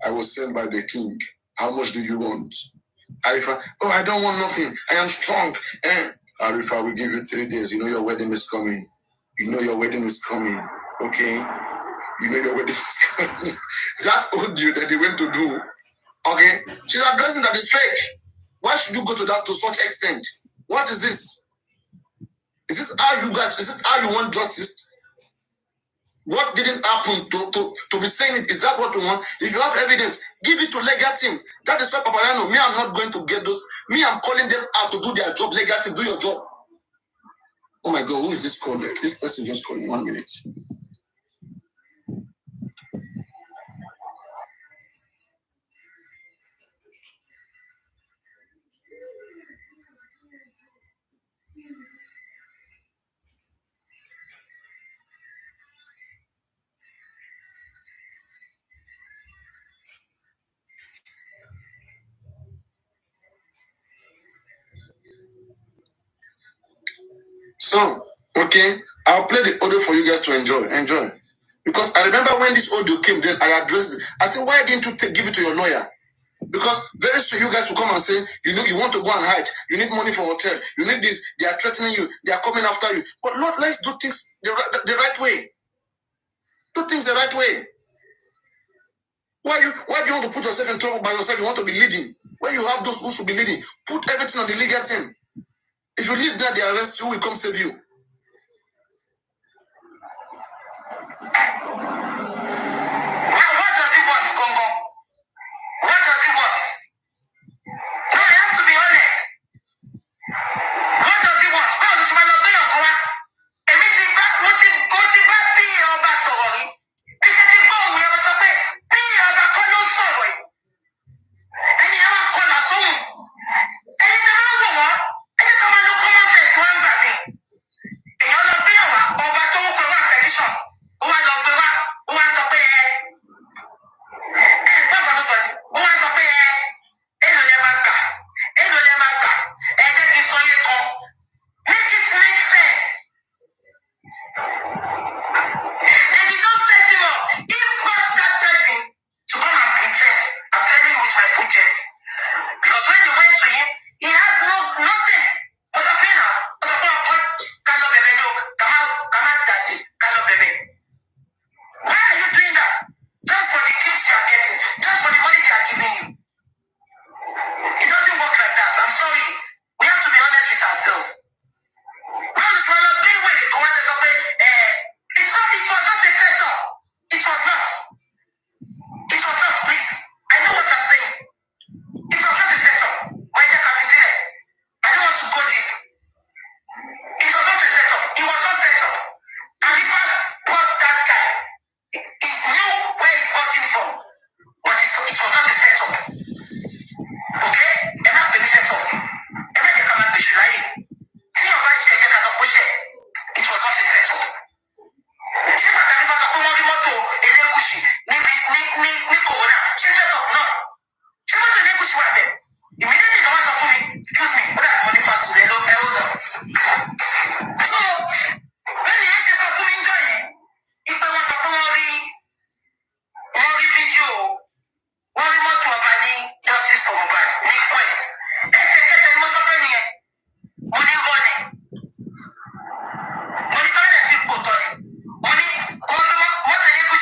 I was sent by the king. How much do you want? Arifa, oh, I don't want nothing. I am strong. Arifa, we give you 3 days. You know your wedding is coming. You know your wedding is coming. Okay? You know your wedding is coming. That audio that they went to do. Okay, she's addressing that it's fake. Why should you go to that to such extent? What is this? Is this how you guys? Is this how you want justice? What didn't happen to be saying it? Is that what you want? If you have evidence, give it to legal team. That is why Papariano. Me, I'm not going to get those. Me, I'm calling them out to do their job. Legal team, do your job. Oh my God, who is this calling? This person just calling. 1 minute. So, okay, I'll play the audio for you guys to enjoy. Enjoy. Because I remember when this audio came, then I addressed it. I said, why didn't you give it to your lawyer? Because very soon you guys will come and say, you know, you want to go and hide. You need money for hotel. You need this. They are threatening you. They are coming after you. But Lord, let's do things the right way. Do things the right way. Why do you want to put yourself in trouble by yourself? You want to be leading. When you have those who should be leading, put everything on the legal team. If you lead that, they arrest you, will come save you. What does he want, Congo? What does he want? No, I have to be honest. What does he want? Báwo ló ṣe máa lọ gbé ọkọ wa? Èmi ti bá mo ti bá bí ọba sọ̀rọ̀ rí. Bí ṣe ti gbọ́ òun yẹn mo sọ pé bí ọba kọ́ ló sọ̀rọ̀ yìí. Ẹni ẹ máa kọlà sóhùn. Ẹni tí wọ́n wò wọ́n, ẹni tó máa lo common sense wọ́n gbà mí. Èèyàn lọ gbé ọba tó ń pè wá petition. Ó wá lọ gbé wá.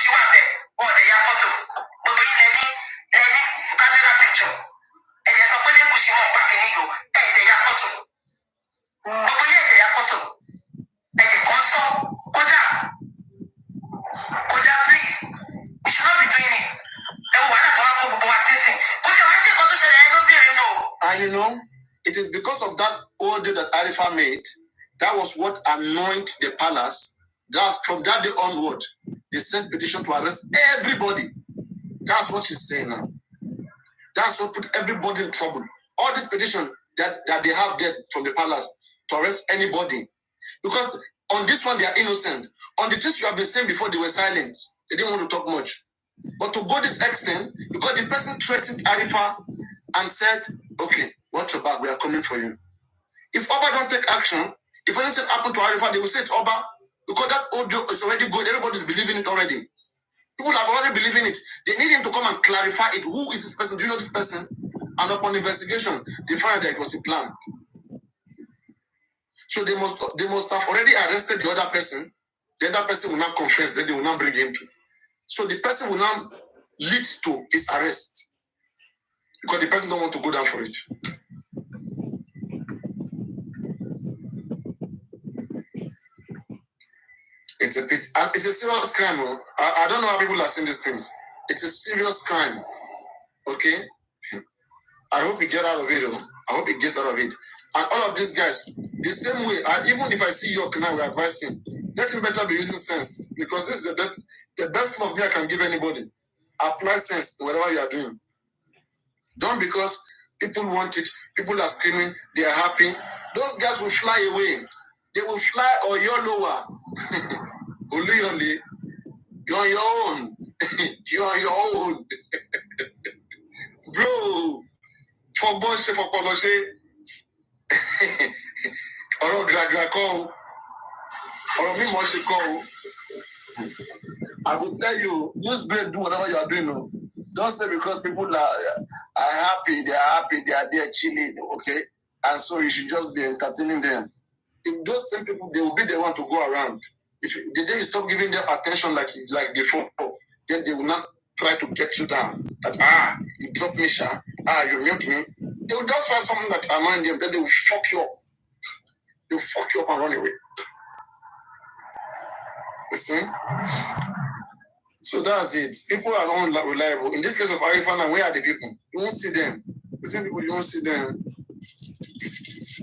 she was there. Oh, they have photo. But we any camera picture. And there's a police who she won't back in you. And they have photo. But we they have photo. And the console, Koda, please. We should not be doing it. And why not come up with assessing? But you actually got to say that I know. And you know, it is because of that order that Arifa made, that was what annoyed the palace. That's from that day onward, they sent petition to arrest everybody. That's what she's saying now. That's what put everybody in trouble. All this petition that they have there from the palace to arrest anybody. Because on this one, they are innocent. On the things you have been saying before, they were silent. They didn't want to talk much. But to go this extent, because the person threatened Arifa and said, okay, watch your back, we are coming for you. If Oba don't take action, if anything happened to Arifa, they will say to Oba, because that audio is already going, everybody's believing it already. People have already believing it. They need him to come and clarify it. Who is this person? Do you know this person? And upon investigation, they found that it was a plan. So they must have already arrested the other person. The other person will now confess, then they will now bring him to. So the person will now lead to his arrest. Because the person don't want to go down for it. It's a serious crime. I don't know how people are seeing these things. It's a serious crime. Okay? I hope he get out of it. I hope he gets out of it. And all of these guys, the same way, even if I see York now, we advise him, let him better be using sense. Because this is the best love I can give anybody. Apply sense to whatever you are doing. Don't because people want it, people are screaming, they are happy. Those guys will fly away. They will fly or you're lower. Only, you're on your own. You're on your own. Bro, for Boshe, for Poloshe, or Gragrako, or me Moshiko. I will tell you, use brain, do whatever you are doing. No. Don't say because people are happy, they are there chilling, okay? And so you should just be entertaining them. If those same people, they will be the one to go around. If the day you stop giving them attention like before, then they will not try to get you down. That, you dropped me, Sha. You mute me. They will just find something that annoys them, then they will fuck you up. They will fuck you up and run away. You see? So that's it. People are not reliable. In this case of Arifana, where are the people? You won't see them. The same people, you won't see them.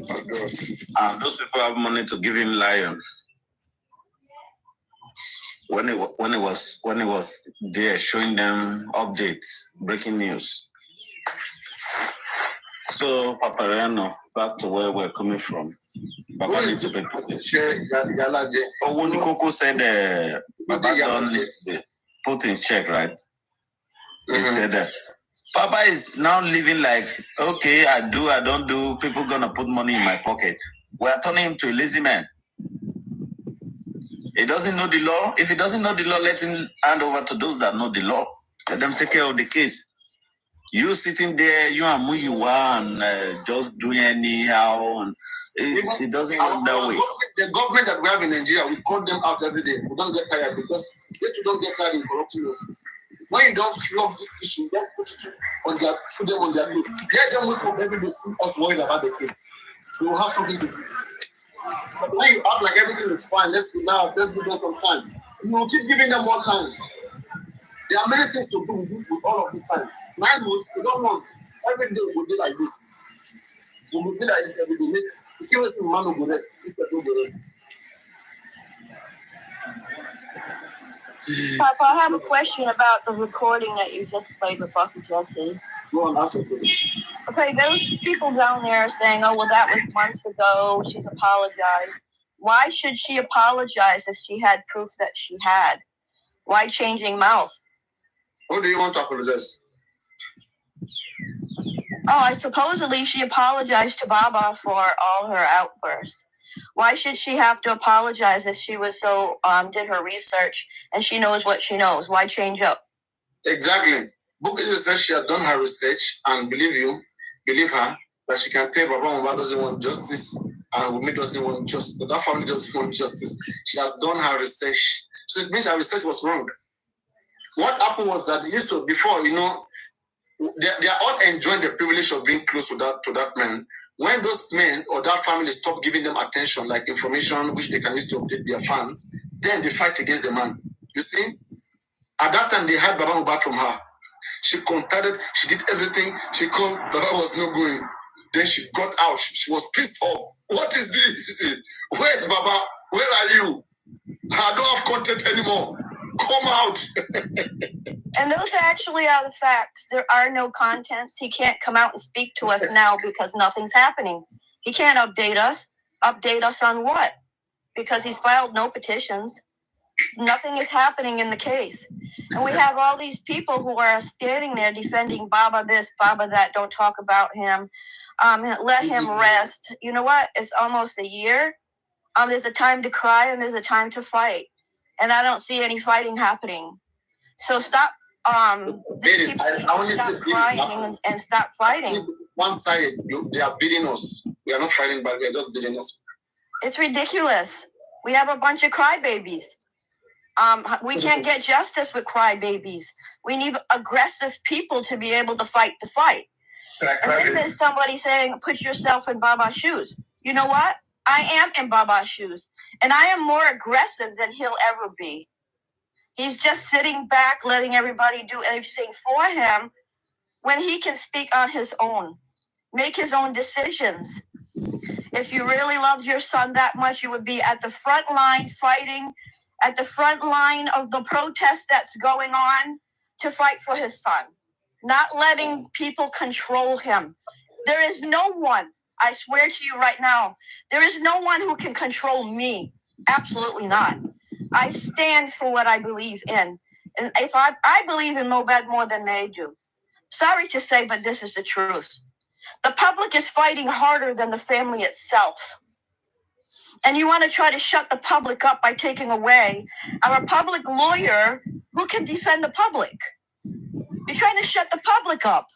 Oh, God. Those people have money to give him lion. When he was there showing them updates, breaking news. So Paparano, back to where we're coming from. Baba needs to be put in check. Koko said Baba don't put in check, right? He said that Papa is now living like, okay, I do, I don't do, people gonna put money in my pocket. We're turning him to a lazy man. He doesn't know the law. If he doesn't know the law, let him hand over to those that know the law. Let them take care of the case. You sitting there, you and Muyiwa and just doing anyhow. And it doesn't work that way. The government that we have in Nigeria, we call them out every day. We don't get tired because they too don't get tired in corrupting us. When you don't flog this issue, don't put them on their case. Let them wake up every day, see us worried about the case. We will have something to do. But when you act like everything is fine, let's relax, let's give them some time. You will keep giving them more time. There are many things to do with all of this time. 9 months, we don't want. Every day we'll be like this. We will be like this every day. The curious man will rest. This is the rest. Papa, I have a question about the recording that you just played with Bucky Jesse. Go on, ask a question. Okay, there was people down there saying, oh, well, that was months ago. She's apologized. Why should she apologize if she had proof that she had? Why changing mouth? Who do you want to apologize? Oh, supposedly she apologized to Baba for all her outbursts. Why should she have to apologize if she was so, did her research and she knows what she knows? Why change up? Exactly. Buki says she has done her research and believe her, that she can tell Baba doesn't want justice and Wumi doesn't want justice. That family doesn't want justice. She has done her research. So it means her research was wrong. what happened was that they used to, before, they are all enjoying the privilege of being close to that man. When those men or that family stop giving them attention, like information which they can use to update their fans, then they fight against the man. You see? At that time, they had Baba Mohbad from her. She contacted, she did everything. She called, Baba was not going. Then she got out. She was pissed off. What is this? Where's Baba? Where are you? I don't have content anymore. Come out. And those actually are the facts. There are no contents. He can't come out and speak to us now because nothing's happening. He can't update us. Update us on what? Because he's filed no petitions. Nothing is happening in the case. And we have all these people who are standing there defending Baba this, Baba that, don't talk about him. Let him rest. You know what? It's almost a year. There's a time to cry and there's a time to fight. And I don't see any fighting happening. So stop stop crying and stop fighting. One-sided, they are beating us. We are not fighting back, they are just beating us. It's ridiculous. We have a bunch of crybabies. We can't get justice with crybabies. We need aggressive people to be able to fight the fight. And then there's somebody saying, put yourself in Baba's shoes. You know what? I am in Baba's shoes. And I am more aggressive than he'll ever be. He's just sitting back, letting everybody do everything for him when he can speak on his own, make his own decisions. If you really loved your son that much, you would be at the front line fighting, at the front line of the protest that's going on to fight for his son, not letting people control him. There is no one, I swear to you right now, there is no one who can control me. Absolutely not. I stand for what I believe in. And if I believe in Mohbad more than they do. Sorry to say, but this is the truth. The public is fighting harder than the family itself. And you want to try to shut the public up by taking away our public lawyer who can defend the public. You're trying to shut the public up.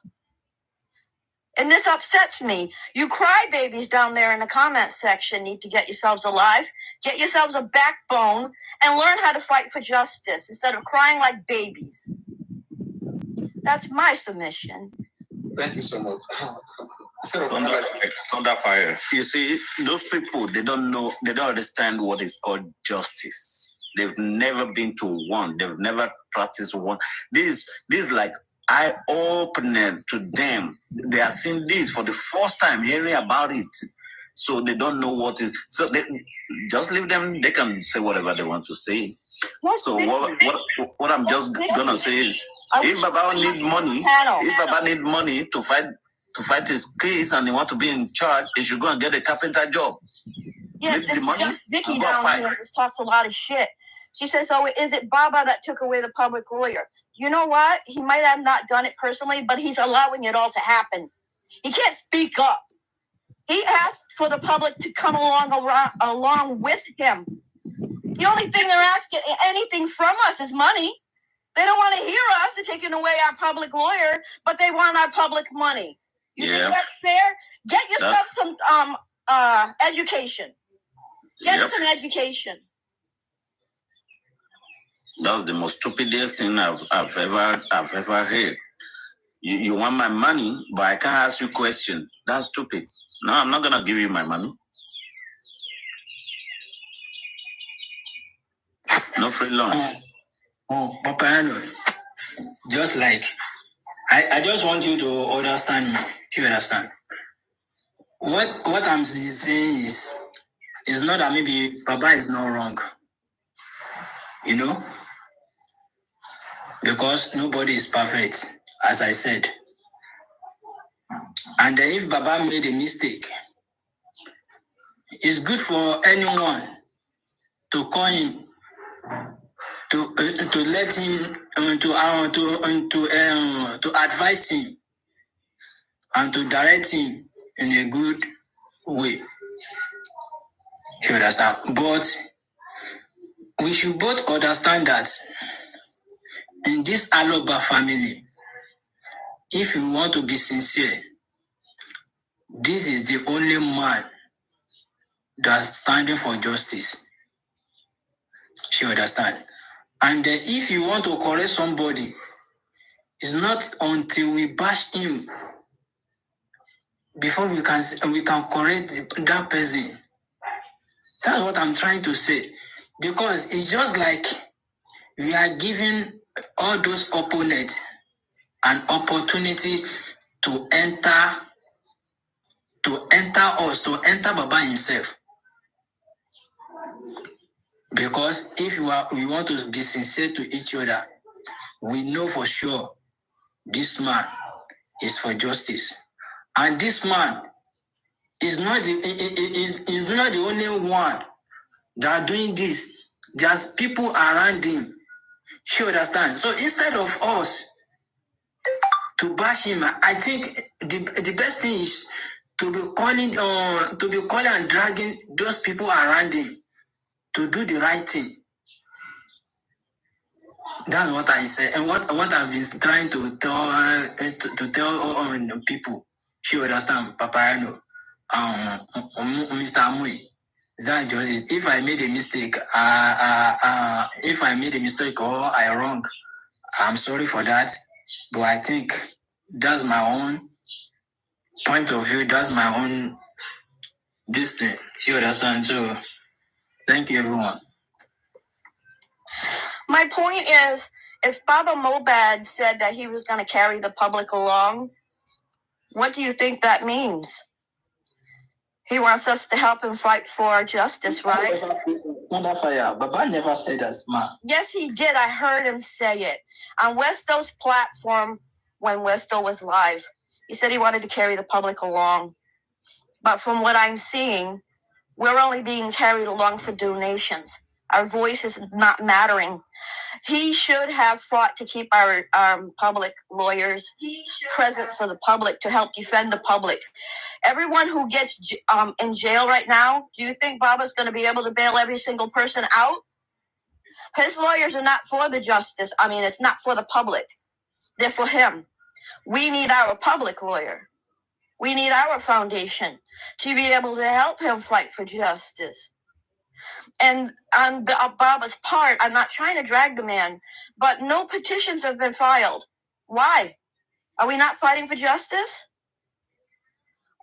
And this upsets me. You crybabies down there in the comments section need to get yourselves alive, get yourselves a backbone, and learn how to fight for justice instead of crying like babies. That's my submission. Thank you so much. Thunder fire. You see, those people, they don't know, they don't understand what is called justice. They've never been to one. They've never practiced one. This is like eye-opener to them. They are seeing this for the first time, hearing about it. So they don't know what is. So they just leave them. They can say whatever they want to say. So what I'm just gonna say is, if Baba need money to fight his case and he want to be in charge, he should go and get a carpenter job. Yes, it's just Vicky down here who talks a lot of shit. She says, "Oh, is it Baba that took away the public lawyer?" You know what? He might have not done it personally, but he's allowing it all to happen. He can't speak up. He asked for the public to come along with him. The only thing they're asking anything from us is money. They don't want to hear us taking away our public lawyer, but they want our public money. You think that's fair? Get yourself some education. Get some education. That's the most stupidest thing I've ever heard. You want my money, but I can't ask you a question. That's stupid. No, I'm not gonna give you my money. No free lunch. Papa, just like I just want you to understand me. You understand? What I'm saying is not that maybe Papa is not wrong. You know? Because nobody is perfect, as I said. And if Baba made a mistake, it's good for anyone to call him, to let him, to advise him, and to direct him in a good way. You understand? But we should both understand that in this Aloaba'S family, if you want to be sincere, this is the only man that's standing for justice. You understand? And if you want to correct somebody, it's not until we bash him before we can correct that person. That's what I'm trying to say. Because it's just like we are giving all those opponents an opportunity to enter us, to enter Baba himself. Because if we want to be sincere to each other, we know for sure this man is for justice. And this man is not the only one that are doing this. There's people around him. You understand? So instead of us to bash him, I think the best thing is to be calling and dragging those people around him to do the right thing. That's what I say, and what I've been trying to tell people. You understand, Papayano, Mr. Amui. That just it. If I made a mistake, or I wrong, I'm sorry for that. But I think that's my own point of view. That's my own this thing. You understand? So, thank you, everyone. My point is, if Baba Mobad said that he was going to carry the public along, what do you think that means? He wants us to help him fight for justice, right? Baba never said that, ma. Yes, he did. I heard him say it on Westo's platform when Westo was live. He said he wanted to carry the public along. But from what I'm seeing, we're only being carried along for donations. Our voice is not mattering. He should have fought to keep our public lawyers present for the public to help defend the public. Everyone who gets in jail right now, do you think Baba's going to be able to bail every single person out? His lawyers are not for the justice. I mean, it's not for the public. They're for him. We need our public lawyer. We need our foundation to be able to help him fight for justice. And on Baba's part, I'm not trying to drag the man, but no petitions have been filed. Why? Are we not fighting for justice?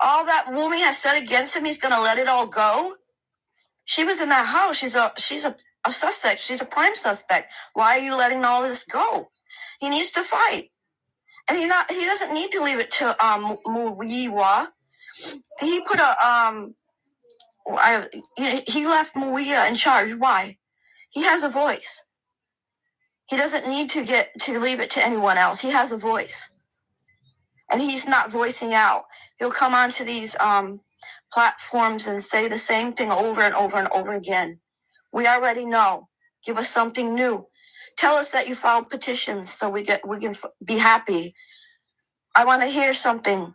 All that Wumi has said against him, he's going to let it all go? She was in that house. She's a suspect. She's a prime suspect. Why are you letting all this go? He needs to fight. And he doesn't need to leave it to Muiwa. He put he left Muiwa in charge. Why? He has a voice. He doesn't need to leave it to anyone else. He has a voice. And he's not voicing out. He'll come onto these platforms and say the same thing over and over and over again. We already know. Give us something new. Tell us that you filed petitions so we can be happy. I want to hear something.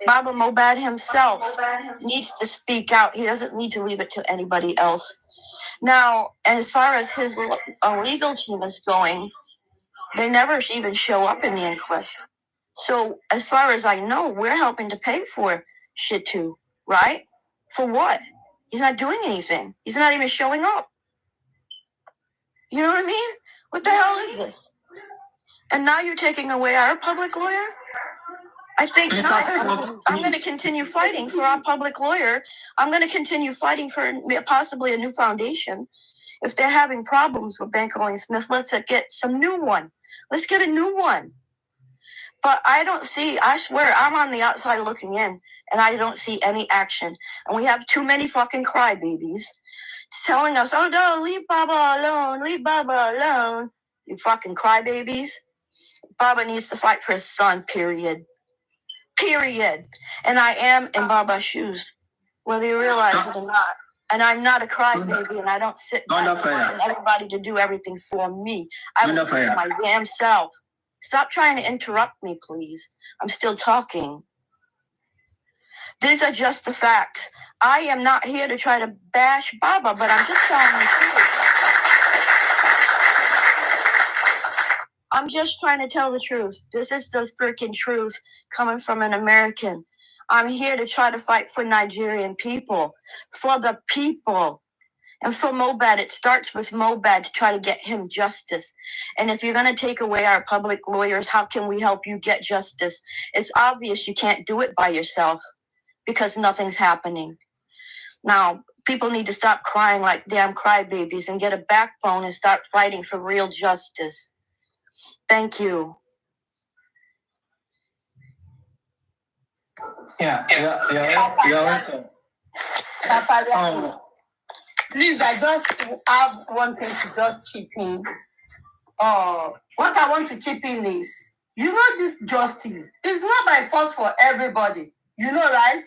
Baba Mobad himself needs to speak out. He doesn't need to leave it to anybody else. Now, as far as his legal team is going, they never even show up in the inquest. So as far as I know, we're helping to pay for shit too, right? For what? He's not doing anything. He's not even showing up. You know what I mean? What the hell is this? And now you're taking away our public lawyer? I think not. I'm going to continue fighting for our public lawyer. I'm going to continue fighting for possibly a new foundation. If they're having problems with Banker and Smith, let's get some new one. Let's get a new one. But I don't see, I swear, I'm on the outside looking in, and I don't see any action. And we have too many fucking crybabies telling us, oh no, leave Baba alone, leave Baba alone. You fucking crybabies. Baba needs to fight for his son, period. Period. And I am in Baba's shoes, whether you realize it or not. And I'm not a crybaby, and I don't sit back wanting everybody to do everything for me. I will do it my damn self. Stop trying to interrupt me, please. I'm still talking. These are just the facts. I am not here to try to bash Baba, but I'm just telling the truth. I'm just trying to tell the truth. This is the freaking truth coming from an American. I'm here to try to fight for Nigerian people. For the people. And for Mobad, it starts with Mobad to try to get him justice. And if you're going to take away our public lawyers, how can we help you get justice? It's obvious you can't do it by yourself because nothing's happening. Now, people need to stop crying like damn crybabies and get a backbone and start fighting for real justice. Thank you. Yeah, you're welcome. Please, I just have one thing to just chip in. What I want to chip in is, you know, this justice is not by force for everybody. You know, right?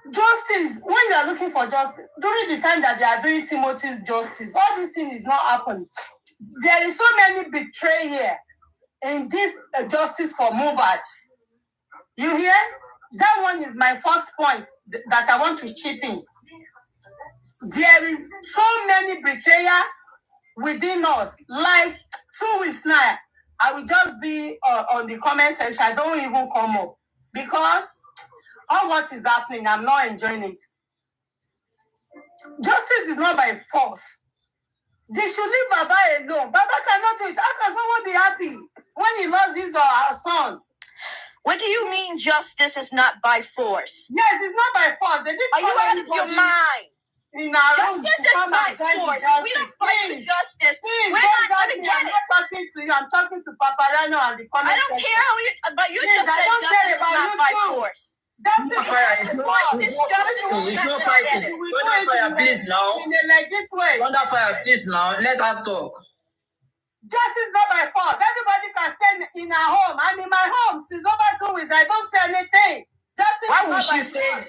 Justice, when you are looking for justice, during the time that they are doing Timothy's justice, all these things is not happening. There is so many betrayal in this justice for Mobad. You hear? That one is my first point that I want to chip in. There is so many betrayal within us. Like 2 weeks now, I will just be on the comment section. I don't even come up because all what is happening, I'm not enjoying it. Justice is not by force. They should leave Baba alone. Baba cannot do it. How can someone be happy when he lost his or her son? What do you mean justice is not by force? Yes, it's not by force. Are you out of your mind? Justice is by force. If we don't fight for justice, we're not going to get it. I'm not talking to you. I'm talking to Paparano and the comment. I don't care how you, but you just said justice is not by force. It's not fighting. Thunder fire, please now. In a legit way. Thunder fire, please now. Let her talk. Justice not by force. Everybody can stay in her home. I'm in my home since over 2 weeks. I don't say anything. Justice. Why would she say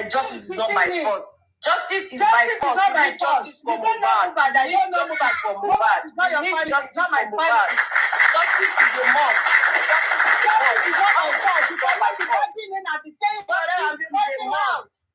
justice is not by force? Justice is by force. You need justice for Mohbad. You need justice for Mohbad. You need justice for Mohbad. Justice is a must. Justice is not by force. Justice is a must.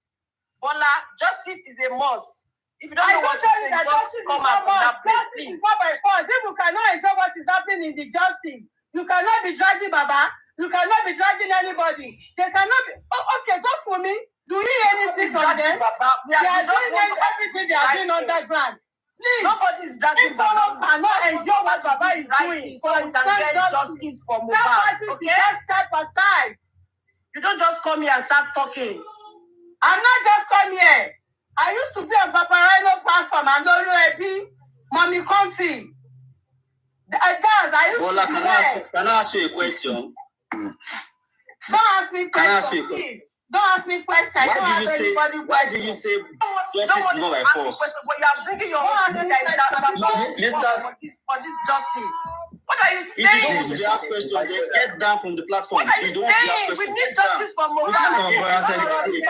Bola, justice is a must. If you don't know what to say, just come out from that place, please. Justice is not by force. If you cannot enjoy what is happening in the justice, you cannot be dragging Baba. You cannot be dragging anybody. They cannot be. Oh, okay, just for me. Do you hear anything from them? They are doing everything they are doing underground. Please. Nobody is dragging if someone cannot enjoy what Baba is doing, so we can get justice for Mohbad. That person should just step aside. You don't just come here and start talking. I'm not just come here. I used to be on Paparino platform and Aloaba'S, Mommy Comfy. I used Bola, to be can I ask you a question? Don't ask me questions, please. Don't ask me questions. Why do you say justice is not by force? But you are bringing your own for this justice. What are you saying? If you don't want to ask questions, then get down from the platform. What are you saying? We need justice for Mohbad. If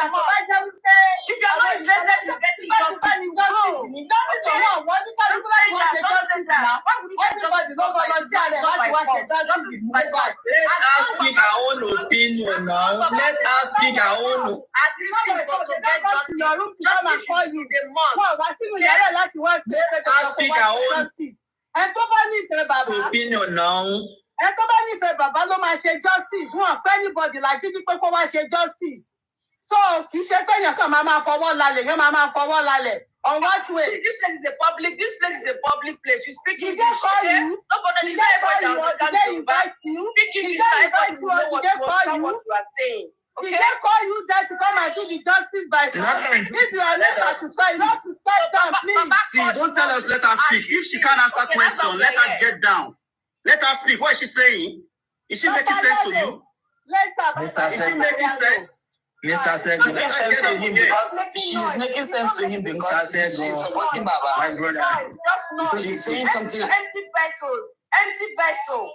you are not interested in getting justice, no. Let us speak our own opinion now. Let us speak our own. Assisting to get justice. Justice is a must. Let us speak our own opinion now. Ẹ tó bá nífẹ̀ẹ́ bàbá ló máa ṣe justice. Wọ́n pẹ́ anybody like títí pé kó wá ṣe justice. So kì í ṣe pé èèyàn kan máa fọwọ́ lálẹ̀, èèyàn máa fọwọ́ lálẹ̀. On what way? This place is a public place. You speak English. Did they call you? Nobody Did they call you? Did they invite you? Speak English. Did they invite you? Did they call you? What you are saying. Okay. Did they call you there to come and do the justice by force? If you are not satisfied, you have to step down, please. Don't tell us let her speak. If she can't answer question, let her get down. Let her speak. What is she saying? Is she making sense to you? Is she making sense? Mr. Seg, making sense to him because she's making sense to him because she's supporting Baba. My brother. She's saying something. Empty vessel.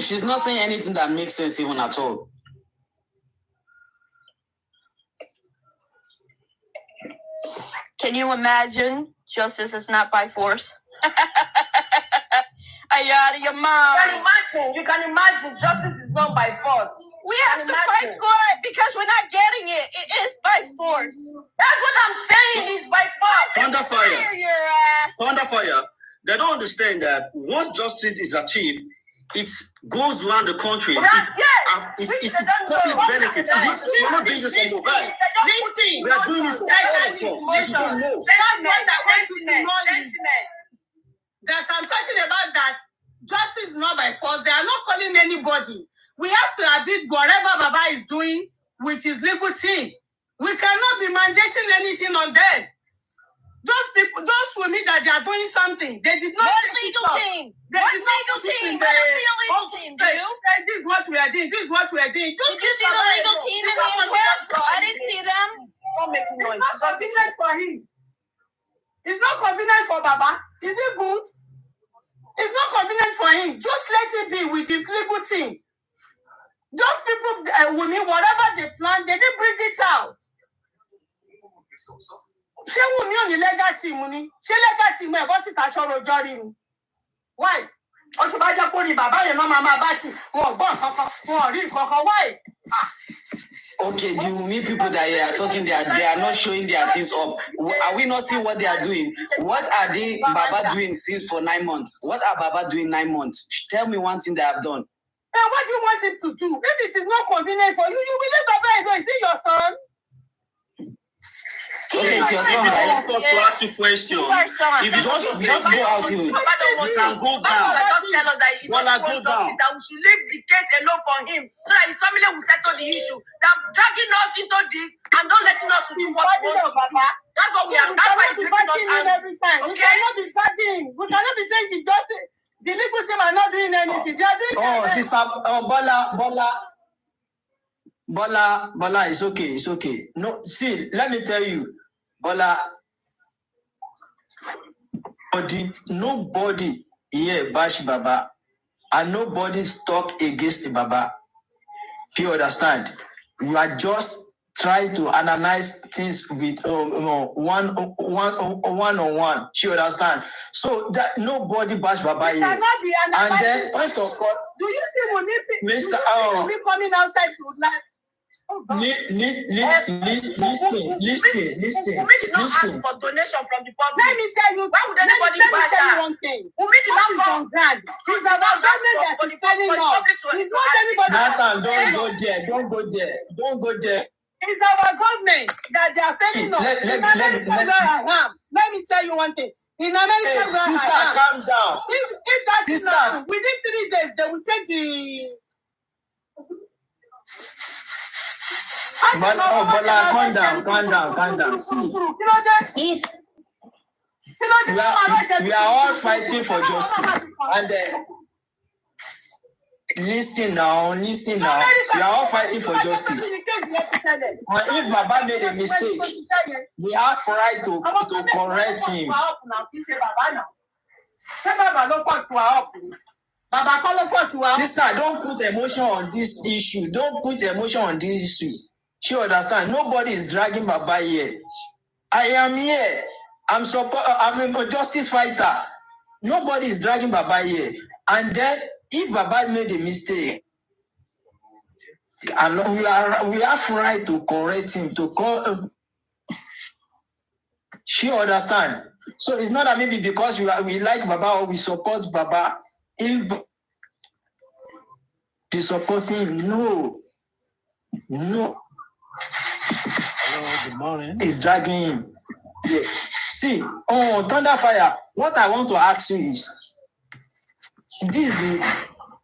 She's not saying anything that makes sense even at all. Can you imagine justice is not by force? Are you out of your mind? You can imagine justice is not by force. We have to fight for it because we're not getting it. It is by force. That's what I'm saying. It's by force. Thunder fire. Thunder fire. They don't understand that once justice is achieved, it goes around the country. Yes. It's public benefit. We're not doing this for Mohbad. We are doing this for all of us. You don't know. That's what I want you to know is that I'm talking about that justice is not by force. They are not calling anybody. We have to abide whatever Baba is doing with his legal team. We cannot be mandating anything on them. Those people, those women that they are doing something, they did not. What legal team? What legal team? I don't see a legal team, do you? This is what we are doing. This is what we are doing. Did you see the legal team in the inquest? I didn't see them. It's not convenient for him. It's not convenient for Baba. Is it good? It's not convenient for him. Just let it be with his legal team. Those people, women, whatever they plan, they didn't bring it out. Ṣé Wùmí ò ní legal team ni? Ṣé legal team ẹ̀ bọ́ síta ṣọ́rọ̀ ọjọ́ rí ni? Why? Ọ̀ṣùbàjọ́ kò ní bàbá yẹn náà máa bá tì. Wọ́n gbọ́ kankan, wọ́n rí kankan. Why? Okay, the Wunmi people that are talking, they are not showing their things up. Are we not seeing what they are doing? What are they, Baba, doing since for 9 months? What are Baba doing 9 months? Tell me one thing they have done. Now, what do you want him to do? Maybe it is not convenient for you. You will let Baba alone. Is it your son? Okay, it's your son, right? I want to ask you a question. If you just go out here. You can go down. Just tell us that he Wanna doesn't go want down. that we should leave the case alone for him so that his family will settle the issue. That dragging us into this and not letting us to do what we want to do. That's what we are. That's why he's making us angry. Every time. Okay? We cannot be tagging. We cannot be saying the justice. The legal team are not doing anything. They are doing. Oh, sister, Bola, it's okay, it's okay. No, see, let me tell you, Bola, nobody here bash Baba, and nobody talk against Baba. Do you understand? You are just trying to analyze things with one on one. Do you understand? So that nobody bash Baba here. And then point of call. Do you see Wunmi? Mr. Wunmi coming outside to like? Wunmi did not ask for donation from the public. Let me tell you. Why would anybody bash her? Wunmi did not come. He's about government that is telling us. He's not anybody. Nathan, don't go there. It's our government that they are failing us. In America, where I am, let me tell you one thing. In America, where sister, I am, calm down. If that is Sister. not, within 3 days, they will take the. Bola, calm down. See, we are all fighting for justice. And listen now. We are all fighting for justice. And if Baba made a mistake, we have right to correct him. Sister, don't put emotion on this issue. You understand? Nobody is dragging Baba here. I am here. I'm a justice fighter. Nobody is dragging Baba here. And then, if Baba made a mistake, and we have right to correct him, to call. She understand. So it's not that maybe because we like Baba or we support Baba. If we support him, no. Hello, good morning. It's dragging him. Yeah. See, Thunderfire, what I want to ask you is, this is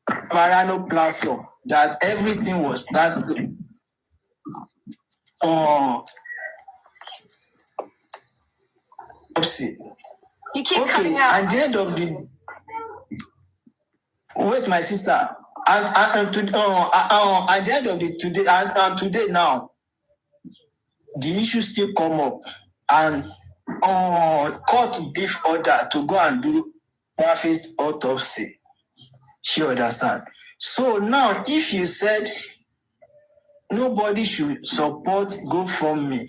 the Parano platform that everything was started. You keep Okay, coming out. at the end of the wait, my sister, and at the end of the today and today now, the issue still come up, and court give order to go and do private autopsy. She understand. So now, if you said nobody should support Gofundme,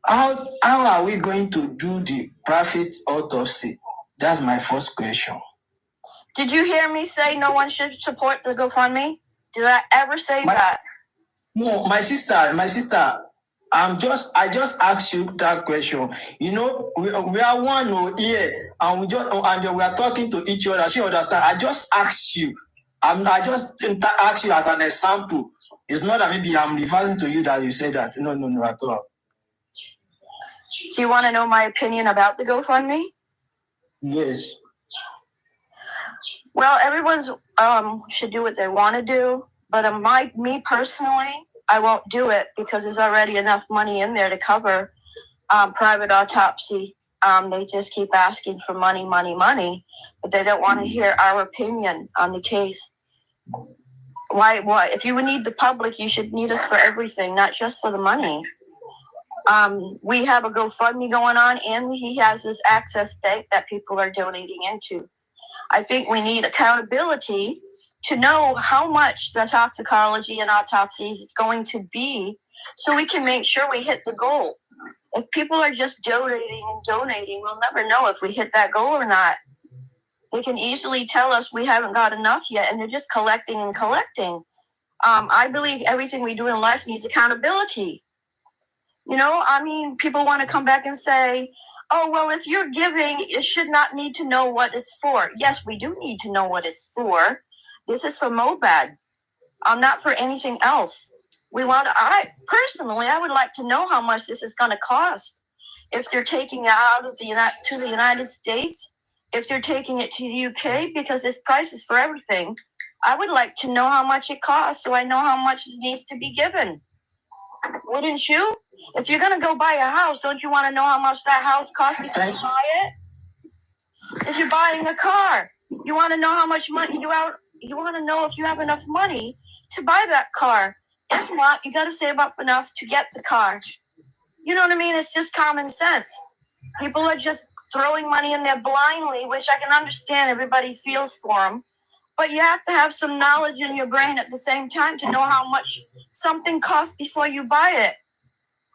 how are we going to do the private autopsy? That's my first question. Did you hear me say no one should support the GoFundMe? Did I ever say that? No, my sister, I just asked you that question. You know, we are one here, and we are talking to each other. She understand. I just asked you. I just asked you as an example. It's not that maybe I'm referring to you that you said that. No, at all. So you want to know my opinion about the GoFundMe? Yes. Well, everyone's should do what they want to do, but me personally, I won't do it because there's already enough money in there to cover private autopsy. They just keep asking for money, but they don't want to hear our opinion on the case. Why? If you need the public, you should need us for everything, not just for the money. We have a GoFundMe going on, and he has this access date that people are donating into. I think we need accountability to know how much the toxicology and autopsies is going to be so we can make sure we hit the goal. If people are just donating, we'll never know if we hit that goal or not. They can easily tell us we haven't got enough yet, and they're just collecting and collecting. I believe everything we do in life needs accountability. You know, I mean, people want to come back and say, oh, well, if you're giving, you should not need to know what it's for. Yes, we do need to know what it's for. This is for MOBAD, not for anything else. I would like to know how much this is going to cost. If they're taking it out of to the United States, if they're taking it to the UK, because this price is for everything, I would like to know how much it costs so I know how much needs to be given. Wouldn't you? If you're going to go buy a house, don't you want to know how much that house costs before you buy it? If you're buying a car, you want to know how much money you want to know if you have enough money to buy that car. If not, you got to save up enough to get the car. You know what I mean? It's just common sense. People are just throwing money in there blindly, which I can understand. Everybody feels for them. But you have to have some knowledge in your brain at the same time to know how much something costs before you buy it.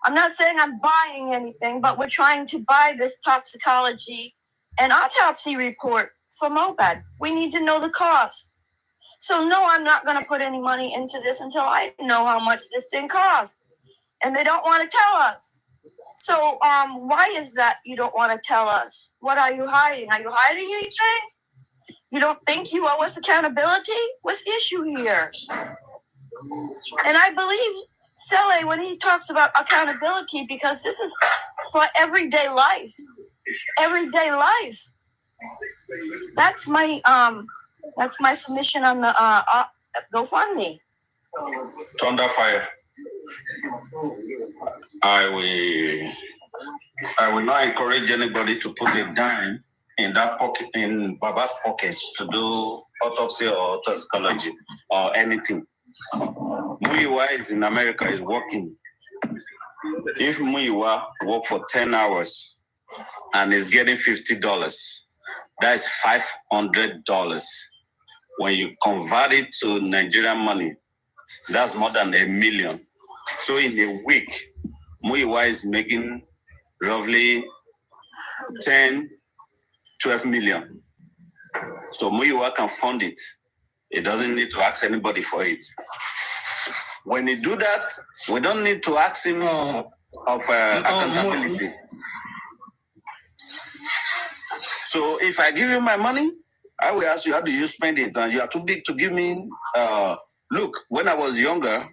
I'm not saying I'm buying anything, but we're trying to buy this toxicology and autopsy report for MOBAD. We need to know the cost. So no, I'm not going to put any money into this until I know how much this thing costs. And they don't want to tell us. So why is that you don't want to tell us? What are you hiding? Are you hiding anything? You don't think you owe us accountability? What's the issue here? And I believe Sele when he talks about accountability, because this is for everyday life. Everyday life. That's my submission on the GoFundMe. Thunderfire. I will not encourage anybody to put a dime in that pocket, in Baba's pocket, to do autopsy or toxicology or anything. Muyiwa is in America, is working. If Muyiwa work for 10 hours and is getting $50, that is $500. When you convert it to Nigerian money, that's more than $1 million. So in a week, Muyiwa is making roughly 10, 12 million. So Muyiwa can fund it. It doesn't need to ask anybody for it. When you do that, we don't need to ask him of accountability. So if I give you my money, I will ask you, how do you spend it? And you are too big to give me. Look, when I was younger,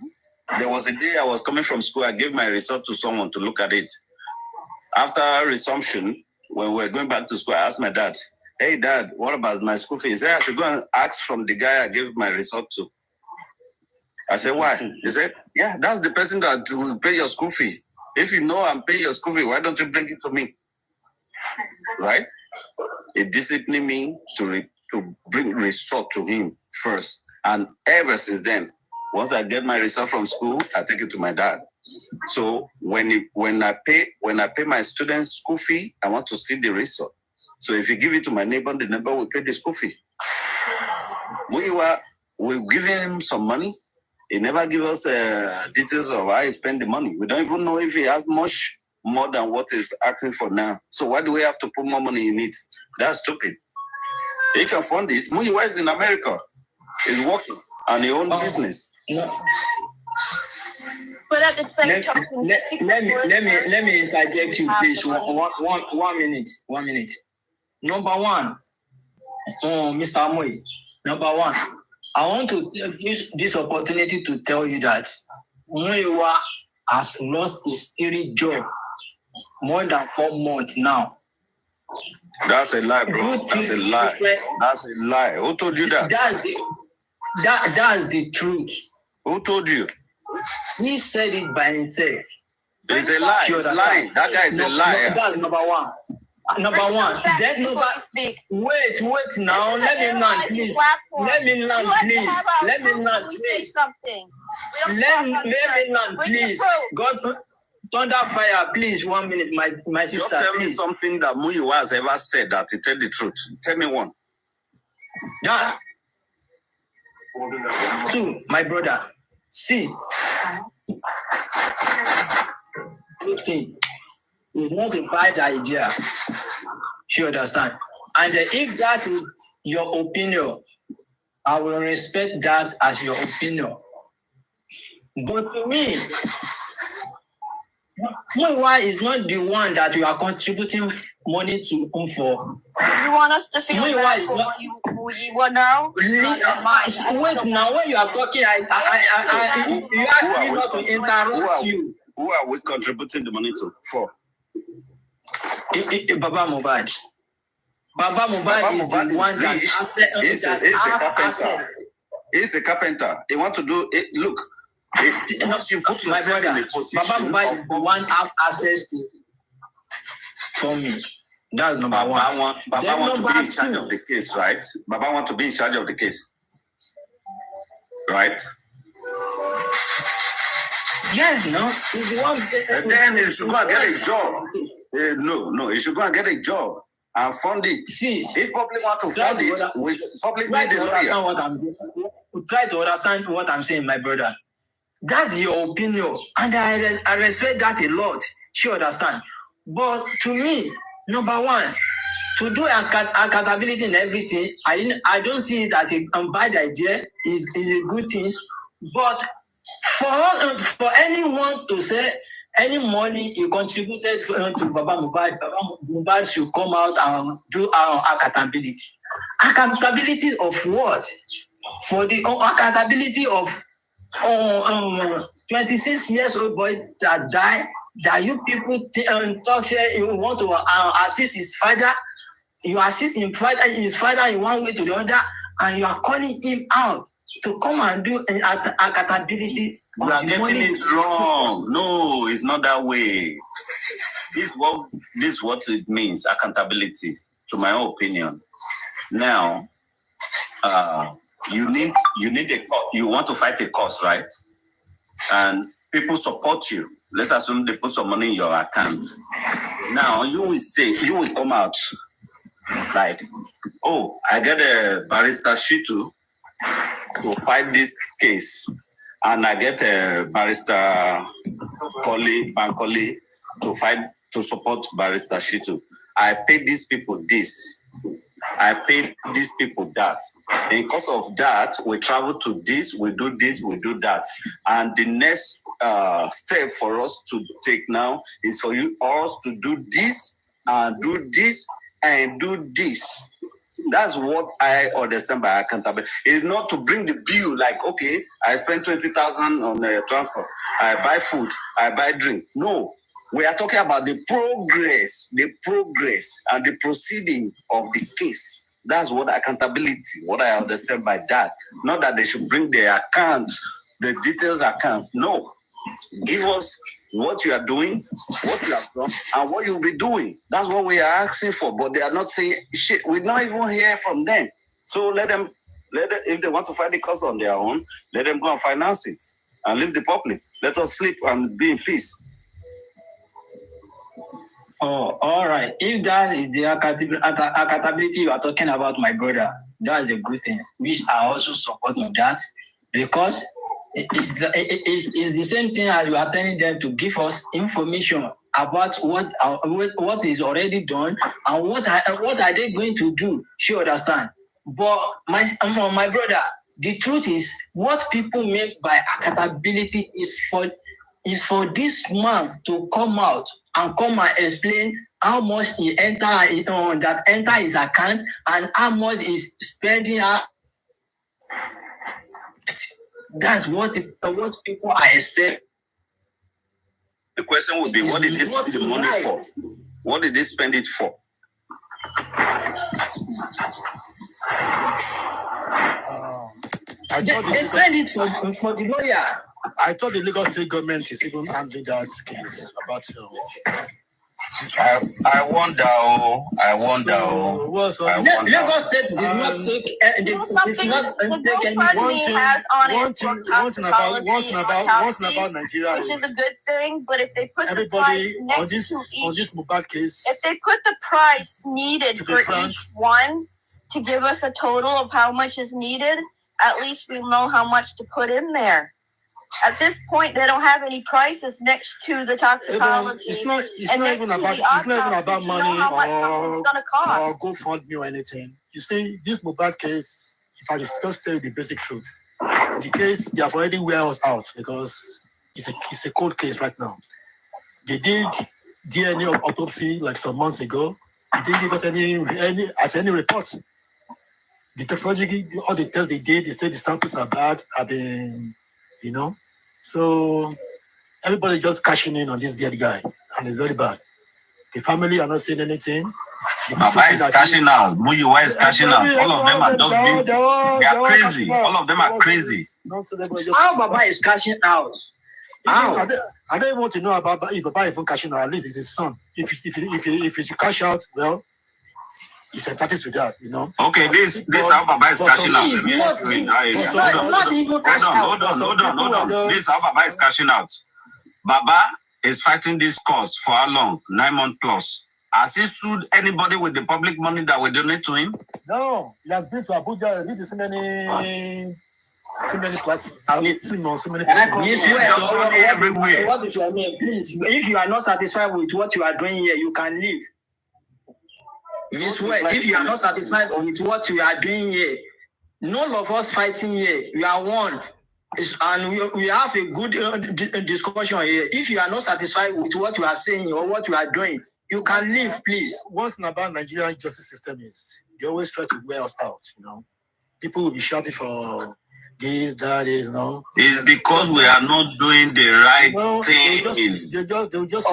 there was a day I was coming from school, I gave my result to someone to look at it. After resumption, when we were going back to school, I asked my dad, hey, Dad, what about my school fees? He said, I should go and ask from the guy I gave my result to. I said, why? He said, yeah, that's the person that will pay your school fee. If you know I'm paying your school fee, why don't you bring it to me? Right? It disciplined me to bring result to him first. And ever since then, once I get my result from school, I take it to my dad. So when I pay my students' school fee, I want to see the result. So if you give it to my neighbor, the neighbor will pay the school fee. We're giving him some money. He never give us details of how he spend the money. We don't even know if he has much more than what he's asking for now. So why do we have to put more money in it? That's stupid. He can fund it. Muyiwa is in America. He's working and he owns business. But at the same Let, time, let me interject you, please. One minute. 1 minute. Number one, Mr. Amoy. Number one, I want to use this opportunity to tell you that Muiwa has lost his steady job more than 4 months now. That's a lie, bro. That's a lie. That's a lie. Who told you that? That's the truth. Who told you? He said it by himself. It's a lie. He's lying. That guy is a liar. That's number one. Number one. Then wait now. Let me land, please. Let me land, please. Let me land, please. Let me land, please. God, thunder fire, please. 1 minute, my sister. Just tell me something that Muyiwa has ever said that he tell the truth. Tell me one. Yeah. Two, my brother. See. It's not a bad idea. You understand? And if that is your opinion, I will respect that as your opinion. But to me, Muiwa is not the one that you are contributing money to for. You want us to feel bad for Muiwa now? Wait, now when you are talking, you ask me not to interrupt you. Who are we contributing the money to for? Baba Mohbad. Baba Mohbad is the one that he's a carpenter. He's a carpenter. He want to do it. Look, once you put yourself in a position, Baba Mohbad is the one have access to for me. That's number one. Baba want to be in charge of the case, right? Baba want to be in charge of the case, right? Yes, no. He's the one. And then he should go and get a job. No, he should go and get a job and fund it. See, if public want to fund it, we public need a lawyer. Try to understand what I'm saying, my brother. That's your opinion, and I respect that a lot. You understand? But to me, number one, to do accountability in everything, I don't see it as a bad idea. It's a good thing. But for anyone to say any money you contributed to Baba Mohbad should come out and do accountability. Accountability of what? For the accountability of 26 years old boy that died, that you people talk say you want to assist his father, you assist his father in one way to the other, and you are calling him out to come and do accountability. You are getting it wrong. No, it's not that way. This is what it means, accountability, to my own opinion. Now, you need you want to fight a cause, right? And people support you. Let's assume they put some money in your account. Now you will come out like, oh, I get a barrister Shitu to fight this case, and I get a barrister Bankole to support barrister Shitu. I pay these people this. I paid these people that. And because of that, we travel to this, we do that. And the next step for us to take now is for us to do this and do this and do this. That's what I understand by accountability. It's not to bring the bill like, okay, I spent 20,000 on transport. I buy food, I buy drink. No. We are talking about the progress and the proceeding of the case. That's what accountability, what I understand by that. Not that they should bring their account, the details account. No. Give us what you are doing, what you have done, and what you'll be doing. That's what we are asking for. But they are not saying shit. We not even hear from them. So let them, if they want to fight the cause on their own, let them go and finance it and leave the public. Let us sleep and be in peace. Oh, all right. If that is the accountability you are talking about, my brother, that is a good thing, which I also support of that, because it's the same thing as you are telling them to give us information about what is already done and what are they going to do. You understand? But my brother, the truth is, what people mean by accountability is for is for this man to come out and explain how much he enter his account and how much he's spending. That's what people are expecting. The question would be, what did they spend the money for? What did they spend it for? They spend it for the lawyer. I thought the Lagos State government is even handling that case about I wonder. Lagos State did not take. The GoFundMe has on it for toxicology and Nigeria, which is a good thing. But if they put the price next to each, on this Mohbad case, if they put the price needed for each one to give us a total of how much is needed, at least we know how much to put in there. At this point, they don't have any prices next to the toxicology. It's not even about money or GoFundMe or anything. You see, this Mohbad case, if I just tell you the basic truth, the case, they have already wear us out because it's a cold case right now. They did DNA autopsy like some months ago. They didn't give us any reports. The toxicology, all the tests they did, they said the samples are bad, So everybody just cashing in on this dead guy, and it's very bad. The family are not saying anything. Baba is cashing out. Muyiwa is cashing out. All of them are just they are crazy. All of them are crazy. How Baba is cashing out? How? I don't want to know about if Baba is cashing out. At least it's his son. If he should cash out, well, he's entitled to that, Okay, this how Baba is cashing out. Hold on. This how Baba is cashing out. Baba is fighting this cause for how long? 9 months plus. Has he sued anybody with the public money that we donate to him? No, he has been to Abuja. He's been to so many places. He's everywhere. What is your name, please? If you are not satisfied with what you are doing here, you can leave. Miss West, if you are not satisfied with what you are doing here, none of us fighting here, we are one. And we have a good discussion here. If you are not satisfied with what you are saying or what you are doing, you can leave, please. One thing about Nigerian justice system is they always try to wear us out, People will be shouting for this, that, It's because we are not doing the right thing. They'll just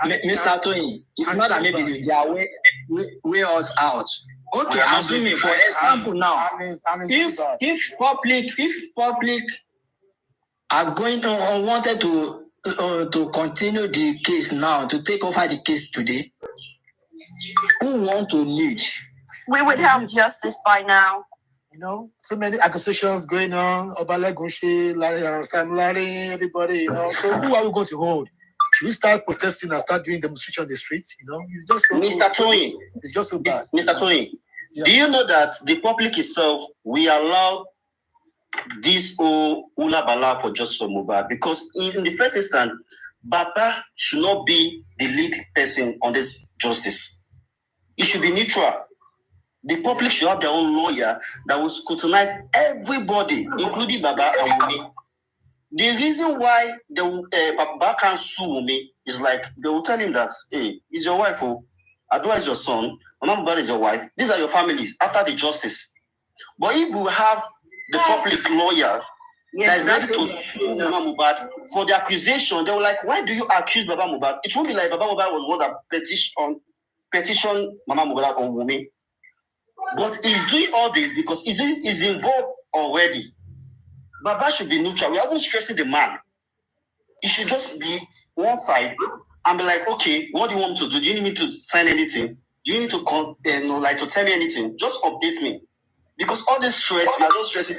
Mr. Tony, it's not that maybe they are wear us out. Okay, assuming for example now, if public are going to wanted to continue the case now, to take over the case today, who want to lead? We would have justice by now. So many accusations going on. Obalegunshi, Larry, everybody, So who are we going to hold? Should we start protesting and start doing demonstration on the streets? It's just so Mr. Tony. It's just so bad. Mr. Tony, do you know that the public itself, we allow this Aloaba'S for justice for Mohbad? Because in the first instance, Baba should not be the lead person on this justice. It should be neutral. The public should have their own lawyer that will scrutinize everybody, including Baba and Wumi. The reason why Baba can't sue Wumi is like they will tell him that, hey, is your wife, Adwa is your son, Mama Mohbad is your wife. These are your families after the justice. But if we have the public lawyer that is ready to sue Mama Mohbad for the accusation, they were like, why do you accuse Baba Mohbad? It won't be like Baba Mohbad was one that petition Mama Mohbad on Wumi. But he's doing all this because he's involved already. Baba should be neutral. We haven't stressing the man. He should just be one side and be like, okay, what do you want me to do? Do you need me to sign anything? Do you need to to tell me anything? Just update me. Because all this stress, we are not stressing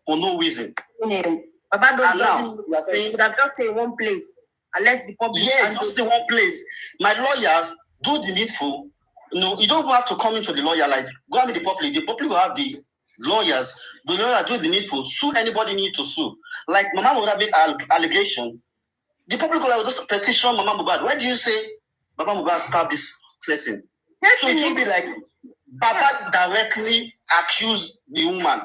for no reason. Baba doesn't you are saying that just stay in one place and let the public. Yeah, just stay in one place. My lawyers do the needful. You don't have to come into the lawyer, like go and meet the public. The public will have the lawyers. The lawyer do the needful. Sue anybody need to sue. Like Mama would have made allegation. The public will just petition Mama Mohbad. Why do you say Baba Mohbad stabbed this person? So it will be like Baba directly accused the woman.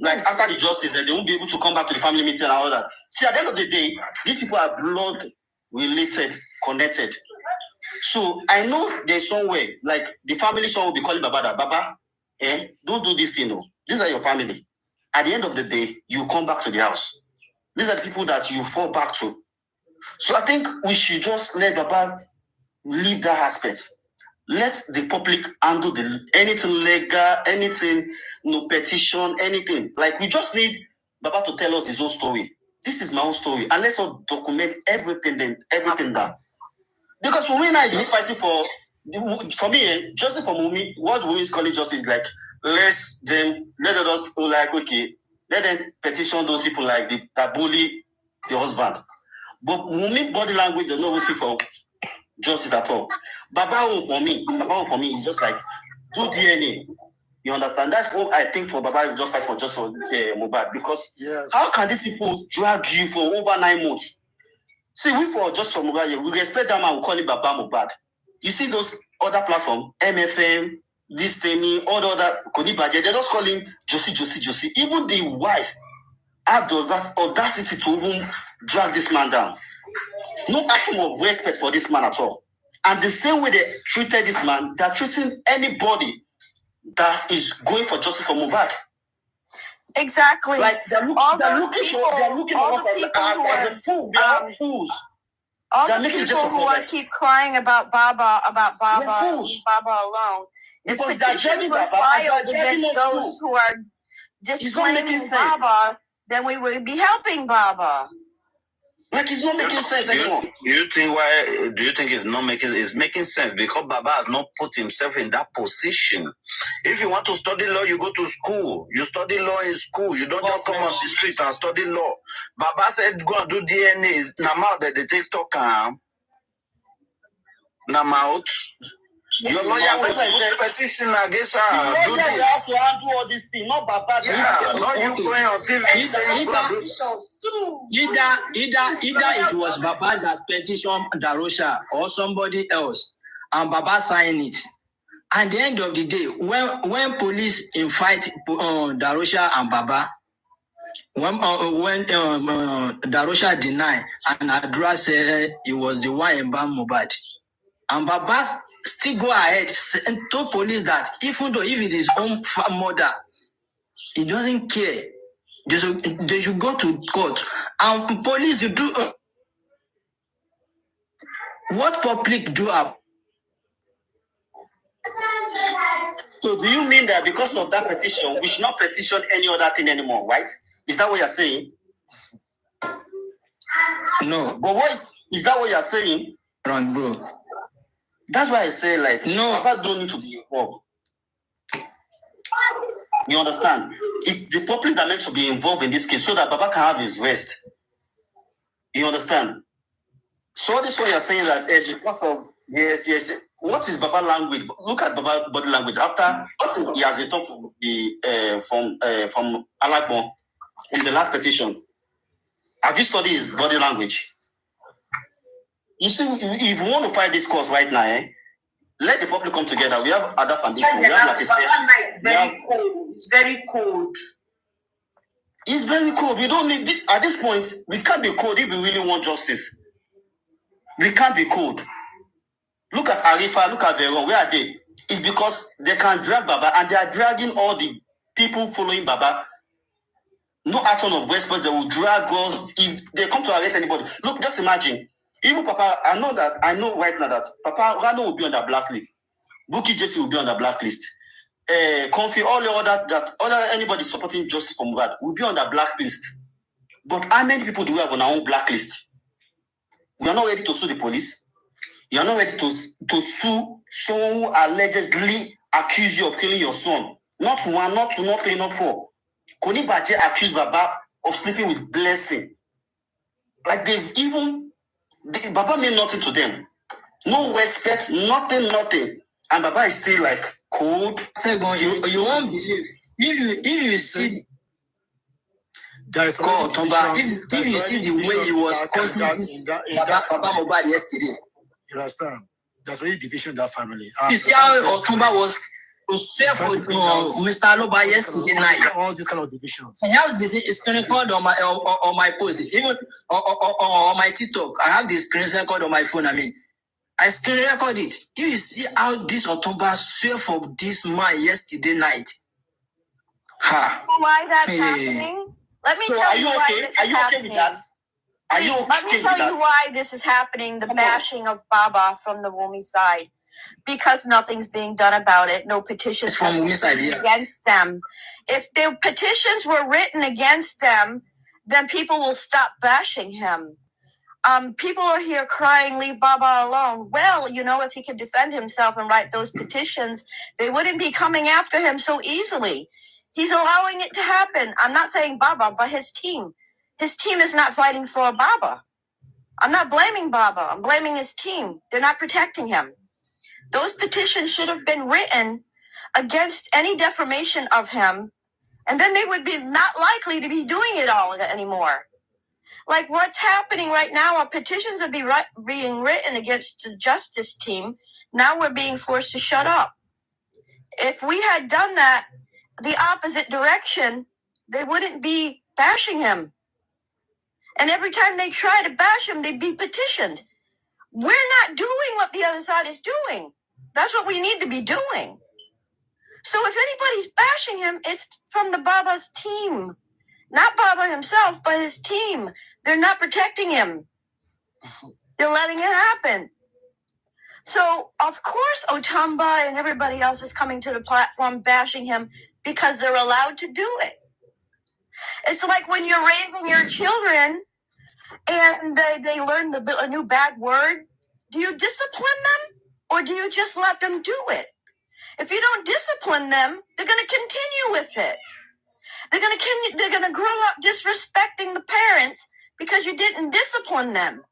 Like after the justice, then they won't be able to come back to the family meeting and all that. See, at the end of the day, these people are blood related, connected. So I know there's somewhere, like the family son will be calling Baba that, Baba, don't do this thing. No. These are your family. At the end of the day, you come back to the house. These are the people that you fall back to. So I think we should just let Baba leave that aspect. Let the public handle anything legal, anything, no petition, anything. Like we just need Baba to tell us his own story. This is my own story. And let's all document everything down. Because for me now, is just fighting for me, justice for Mumi, what Mumi is calling justice, like, let us go like, okay, let them petition those people like that bully the husband. But Mumi body language does not speak for justice at all. Baba for me is just like, do DNA. You understand? That's what I think for Baba, just fight for justice for Mohbad. Because how can these people drag you for over 9 months? See, we for just from Mohbad, we respect that man, we call him Baba Mohbad. You see those other platforms, MFM, this thing, all the other Konibaje, they just call him Josie. Even the wife had that audacity to even drag this man down. No atom of respect for this man at all. And the same way they treated this man, they're treating anybody that is going for justice for Mohbad. Exactly. Like they're looking all at the people who keep crying about Baba alone. If petitions were filed against those who are disclaiming Baba, then we would be helping Baba. Like it's not making sense anymore. Do you think it's not making it's making sense? Because Baba has not put himself in that position. If you want to study law, you go to school. You study law in school. You don't just come on the street and study law. Baba said go and do DNA. Now that the TikTok now out. Your lawyer will put petition against her. Do this. You have to handle all this thing, not Baba. Yeah, not you going on TV saying Either it was Baba that petitioned Darosha or somebody else, and Baba signed it. At the end of the day, when police invite Darosha and Baba, when Darosha denied and Adra said he was the one in Mohbad, and Baba still go ahead and told police that even though if it is own mother, he doesn't care. They should go to court. And police do what public do up. So do you mean that because of that petition, we should not petition any other thing anymore, right? Is that what you're saying? No. But is that what you're saying? Wrong, bro. That's why I say, like, no, Baba don't need to be involved. You understand? The public are meant to be involved in this case so that Baba can have his rest. You understand? So this is what you're saying that because of yes. What is Baba language? Look at Baba body language after he has returned from Aloaba'S in the last petition. Have you studied his body language? You see, if we want to fight this cause right now, let the public come together. We have other foundations. We have like a state. It's very cold. It's very cold. We don't need this. At this point, we can't be cold if we really want justice. We can't be cold. Look at Arifa, look at Veron. Where are they? It's because they can drag Baba and they are dragging all the people following Baba. No action of respect, they will drag us if they come to arrest anybody. Look, just imagine. Even Papa, I know right now that Papa Rano will be on the blacklist. Buki Jesse will be on the blacklist. Comfy, all the other anybody supporting justice for Mohbad will be on the blacklist. But how many people do we have on our own blacklist? We are not ready to sue the police. You are not ready to sue someone who allegedly accused you of killing your son. Not one, not two, not three, not four. Konibaje accused Baba of sleeping with Blessing. Like Baba meant nothing to them. No respect, nothing. And Baba is still like cold. Second, you won't believe. If you see God, if you see the way he was causing this Baba Mohbad yesterday. You understand? There's really division in that family. You see how Otumba to swear for Mr. Aloaba'S yesterday night. All these kind of divisions. I have this screen record on my post, even on my TikTok. I have this screen record on my phone. I screen record it. You see how this October swear for this man yesterday night. Ha. Why that's happening? Let me tell you why this is happening. Let me tell you why this is happening, the bashing of Baba from the Wumi side. Because nothing's being done about it. No petitions from Wumi side, against them. If the petitions were written against them, then people will stop bashing him. People are here crying, leave Baba alone. Well, if he could defend himself and write those petitions, they wouldn't be coming after him so easily. He's allowing it to happen. I'm not saying Baba, but his team. His team is not fighting for Baba. I'm not blaming Baba. I'm blaming his team. They're not protecting him. Those petitions should have been written against any defamation of him, and then they would be not likely to be doing it all anymore. Like what's happening right now are petitions are being written against the justice team. Now we're being forced to shut up. If we had done that the opposite direction, they wouldn't be bashing him. And every time they try to bash him, they'd be petitioned. We're not doing what the other side is doing. That's what we need to be doing. So if anybody's bashing him, it's from the Baba's team. Not Baba himself, but his team. They're not protecting him. They're letting it happen. So, of course, Otamba and everybody else is coming to the platform bashing him because they're allowed to do it. It's like when you're raising your children and they learn a new bad word. Do you discipline them or do you just let them do it? If you don't discipline them, they're going to continue with it. They're going to grow up disrespecting the parents because you didn't discipline them.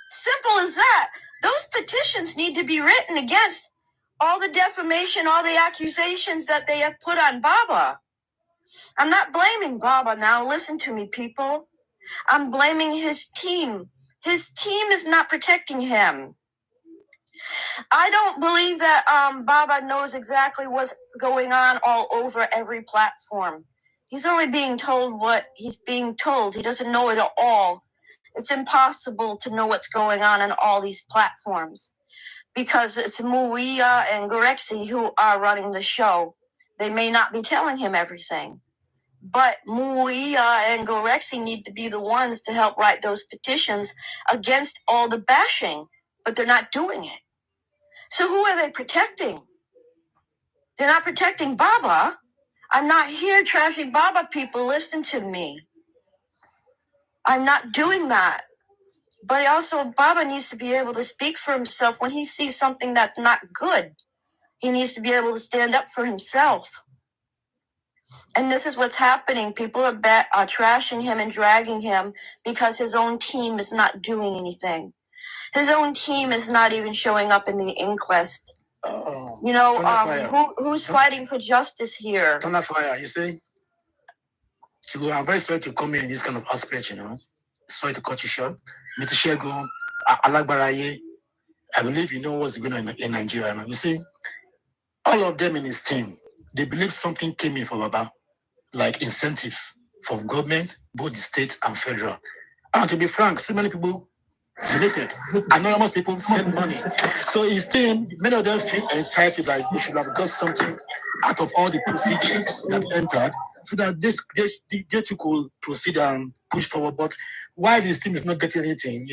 Simple as that. Those petitions need to be written against all the defamation, all the accusations that they have put on Baba. I'm not blaming Baba now. Listen to me, people. I'm blaming his team. His team is not protecting him. I don't believe that Baba knows exactly what's going on all over every platform. He's only being told what he's being told. He doesn't know it at all. It's impossible to know what's going on all these platforms because it's Muia and Gorexi who are running the show. They may not be telling him everything. But Muia and Gorexi need to be the ones to help write those petitions against all the bashing, but they're not doing it. So who are they protecting? They're not protecting Baba. I'm not here trashing Baba, people. Listen to me. I'm not doing that. But also, Baba needs to be able to speak for himself when he sees something that's not good. He needs to be able to stand up for himself. And this is what's happening. People are trashing him and dragging him because his own team is not doing anything. His own team is not even showing up in the inquest. Who's fighting for justice here? Thunder fire, you see? So I'm very sorry to come in this kind of aspect, Sorry to cut you short. Mr. Shego, Aloaba'S, I believe you know what's going on in Nigeria now. You see, all of them in his team, they believe something came in for Baba, like incentives from government, both the state and federal. And to be frank, so many people donated. Anonymous people send money. So his team, many of them feel entitled, like they should have got something out of all the procedures that entered, so that they could proceed and push forward. But while his team is not getting anything,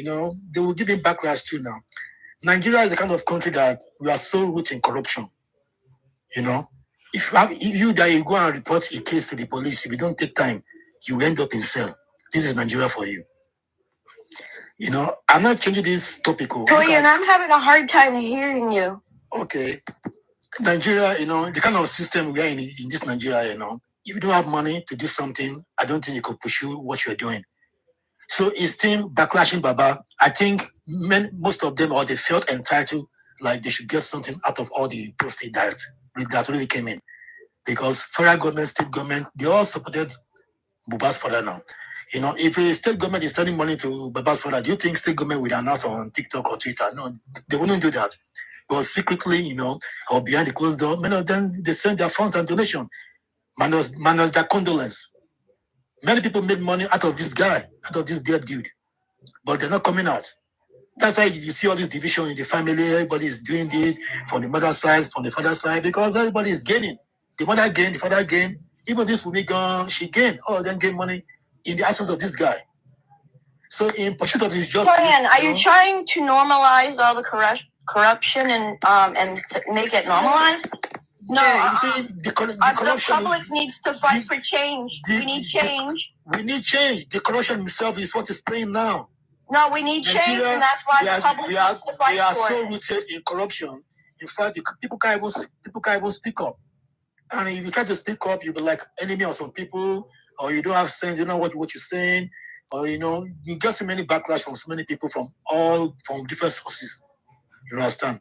they will give him backlash too now. Nigeria is the kind of country that we are so rooted in corruption. If you go and report a case to the police, if you don't take time, you end up in cell. This is Nigeria for you. I'm not changing this topic. Korean, I'm having a hard time hearing you. Okay. Nigeria, the kind of system we are in this Nigeria, if you don't have money to do something, I don't think you could pursue what you're doing. So his team backlashing Baba, I think most of them, or they felt entitled, like they should get something out of all the proceeds that really came in. Because federal government, state government, they all supported Baba's father now. If a state government is sending money to Baba's father, do you think state government would announce on TikTok or Twitter? No, they wouldn't do that. But secretly, or behind the closed door, many of them, they send their funds and donation, minus their condolence. Many people made money out of this guy, out of this dead dude, but they're not coming out. That's why you see all this division in the family. Everybody is doing this from the mother side, from the father side, because everybody is gaining. The mother gained, the father gained. Even this woman gone, she gained. All of them gain money in the absence of this guy. So in pursuit of this justice, Brian, are you trying to normalize all the corruption and make it normalized? No, the corruption. The public needs to fight for change. We need change. We need change. The corruption itself is what is playing now. No, we need change, and that's why the public needs to fight for it. We are so rooted in corruption. In fact, people can't even speak up. And if you try to speak up, you'll be like enemy of some people, or you don't have sense, you don't know what you're saying, or you get so many backlash from so many people from different sources. You understand?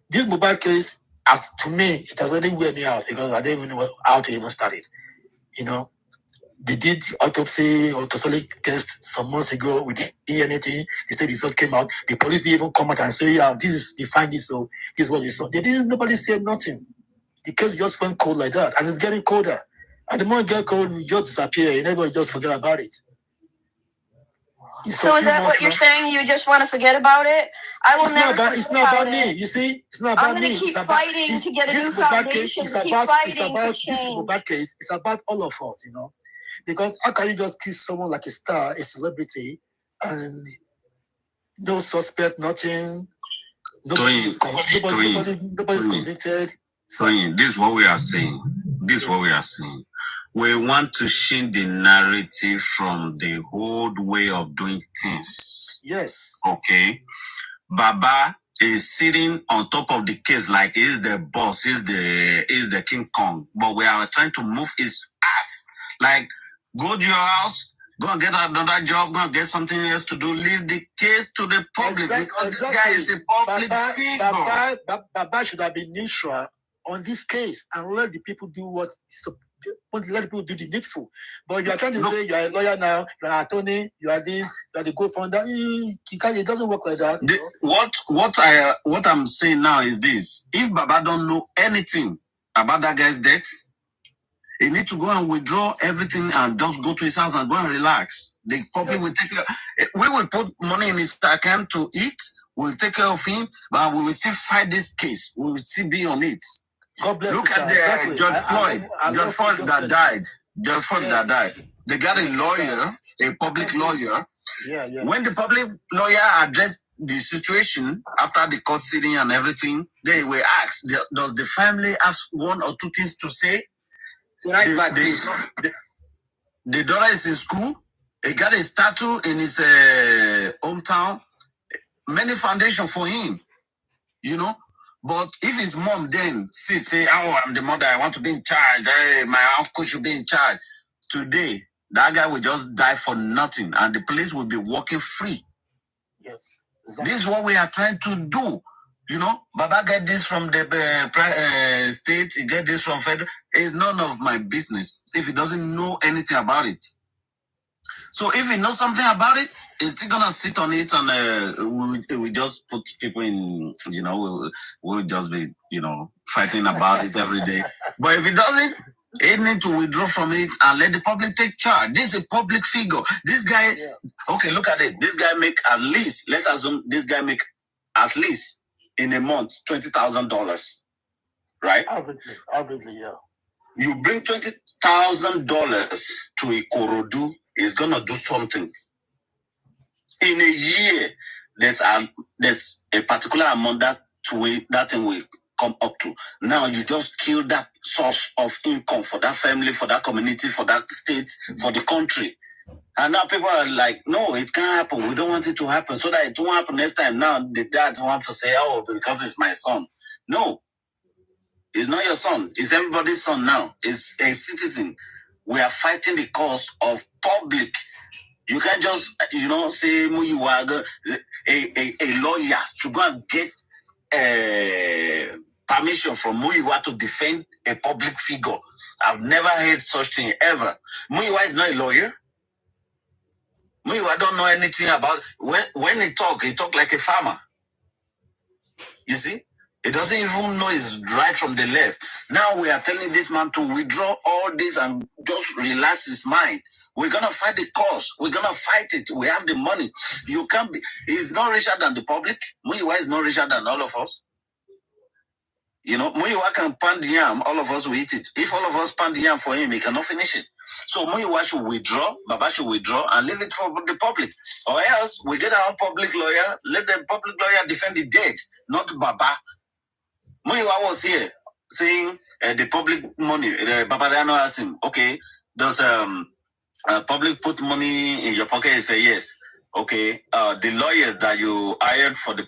This mobile case, as to me, it has already weird me out because I didn't even know how to even start it. They did autopsy or autosolic test some months ago with the DNA. They said the result came out. The police didn't even come out and say, they find this, so this is what they saw. Nobody said nothing. The case just went cold like that, and it's getting colder. And the more it gets cold, we just disappear, and everybody just forget about it. So is that what you're saying? You just want to forget about it? I will never forget about it. It's not about me. You see, it's not about me. I'm going to keep fighting to get a new foundation. Keep fighting for change. This mobile case. It's about all of us, because how can you just kiss someone like a star, a celebrity, and no suspect, nothing? Nobody's convicted. Toyin, this is what we are saying. We want to change the narrative from the old way of doing things. Yes. Okay. Baba is sitting on top of the case like he's the boss, he's the King Kong. But we are trying to move his ass. Like, go to your house, go and get another job, go and get something else to do. Leave the case to the public because this guy is a public figure. Baba should have been neutral on this case and let the people do let people do the needful. But you are trying to say you are a lawyer now, you are an attorney, you are this, you are the co-founder. It doesn't work like that. What I'm saying now is this: if Baba don't know anything about that guy's death, he need to go and withdraw everything and just go to his house and go and relax. The public will take care. We will put money in his account to eat. We'll take care of him, but we will still fight this case. We will still be on it. God bless Look at the George Floyd. George Floyd that died. George Floyd that died. They got a lawyer, a public lawyer. Yeah. When the public lawyer addressed the situation after the court sitting and everything, they were asked, does the family have one or two things to say? The daughter is in school. He got a statue in his hometown. Many foundation for him, But if his mom then say, "Oh, I'm the mother. I want to be in charge. Hey, my uncle should be in charge." Today, that guy will just die for nothing, and the police will be walking free. Yes, exactly. This is what we are trying to do. Baba get this from the state. He get this from federal. It's none of my business if he doesn't know anything about it. So if he knows something about it, he's still gonna sit on it, and we just put people in. We'll just be fighting about it every day. But if he doesn't, he need to withdraw from it and let the public take charge. This is a public figure. This guy, okay, look at it. This guy make at least. Let's assume this guy make at least in a month $20,000, right? Averagely, yeah. You bring $20,000 to Ikorodu, is gonna do something. In a year, there's a particular amount that thing will come up to. Now you just kill that source of income for that family, for that community, for that state, for the country. And now people are like, no, it can't happen. We don't want it to happen. So that it won't happen next time. Now the dad wants to say, oh, because it's my son. No, it's not your son. It's everybody's son now. It's a citizen. We are fighting the cause of public. You can't just, say Muyiwaga, a lawyer should go and get permission from Muyiwa to defend a public figure. I've never heard such thing ever. Muyiwa is not a lawyer. Muyiwa don't know anything about when he talk like a farmer. You see? He doesn't even know his right from the left. Now we are telling this man to withdraw all this and just relax his mind. We're going to fight the cause. We're going to fight it. We have the money. You can't be... He's not richer than the public. Muyiwa is not richer than all of us. You know, Muyiwa can pound yam, all of us will eat it. If all of us pound yam for him, he cannot finish it. So Muyiwa should withdraw, Baba should withdraw and leave it for the public. Or else we get our public lawyer, let the public lawyer defend the dead, not Baba. Muyiwa was here saying the public money, Baba Dano asked him, okay, does public put money in your pocket? He said yes. Okay, the lawyers that you hired for the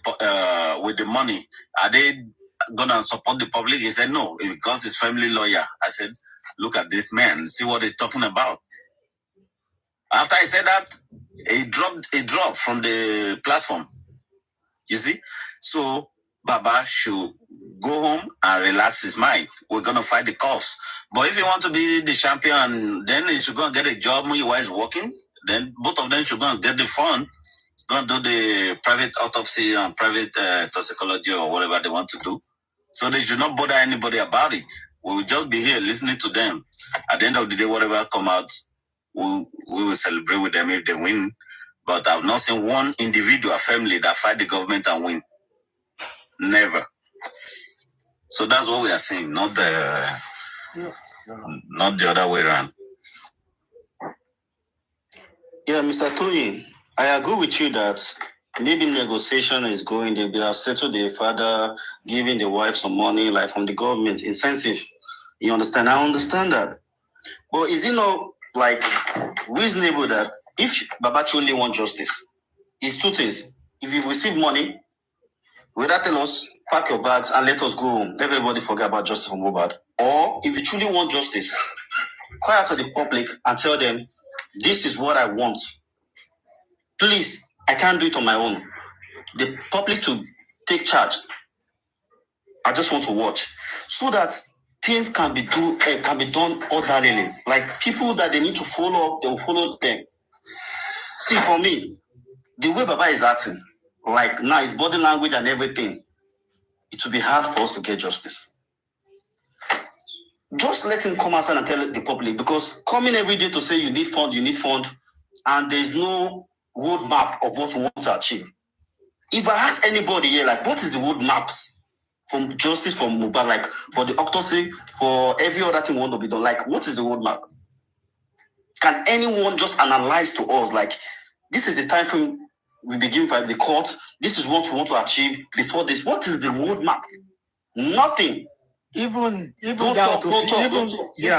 with the money, are they gonna support the public? He said no, because he's family lawyer. I said, look at this man, see what he's talking about. After I said that, he dropped from the platform. You see? So Baba should go home and relax his mind. We're gonna fight the cause. But if you want to be the champion, then he should go and get a job. Muyiwa is working. Then both of them should go and get the fund, go and do the private autopsy and private toxicology or whatever they want to do. So they should not bother anybody about it. We will just be here listening to them. At the end of the day, whatever come out, we will celebrate with them if they win. But I've not seen one individual family that fight the government and win. Never. So that's what we are saying, not the other way around. Yeah, Mr. Tony, I agree with you that maybe negotiation is going. They have settled the father, giving the wife some money, like from the government, incentive. You understand? I understand that. But is it not like reasonable that if Baba truly wants justice, it's two things. If you receive money, whether tell us, pack your bags and let us go home. Let everybody forget about justice from Mobad. Or if you truly want justice, call out to the public and tell them, this is what I want. Please, I can't do it on my own. The public to take charge. I just want to watch. So that things can be done orderly. Like people that they need to follow up, they will follow them. See, for me, the way Baba is acting, like now his body language and everything, it will be hard for us to get justice. Just let him come outside and tell the public, because coming every day to say you need fund, and there's no roadmap of what we want to achieve. If I ask anybody here, like, what is the roadmap from justice from Mohbad, like for the autopsy, for every other thing we want to be done, like, what is the roadmap? Can anyone just analyze to us, like, this is the time frame we begin by the court, this is what we want to achieve before this. What is the roadmap? Nothing. Even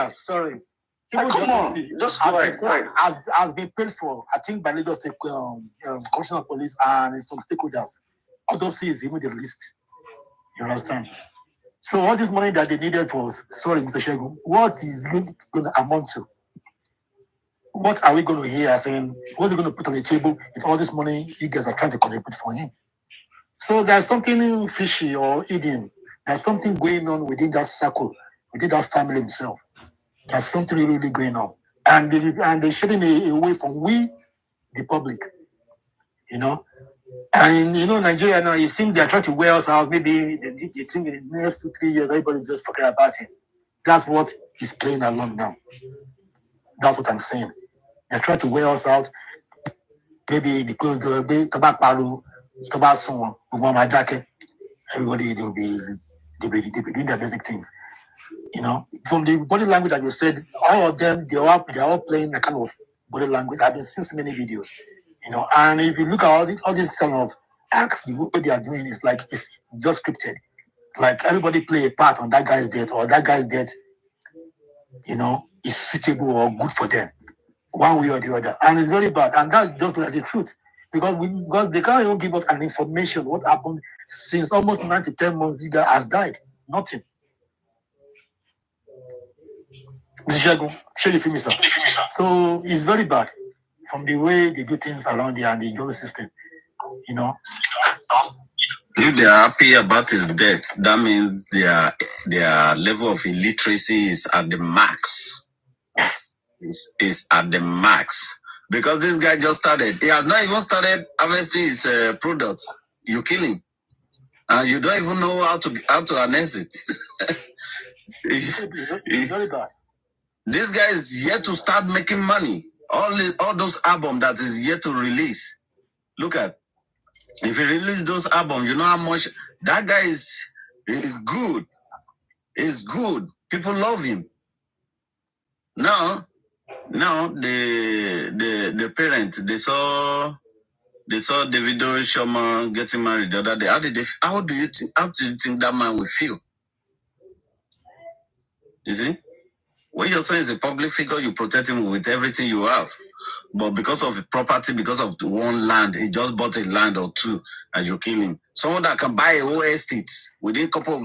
sorry. Come on, just go ahead. Has been paid for, I think, by Lagos State Commissioner of Police and some stakeholders. Autopsy is even the list. You understand? So all this money that they needed for, sorry, Mr. Shegun, what is it going to amount to? What are we going to hear saying? What's he going to put on the table with all this money you guys are trying to contribute for him? So there's something fishy or hidden. There's something going on within that circle, within that family himself. There's something really going on. And they're shedding away from we, the public. You know? And you know, Nigeria now, it seems they're trying to wear us out. Maybe they think in the next 2-3 years, everybody's just talking about him. That's what he's playing along now. That's what I'm saying. They're trying to wear us out. Maybe they close the tobacco, everybody they'll be doing their basic things. You know, from the body language that you said, all of them they're all playing a kind of body language. I've been seeing so many videos, you know, and if you look at all this kind of acts, the way they are doing is like it's just scripted. Like everybody play a part on that guy's death, or that guy's death, you know, is suitable or good for them, one way or the other. And it's very bad. And that's just like the truth. Because they can't even give us an information what happened since almost 9 to 10 months. The guy has died. Nothing. So it's very bad from the way they do things around here and the justice system. You know. If they are happy about his death, that means their level of illiteracy is at the max. Is at the max. Because this guy just started. He has not even started harvesting his products. You kill him. and you don't even know how to harness it. It's very bad. This guy is yet to start making money. All those albums that is yet to release. Look at, if he release those albums, you know how much that guy is good. Is good. People love him. Now the parents, they saw Davido Sherman getting married the other day. How do you think that man will feel? You see? When your son is a public figure, you protect him with everything you have. But because of the property, because of the one land, he just bought a land or two, and you kill him. Someone that can buy a whole estate within a couple.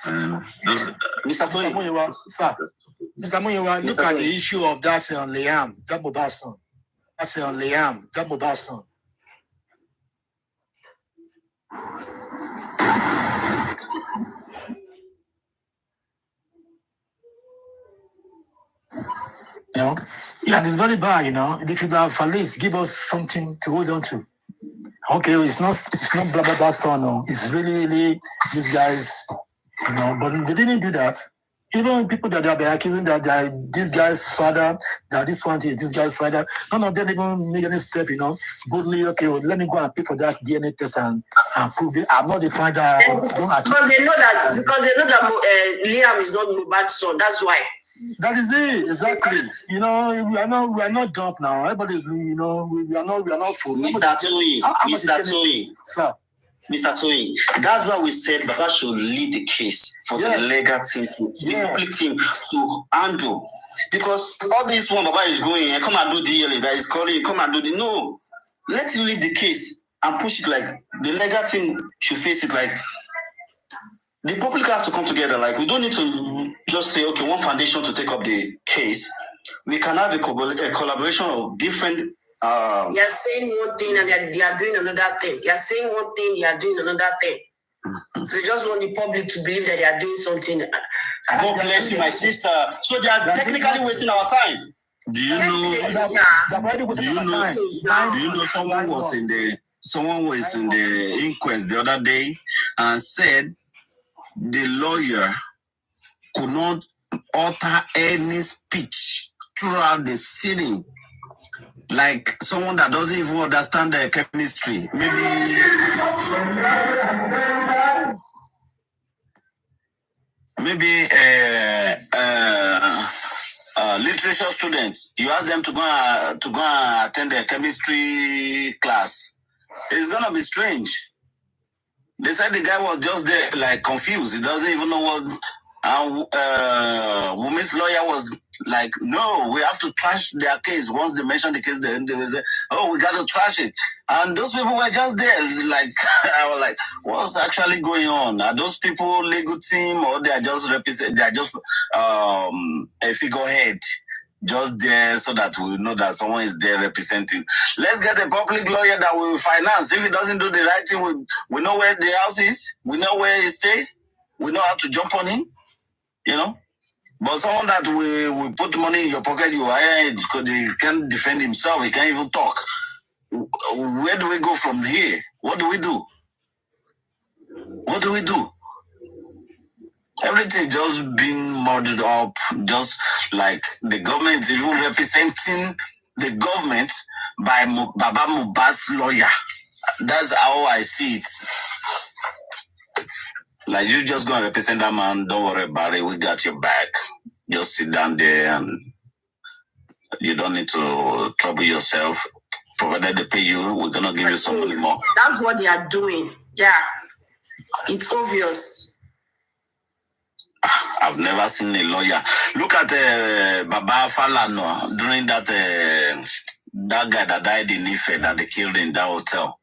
Mr. Muyiwa, sir. Mr. Muyiwa, look at the issue of that Liam, that Aloaba'S son. That's Liam, that Aloaba'S son. You know, yeah, it's very bad. You know, they should have at least give us something to hold on to. Okay, it's not Aloaba'S son. No, it's really these guys. You know, but they didn't do that. Even people that have been accusing that this guy's father, that this one is this guy's father, none of them even make any step, you know, boldly, okay, well, let me go and pay for that DNA test and prove it. I'm not the father. Because they know that Liam is not Mohbad's son. That's why. That is it, exactly. You know, we are not dumb now. Everybody, you know, we are not fools. Mr. Toyin, sir. Mr. Toyin, that's why we said Baba should lead the case for the legal team the public team to handle. Because all this one Baba is going, come and do DLA, that is calling, come and do the no. Let him lead the case and push it like the legal team should face it like the public have to come together. Like we don't need to just say, okay, one foundation to take up the case. We can have a collaboration of different You're saying one thing and they are doing another thing. You're saying one thing, you are doing another thing. So they just want the public to believe that they are doing something. God bless you, my sister. So they are technically wasting our time. Do you know someone was in the inquest the other day and said the lawyer could not utter any speech throughout the sitting. Like someone that doesn't even understand the chemistry. Maybe literature students, you ask them to go and attend the chemistry class. It's gonna be strange. They said the guy was just there, like confused. He doesn't even know what. And Wumi's lawyer was like, "No, we have to trash their case." Once they mentioned the case, they will say, "Oh, we got to trash it." And those people were just there, like I was like, "What's actually going on? Are those people legal team, or they are just represent? They are just a figurehead?" Just there so that we know that someone is there representing. Let's get a public lawyer that will finance. If he doesn't do the right thing, we know where the house is. We know where he stay. We know how to jump on him. You know? But someone that will put money in your pocket, you hire it because he can't defend himself. He can't even talk. Where do we go from here? What do we do? What do we do? Everything just being muddled up, just like the government is even representing the government by Baba Mohbad's lawyer. That's how I see it. Like, you just gonna represent that man, don't worry about it, we got your back. Just sit down there and you don't need to trouble yourself. Provided they pay you, we're gonna give you some money more. That's what they are doing. Yeah. It's obvious. I've never seen a lawyer. Look at Baba Falana during that guy that died in Ife that they killed in that hotel.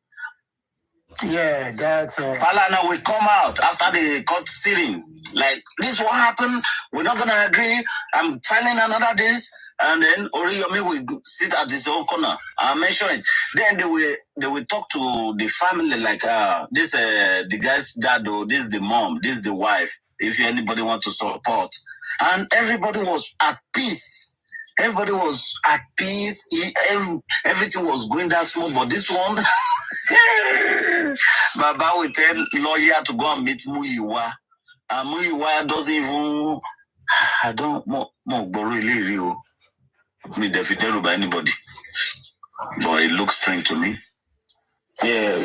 Yeah, that's Falana will come out after the court sitting. Like, this what happened, we're not gonna agree, I'm filing another this, and then Oriyomi will sit at his own corner and mention it. Then they will talk to the family like this the guy's dad, or this is the mom, this is the wife, if anybody want to support. And everybody was at peace. Everybody was at peace. Everything was going that smooth, but this one Baba will tell lawyer to go and meet Muyiwa. And Muyiwa doesn't even. I don't more really real. Me defeated by anybody. But it looks strange to me. Yeah,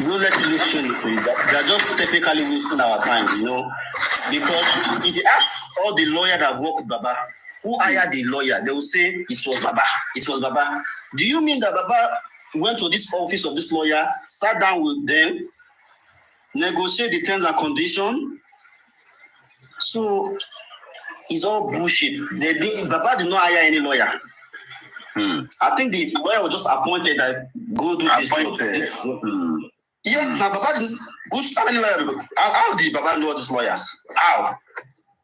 don't let it look strange for you. They're just technically wasting our time, you know. Because if you ask all the lawyers that work with Baba, who hired the lawyer, they will say it was Baba. It was Baba. Do you mean that Baba went to this office of this lawyer, sat down with them, negotiate the terms and conditions? So it's all bullshit. Baba did not hire any lawyer. I think the lawyer was just appointed that go do this. Yes, now Baba didn't. How many lawyers? How did Baba know these lawyers? How?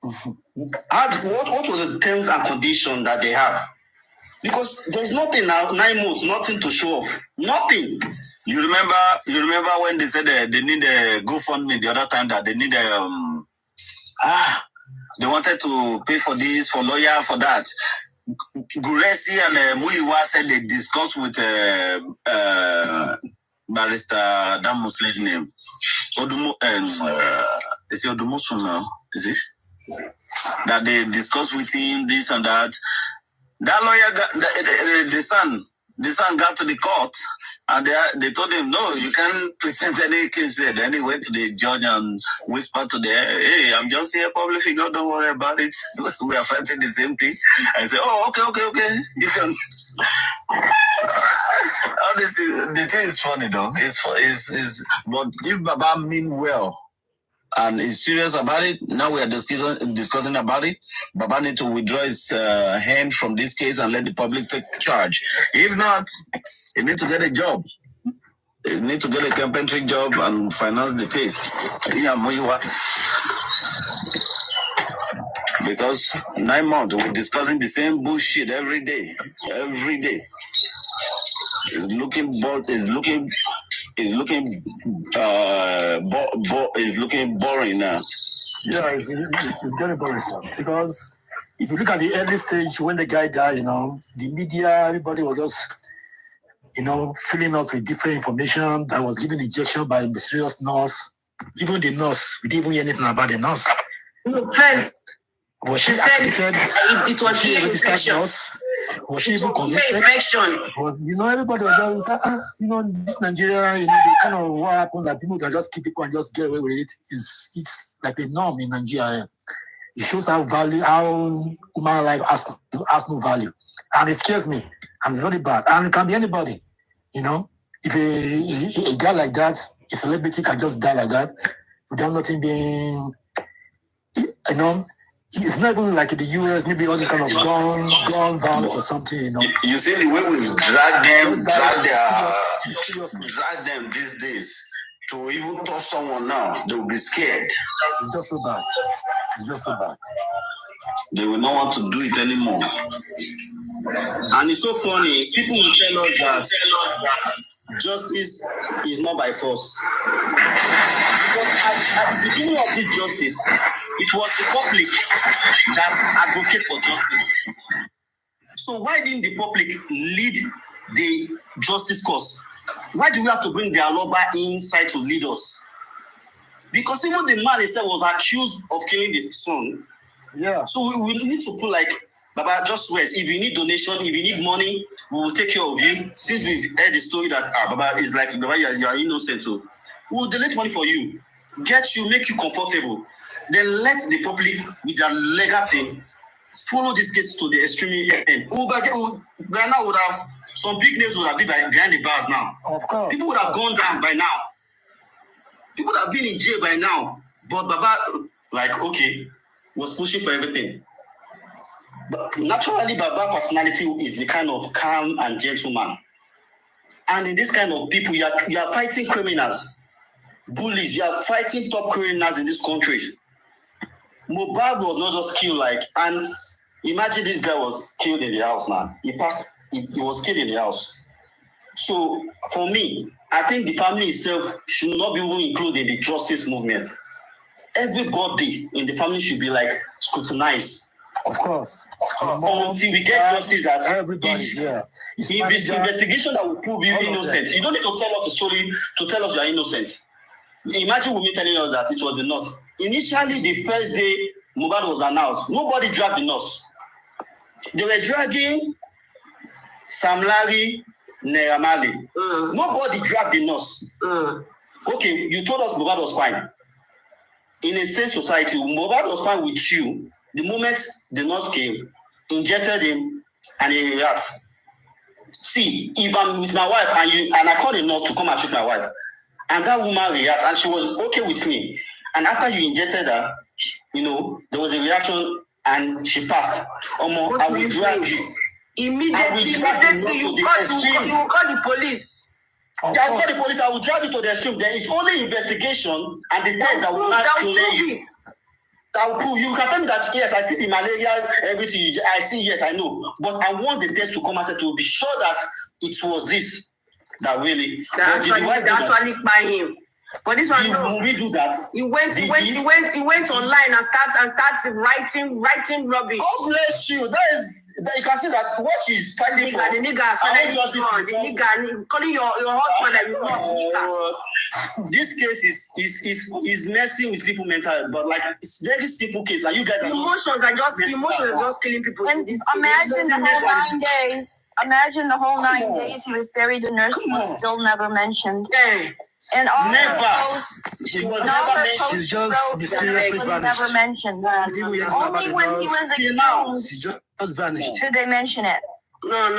What was the terms and conditions that they have? Because there's nothing now, 9 months, nothing to show off. Nothing. You remember when they said they need a Gofundme the other time that they need they wanted to pay for this, for lawyer, for that. Guresi and Muyiwa said they discussed with barrister, that Muslim name. Odumo, is it Odumosun now? Is it? That they discussed with him, this and that. That lawyer got the son got to the court and they told him, no, you can't present any case there. Then he went to the judge and whispered to the, hey, I'm just here, public figure, don't worry about it. We are fighting the same thing. I said, oh, okay. You can. The thing is funny though. But if Baba mean well and is serious about it, now we are discussing about it. Baba need to withdraw his hand from this case and let the public take charge. If not, he need to get a job. He need to get a carpentry job and finance the case. Because 9 months we're discussing the same bullshit every day. It's looking boring now. Yeah, it's very boring stuff. Because if you look at the early stage when the guy died, the media, everybody was just, filling us with different information that was given injection by a mysterious nurse. Even the nurse, we didn't even hear anything about the nurse. First, was she said admitted? It was a registered nurse? Was she even convicted? Infection. Everybody was just, this Nigeria, the kind of what happened that people can just keep people and just get away with it is like a norm in Nigeria. It shows how human life has no value. And it scares me. And it's very bad. And it can be anybody, If a guy like that, a celebrity can just die like that, without nothing being, it's not even like in the US, maybe all this kind of gun violence or something, You see the way we drag them these days to even touch someone now, they will be scared. It's just so bad. They will not want to do it anymore. And it's so funny, people will tell us that justice is not by force. Because at the beginning of this justice, it was the public that advocated for justice. So why didn't the public lead the justice cause? Why do we have to bring the Aloaba'S inside to lead us? Because even the man himself was accused of killing his son. Yeah. So we need to put like, Baba, just rest. If you need donation, if you need money, we will take care of you. Since we've heard the story that Baba is like, Baba, you are innocent, so we will donate money for you, get you, make you comfortable. Then let the public with their legal team follow this case to the extreme end. Ghana would have, some big names would have been behind the bars now. Of course. People would have gone down by now. People would have been in jail by now. But Baba, was pushing for everything. But naturally, Baba personality is the kind of calm and gentleman. And in this kind of people, you are fighting criminals, bullies. You are fighting top criminals in this country. Mohbad was not just killed and imagine this guy was killed in the house now. He was killed in the house. So for me, I think the family itself should not be even included in the justice movement. Everybody in the family should be scrutinized. Of course. Until we get justice that everybody, if investigation that will prove you innocent, you don't need to tell us a story to tell us you are innocent. Imagine me telling us that it was the nurse. Initially, the first day Mohbad was announced, nobody dragged the nurse. They were dragging Sam Larry, Naira Marley. Nobody dragged the nurse. Okay, you told us Mohbad was fine. In a safe society, Mohbad was fine with you. The moment the nurse came, injected him, and he reacted. See, if I'm with my wife and I called the nurse to come and treat my wife, and that woman reacted, and she was okay with me. And after you injected her, there was a reaction, and she passed. I will drag you. Immediately you will call the police. I will call the police. I will drag you to the extreme. There is only investigation and the test that will not clear you. That will prove. You can tell me that yes, I see the malaria, everything. I see, yes, I know. But I want the test to come out to be sure that it was this. That really. That's why I by him. But this one, no. We do that. He went online and started writing rubbish. God bless you. You can see that what she's fighting for. The nigga calling your husband that you love. This case is messing with people mentally, but like it's very simple case, and you guys are emotions are just killing people. Imagine the whole 9 days he was buried. The nurse was still never mentioned. And all her posts, she was just mysteriously vanished. Never mentioned. Only when he was accused. She just vanished. Did they mention it? No.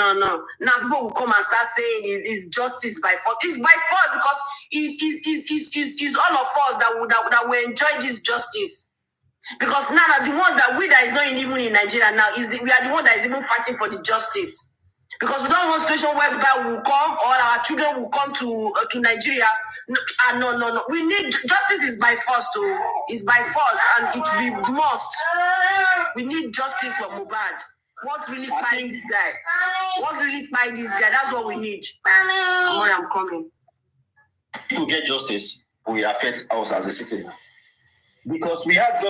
Now people will come and start saying it's justice by force. It's by force because it's all of us that will enjoy this justice. Because now that the ones that is not even in Nigeria now we are the one that is even fighting for the justice. Because we don't want a situation whereby we will come or our children will come to Nigeria. No. We need justice is by force too. It's by force and it we must. We need justice for Mohbad. What really fight this guy? That's what we need. I'm coming. If we get justice, we affect us as a citizen. Because we have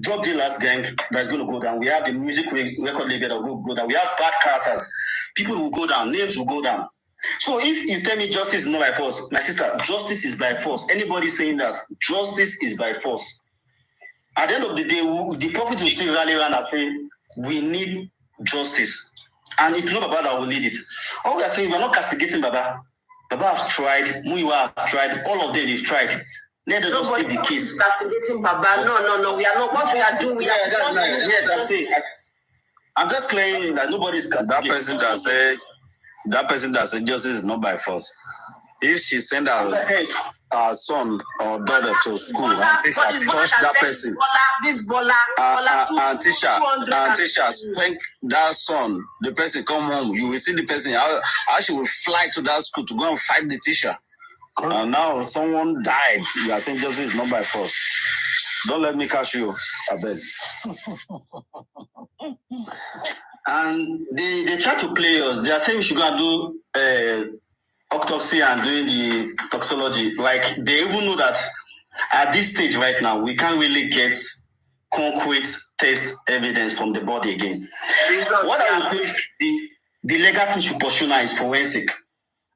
drug dealers gang that's going to go down. We have the music record label that will go down. We have bad characters. People will go down. Names will go down. So if you tell me justice is not by force, my sister, justice is by force. Anybody saying that justice is by force. At the end of the day, the public will still rally around and say, we need justice. And it's not Baba that will lead it. All we are saying, we are not castigating Baba. Baba has tried. Muyiwa has tried. All of them have tried. Let us take the case. Castigating Baba. No. We are not. What we are doing, yes, I'm saying. I'm just claiming that nobody is castigating. That person that says justice is not by force. If she send her son or daughter to school and teacher touch that person, and teacher spank that son, the person come home, you will see the person how she will fly to that school to go and fight the teacher. And now someone died. You are saying justice is not by force. Don't let me catch you, I beg. And they try to play us. They are saying we should go and do autopsy and doing the toxicology. Like they even know that at this stage right now, we can't really get concrete test evidence from the body again. What I would think the legal thing should pursue now is forensic.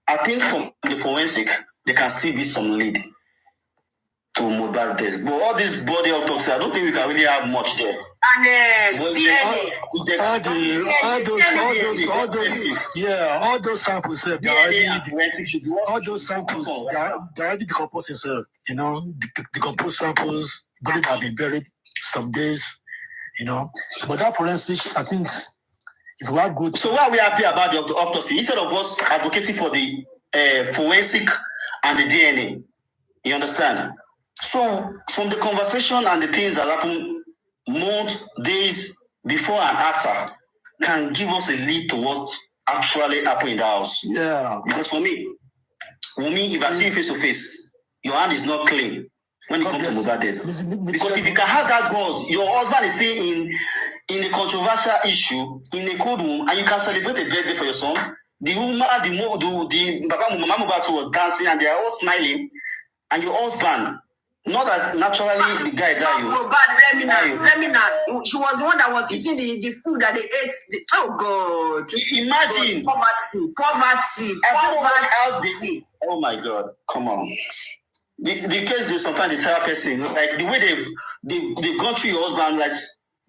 I think from the forensic, there can still be some lead to Mohbad death. But all this body autopsy, I don't think we can really have much there. And all those samples, all those samples, they're already decomposing, decomposed samples, body have been buried some days, But that forensic, I think, if we are good. So why are we happy about the autopsy? Instead of us advocating for the forensic and the DNA, you understand? So from the conversation and the things that happen months, days before and after can give us a lead to what actually happened in the house. Yeah. Because for me, if I see you face to face, your hand is not clean when it comes to Mohbad death. Because if you can have that girls, your husband is saying in a controversial issue, in a cold room, and you can celebrate a birthday for your son, the woman, the Baba Mohbad was dancing and they are all smiling, and your husband Not that naturally the guy died. Oh, bad, let me not. She was the one that was eating the food that they ate. Oh God! Imagine poverty. Oh my God! Come on. The case is sometimes the tell person like the way they've gone through your husband, like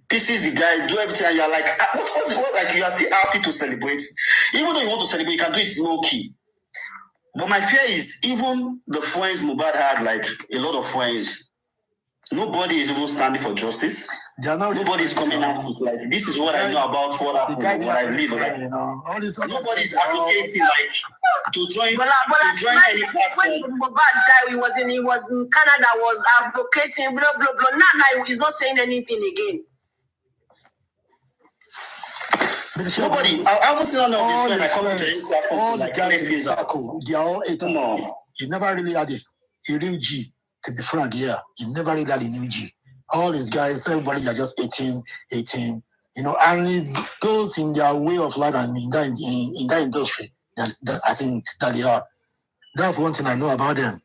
pieces the guy, do everything, and you're like, what like you are still happy to celebrate. Even though you want to celebrate, you can do it low key. But my fear is even the friends Mohbad had, like a lot of friends, nobody is even standing for justice. Nobody is coming out with like, this is what I know about what happened, what I read. Like, nobody is advocating like to join any platform. When Mohbad died, he was in Canada, was advocating, blah blah blah. Now he's not saying anything again. Nobody. I haven't seen none of his friends. I come to all the guys in his circle, they are all haters. He never really had a real G, to be frank. Yeah, he never really had a new G. All these guys, everybody are just 18. You know, and it goes in their way of life and in that industry that I think that they are. That's one thing I know about them.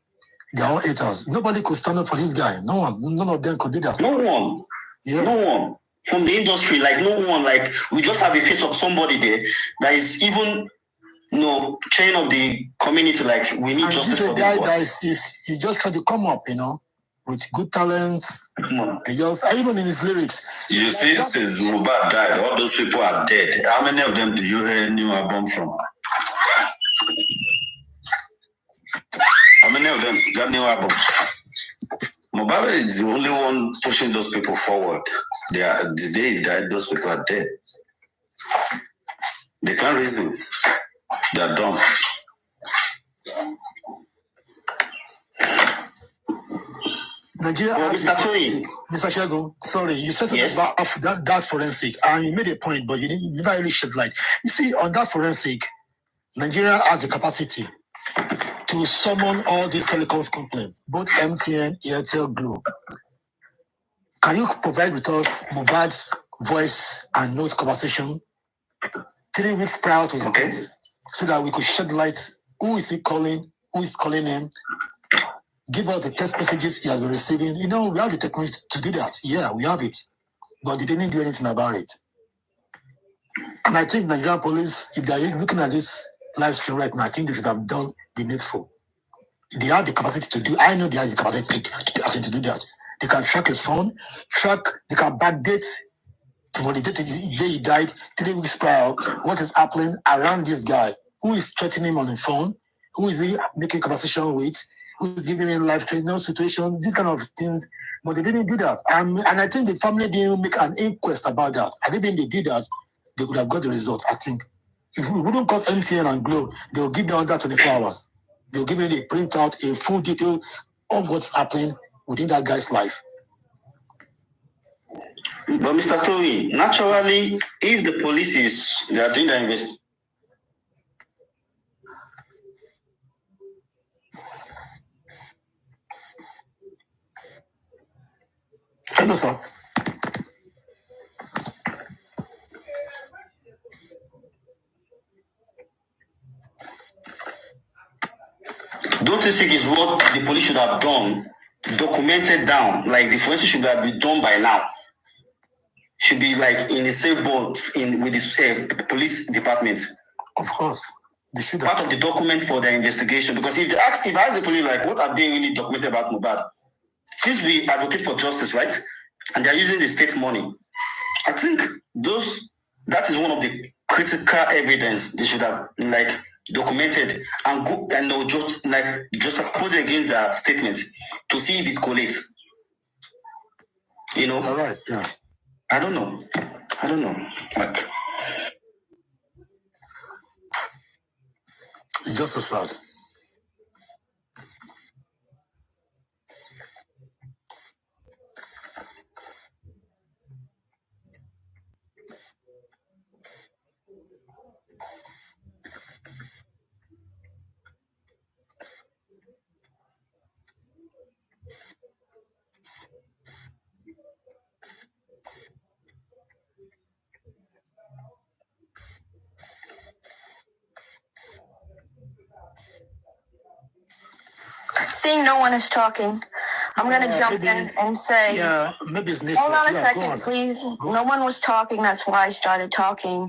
They are all haters. Nobody could stand up for this guy. No one. None of them could do that. No one. Yeah. No one. From the industry, like no one, like we just have a face of somebody there that is even, chain of the community, like we need justice for this guy. He just tried to come up, with good talents. He just, even in his lyrics. You see, since Mohbad died, all those people are dead. How many of them do you hear a new album from? How many of them got new album? Mohbad is the only one pushing those people forward. The day he died, those people are dead. They can't reason. They are dumb. Nigeria, Mr. Shagun, sorry, you said something about that forensic, and you made a point, but you never really shed light. You see, on that forensic, Nigeria has the capacity to summon all these telecoms complaints, both MTN, Airtel, Glo. Can you provide with us Mohbad's voice and note conversation 3 weeks prior to his death, so that we could shed light? Who is he calling? Who is calling him? Give us the text messages he has been receiving. We have the technology to do that. Yeah, we have it. But they didn't do anything about it. And I think Nigerian police, if they're looking at this live stream right now, I think they should have done the needful. They have the capacity to do. I know they have the capacity to do that. They can track his phone, they can backdate to the day he died, 3 weeks prior, what is happening around this guy, who is threatening him on the phone, who is he making conversation with, who is giving him life threatening situations, these kind of things. But they didn't do that. And I think the family didn't make an inquest about that. And even they did that, they could have got the result, I think. If we wouldn't call MTN and Glo, they'll give them under 24 hours. They'll give you a printout, a full detail of what's happening within that guy's life. But Mr. Toby, naturally, if the police they are doing the investigation. Hello, sir. Don't you think is what the police should have done, documented down, like the forensic should have been done by now? Should be like in a safe board with the police department. Of course, they should have. Part of the document for the investigation, because if I ask the police, like, what have they really documented about Mohbad? Since we advocate for justice, right, and they are using the state money, I think that is one of the critical evidence they should have like documented and go and just oppose it against their statement to see if it collates. All right. Yeah. I don't know. Like, it's just so sad. Seeing no one is talking, I'm going to jump in and say, yeah, maybe it's network. hold on a Yeah, second, go on. please. No one was talking. That's why I started talking.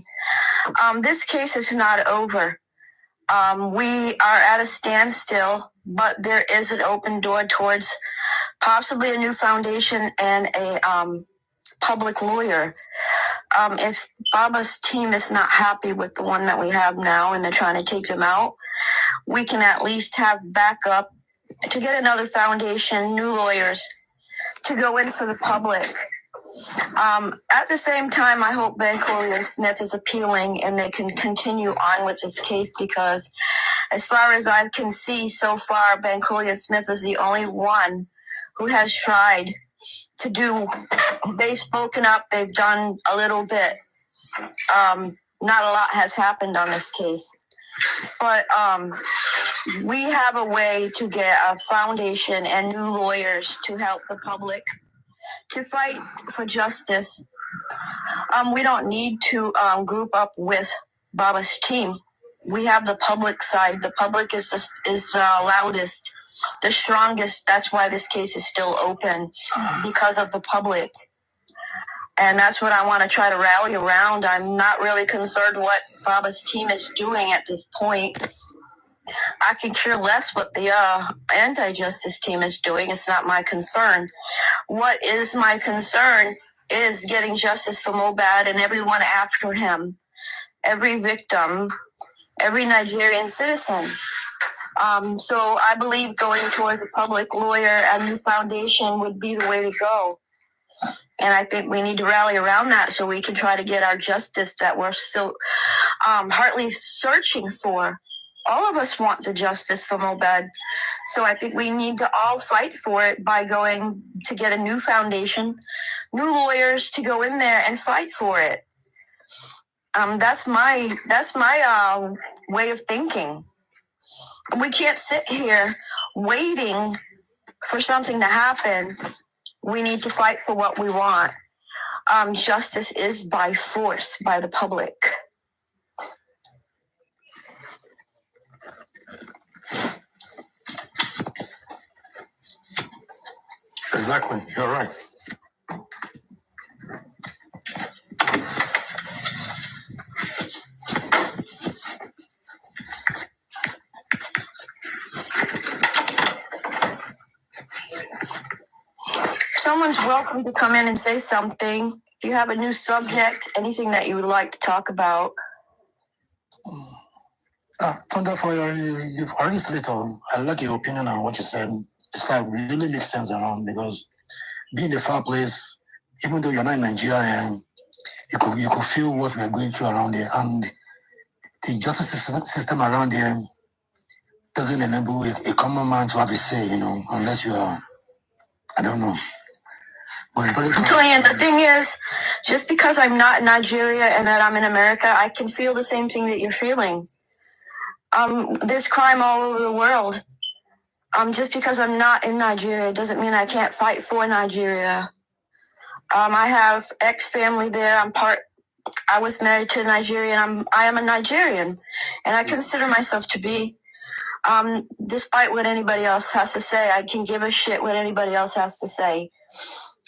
This case is not over. We are at a standstill, but there is an open door towards possibly a new foundation and a public lawyer. If Baba's team is not happy with the one that we have now and they're trying to take them out, we can at least have backup to get another foundation, new lawyers to go in for the public. At the same time, I hope Bencolia Smith is appealing and they can continue on with this case, because as far as I can see so far, Bencolia Smith is the only one who has tried to do. They've spoken up, they've done a little bit. Not a lot has happened on this case, but we have a way to get a foundation and new lawyers to help the public to fight for justice. We don't need to group up with Baba's team. We have the public side. The public is the loudest, the strongest. That's why this case is still open, because of the public. And that's what I want to try to rally around. I'm not really concerned what Baba's team is doing at this point. I can care less what the anti-justice team is doing. It's not my concern. What is my concern is getting justice for Mobad and everyone after him, every victim, every Nigerian citizen. So I believe going towards a public lawyer and new foundation would be the way to go. And I think we need to rally around that so we can try to get our justice that we're still heartily searching for. All of us want the justice for Mobad. So I think we need to all fight for it by going to get a new foundation, new lawyers to go in there and fight for it. That's my way of thinking. We can't sit here waiting for something to happen. We need to fight for what we want. Justice is by force, by the public. Exactly, you're right. Someone's welcome to come in and say something. If you have a new subject, anything that you would like to talk about. Thunder, you've already said it all. I like your opinion on what you said. It's like really makes sense around, because being in a far place, even though you're not in Nigeria, you could feel what we're going through around here, and the justice system around here doesn't enable a common man to have a say, unless you are, I don't know. Julian, the thing is, just because I'm not in Nigeria and that I'm in America, I can feel the same thing that you're feeling. There's crime all over the world. Just because I'm not in Nigeria doesn't mean I can't fight for Nigeria. I have ex-family there. I was married to a Nigerian. I am a Nigerian, and I consider myself to be. Despite what anybody else has to say, I can give a shit what anybody else has to say.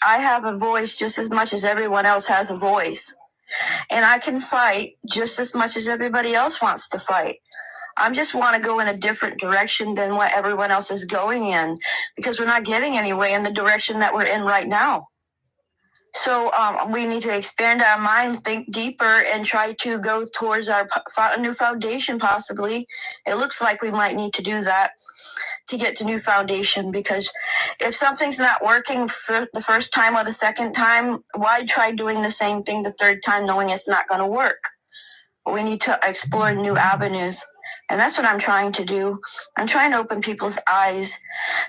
I have a voice just as much as everyone else has a voice. And I can fight just as much as everybody else wants to fight. I just want to go in a different direction than what everyone else is going in, because we're not getting anywhere in the direction that we're in right now. So we need to expand our mind, think deeper, and try to go towards our new foundation, possibly. It looks like we might need to do that to get to new foundation, because if something's not working for the first time or the second time, why try doing the same thing the third time knowing it's not going to work? We need to explore new avenues. And that's what I'm trying to do. I'm trying to open people's eyes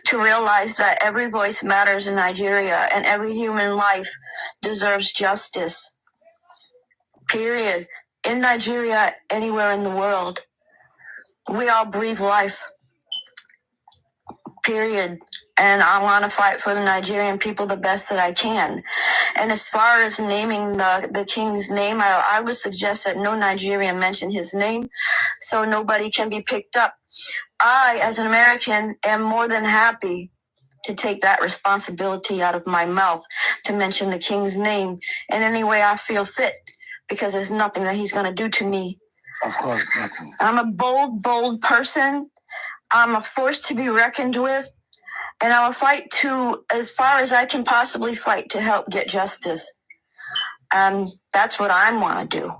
to realize that every voice matters in Nigeria and every human life deserves justice. Period. In Nigeria, anywhere in the world, we all breathe life. Period. And I want to fight for the Nigerian people the best that I can. And as far as naming the king's name, I would suggest that no Nigerian mention his name, so nobody can be picked up. I, as an American, am more than happy to take that responsibility out of my mouth to mention the king's name in any way I feel fit, because there's nothing that he's going to do to me. Of course, nothing. I'm a bold person. I'm a force to be reckoned with, and I will fight to as far as I can possibly fight to help get justice. And that's what I want to do.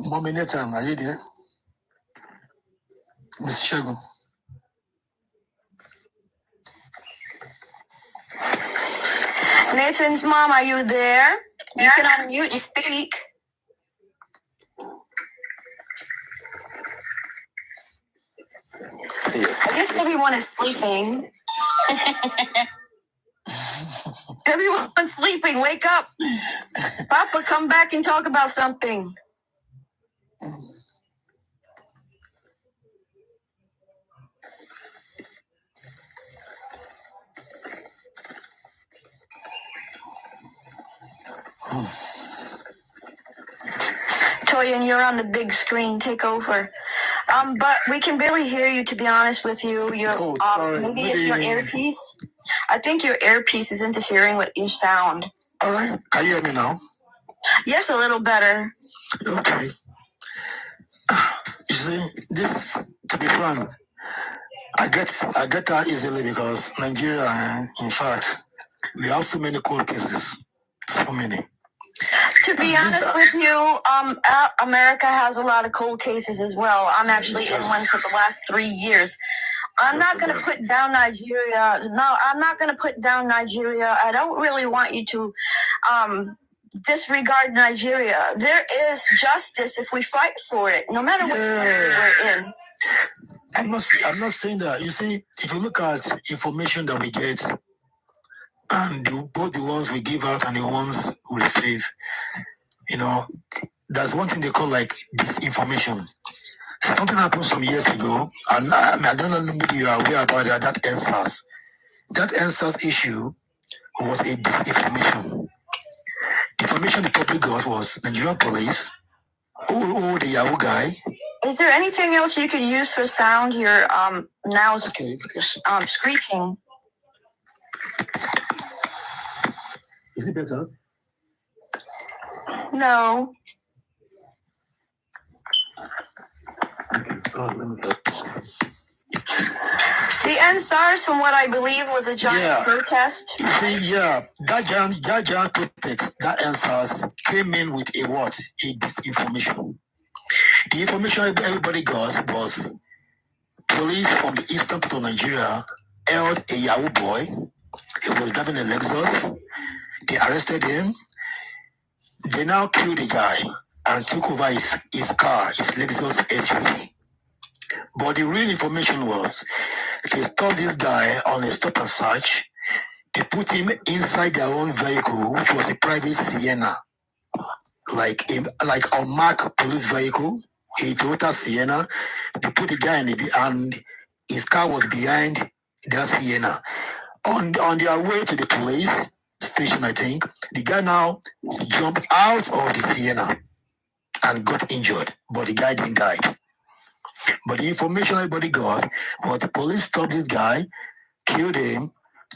Mommy, Nathan, are you there? Miss Shagun. Nathan's mom, are you there? You can unmute and speak. I guess everyone is sleeping. Everyone's sleeping. Wake up. Papa, come back and talk about something. Toyin, you're on the big screen. Take over. But we can barely hear you, to be honest with you. Maybe it's your earpiece. I think your earpiece is interfering with your sound. All right. Can you hear me now? Yes, a little better. Okay. You see, this, to be frank, I get that easily because Nigeria, in fact, we have so many court cases. So many. To be honest with you, America has a lot of cold cases as well. I'm actually in one for the last 3 years. I'm not going to put down Nigeria. No, I'm not going to put down Nigeria. I don't really want you to disregard Nigeria. There is justice if we fight for it, no matter what country we're in. I'm not saying that. You see, if you look at information that we get, and both the ones we give out and the ones we receive, there's one thing they call like disinformation. Something happened some years ago, and I don't know maybe you are aware about that. That NSAS. That NSAS issue was a disinformation. The information the public got was Nigerian police, the Yahoo guy. Is there anything else you can use for sound? You're now screeching. Is it better? No. The NSARS, from what I believe, was a giant protest. See, that giant protest, that NSARS came in with a what? A disinformation. The information everybody got was police from the eastern part of Nigeria held a Yahoo boy. He was driving a Lexus. They arrested him. They now killed the guy and took over his car, his Lexus SUV. But the real information was they stopped this guy on a stop and search. They put him inside their own vehicle, which was a private Sienna, like unmarked police vehicle, a Toyota Sienna. They put the guy in it, and his car was behind that Sienna. On their way to the police station, I think, the guy now jumped out of the Sienna and got injured, but the guy didn't die. But the information everybody got was the police stopped this guy, killed him,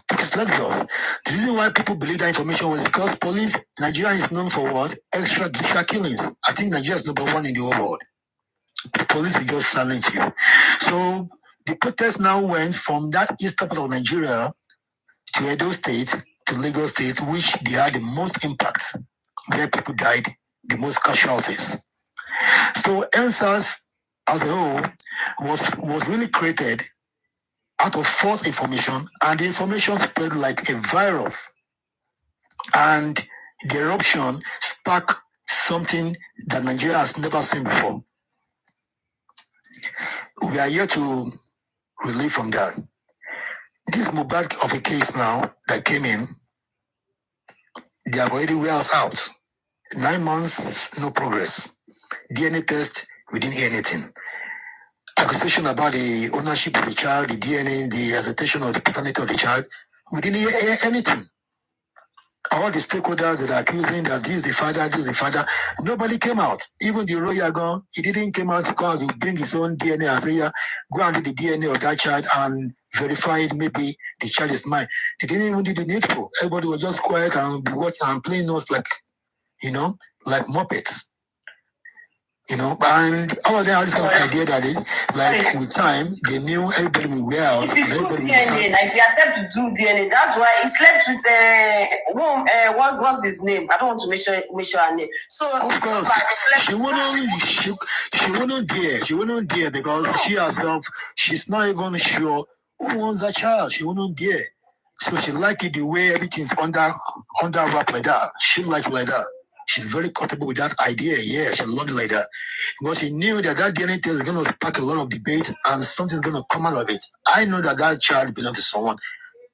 took his Lexus. The reason why people believe that information was because Nigeria is known for what? Extrajudicial killings. I think Nigeria is number one in the whole world. The police will just silence you. So the protest now went from that eastern part of Nigeria to Edo State, to Lagos State, which they had the most impact, where people died, the most casualties. So NSAS as a whole was really created out of false information, and the information spread like a virus. And the eruption sparked something that Nigeria has never seen before. We are here to relieve from that. This Mohbad of a case now that came in, they have already weighed us out. 9 months, no progress. DNA test, we didn't hear anything. Accusation about the ownership of the child, the DNA, the hesitation of the paternity of the child, we didn't hear anything. all the stakeholders that are accusing that this is the father, nobody came out. Even the lawyer gone, he didn't come out to come to bring his own DNA and say, yeah, go and do the DNA of that child and verify it, maybe the child is mine. They didn't even do the needful. Everybody was just quiet and be watching and playing us like, like Muppets. And all of them had this kind of idea that with time, they knew everybody will wear out. If you do DNA, if you accept to do DNA, that's why he slept with what's his name? I don't want to mention her name. So of course, she wouldn't dare because she herself, she's not even sure who wants that child. She wouldn't dare. So she liked it the way everything's under wrap like that. She liked it like that. She's very comfortable with that idea. Yeah, she loved it like that. Because she knew that DNA test is going to spark a lot of debate and something's going to come out of it. I know that child belongs to someone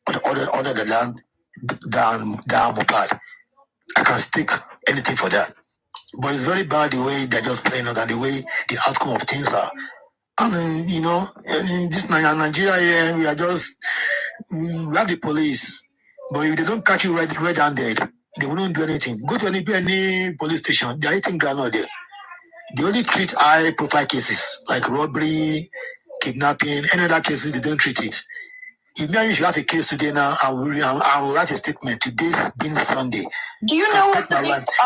other than Mohbad. I can stick anything for that. But it's very bad the way they're just playing out and the way the outcome of things are. I mean, in this Nigeria here, we have the police. But if they don't catch you red-handed, they wouldn't do anything. Go to any police station, they're eating groundnut there. They only treat high-profile cases like robbery, kidnapping, any other cases, they don't treat it. If you should have a case today now, I will write a statement. Today's being Sunday. Do you know what a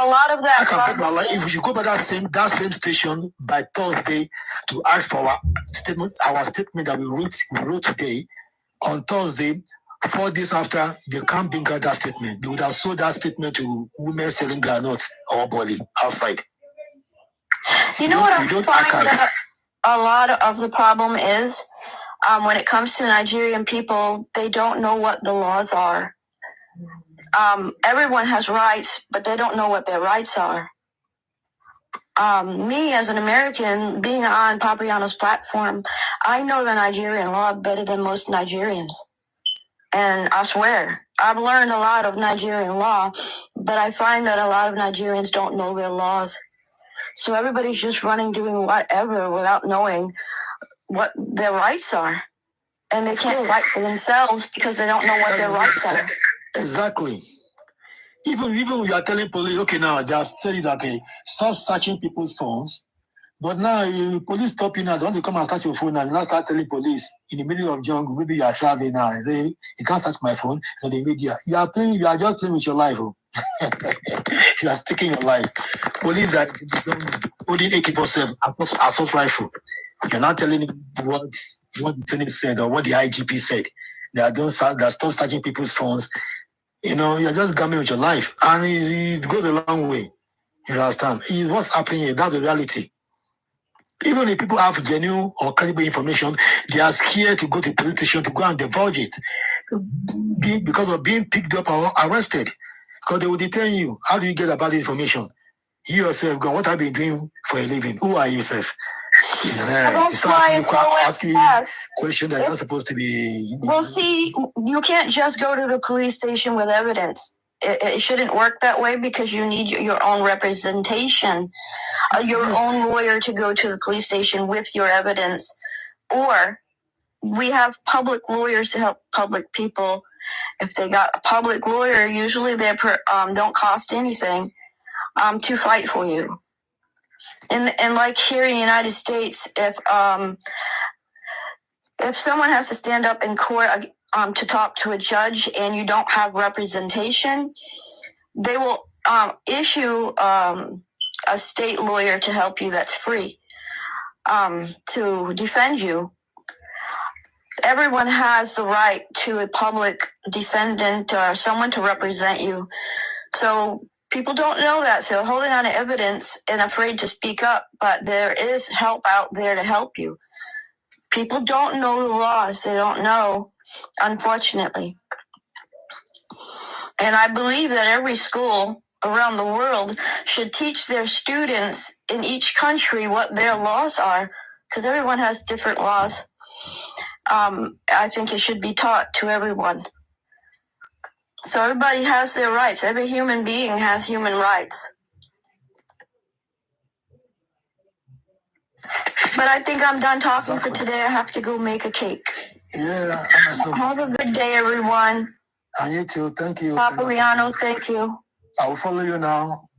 lot of that? I can put my life. If we should go by that same station by Thursday to ask for our statement that we wrote today on Thursday, 4 days after, they can't bring out that statement. They would have sold that statement to women selling granules or body outside. You know what I find that a lot of the problem is when it comes to Nigerian people, they don't know what the laws are. Everyone has rights, but they don't know what their rights are. Me, as an American, being on Papiano's platform, I know the Nigerian law better than most Nigerians. And I swear, I've learned a lot of Nigerian law, but I find that a lot of Nigerians don't know their laws. So everybody's just doing whatever without knowing what their rights are. And they can't fight for themselves because they don't know what their rights are. Exactly. Even you are telling police, okay, now just tell you that, okay, stop searching people's phones. But now police stop you now, they want to come and search your phone now. You now start telling police in the middle of jungle, maybe you are traveling now, and say, you can't search my phone. So the media, you are just playing with your life. Oh. You are sticking your life. Police that holding AK-47 assault rifle. You're not telling him what the Senate said or what the IGP said. They're still searching people's phones. You're just gambling with your life. And it goes a long way. You understand? It's what's happening here. That's the reality. Even if people have genuine or credible information, they are scared to go to the police station to go and divulge it because of being picked up or arrested. Because they will detain you. How do you get about the information? You yourself, God, what have you been doing for a living? Who are you yourself? Ask you a question that you're not supposed to be. Well, see, you can't just go to the police station with evidence. It shouldn't work that way because you need your own representation, your own lawyer to go to the police station with your evidence. Or we have public lawyers to help public people. If they got a public lawyer, usually they don't cost anything to fight for you. And like here in the United States, if someone has to stand up in court to talk to a judge and you don't have representation, they will issue a state lawyer to help you that's free to defend you. Everyone has the right to a public defendant or someone to represent you. So people don't know that, so holding on to evidence and afraid to speak up, but there is help out there to help you. People don't know the laws. They don't know, unfortunately. And I believe that every school around the world should teach their students in each country what their laws are, because everyone has different laws. I think it should be taught to everyone. So everybody has their rights. Every human being has human rights. But I think I'm done talking for today. I have to go make a cake. Yeah. Have a good day, everyone. And you too. Thank you. Papagliano, thank you. I will follow you now.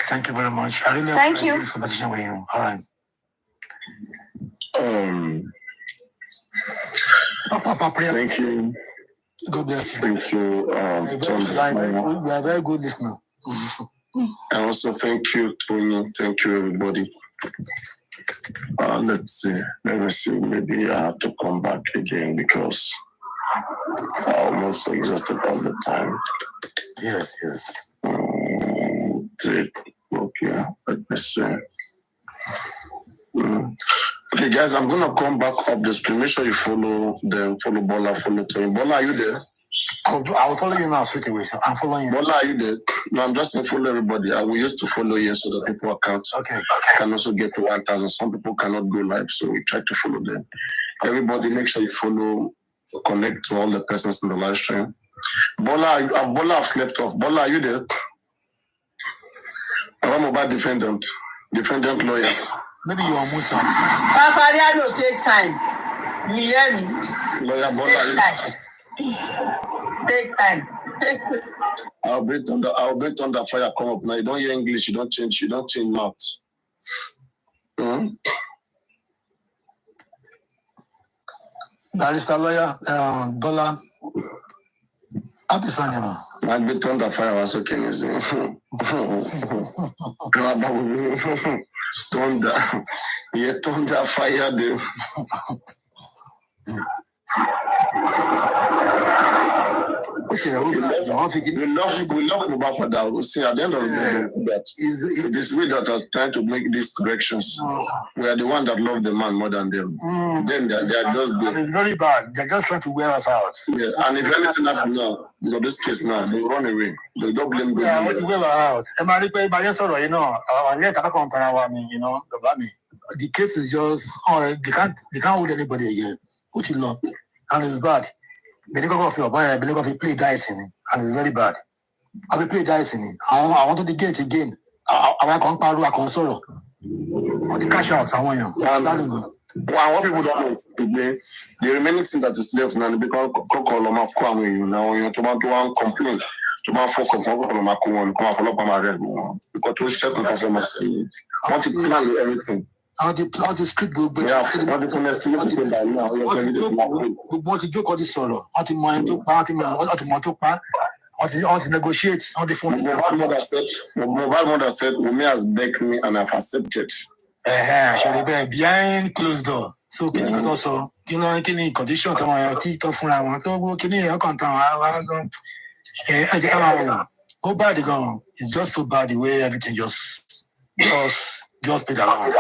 Thank you very much. I really appreciate this conversation with you. All right. Thank you. God bless you. Thank you. You are a very good listener. And also thank you, Tony. Thank you, everybody. Let's see. Let me see. Maybe I have to come back again because I almost exhausted all the time. Yes. Okay. Let me see. Okay, guys, I'm gonna come back up the screen. Make sure you follow them. Follow Bola. Follow Tony. Bola, are you there? I will follow you now straight away. So I'm following you. Bola, are you there? No, I'm just saying follow everybody. I will used to follow you so that people account can also get to 1,000. Some people cannot go live, so we try to follow them. Everybody, make sure you follow, connect to all the persons in the live stream. Bola, I've slept off. Bola, are you there? I'm about defendant lawyer. Maybe you are more time. Papagliano, take time. You hear me? Lawyer Bola, Take time. I'll bet on the fire come up now. You don't hear English, you don't change mouth. Barrister lawyer, Bola. Happy Sunday, man. I'll bet on the fire was okay. Thunder fire them. Okay, we love Mubarak for that. We'll see at the end of the day that it is we that are trying to make these corrections. We are the one that love the man more than them. Then they are just good. It's very bad. They're just trying to wear us out. Yeah, and if anything happens now, this case now, they run away. They don't blame them. Yeah, I want to wear us out. The case is just, they can't hold anybody again. Which is not, and it's bad. Play dice in it, and it's very bad. I will play dice in it. I want to get again. I want to sorrow. The cash out, I want you. What people don't know is the remaining thing that is left now, because now you to complain. To because to check on performance. I want to plan with everything. How the script will be. Yeah, what the estimate by now. We want to joke on this solo. How to mind to party, how to negotiate, how the phone. Mobile mother said, Umi has begged me and I've accepted. Shall be behind closed door. So can you also, any condition to my teeth for I want to go in here, oh, bad gone. It's just so bad the way everything just paid along.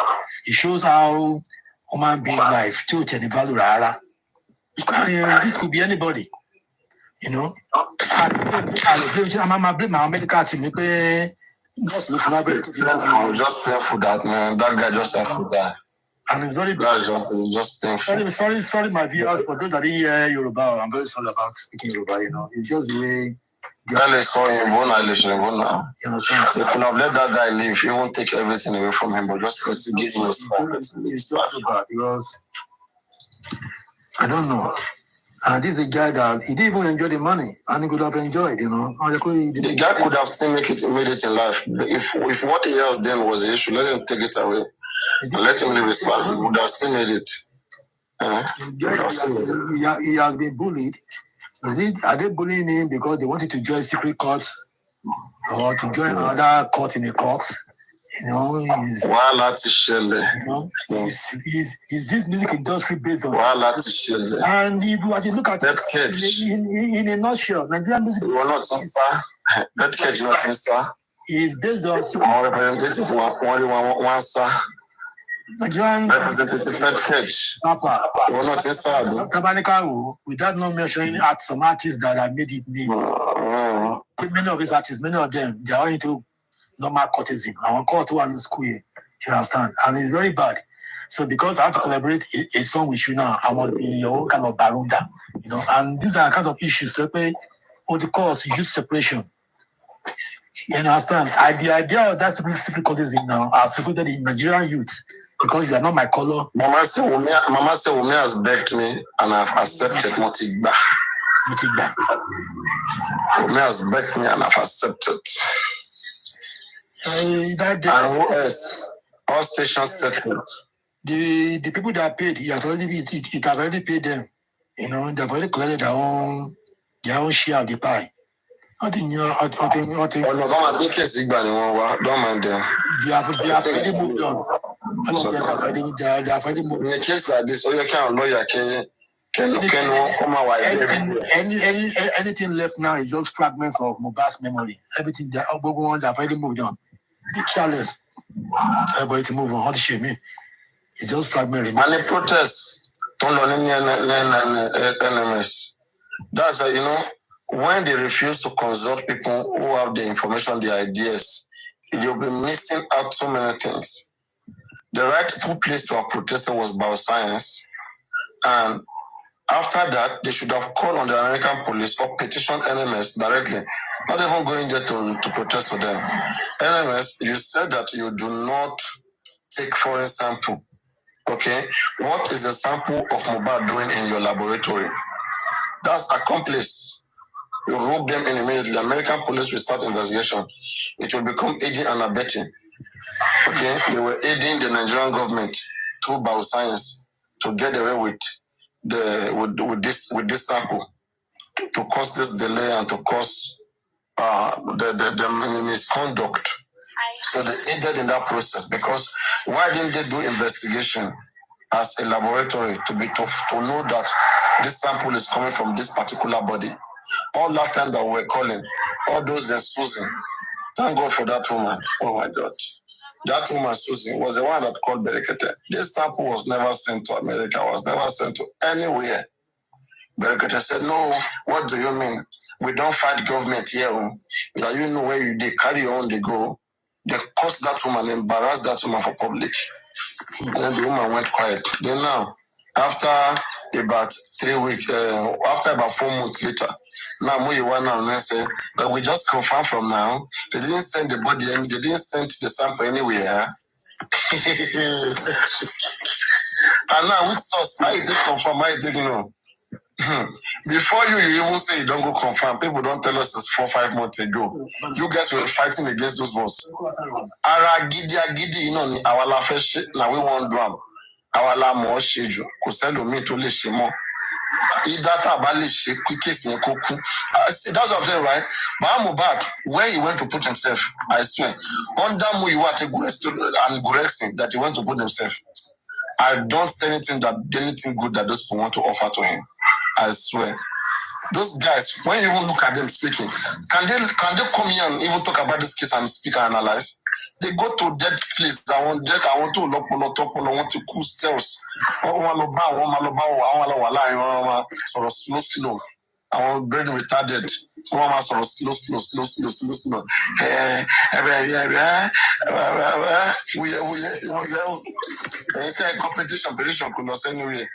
It shows how human being life to the value rara. This could be anybody, I blame my medical team. I was just painful that man. That guy just had to die. And it's very bad. Just painful. Sorry, my viewers, for those that didn't hear Yoruba. I'm very sorry about speaking Yoruba. It's just the way. You understand? They could have let that guy live. He won't take everything away from him, but just give him a spot. It's just so bad because I don't know. And this is a guy that he didn't even enjoy the money, and he could have enjoyed, The guy could have still made it in life. If what he has done was the issue, let him take it away and let him live his life. He would have still made it. He has been bullied. Are they bullying him because they wanted to join secret courts or to join another court in a court? Is this music industry based on? And if you look at it in a nutshell, Nigerian music is based on representative Nigerian representative Papa. Without not mentioning some artists that have made it name. Many of these artists, many of them, they are into normal courtesan. I want court one in school here. You understand? And it's very bad. So because I have to collaborate a song with you now, I want to be your kind of barunda, and these are kind of issues to play or the cause youth separation. You understand? The idea of that secret courtesan now are secreted in Nigerian youth because you are not my color. Mama said Umi has begged me and I've accepted Motigba. Me has begged me and I've accepted. And who else? All stations settled. The people that paid, it has already paid them. You know, they've already collected their own share of the pie. I think don't mind them. They have already moved on. All of them they have already moved on. In a case like this, you can't lawyer anything left now is just fragments of Mohbad's memory. Everything they have already moved on. Be careless. Everybody to move on. How to shame me? It's just fragments. And the protests don't NMS. That's you know, when they refuse to consult people who have the information, the ideas, you'll be missing out so many things. The rightful place to have protested was bioscience, and after that, they should have called on the American police or petitioned NMS directly, not even going there to protest for them. NMS, you said that you do not take foreign sample. Okay, what is the sample of Mohbad doing in your laboratory? That's accomplice. You rope them in immediately. The American police will start investigation. It will become aiding and abetting. Okay, they were aiding the Nigerian government through bioscience to get away with this sample, to cause this delay and to cause the misconduct. So they aided in that process, because why didn't they do investigation as a laboratory to know that this sample is coming from this particular body? All that time that we were calling, all those Susan, thank God for that woman. Oh my God. That woman, Susan, was the one that called Berekete. This sample was never sent to America, was never sent to anywhere. Berekete said, no, what do you mean? We don't fight government here. You know where they carry on, they go. They cursed that woman, embarrassed that woman for public. And then the woman went quiet. Then now, after about 3 weeks, after about 4 months later, now Muyiwa now say, but we just confirm from now, they didn't send the body, they didn't send the sample anywhere. And now with source, I did confirm, I didn't know. Before you even say you don't go confirm, people don't tell us it's 4 or 5 months ago. You guys were fighting against those ones. Ara gidi, you know, our la first now we won't do them. Our la more schedule. Kuselo me to list more. Data balish quickest in Koku. That's what I'm saying, right? But I'm bad. Where he went to put himself, I swear. Under Muyiwa and Gurexing that he went to put himself. I don't say anything good that those people want to offer to him. I swear. Those guys, when you even look at them speaking, can they come here and even talk about this case and speak and analyze? They go to dead place. I want to look on the top, I want to cool cells. I want slow. I want brain retarded. I want slow. We competition could not send anywhere.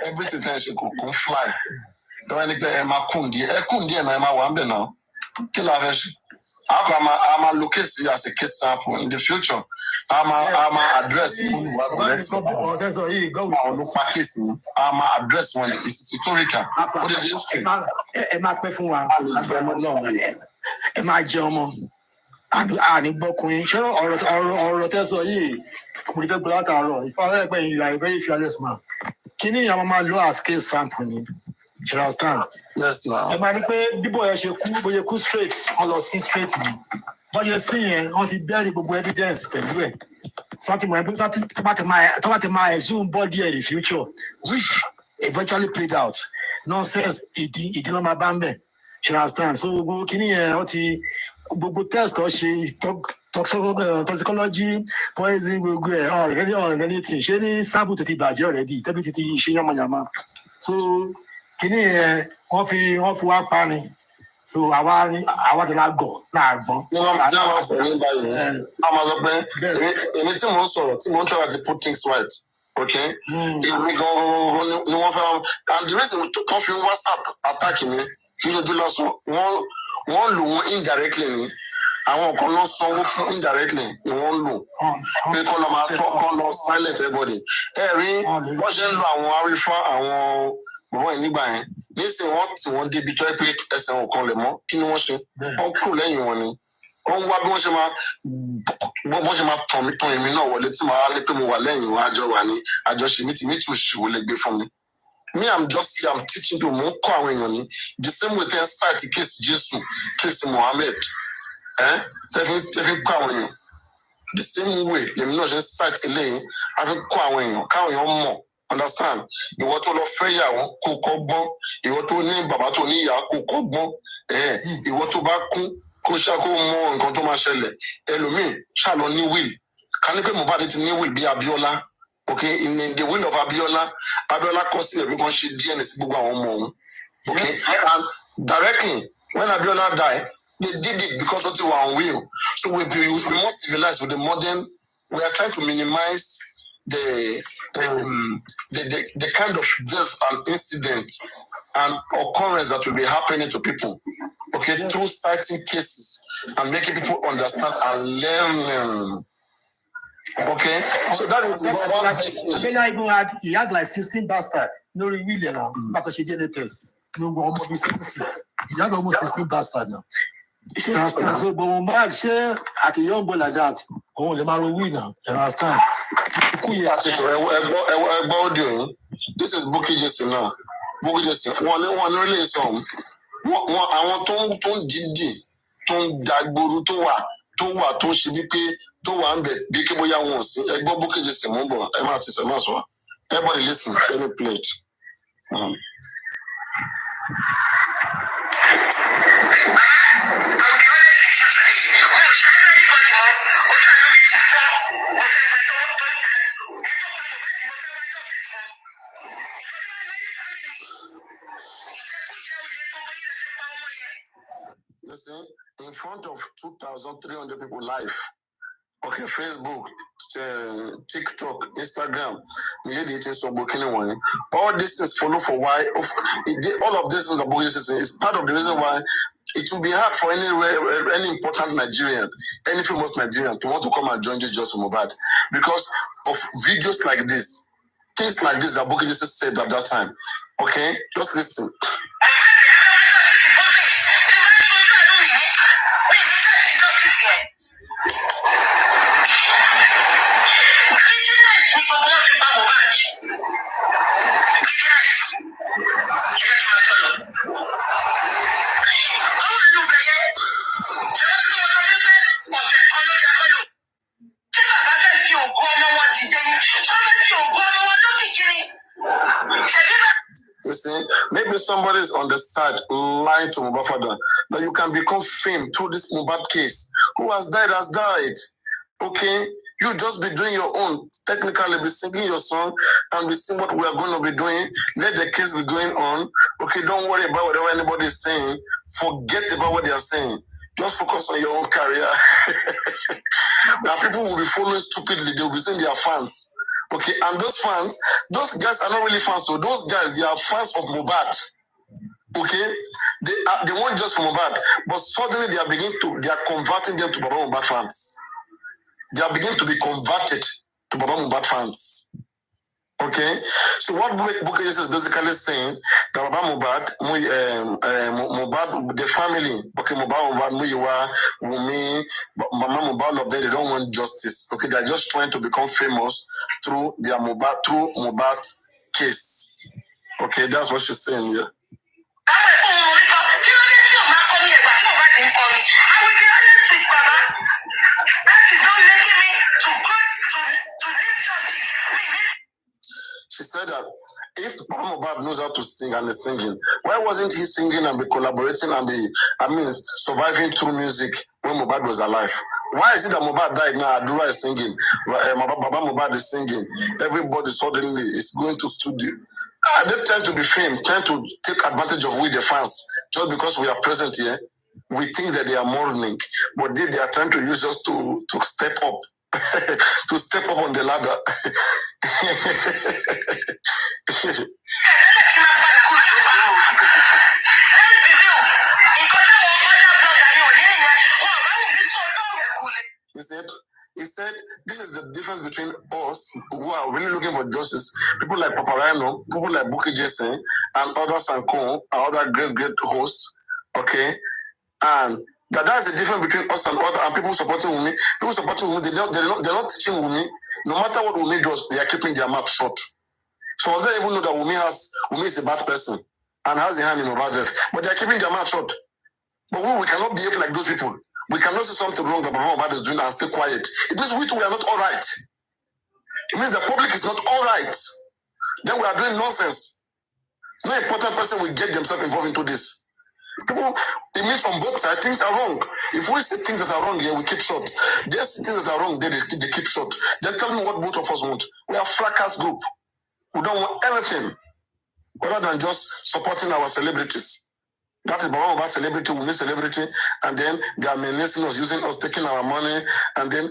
Everything she could fly. Don't any play Emma Kundi. Kundi and Emma Wambe now. Kill a I'm a location as a case sample in the future. I'm a address. That's all you go. I'm a address when it's historical. What did you say? Emma Pefua. Emma Jomo. And Bokuin. Sure, or that's all you. We don't go out our if I when you are a very fearless man. Kini Yamama Loa case sample. You understand? Yes, now. The man the boy should cool straight, all see straight to me. But you're seeing on the very good evidence, something my Zoom body in the future, which eventually played out. Nonsense, it didn't my bambe. You understand? So go what test or she toxicology, poison will go already on anything. She didn't sample to the badger already. WTT, she yama. So off work panning. So I want to not go. Nah, I'm to put things right. Okay? And the reason to confirm WhatsApp attacking me, you do last one indirectly. I won't call someone indirectly. You won't know. We call them silent everybody. Every watching I want to refer, I want. nísìnyí wọ́n débi tó ẹ pé ẹsẹ̀ wọn kan lè mọ́ kí ni wọ́n ṣe wọ́n kúrò lẹ́yìn wọn ni wọ́n wá bí wọ́n ṣe máa tàn èmi náà wọlé tí màá lé pé mo wà lẹ́yìn wọn àjọ wà ní àjọṣe mi tí mi tún ṣìwò lè gbé fún mi. Me, I'm teaching people more coin. The same way they start the case Jesus, case Mohammed. The same way, they not just start a lane, having coin, more. Understand? You want to love fair, Kokobon, you want to name Babatonia, Kokobon, you want to back Koshako more and Contomashele, Elumi, Shalom, New Will. Can you get Mobile to New Will be Abiola? Okay, in the will of Abiola considered because she DNS Buga. Okay, and directly when Abiola died, they did it because of the will. So we must civilize with the modern. We are trying to minimize the kind of death and incident and occurrence that will be happening to people. Okay, through citing cases and making people understand and learn. Okay, so that is one best thing. Abela even he had like 16 bastards. No, really now. But she did the test. No, almost 60. He had almost 16 bastards now. You understand? So, but when bad share at a young boy like that, oh, the man will win now. You understand? This is Bukky Jesse now. Bukky Jesse. One really some. I want to didi, to dagburu to wa to shibike. To one bit, big boy, I won't see. I go book it just a moment. I'm not a muscle. Everybody listen, every plate. Listen, in front of 2,300 people live. Okay, Facebook, TikTok, Instagram, all this is follow for why. All of this is about is part of the reason why it will be hard for any important Nigerian, any famous Nigerian to want to come and join this just for Mobad because of videos like this, things like this that Bukky just said at that time. Okay, just listen. You see, maybe somebody is on the side lying to Mobad father that you can become famed through this Mobad case. Who has died. Okay, you just be doing your own. Technically, be singing your song and be seeing what we are going to be doing. Let the case be going on. Okay, don't worry about whatever anybody is saying. Forget about what they are saying. Just focus on your own career. Now, people will be following stupidly. They will be saying they are fans. Okay, and those guys are not really fans. So those guys, they are fans of Mobad. Okay, they weren't just from Mobad, but suddenly they are converting them to Baba Mobad fans. They are beginning to be converted to Baba Mobad fans. Okay, so what Bukky is basically saying that Baba Mobad, Mobad, the family, okay, Mobad, Muyiwa, Wumi, Mama Mobad of them, they don't want justice. Okay, they're just trying to become famous through their Mobad case. Okay, that's what she's saying here. She said that if Baba Mobad knows how to sing and is singing, why wasn't he singing and be collaborating and surviving through music when Mobad was alive? Why is it that Mobad died now? Adura is singing, Baba Mobad is singing. Everybody suddenly is going to studio. Are they trying to be famed, trying to take advantage of we the fans just because we are present here? We think that they are mourning, but they are trying to use us to step up, to step up on the ladder. He said this is the difference between us who are really looking for justice, people like Paparano, people like Buki Jason, and others and co, other great hosts, okay? And that's the difference between us and other and people supporting Wunmi. People supporting Wunmi, they're not teaching Wunmi. No matter what Wunmi does, they are keeping their mouth shut. So they even know that Wunmi is a bad person and has a hand in about death, but they are keeping their mouth shut. But we cannot behave like those people. We cannot say something wrong that Baba Mohbad is doing and stay quiet. It means we are not all right. It means the public is not all right. Then we are doing nonsense. No important person will get themselves involved into this. People, it means on both sides, things are wrong. If we see things that are wrong here, we keep short. They see things that are wrong, they keep short. Then tell me what both of us want. We are a fracas group. We don't want anything other than just supporting our celebrities. That is Baba Mohbad celebrity, we need celebrity, and then they are menacing us, using us, taking our money, and then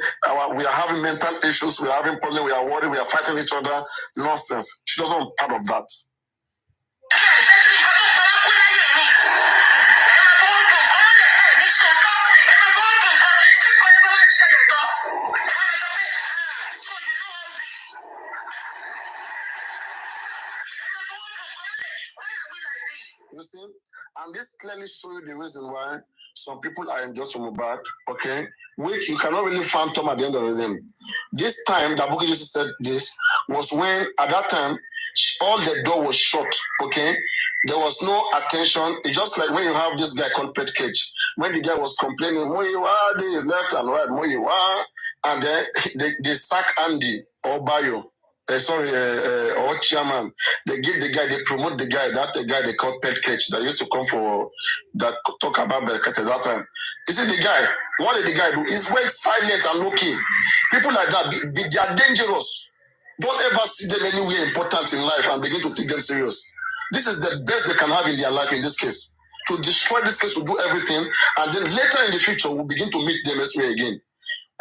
we are having mental issues, we are having problems, we are worried, we are fighting each other. Nonsense. She doesn't want part of that. You see, and this clearly shows you the reason why some people are unjust from Mohbad, okay? Which you cannot really phantom at the end of the day. This time that Bukky just said this was when, at that time, all the door was shut, okay? There was no attention. It's just like when you have this guy called Pet Cage. When the guy was complaining, Moyiwa, this is left and right, Moyiwa, and then they sack Andy or Bayo. Or chairman, they give the guy, they promote the guy they call Pet Cage that used to come for that talk about Berkat at that time. You see the guy, what did the guy do? He's very silent and low-key. People like that, they are dangerous. Don't ever see them anywhere important in life and begin to take them serious. This is the best they can have in their life in this case. To destroy this case, to do everything, and then later in the future, we'll begin to meet them elsewhere again.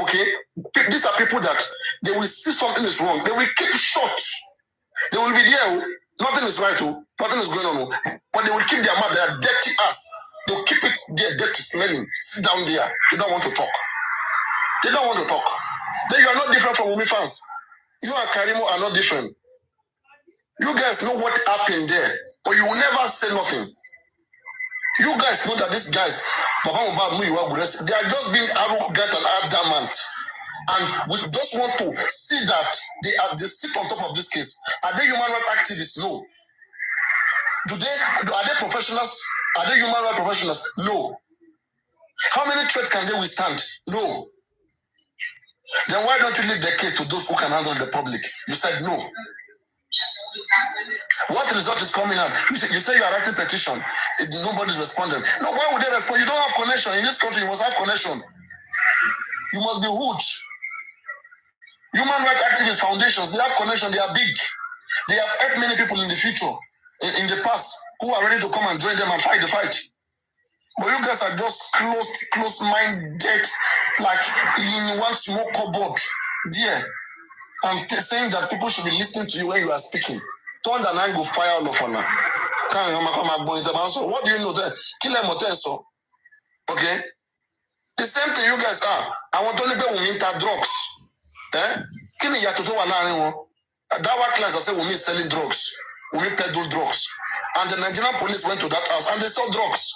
Okay, these are people that they will see something is wrong. They will keep short. They will be there. Nothing is right. Nothing is going on. But they will keep their mouth. They are dirty ass. They will keep it there, dirty smelling. Sit down there. They don't want to talk. They don't want to talk. Then you are not different from Wunmi fans. You and Karimo are not different. You guys know what happened there, but you will never say nothing. You guys know that these guys, Baba Mohbad, they are just being arrogant and adamant. And we just want to see that they sit on top of this case. Are they human rights activists? No. Are they professionals? Are they human rights professionals? No. How many threats can they withstand? No. Then why don't you leave the case to those who can handle the public? You said no. What result is coming out? You say you are writing petition. Nobody's responding. No, why would they respond? You don't have connection. In this country, you must have connection. You must be huge. Human rights activist foundations, they have connection, they are big. They have helped many people in the future, in the past, who are ready to come and join them and fight the fight. But you guys are just close-minded, like in one small cupboard, there, and saying that people should be listening to you when you are speaking. Turn the line, go fire all of honor. So what do you know there? Kill them so. Okay? The same thing you guys are. I want to only be Wunmi drugs. Kini yàtọ̀ tó wà láàrin wọn. That one class that said Wunmi is selling drugs. Wunmi peddle drugs. And the Nigerian police went to that house and they sell drugs.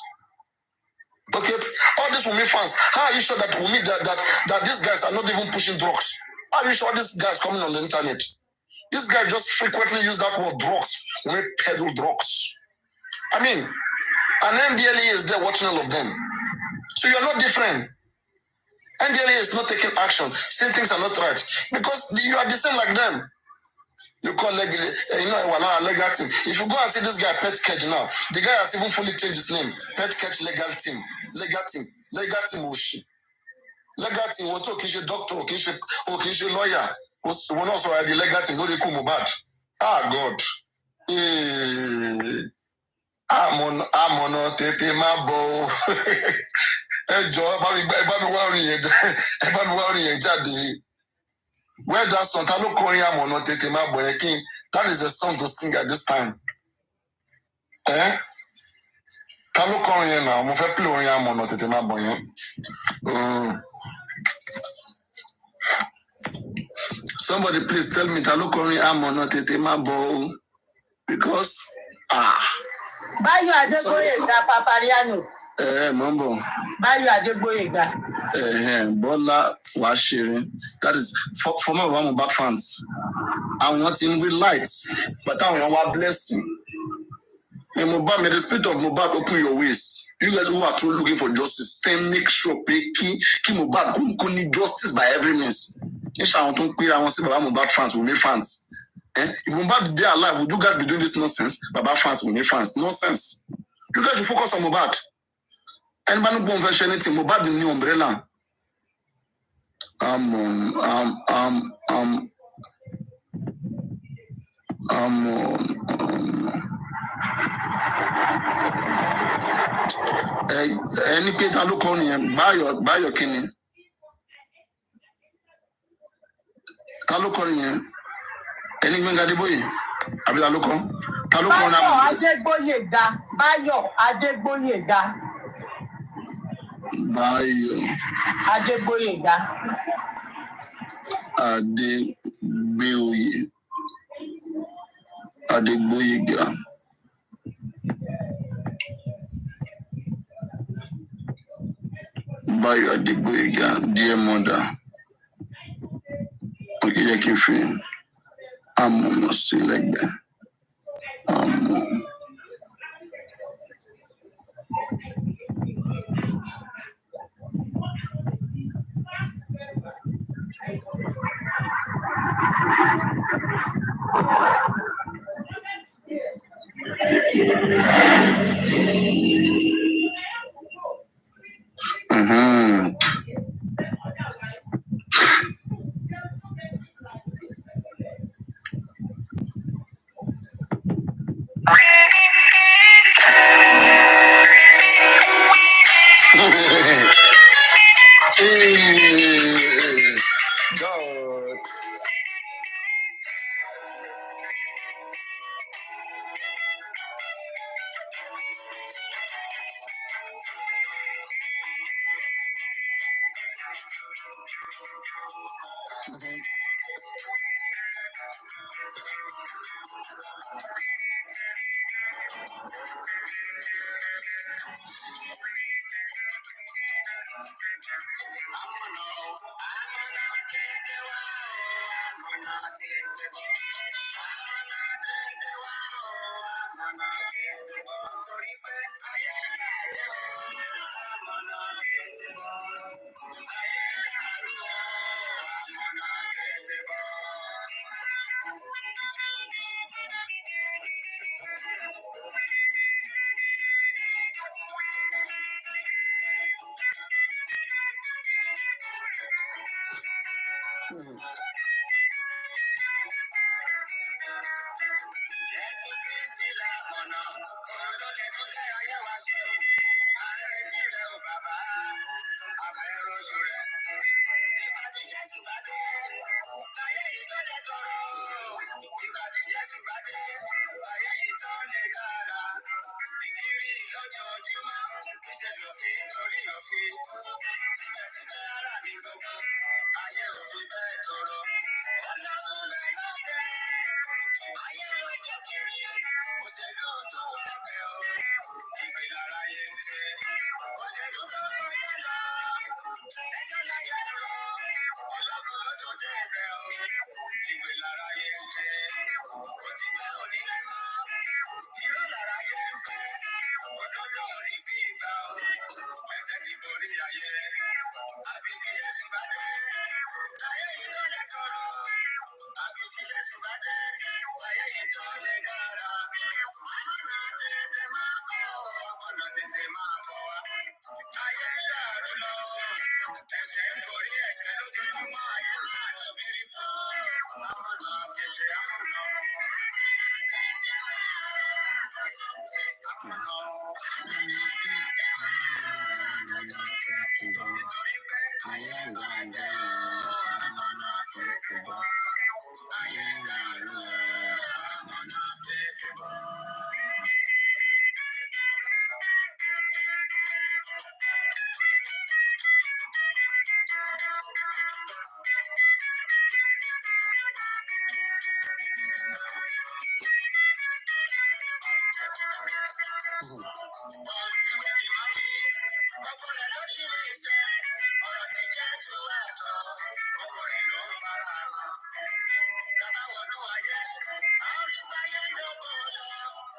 Okay? All these Wunmi fans, how are you sure that Wunmi, that these guys are not even pushing drugs? How are you sure these guys coming on the internet? This guy just frequently use that word drugs. Wunmi peddle drugs. I mean, an NDLA is there watching all of them. So you're not different. NDLA is not taking action, saying things are not right. Because you are the same like them. You call legal team. If you go and see this guy, Pet Cage now, the guy has even fully changed his name. Pet Cage legal team. Oshi. Legal team, what okay, doctor, okay, lawyer. One also the legal team, no, they come bad. Ah, God. I'm on tete my bow. Where that song, that is a song to sing at this time. Kalo Korean now, I'm play on Tete. Somebody please tell me, Talukoni Amon Tetema Bo. Because, Bayo Adeboyega Papariano. Mambo. Bayo Adeboyega. Bola Flashirin. That is for my one back fans. I'm not in with lights, but I want blessing. May the spirit of Mubad open your ways. You guys who are truly looking for justice, then make sure Ki Mubad could need justice by every means. If I want to clear, I want to see Baba Mubad fans will make fans. If Mubad they are alive, would you guys be doing this nonsense? Baba fans will make fans. Nonsense. You guys will focus on Mubad. Anybody who won't version anything, Mubad in new umbrella. Any Peter look on here, buy your kidney. Look on here. Any man got the boy. I will look on. Bayo Adeboyega. Adeboyega. Bayo Adeboyega, dear mother. Okay, you can feel. I'm not see like that. God.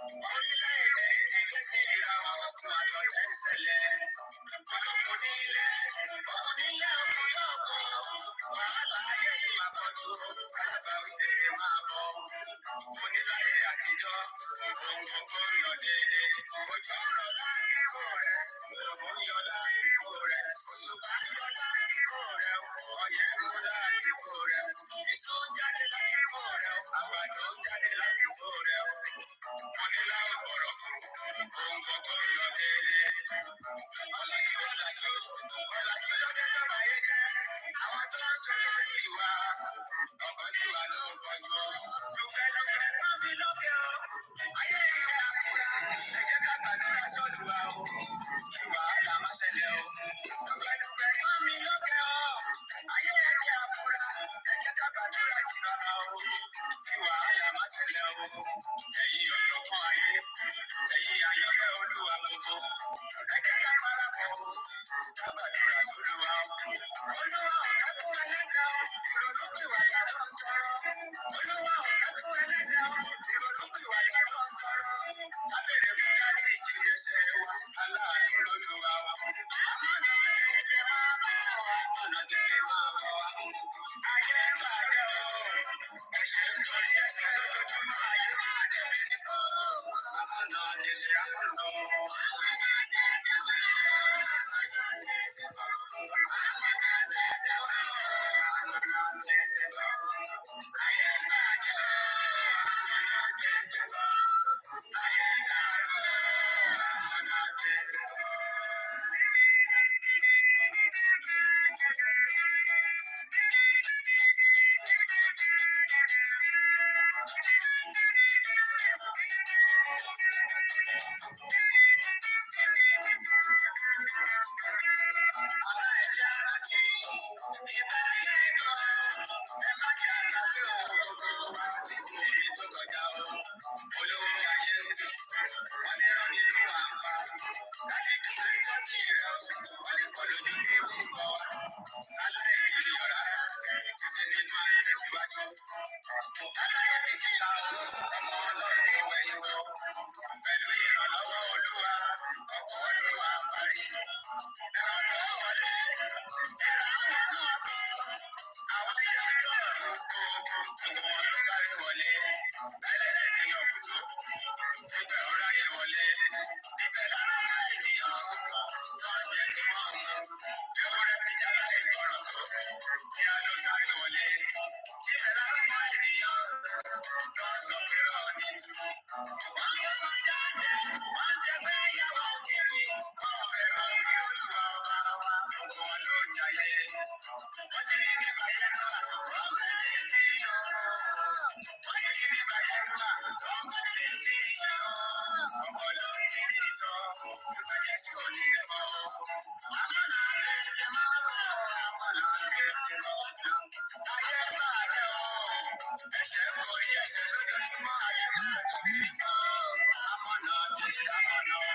Orílẹ̀-èdè yìí ti sí ìràwọ̀ ọkùn àtọ̀tẹ̀ ń ṣẹlẹ̀. Olókun nílé, òkun nílé òkun yóò kọ́. Wàhálà ayé yìí máa pọ̀ jù, alábàáwí tètè máa bọ̀. Oníláyé àtijọ́, ohun gbogbo ń lọ déédé. Òjò ń rọ̀ lásìkò rẹ̀, òòrùn ń yọ lásìkò rẹ̀. Òṣùpá ń yọ lásìkò rẹ̀, ọyẹ́ ń mú lásìkò rẹ̀. Iṣu ń jáde lásìkò rẹ̀, àgbàdo ń jáde lásìkò rẹ̀. Onílá ò gbọ́dọ̀, ohun gbogbo ń lọ déédé. Ọ̀làjú ọ̀làjú, ọ̀làjú lọ́dẹ lọ́ba yé jẹ́. Àwọn tó ń ṣe lórí ìwà, ọ̀kọ́jú wa ló ń fọjú. Dùgbẹ́dùgbẹ́ tó fi lókè o, ayé ìgbẹ́ àkúrà, ẹ jẹ́ ká gbàdúrà sọ́dùwà o, kí wàhálà má ṣẹlẹ̀ o. Dùgbẹ́dùgbẹ́ tó fi lókè o, ayé ìgbẹ́ àkúrà, ẹ jẹ́ ká gbàdúrà sí bàbá o, kí wàhálà má ṣẹlẹ̀ o. Ẹ̀yin ọ̀jọ̀gbọ́n ayé, ẹ̀yin àyànfẹ́ olúwa gbogbo, ẹ jẹ́ ká parapọ̀ o, ká gbàdúrà sọ́dùwà o. Olúwa ọ̀gá fún ẹlẹ́sẹ̀ o, ìrònúpìwàdà ló ń tọrọ. Olúwa ọ̀gá fún ẹlẹ́sẹ̀ o, ìrònúpìwàdà ló ń tọrọ. Kábèrè fún dárí ìjì ẹsẹ̀ wa, aláàánú lolúwa o. Àmọ̀nà tètè máa bọ̀ wá, àmọ̀nà tètè máa bọ̀ wá. Ayé bàjẹ́ o, ẹ̀ṣẹ̀ ń torí ẹ̀ṣẹ̀ lójoojúmọ́, ayé bàjẹ́ mi ní kọ́. Àmọ̀nà tètè àmọ̀nà o. Àmọ̀nà tètè wá, àmọ̀nà tètè bọ̀. Àmọ̀nà tètè wá, àmọ̀nà tètè bọ̀. Ayé bàjẹ́ o, àmọ̀nà tètè bọ̀. Ayé dàrú o, àmọ̀nà tètè bọ̀. Pẹ̀lú ìrànlọ́wọ́ Olúwa, ọkọ̀ Olúwa parí. Ẹ̀rọ wọlé, ẹ̀rọ àwọn ọkọ̀, àwọn ilé ọjọ́ gbogbo wọn ló sáré wọlé. Ẹlẹ́dẹ̀sìn yọ kúrò, síbẹ̀ ó ráyè wọlé. Ibẹ̀ lára máa ènìyàn, tó ń jẹ́ kí wọ́n mú. Ewúrẹ́ ti jẹ́ láì gbọ́rọ̀ tó, kí á ló sáré wọlé. Ibẹ̀ lára máa ènìyàn, tó ń sọ pé rọ̀ ni. Wọ́n gbé wọn jáde, wọ́n ṣe pé ìyàwó kiri. Wọ́n fẹ́ràn fi Olúwa ọba wa, gbogbo wọn ló ń jayé. Wọ́n ti rí nígbà yẹn náà, wọ́n bẹ̀rẹ̀ sí i yọ. Wọ́n ti rí nígbà yẹn náà, wọ́n bẹ̀rẹ̀ sí i yọ. Ọpọlọ ti ní ìsọ, ìgbà Jésù ò ní lè mọ́. Àmọ̀nà tètè máa bọ̀, àmọ̀nà tètè bọ̀. Ayé bàjẹ́ o, ẹ̀ṣẹ̀ ń borí ẹ̀ṣẹ̀ lójoojúmọ́, ayé bàjẹ́ mi kọ́. Àmọ̀nà tètè àmọ̀nà o.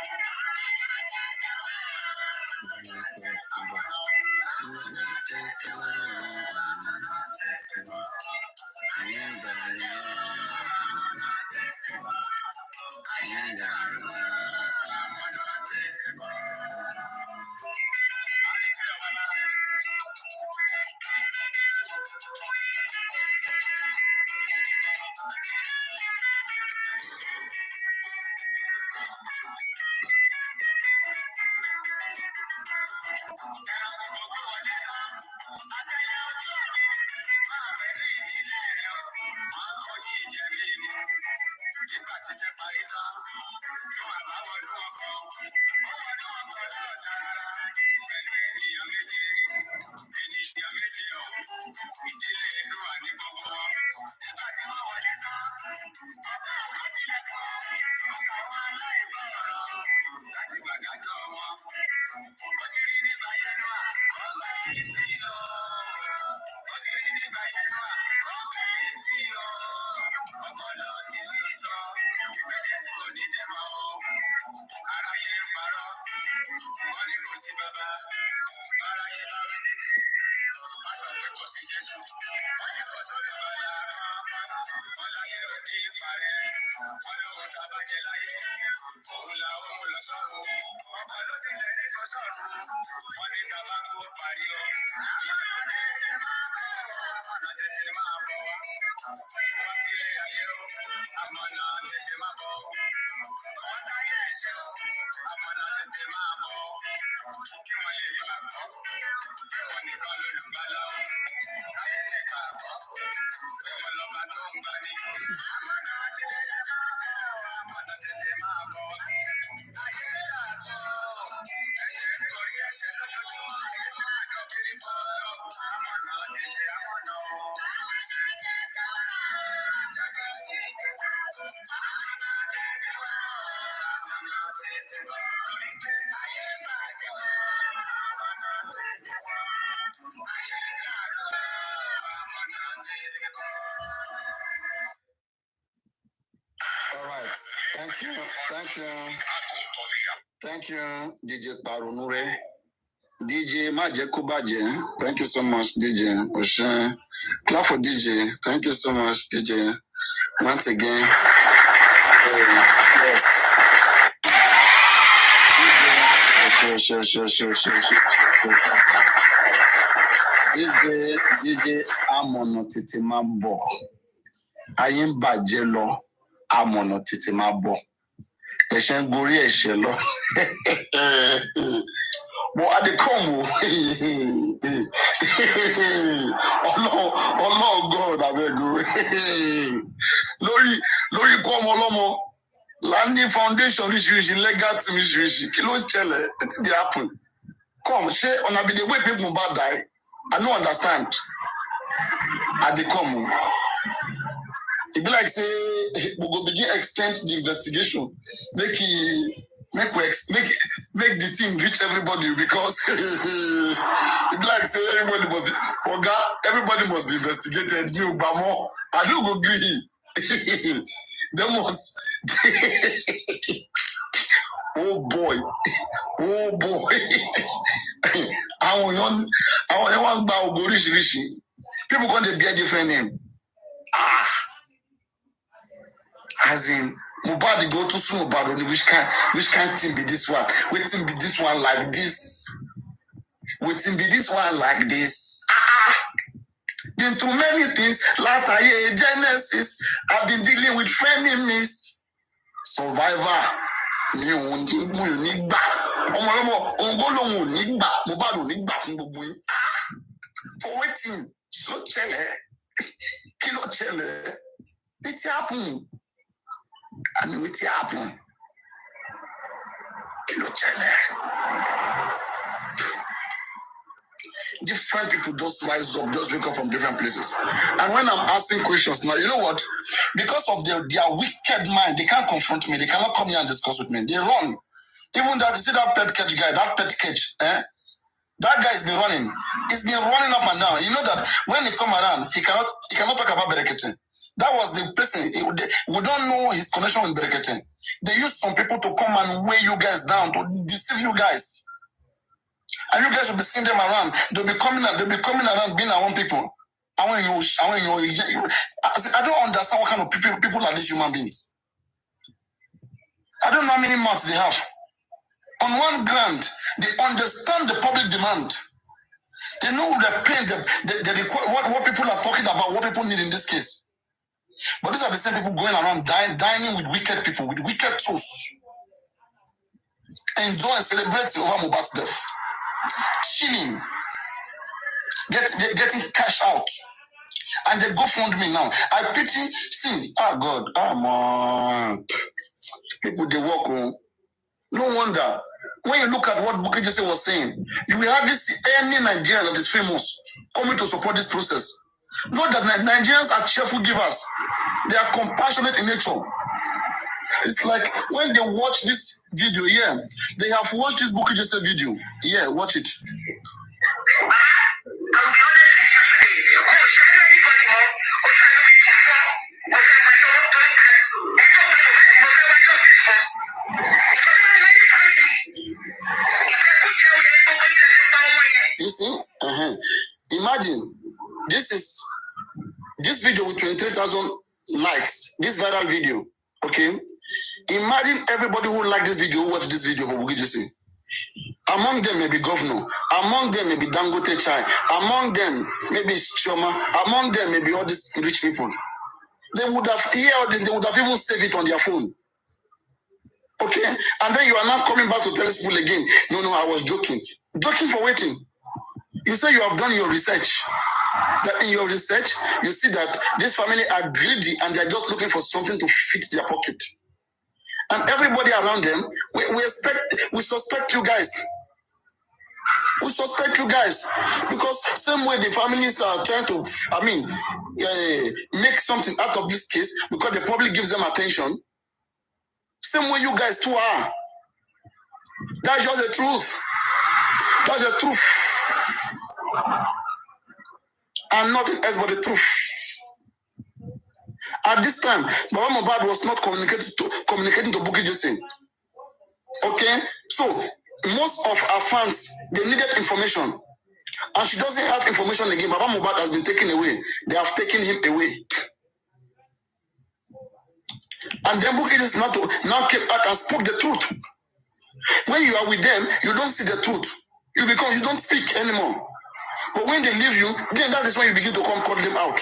Nígbà tí ṣe parí tán, tó àbáwọnú ọkọ̀, ó wọnú ọkọ̀ náà dára pẹ̀lú ènìyàn méje. Ènìyàn méje ọ̀hún, ìdílé inú àní gbogbo wọn. Nígbà tí wọ́n wọlé tán, ọkọ̀ ọ̀gá tilẹ̀kùn, ọkọ̀ àwọn aláìgbọràn láti gbàdájọ́ wọn. Ó ti rí nígbà yẹn náà, ó gbà yín sí i o. Ó ti rí nígbà yẹn náà, ó gbà yín sí i o. Ọpọlọ ti ní ìsọ, ìgbẹ́ Jésù ò ní lè mọ́ o. Aráyé ń parọ́, wọ́n ní kò sí bàbá. Aráyé bá wí ní, má sọ pé kò sí Jésù. Wọ́n ní kò sólùgbàlà. Wọ́n láyé ò ní parẹ́. Wọ́n lówó tábàjẹ́ láyé. All right. Thank you. Thank you, DJ Parunure. DJ Majekubaje. Thank you so much, DJ. Oshin. Clap for DJ. Thank you so much, DJ. Once again. Yes. Sure. DJ Amono Titimabo. Ayim Bajelo Amono Titimabo. Eshen Guri Eshelo. But at the combo, oh God, I beg you. Lori come olomo. Landing foundation issue, legal team issue. Kilo chele, it did happen. Come, say on a be the way people bad die. I don't understand. At the combo. It be like say we go begin extend the investigation. Make the team reach everybody because it be like say everybody must be investigated. Me Obama, I don't go agree. They must. Oh boy. I want to go rishi. People going to be a different name. As in, Mubad go to soon about which kind thing be this one? Waiting be this one like this. Waiting be this one like this. Been through many things. Latter year Genesis. I've been dealing with frenemies. Survivor. For waiting. Kilo chele. It's happen. I mean, what's happen? Kilo chele. Different people just rise up, just wake up from different places. And when I'm asking questions now, you know what? Because of their wicked mind, they can't confront me. They cannot come here and discuss with me. They run. Even that, you see that pet catch guy, that pet catch, that guy's been running. He's been running up and down. You know that when he come around, he cannot talk about Berekete. That was the person. We don't know his connection with Berekete. They use some people to come and weigh you guys down, to deceive you guys. And you guys will be seeing them around. They'll be coming around being around people. I don't understand what kind of people are these human beings. I don't know how many mouths they have. On one ground, they understand the public demand. They know the pain, what people are talking about, what people need in this case. But these are the same people going around dining with wicked people, with wicked souls. Enjoying, celebrating over Mohbad's death. Chilling. Getting cash out. And they Gofundme now. I pity, God, man. People, they walk on. No wonder. When you look at what Bukky Jesse was saying, you will hardly see any Nigerian that is famous coming to support this process. Not that Nigerians are cheerful givers. They are compassionate in nature. It's like when they watch this video, they have watched this Bukky Jesse video. Watch it. I'll be honest with you today. Oh, shall anybody more? Oh, shall I be cheerful? Oh, shall I talk to it? You see? Imagine, this video with 23,000 likes, this viral video, okay? Imagine everybody who like this video, who watch this video for Bukky Jesse. Among them may be governor. Among them may be Dangote Chai. Among them maybe Choma. Among them may be all these rich people. They would have heard all this. They would have even saved it on their phone. Okay? And then you are now coming back to tell people again, no, I was joking. Joking for waiting. You say you have done your research. That in your research, you see that this family are greedy and they are just looking for something to fit their pocket. And everybody around them, we suspect you guys. We suspect you guys. Because same way the families are trying to, make something out of this case because the public gives them attention. Same way you guys too are. That's just the truth. That's the truth. And nothing else but the truth. At this time, Baba Mohbad was not communicating to Bukky Jesse. Okay? So, most of our fans, they needed information. And she doesn't have information again. Baba Mohbad has been taken away. They have taken him away. And then Bukky Jesse now came back and spoke the truth. When you are with them, you don't see the truth. You don't speak anymore. But when they leave you, then that is when you begin to come call them out.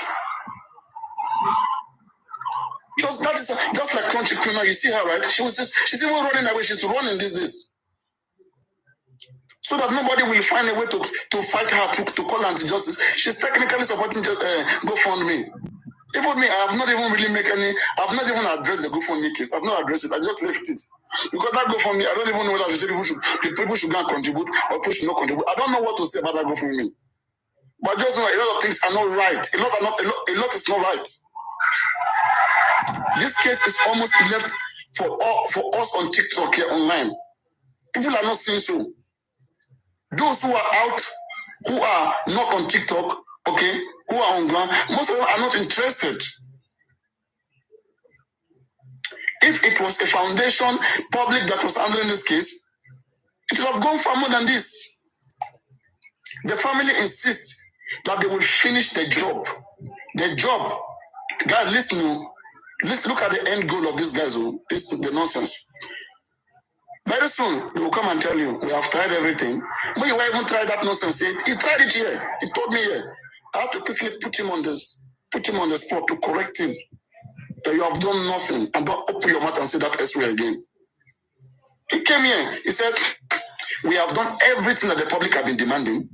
Just like Crunchy Queen now, you see her, right? She's even running away. She's running this. So that nobody will find a way to fight her, to call her to justice. She's technically supporting Gofundme. Even me, I have not even really I've not even addressed the Gofundme case. I've not addressed it. I just left it. Because that Gofundme, I don't even know whether people should go and contribute or people should not contribute. I don't know what to say about that Gofundme. But just know a lot of things are not right. A lot is not right. This case is almost left for us on TikTok here online. People are not saying so. Those who are out, who are not on TikTok, okay, who are on ground, most of them are not interested. If it was a foundation, public that was handling this case, it would have gone far more than this. The family insists that they will finish the job. The job. Guys, listen. Look at the end goal of these guys. The nonsense. Very soon, they will come and tell you, we have tried everything. But you haven't tried that nonsense yet. He tried it here. He told me here. I have to quickly put him on the spot to correct him. That you have done nothing. And don't open your mouth and say that elsewhere again. He came here. He said, we have done everything that the public have been demanding.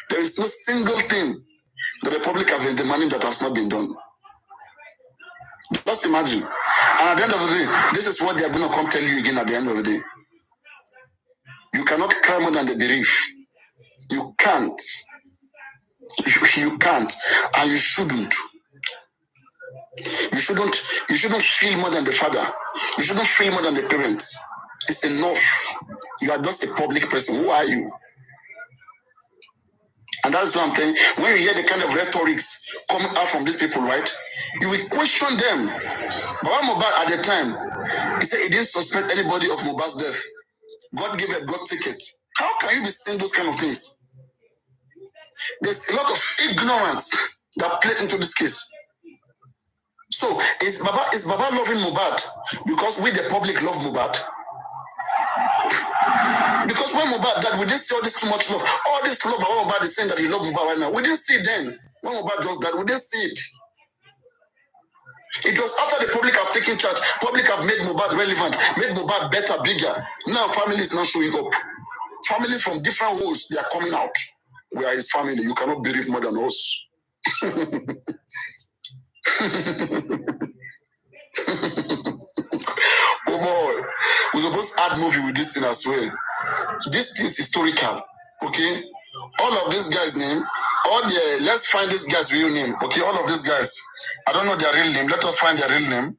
There is no single thing that the public have been demanding that has not been done. Just imagine. And at the end of the day, this is what they are going to come tell you again at the end of the day. You cannot cry more than the bereaved. You can't. You can't. And you shouldn't. You shouldn't feel more than the father. You shouldn't feel more than the parents. It's enough. You are just a public person. Who are you? And that's what I'm saying. When you hear the kind of rhetorics coming out from these people, right? You will question them. Baba Mohbad at the time, he said he didn't suspect anybody of Mohbad's death. God gave it, God take it. How can you be saying those kind of things? There's a lot of ignorance that played into this case. So is Baba loving Mohbad because we the public love Mohbad? Because when Mohbad died, we didn't see all this too much love. All this love Baba Mohbad is saying that he loved Mohbad right now. We didn't see it then. When Mohbad just died, we didn't see it. It was after the public have taken charge, public have made Mohbad relevant, made Mohbad better, bigger. Now families not showing up. Families from different hosts, they are coming out. We are his family. You cannot bereave more than us. Oh boy, we're supposed to add movie with this thing as well. This is historical, okay? All of these guys' name, let's find this guy's real name, okay? All of these guys, I don't know their real name. Let us find their real name.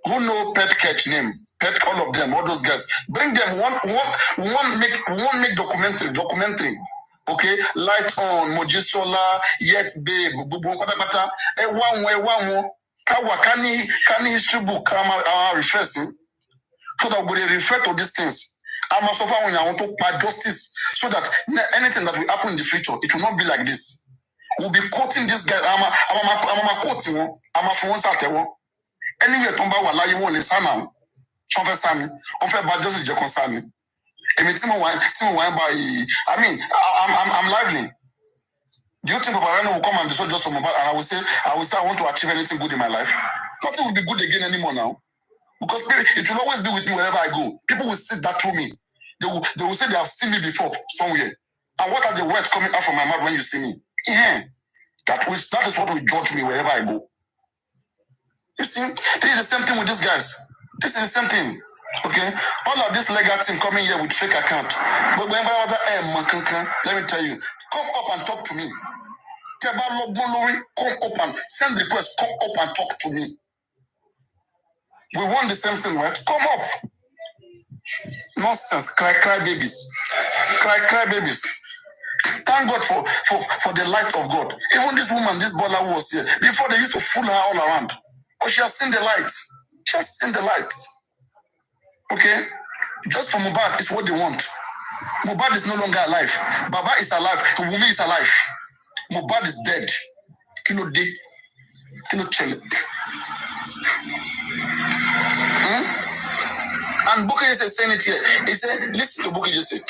Who know Pet Catch name? Pet, all of them, all those guys. Bring them one make documentary. Okay, Light On, Mojisola, Yet Babe, Bubu, Patabata, one more. Can history book refreshing so that we refer to these things. I must offer when I want to buy justice so that anything that will happen in the future, it will not be like this. We'll be quoting this guy. I'm quoting. I'm a phone starter. Anyway, Tomba Wala, you want to listen now. On fait ça, on fait pas juste comme ça. I mean, I'm lively. Do you think Papa Reno will come and destroy just for Mohbad and I will say I want to achieve anything good in my life? Nothing will be good again anymore now. Because it will always be with me wherever I go. People will see that through me. They will say they have seen me before somewhere. And what are the words coming out from my mouth when you see me? Yeah. That is what will judge me wherever I go. You see, this is the same thing with these guys. This is the same thing. Okay? All of this legal team coming here with fake account. But when I was let me tell you, come up and talk to me. Come up and send requests, come up and talk to me. We want the same thing, right? Come up. Nonsense. Cry babies. Cry babies. Thank God for the light of God. Even this woman, this Bola who was here, before they used to fool her all around. But she has seen the light. She has seen the light. Okay? Just for Mohbad is what they want. Mohbad is no longer alive. Baba is alive. Wumi is alive. Mohbad is dead. Kilo day. Kilo chele. And Booker is saying it here. He said, listen to Booker just say.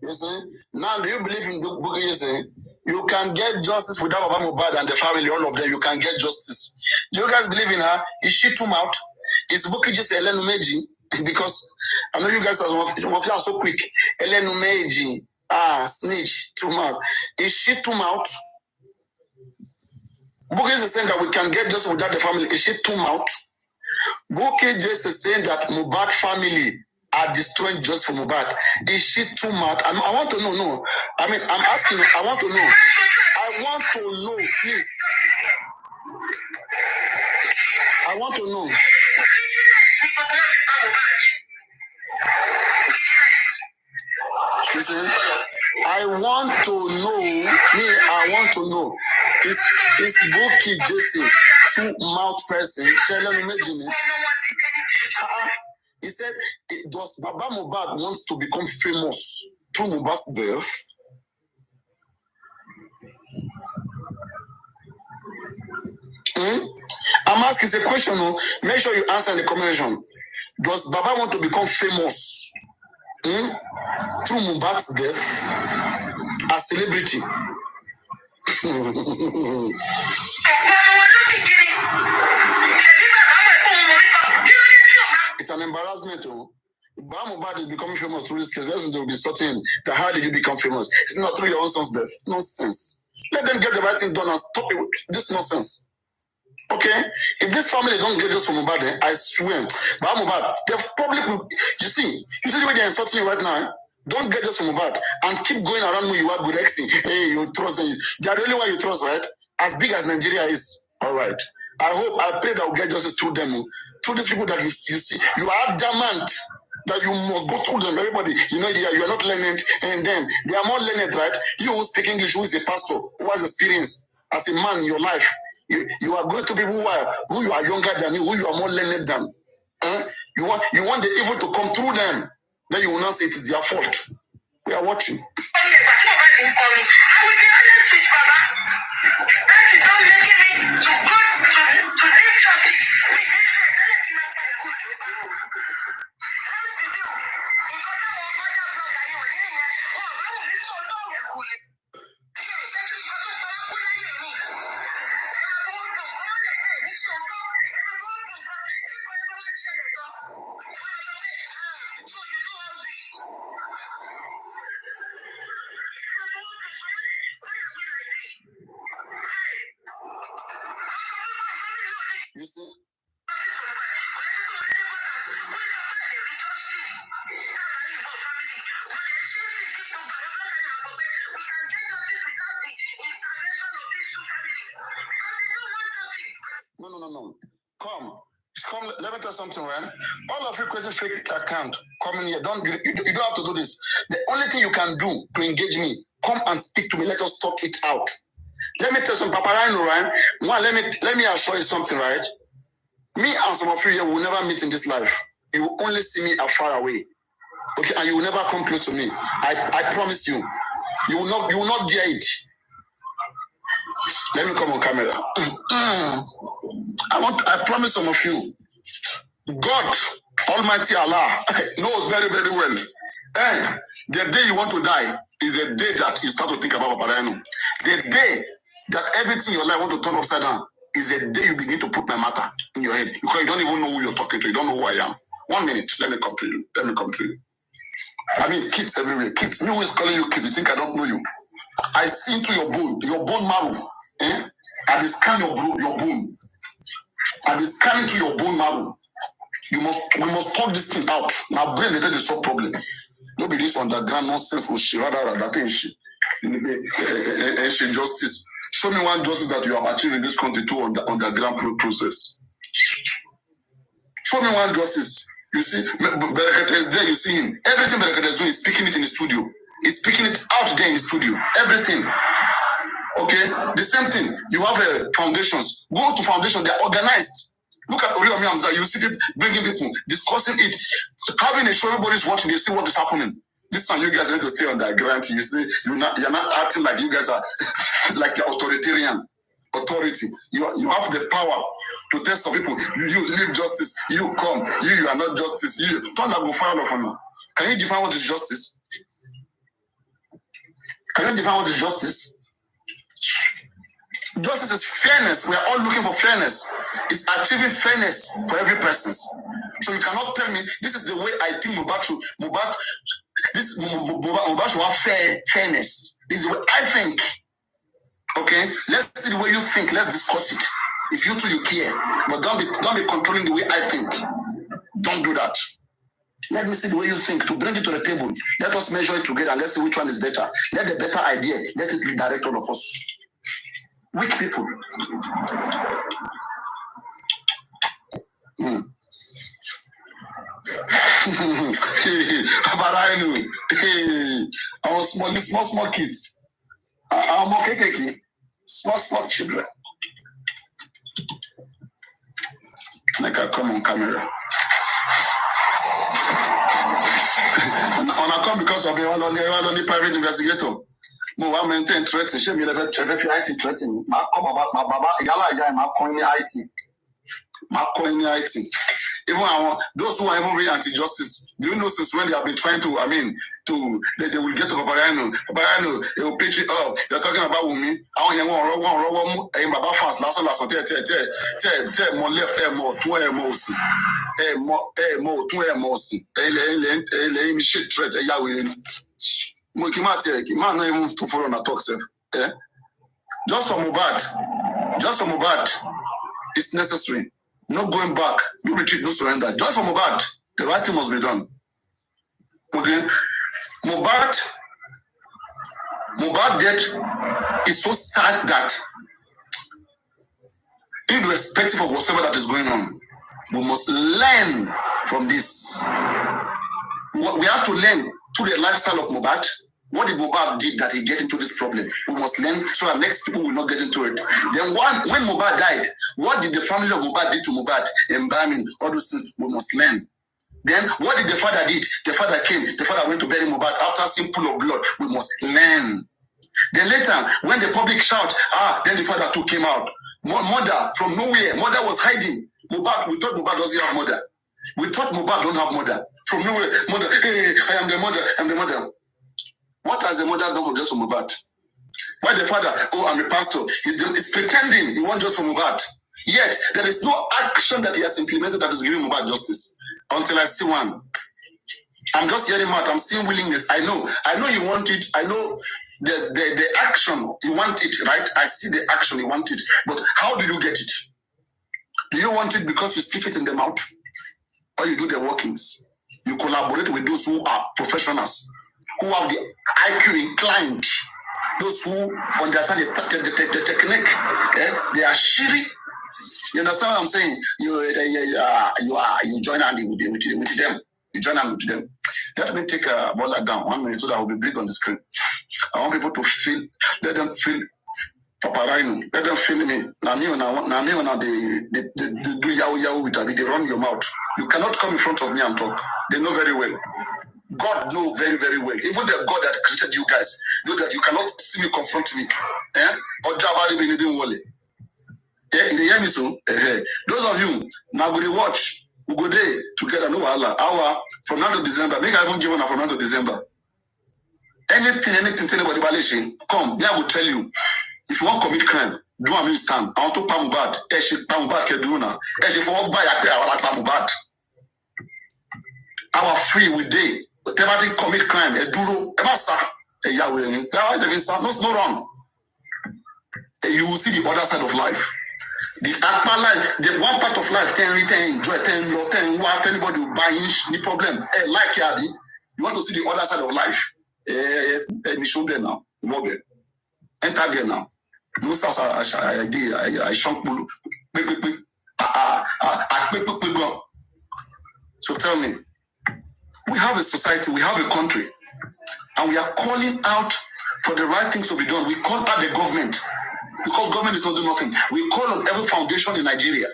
You see, now do you believe in Booker? You say you can get justice without Baba Mohbad and the family, all of them. You can get justice. Do you guys believe in her? Is she too out? Is Booker just Elenu Meji? Because I know you guys are so quick. Elenu Meji, snitch, too out. Is she too out? Booker is saying that we can get justice without the family. Is she too out? Booker just is saying that Mohbad family are destroying just for Mohbad. Is she too mad? I want to know. No, I mean, I'm asking. I want to know. I want to know, please. I want to know. Listen, I want to know. I want to know. Is Bookie Jesse too mouth person? He said, does Baba Mohbad wants to become famous through Mohbad's death? I'm asking a question. Make sure you answer in the comment section. Does Baba want to become famous through Mohbad's death as celebrity? It's an embarrassment. Baba Mohbad is becoming famous through this case. They will be sorting that how did you become famous? It's not through your own son's death. Nonsense. Let them get the right thing done and stop it with this nonsense. Okay? If this family don't get this from Mohbad, I swear, Baba Mohbad, they've probably, you see the way they're insulting you right now. Don't get this from Mohbad and keep going around who you are good exing. Hey, you trust them. They are the only one you trust, right? As big as Nigeria is. All right. I pray that we'll get justice through them. Through these people that you see. You are adamant that you must go through them. Everybody, you are not learned, and then they are more learned, right? You who speak English, who is a pastor, who has experience as a man in your life. You are going to people who you are younger than you, who you are more learned than. You want the evil to come through them. Then you will not say it is their fault. We are watching. I will be honest with Baba. That is not making me to God You see? No. Come. Let me tell you something, right? All of you creating fake account, come in here. You don't have to do this. The only thing you can do to engage me, come and speak to me. Let us talk it out. Let me tell you some paparino, right? One, let me assure you something, right? Me and some of you here will never meet in this life. You will only see me afar away. Okay, and you will never come close to me. I promise you. You will not dare it. Let me come on camera. I promise some of you. God, Almighty Allah, knows very, very well. And the day you want to die is the day that you start to think about Paparano. The day that everything in your life want to turn upside down is the day you begin to put my matter in your head. Because you don't even know who you're talking to. You don't know who I am. 1 minute, let me come to you. I mean, kids everywhere. Kids, me who is calling you kids, you think I don't know you. I see into your bone marrow. I scan your bone. I scan into your bone marrow. We must talk this thing out. Now, brain later the solve problem. Nobody this underground nonsense for she rather that thing she justice. Show me one justice that you have achieved in this country too on the underground process. Show me one justice. You see, Berakat is there, you see him. Everything Berakat is doing is speaking it in the studio. He's speaking it out there in the studio. Everything. Okay? The same thing. You have foundations. Go to foundations, they're organized. Look at Oriomi Hamza, you see people bringing people, discussing it, having a show, everybody's watching, they see what is happening. This time you guys need to stay on that grant. You see, you're not acting like you guys are like the authoritarian authority. You have the power to tell some people, you leave justice, you come, you are not justice, you don't go file for me. Can you define what is justice? Can you define what is justice? Justice is fairness. We are all looking for fairness. It's achieving fairness for every person. So you cannot tell me this is the way I think Mubad should have fairness. This is the way I think. Okay, let's see the way you think. Let's discuss it. If you two you care, but don't be controlling the way I think. Don't do that. Let me see the way you think to bring it to the table. Let us measure it together. Let's see which one is better. Let the better idea. Let it redirect all of us. Weak people. But I know. Our small kids. Our more small children. Like I come on camera. And I come because of the private investigator. No, I maintain threats. Show me level IT threatening. I come about my baba. Yala guy, my coin IT. Even those who are even really anti-justice, do you know since when they have been trying to, they will get to Paparano, they will pick it up. You're talking about me. I want to Baba fast, last more left, more, 2 more, shit threat, man, not even to follow on a talk, sir. Just for Mubad, it's necessary. No going back, no retreat, no surrender. Just for Mubad, the right thing must be done. Okay? Mubad death is so sad that, irrespective of whatever that is going on, we must learn from this. We have to learn through the lifestyle of Mubad. What did Mubad did that he get into this problem? We must learn so that next people will not get into it. Then when Mubad died, what did the family of Mubad do to Mubad? Embalming, all those things we must learn. Then what did the father did? The father came, the father went to bury Mubad after seeing pool of blood. We must learn. Then later, when the public shout, then the father too came out. Mother from nowhere, mother was hiding. Mubad, we thought Mubad doesn't have mother. We thought Mubad don't have mother. From nowhere, mother, hey, I am the mother. What has the mother done for just for Mubad? Why the father, I'm a pastor, he's pretending he wants just for Mubad. Yet, there is no action that he has implemented that is giving Mubad justice. Until I see one. I'm just hearing out, I'm seeing willingness. I know you want it. I know the action, you want it, right? I see the action, you want it. But how do you get it? Do you don't want it because you speak it in the mouth, or you do the workings. You collaborate with those who are professionals, who have the IQ inclined, those who understand the technique. They are shiri. You understand what I'm saying? You join hands with them. You join hands with them. Let me take a ball down 1 minute so that I will be big on the screen. I want people to feel. Let them feel. Paparino. Let them feel me. Now they do yao with me. They run your mouth. You cannot come in front of me and talk. They know very well. God knows very, very well. Even the God that created you guys know that you cannot see me confront me. Or Jabari Benidin Wale. You hear me so? Those of you now go to watch. We go there together. No Allah. Our from now to December. Make I even give one from now to December. Anything, anybody violation. Come, me I will tell you. If you want to commit crime, do a stand. I want to pamubad. Pamubad keduna. For what buy a pamubad. Our free with day. Whatever they commit crime, a duro, a massa, a Yahweh. No wrong. You will see the other side of life. The upper life, the one part of life can retain, enjoy, what anybody will buy, no problem. Like Yabi, you want to see the other side of life. Show there now. Enter there now. No such idea. I shank. So tell me, we have a society, we have a country, and we are calling out for the right things to be done. We call out the government because government is not doing nothing. We call on every foundation in Nigeria.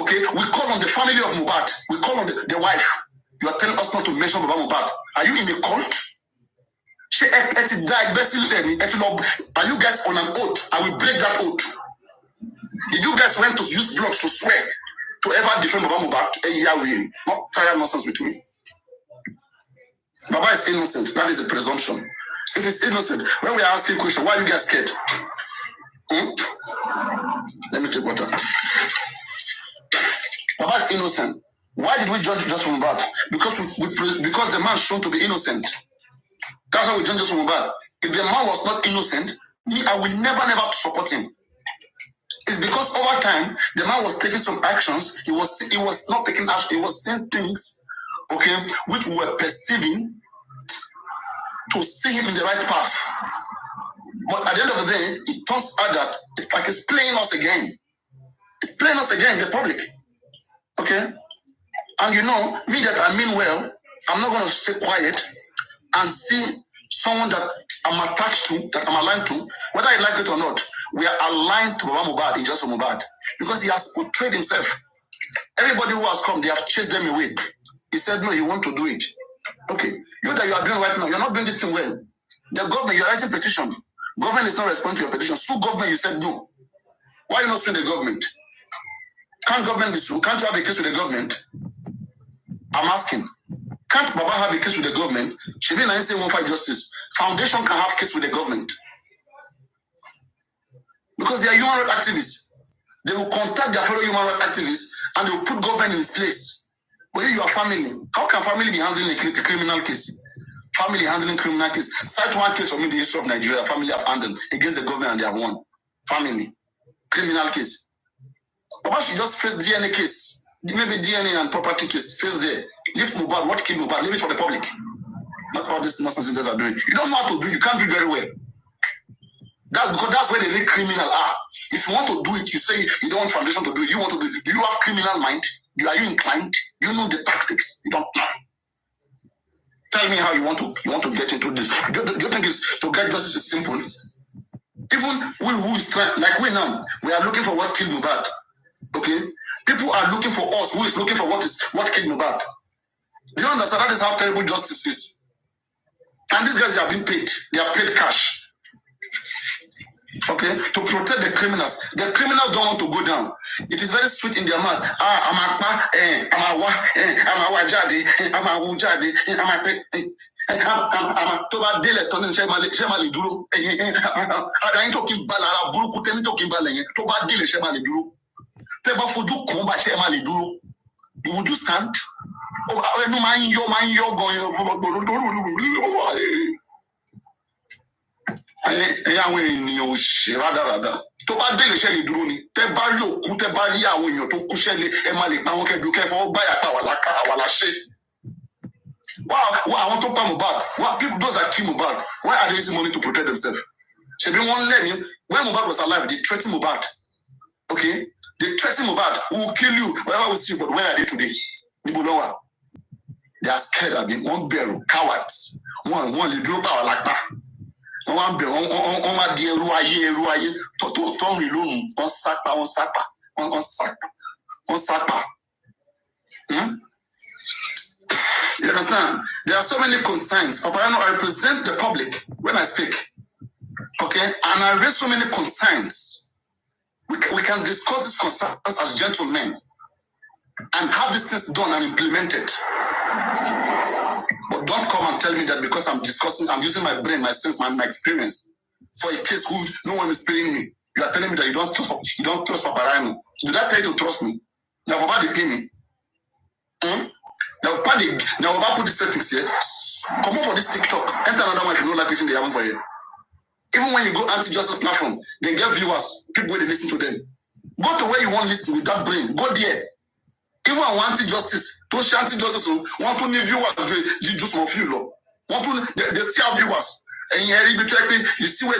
Okay, we call on the family of Mohbad. We call on the wife. You are telling us not to mention Baba Mohbad. Are you in a cult? Are you guys on an oath? I will break that oath. Did you guys want to use blocks to swear to ever defend Baba Mohbad? Not try nonsense with me. Baba is innocent. That is a presumption. If it's innocent, when we are asking questions, why are you guys scared? Let me take water. Baba is innocent. Why did we judge just from Mohbad? Because the man shown to be innocent. That's why we judge just from Mohbad. If the man was not innocent, I will never support him. It's because over time the man was taking some actions. He was not taking action. He was saying things, okay, which we were perceiving to see him in the right path. But at the end of the day, it turns out that it's like it's playing us again. It's playing us again in the public. Okay? And you know, me that I mean well, I'm not going to stay quiet and see someone that I'm attached to, that I'm aligned to, whether I like it or not. We are aligned to Baba Mohbad in just Mohbad because he has portrayed himself. Everybody who has come, they have chased them away. He said, no, you want to do it. Okay, you that you are doing right now, you're not doing this thing well. The government, you're writing petition. Government is not responding to your petition. Sue government, you said no. Why are you not suing the government? Can't government be sued? Can't you have a case with the government? I'm asking. Can't Baba have a case with the government? She be like saying 1 justice. Foundation can have case with the government. Because they are human rights activists. They will contact their fellow human rights activists and they will put government in its place. But you are family. How can family be handling a criminal case? Family handling criminal case. Cite one case from in the history of Nigeria. Family have handled against the government and they have won. Family. Criminal case. Baba should just face DNA case. Maybe DNA and property case. Face there. Leave Mohbad. What killed Mohbad? Leave it for the public. Not all this nonsense you guys are doing. You don't know how to do. You can't do it very well. That's because that's where the real criminal are. If you want to do it, you say you don't want foundation to do it. You want to do it. Do you have criminal mind? Are you inclined? Do you know the tactics? You don't know. Tell me how you want to get into this. Do you think it's to get justice is simple? Even we who is trying, like we now, we are looking for what killed Mohbad. Okay? People are looking for us who is looking for what killed Mohbad. Do you understand? That is how terrible justice is. And these guys, they are being paid. They are paid cash. Okay, to protect the criminals. The criminals don't want to go down. It is very sweet in their mouth. I'm would you stand? No mind your going. tó bá délé iṣẹ́ lè dúró ni tẹ́ bá rí òkú tẹ́ bá rí àwọn èèyàn tó kú ṣẹlẹ̀ ẹ má lè pa wọn kẹ́dùn kẹfọ́ báyà pa àwa la ṣe. Why àwọn tó pa Mohbad? Why people those that kill Mohbad? Why are they using money to protect themselves? Ṣebí wọ́n lẹ́yìn when Mohbad was alive they threatened Mohbad. Okay, they threatened Mohbad. We will kill you wherever we see you, but where are they today? Níbo ló wà? They are scared abi wọ́n bẹ̀rù cowards wọ́n lè dúró pa àwọn lápá. Wọ́n bẹ̀rù wọ́n máa di ẹrú ayé tó ń rìn lóhùn wọ́n sápá. You understand? There are so many concerns. Paparano, I represent the public when I speak. Okay? And I raise so many concerns. We can discuss these concerns as gentlemen and have these things done and implemented. But don't come and tell me that because I'm using my brain, my sense, my experience for a case who no one is paying me. You are telling me that you don't trust Paparano. Did I tell you to trust me? Now, Papa, they pay me. Now, Papa put the settings here. Come on for this TikTok. Enter another one if you don't like it, they haven't for you. Even when you go anti-justice platform, they get viewers, people when they listen to them. Go to where you want to listen with that brain. Go there. Even on anti-justice, don't share anti-justice. Want to need viewers, you just more few. Want to they still have viewers. And you see where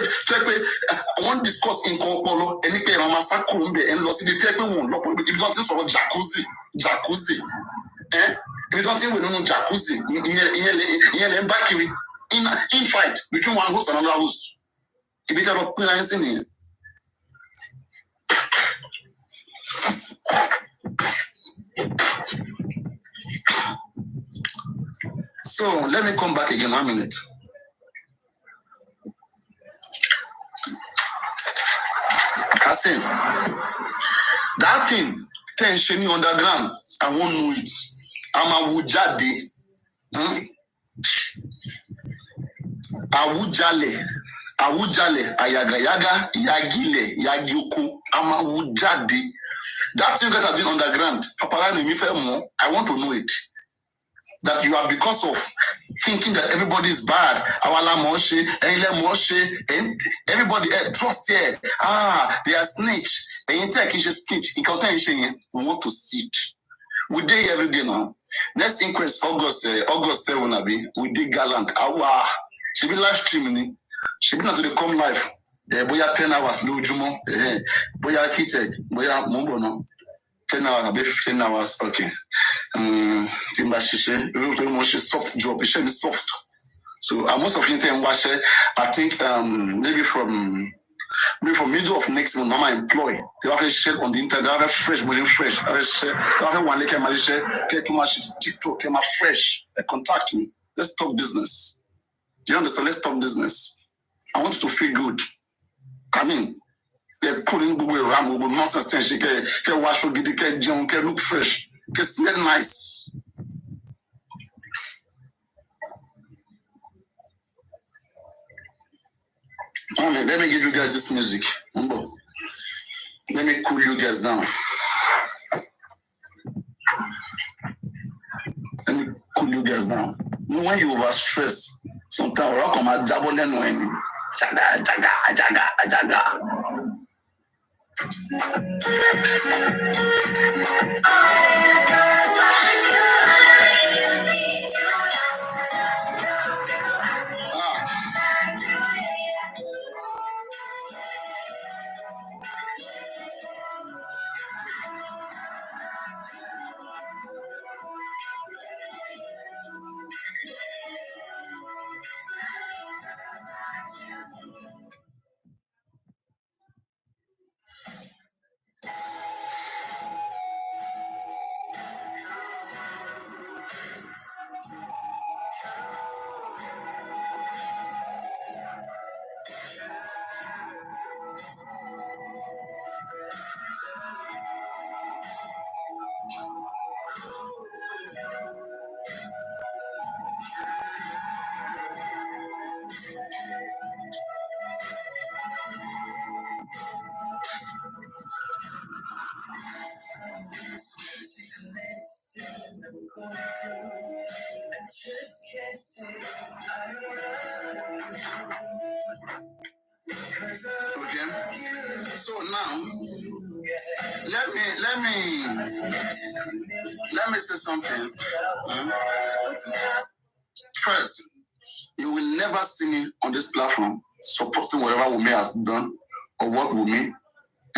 one discuss in Kopolo, and you can massacre and lost in the take one. If you don't think jacuzzi. We don't think we don't know jacuzzi in fight between one host and another host. If it's about anything. So let me come back again 1 minute. Kasim, that thing tension underground, I won't know it. I'm a wujade. Awujale, ayagayaga, yagile, yagiuku, ama wujade. That thing that has been underground, I want to know it. That you are because of thinking that everybody is bad. Everybody trust here. They are snitch. They take snitch. We want to see it. We day every day now. Next inquest August 7 we did gallant. She be live streaming. She be not to the come live. Boya 10 hours no jumo. Boya kitek. Boya mumbo no. 10 hours, about 15 hours, okay. Timba Shishe, soft job, it's soft. So most of you watch it, I think maybe from middle of next month, I'm employed. They have a share on the internet, they have a fresh, fresh. They have one like a get too much TikTok, came out fresh. They contact me. Let's talk business. Do you understand? Let's talk business. I want you to feel good. Come in. They're putting around with nonsense things. She can wash her, can look fresh, can smell nice. Let me give you guys this music. Let me cool you guys down. Let me cool you guys down. When you over stress, sometimes rock on my double and when jaga. Okay. So now, let me say something. First, you will never see me on this platform supporting whatever Wumi has done or what Wumi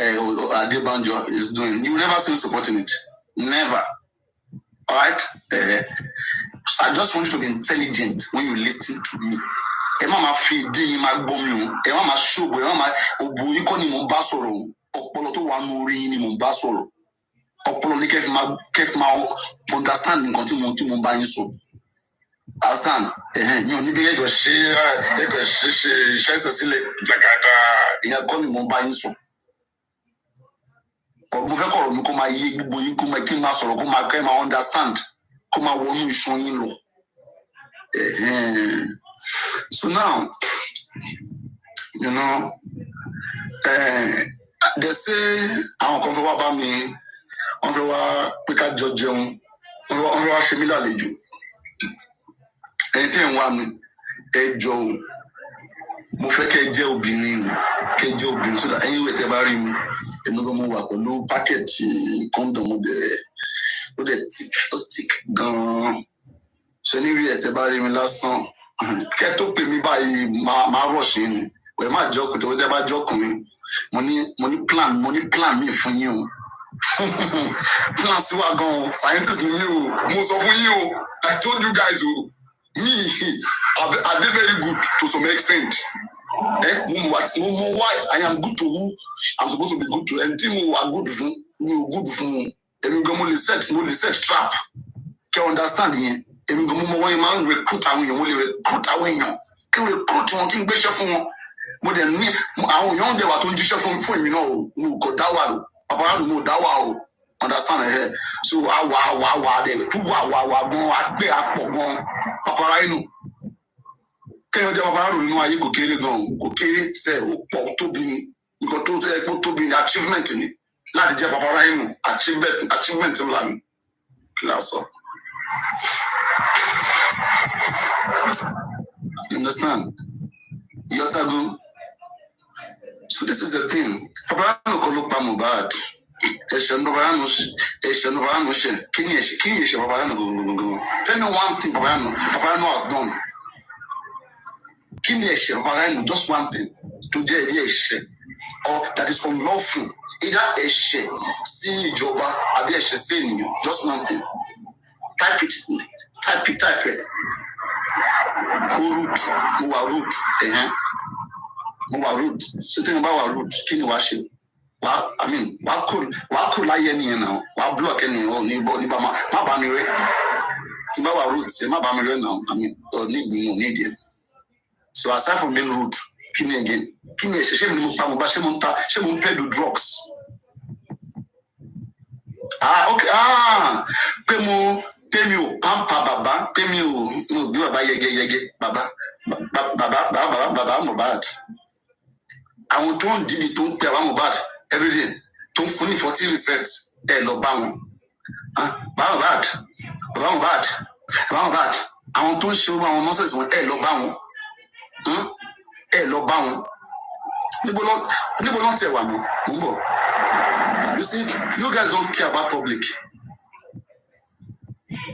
or Adebanjo is doing. You will never see me supporting it. Never. All right? I just want you to be intelligent when you listen to me. Mama fi di ma gbọ́ mi o. Mama show boy, mama obo yi ko ni mo bá sọ̀rọ̀. Ọpọlọ tó wà nuri ni mo bá sọ̀rọ̀. Ọpọlọ ni kẹ́ ma understand nǹkan tí mo bá yín sọ. Asan, mi ò ní bí ego ṣe ṣẹ̀ṣẹ̀ sílẹ̀ jàkàtà ìyẹn kọ́ ni mo bá yín sọ. Mo fẹ́ kọ̀rọ̀ mi kó máa yé gbogbo yín kó máa kí n máa sọ̀rọ̀ kó máa kẹ́ máa understand kó máa wọnú iṣan yín lọ. So now, you know, they say àwọn kan fẹ́ wá bá mi, wọ́n fẹ́ wá pé ká jọ jẹun, wọ́n fẹ́ wá ṣe mí lálejò. Ẹni tí ẹ̀ ń wá mi, ẹ jọ o, mo fẹ́ kẹ́ jẹ́ obìnrin, so that anyway tẹ́ bá rí mi, èmi gan mo wà pẹ̀lú pákẹ́ẹ̀tì kọ́ńdọ̀mù ó dẹ̀ thick gan-an. So anyway tẹ́ bá rí mi lásán. Kẹ́ tó pè mí báyìí máa rush yín ni wẹ́ẹ́ má jọ́kùn tó jẹ́ bá jọ́kùnrin mo ní plan mi fún yín o. Plan sí wa gan-an scientist ni mí o mo sọ fún yín o. I told you guys o me I dey very good to some extent. Mo why I am good to who I'm supposed to be good to ẹni tí mo wà good fún mi ò good fún èmi gan mo lè set trap kẹ́ understand yẹn. Èmi gan mo mọ wọ́n yẹn máa ń recruit àwọn èèyàn mo lè recruit àwọn èèyàn kí n recruit wọn kí n gbéṣẹ́ fún wọn. Mo dẹ̀ ní àwọn èèyàn dẹ̀ wà tó ń jíṣẹ́ fún èmi náà o mo kò dá wà o paparazzi mo dá wà o understand ẹ̀ so àwa dẹ̀ túbọ̀ àwa gan agbẹ́ àpọ̀ gan paparazzi nù. Kéèyàn jẹ́ paparazzi nínú ayé kò kéré gan kò kéré sẹ́ ó pọ̀ tóbi ni nǹkan tó tẹ́ kó tóbi ni achievement ni láti jẹ́ paparazzi nù achievement ńlá ni kí la sọ. You understand? Yotago. So this is the thing. Papa no kolo pa Mohbad. Eshan Papa no she. Kini Papa no. Tell me one thing Papa no has done. Kini Papa no just one thing. Today she or that is unlawful. Either she see ìjọba àbí she say ènìyàn. Just one thing. Type it. Mo wà rude. So think about rude. Kí ni wàá ṣe? Wàá kúrò láyé ẹnìyẹn náà. Wàá block ẹnìyẹn ò ní bá má bá mi rẹ́. Tí bá wà rude ṣe má bá mi rẹ́ náà. Ní ìdí ẹ̀. So aside from being rude, kí ni again? Kí ni ṣe mi ni mo pa mo bá ṣé mo ń peddle drugs? Okay. Pé mi ò pampa bàbá, pé mi ò bí bàbá yẹgẹyẹgẹ bàbá Mohbad. Àwọn tó ń dìde tó ń pè àwọn Mohbad everyday tó ń fún ní 40 reset lọ bá wọn. Bàbá Mohbad àwọn tó ń ṣe àwọn nurses wọn lọ bá wọn. Níbo ló tẹ̀ wà mọ́ ń bọ̀. You see, you guys don't care about public.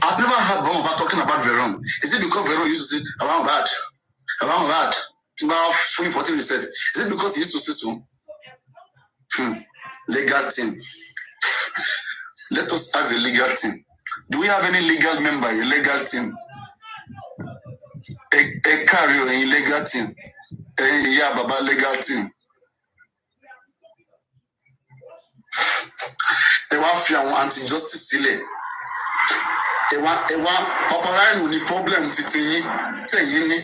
I've never heard Mohbad talking about Veron. Is it because Veron used to say around bad? About 40 reset. Is it because he used to say so? Legal team. Let us ask the legal team. Do we have any legal member in legal team? A carrier in legal team. Yeah, Baba legal team. They want fear anti-justice sílẹ̀. Ewa paparazzi ní problem títí yín tẹ̀yìn ní.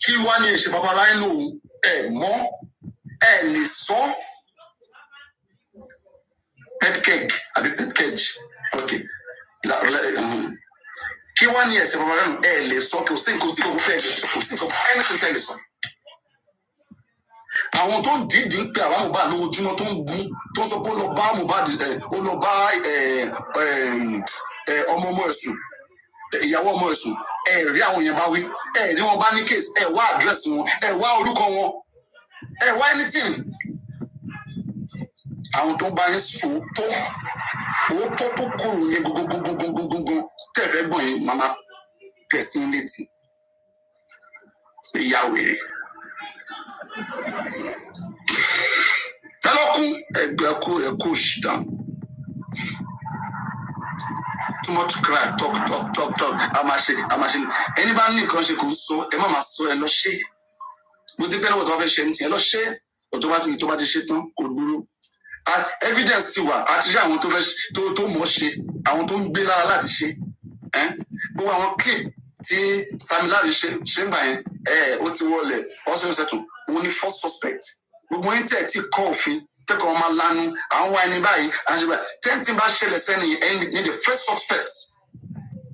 Kí wá ní èṣe paparazzi mọ́ lè sọ. Pet cage. Okay. Kí wá ní èṣe paparazzi lè sọ kí o sí anything tẹ́ lè sọ. Àwọn tó ń dídì ń pè àwọn Mohbad lójoojúmọ́ tó ń bú tó sọ pé ó lọ bá Mohbad ó lọ bá ọmọ ẹ̀sùn ìyàwó ọmọ ẹ̀sùn rí àwọn yẹn bá wí rí wọn bá ní case wá àdírẹ́sì wọn wá orúkọ wọn Why anything? I want to buy a suit. Oh, to go. Tell everybody, Mama, personality. Yahweh. Hello, a kush down. Too much cry, talk. I'm machine. Anybody need conscious so, a mama so a lo she. But depending on what I've shared, a lo she, automatic shit on, could do. Evidence to what? Actually, I want to more shit. I want to be a lot of shit. But I want clip. See, similar shit by what's the wall? Also, settle only first suspect. We went to coffee. Take on my land, and why anybody, and she 10 timber shell sending in the first suspects.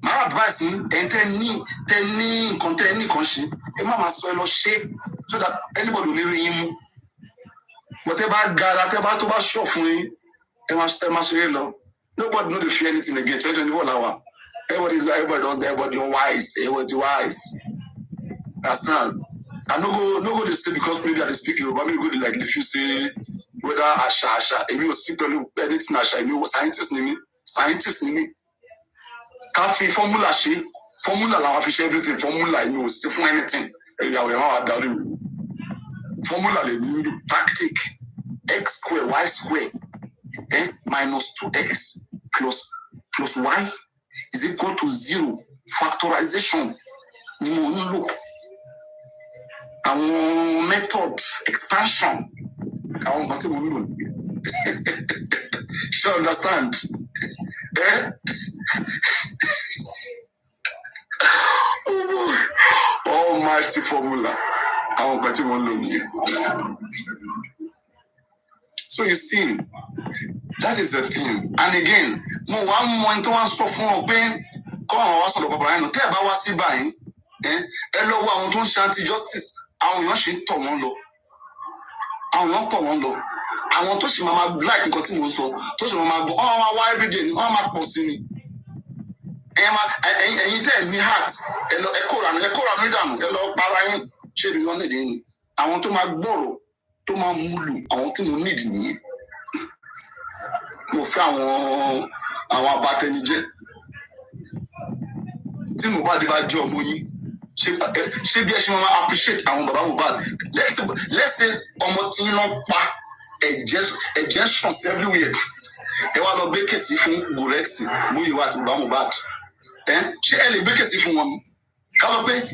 My advice and tell me, contain any conscience, a mama soil shape so that anybody will hear him. Whatever God, whatever to show for him, nobody know to fear anything again. 24 hours. Everybody wise, everybody wise. Understand? I no go to say because maybe I speak you, but maybe go to like if you say whether Asha, if you see anything Asha, if you scientist name, cafe formula la fish everything formula you see for anything. Formula le tactic x square y square minus 2x plus y is equal to 0. Factorization. Our method expansion. Sure, understand? Almighty formula. So you see, that is the thing. And again, one more into one so far open. Come on, what's on the Papa? I know. Tell about what's he buying. Hello, I want to shanty justice. I want to tọ̀ wọ́n lọ. I want to see Mama Black and continue so. To see Mama go. Oh, why every day? Oh, my posting. And you tell me heart. Hello, echo, down. Hello, Parain. She be on the day. I want to my borrow. To my mulu. I want to need me. Mo fẹ́ àwọn abatẹnijẹ́. Tí mo bá dé bá jẹ́ ọmọ yín. Ṣé bí ẹ ṣe máa appreciate àwọn bàbá Mohbad. Let's say ọmọ tí ń lọ pa ẹ̀jẹ̀ ṣàn everywhere. Ẹ wá lọ gbé kèsì fún Gòrẹ́ksì Múyìwá àti bàbá Mohbad. Ṣé ẹ lè gbé kèsì fún wọn?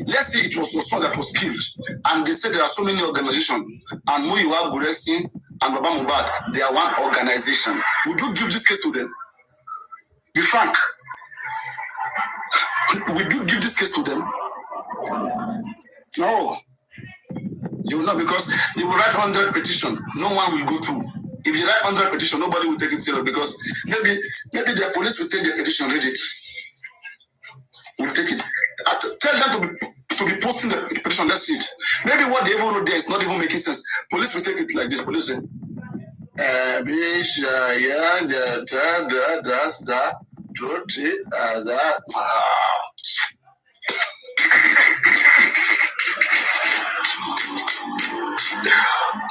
Let's say it was your son that was killed, and they said there are so many organizations, and Múyìwá, Gòrẹ́ksì, and Baba Mohbad, they are one organization. Would you give this case to them? Be frank. Would you give this case to them? No. You will not, because you will write 100 petitions. No one will go through. If you write 100 petitions, nobody will take it serious because maybe the police will take the petition, read it. Will take it. Tell them to be posting the petition. Let's see it. Maybe what they even wrote there is not even making sense. Police will take it like this. Police say,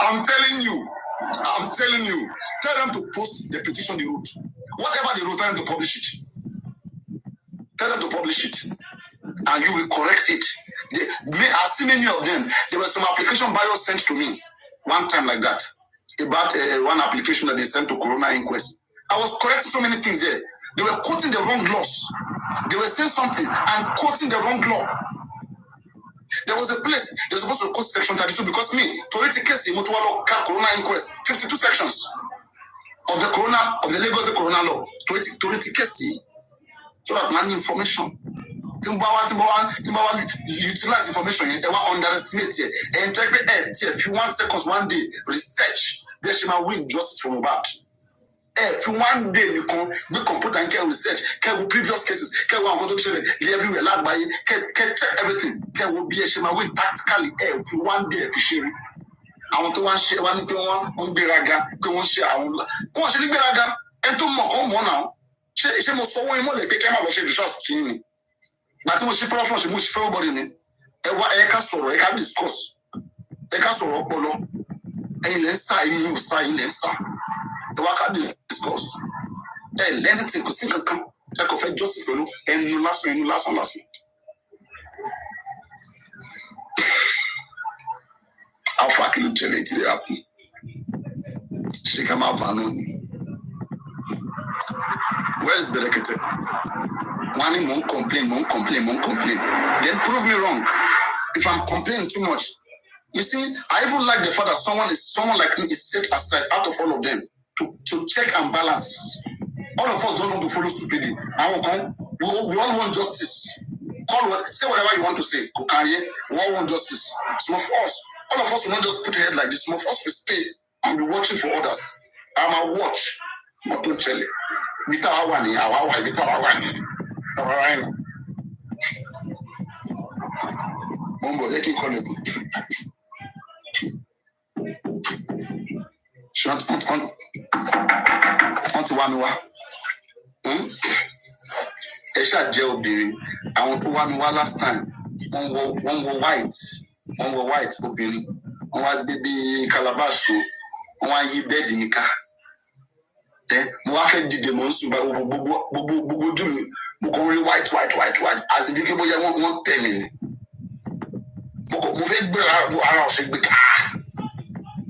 I'm telling you. Tell them to post the petition they wrote. Whatever they wrote, tell them to publish it. Tell them to publish it. And you will correct it. I've seen many of them. There was some application bio sent to me one time like that. About one application that they sent to Corona Inquest. I was correcting so many things there. They were quoting the wrong laws. They were saying something and quoting the wrong law. There was a place they're supposed to quote section 32 because me, Toriti Kesi, Mutualo, Corona Inquest, 52 sections of the Lagos Corona law. Toriti Kesi, so that man information. Timbawa, utilize information. They want underestimate it. And interpret it. If you 1 second, 1 day, research. They should win justice from about. If one day you can put and can research, can previous cases, can one go to everywhere, lad by can check everything, can will be a shame win tactically. If one day if you share, I want to one share one beraga, can one share on one share beraga, and to more now. She must so one more like became a share just to me. But she profession, she must everybody in it. A castle, a discourse, a castle, polo. Hey, let's say you say let's say. The work I discuss. Hey, let it take a single come. Like of justice for you, and no last. How far can you tell it to happen? She come out for no. Where is Berekete? One won't complain. Then prove me wrong. If I'm complaining too much, you see, I even like the fact that someone like me is set aside out of all of them to check and balance. All of us don't want to follow stupidity. We all want justice. Say whatever you want to say. We all want justice. Some of us, all of us will not just put a head like this. Some of us will stay and be watching for others. I'm a watch. Not to tell you. Without one, Mumbo, they can call it. She want to one. Esha jail being. I want to one last time. One go white opening. One white baby calabash too. One ye bed in the car. Then Muafe did the monster by Bubu Jimmy. Mukori white. As if you can want 10 minutes. Move it around shake the car.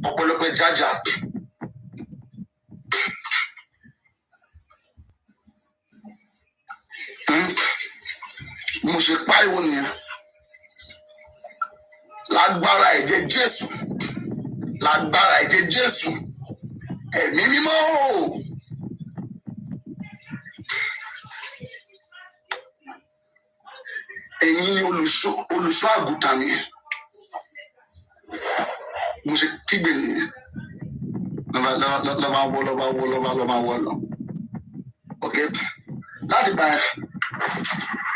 Opolope Jaja. Mo ṣe pariwo nìyẹn lágbára ẹ̀jẹ̀ Jésù ẹ̀mí mímọ́ ẹ̀yin ni olùṣọ́ àgùntàn mi mo ṣe kígbe nìyẹn lọ́ba wọ́ lọ ok láti bá ẹ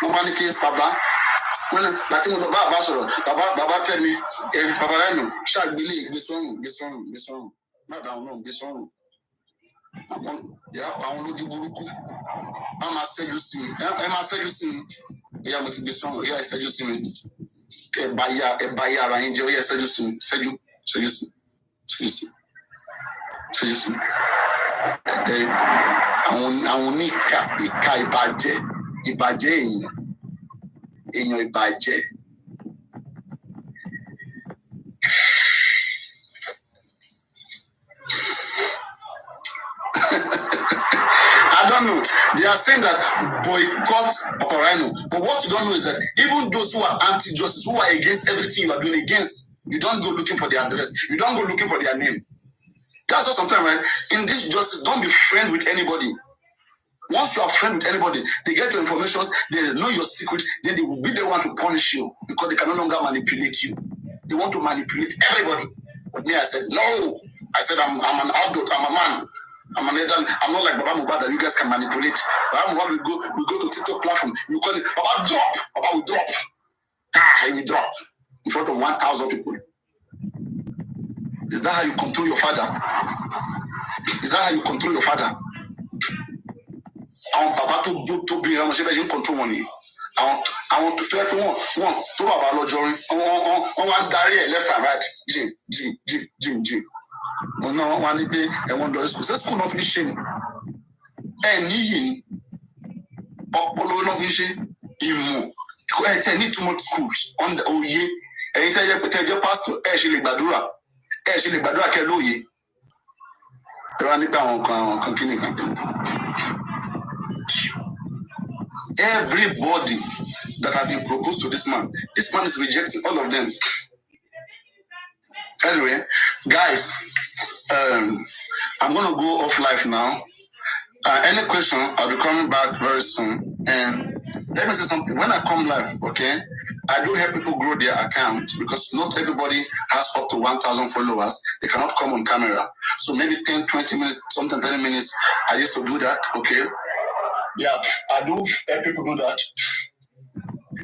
mo máa ní kí bàbá wọn láti mo lọ bá àbá sọ̀rọ̀ bàbá tẹ̀mí bàbá lẹ́nu ṣàgbélé gbé sọ́run bàbá àwọn náà gbé sọ́run àwọn olójú burúkú ẹ máa ṣẹ́jú sí mi ìyá mo ti gbé sọ́run ìyá ẹ ṣẹ́jú sí mi ẹ bá yá ara yín jẹ́ ó yẹ ṣẹ́jú sí mi ṣẹ́jú sí mi àwọn oníkà ìbàjẹ́ èèyàn ìbàjẹ́. I don't know. They are saying that boycott Operano. But what you don't know is that even those who are anti-justice, who are against everything you are doing against, you don't go looking for their address. You don't go looking for their name. That's what sometimes, right? In this justice, don't be friend with anybody. Once you are friend with anybody, they get your information, they know your secret, then they will be the one to punish you because they can no longer manipulate you. They want to manipulate everybody. But me, I said, no. I said, I'm an adult, I'm a man. I'm not like Baba Mubad that you guys can manipulate. Baba Mubad we go to TikTok platform. You call it Baba drop. Baba will drop. He will drop in front of 1,000 people. Is that how you control your father? Papa to be around control money. I want to tell everyone to Baba Lord Jory. One carry left and right. Jim. No one be and one does school of fishing. And ye Opolo of fishing. You need too much schools on the OE. And tell your pastor Ashley Badura Keloye. Everybody that has been proposed to this man is rejecting all of them. Anyway, guys, I'm gonna go off live now. Any question, I'll be coming back very soon. And let me say something. When I come live, okay, I do help people grow their account because not everybody has up to 1,000 followers. They cannot come on camera. So maybe 10, 20 minutes, sometimes 30 minutes. I used to do that, okay? Yeah, I do help people do that.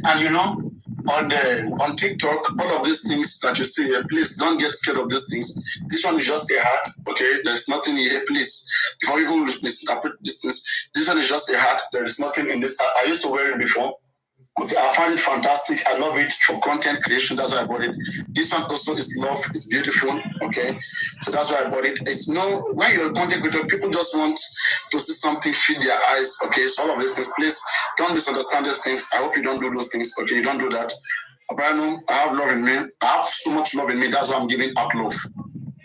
And you know, on TikTok, all of these things that you see here, please don't get scared of these things. This one is just a heart, okay? There's nothing here, please. Before people misinterpret these things, this one is just a heart. There is nothing in this heart. I used to wear it before. Okay, I find it fantastic. I love it for content creation. That's why I bought it. This one also is love. It's beautiful. Okay, so that's why I bought it. It's no when you're a content creator, people just want to see something feed their eyes. Okay, so all of these things, please don't misunderstand these things. I hope you don't do those things. Okay, you don't do that. Apparently, I have love in me. I have so much love in me. That's why I'm giving out love.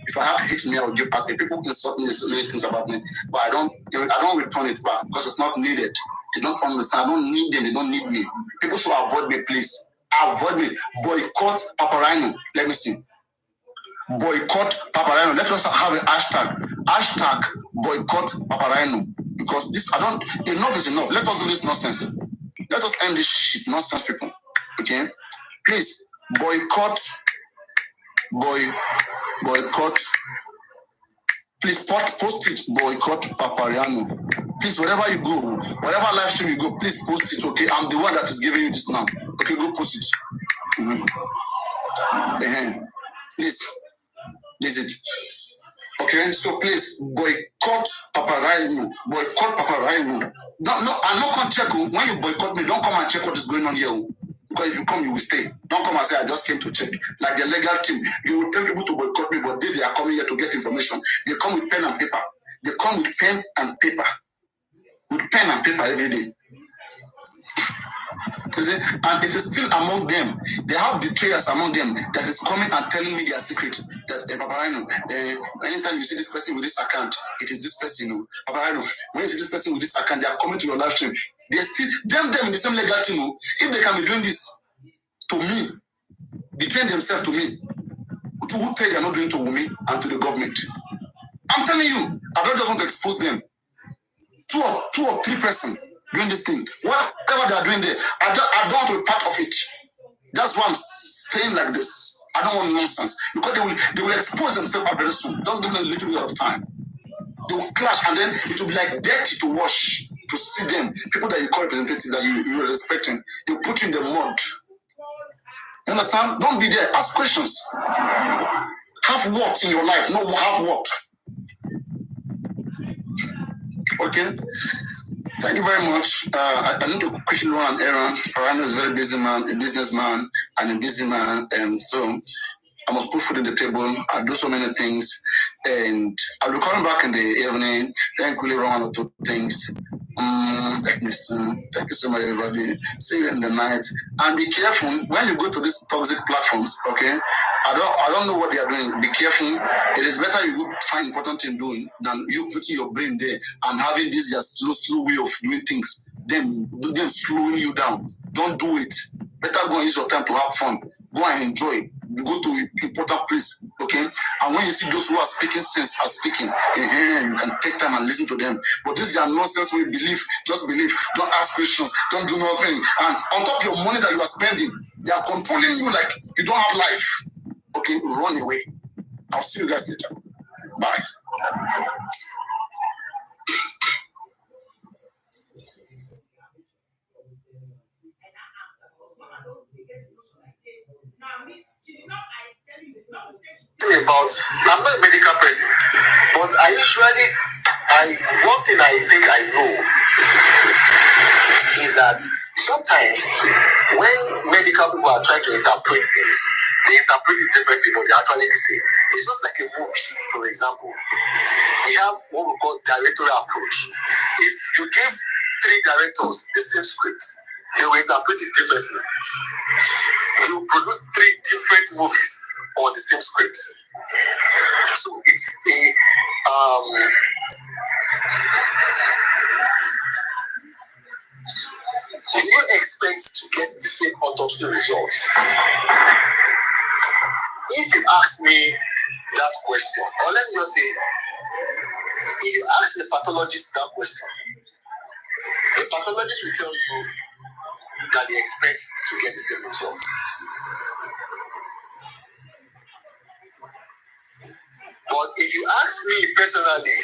If I have hate me, I will give back. The people insult me so many things about me, but I don't return it back because it's not needed. They don't understand. I don't need them. They don't need me. People should avoid me, please. Avoid me. Boycott Paparino. Let me see. Boycott Paparino. Let us have a hashtag. Hashtag boycott Paparino. Because this, enough is enough. Let us do this nonsense. Let us end this shit nonsense, people. Okay? Please, boycott. Please post it, boycott Papariano. Please, wherever you go, whatever live stream you go, please post it, okay? I'm the one that is giving you this now. Okay, go post it. Please, this it. Okay, so please, boycott Paparino. Boycott Paparino. No, I'm not going to check. When you boycott me, don't come and check what is going on here. Because if you come, you will stay. Don't come and say, I just came to check. Like the legal team, you will tell people to boycott me, but they are coming here to get information. They come with pen and paper. They come with pen and paper. With pen and paper every day. And it is still among them. They have betrayers among them that is coming and telling me their secret. That Paparino, anytime you see this person with this account, it is this person. Paparino, when you see this person with this account, they are coming to your live stream. They still them in the same legal team. If they can be doing this to me, betraying themselves to me, who tell they are not doing to me and to the government? I'm telling you, I don't just want to expose them. Two or three person doing this thing. Whatever they are doing there, I don't want to be part of it. That's why I'm saying like this. I don't want nonsense. Because they will expose themselves very soon. Just give them a little bit of time. They will clash and then it will be like dirty to wash, to see them. People that you call representatives that you are respecting, they put you in the mud. You understand? Don't be there. Ask questions. Have what in your life? No, have what? Okay. Thank you very much. I need to quickly run an errand. Parano is a very busy man, a businessman, and a busy man. And so I must put food on the table. I do so many things. And I'll be coming back in the evening. Then quickly run one or two things. Let me see. Thank you so much, everybody. See you in the night. And be careful when you go to these toxic platforms, okay? I don't know what they are doing. Be careful. It is better you find important thing doing than you putting your brain there and having this just slow way of doing things. Then slowing you down. Don't do it. Better go and use your time to have fun. Go and enjoy. Go to important place, okay? And when you see those who are speaking sense are speaking, you can take time and listen to them. But this is your nonsense we believe. Just believe. Don't ask questions. Don't do nothing. And on top of your money that you are spending, they are controlling you like you don't have life. Okay, run away. I'll see you guys later. Bye. About I'm not a medical person, but one thing I think I know is that sometimes when medical people are trying to interpret things, they interpret it differently, but they're actually the same. It's just like a movie, for example. We have what we call directorial approach. If you give 3 directors the same script, they will interpret it differently. You produce 3 different movies on the same script. So it's a do you expect to get the same autopsy results? If you ask me that question, or let me just say, if you ask the pathologist that question, the pathologist will tell you that they expect to get the same results. But if you ask me personally,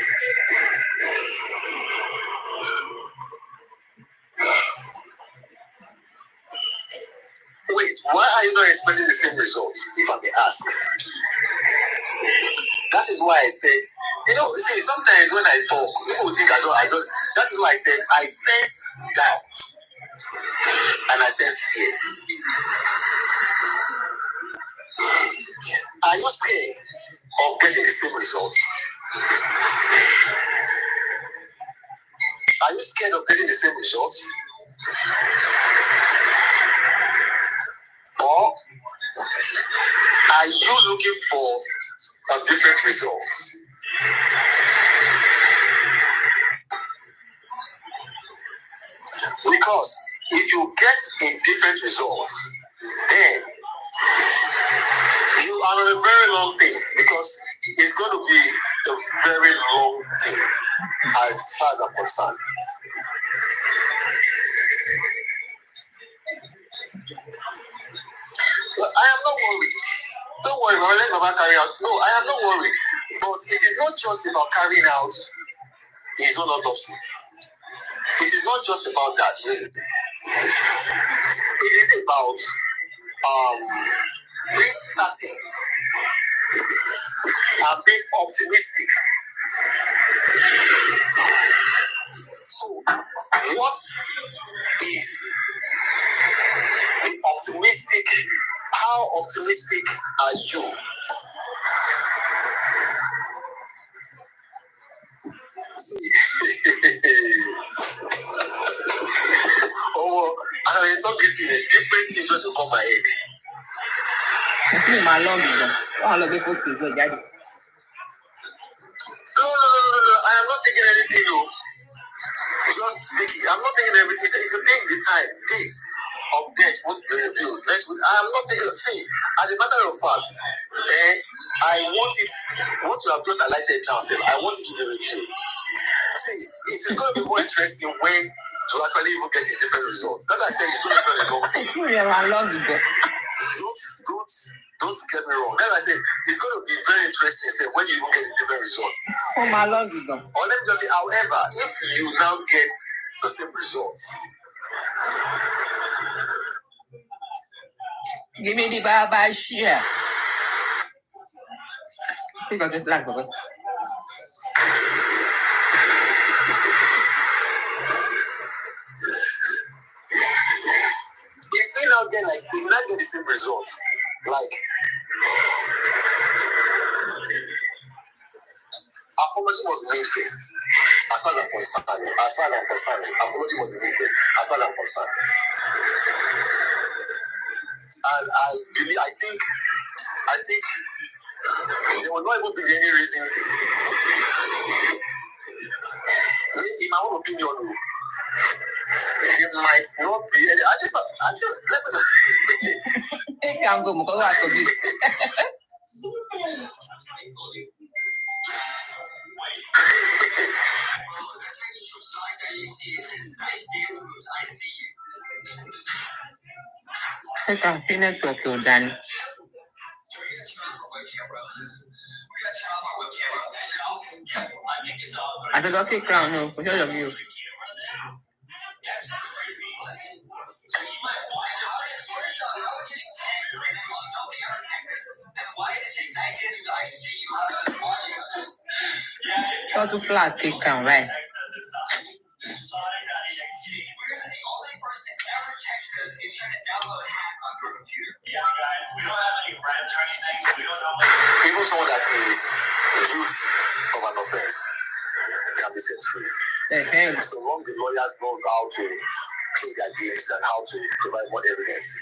wait, why are you not expecting the same results, if I may ask? That is why I said, see, sometimes when I talk, people will think I don't. That is why I said I sense doubt. and I sense fear. Are you scared of getting the same result? Are you scared of getting the same result? Or are you looking for a different result? Because if you get a different result, then you are on a very long thing, because it's going to be a very long thing as far as I'm concerned. But I am not worried. Don't worry, Mama, let Baba carry out. No, I am not worried. But it is not just about carrying out his own autopsy. It is not just about that, really. It is about being certain and being optimistic. So, what is the optimistic? How optimistic are you? See, oh, I thought this is a different thing just to come my head. I see my long ago. Oh, look, people go, Daddy. No. I am not taking anything. No. Just Vicky, I'm not taking everything. So if you take the time, dates of death would be reviewed. I am not taking. See, as a matter of fact, I want it. What you have just highlighted now, say, I want it to be reviewed. See, it is going to be more interesting when you actually even get a different result. That I say it's going to be a long thing. Don't get me wrong. That I say it's going to be very interesting. Say when you even get a different result. Oh my Lord, or let me just say, however, if you now get the same results, give me the Baba share. Pick up the flag, Baba. if you now get the same results, like apology was made first. As far as I'm concerned, apology was made first. As far as I'm concerned, and I think there will not even be any reason. In my own opinion, there might not be any. I Can't go, I can't finish what you've done. I don't see crown, no, for all of you. How to flat take crown, right? Even someone that is guilty of an offense can be set free. So long the lawyers know how to play their games and how to provide more evidence.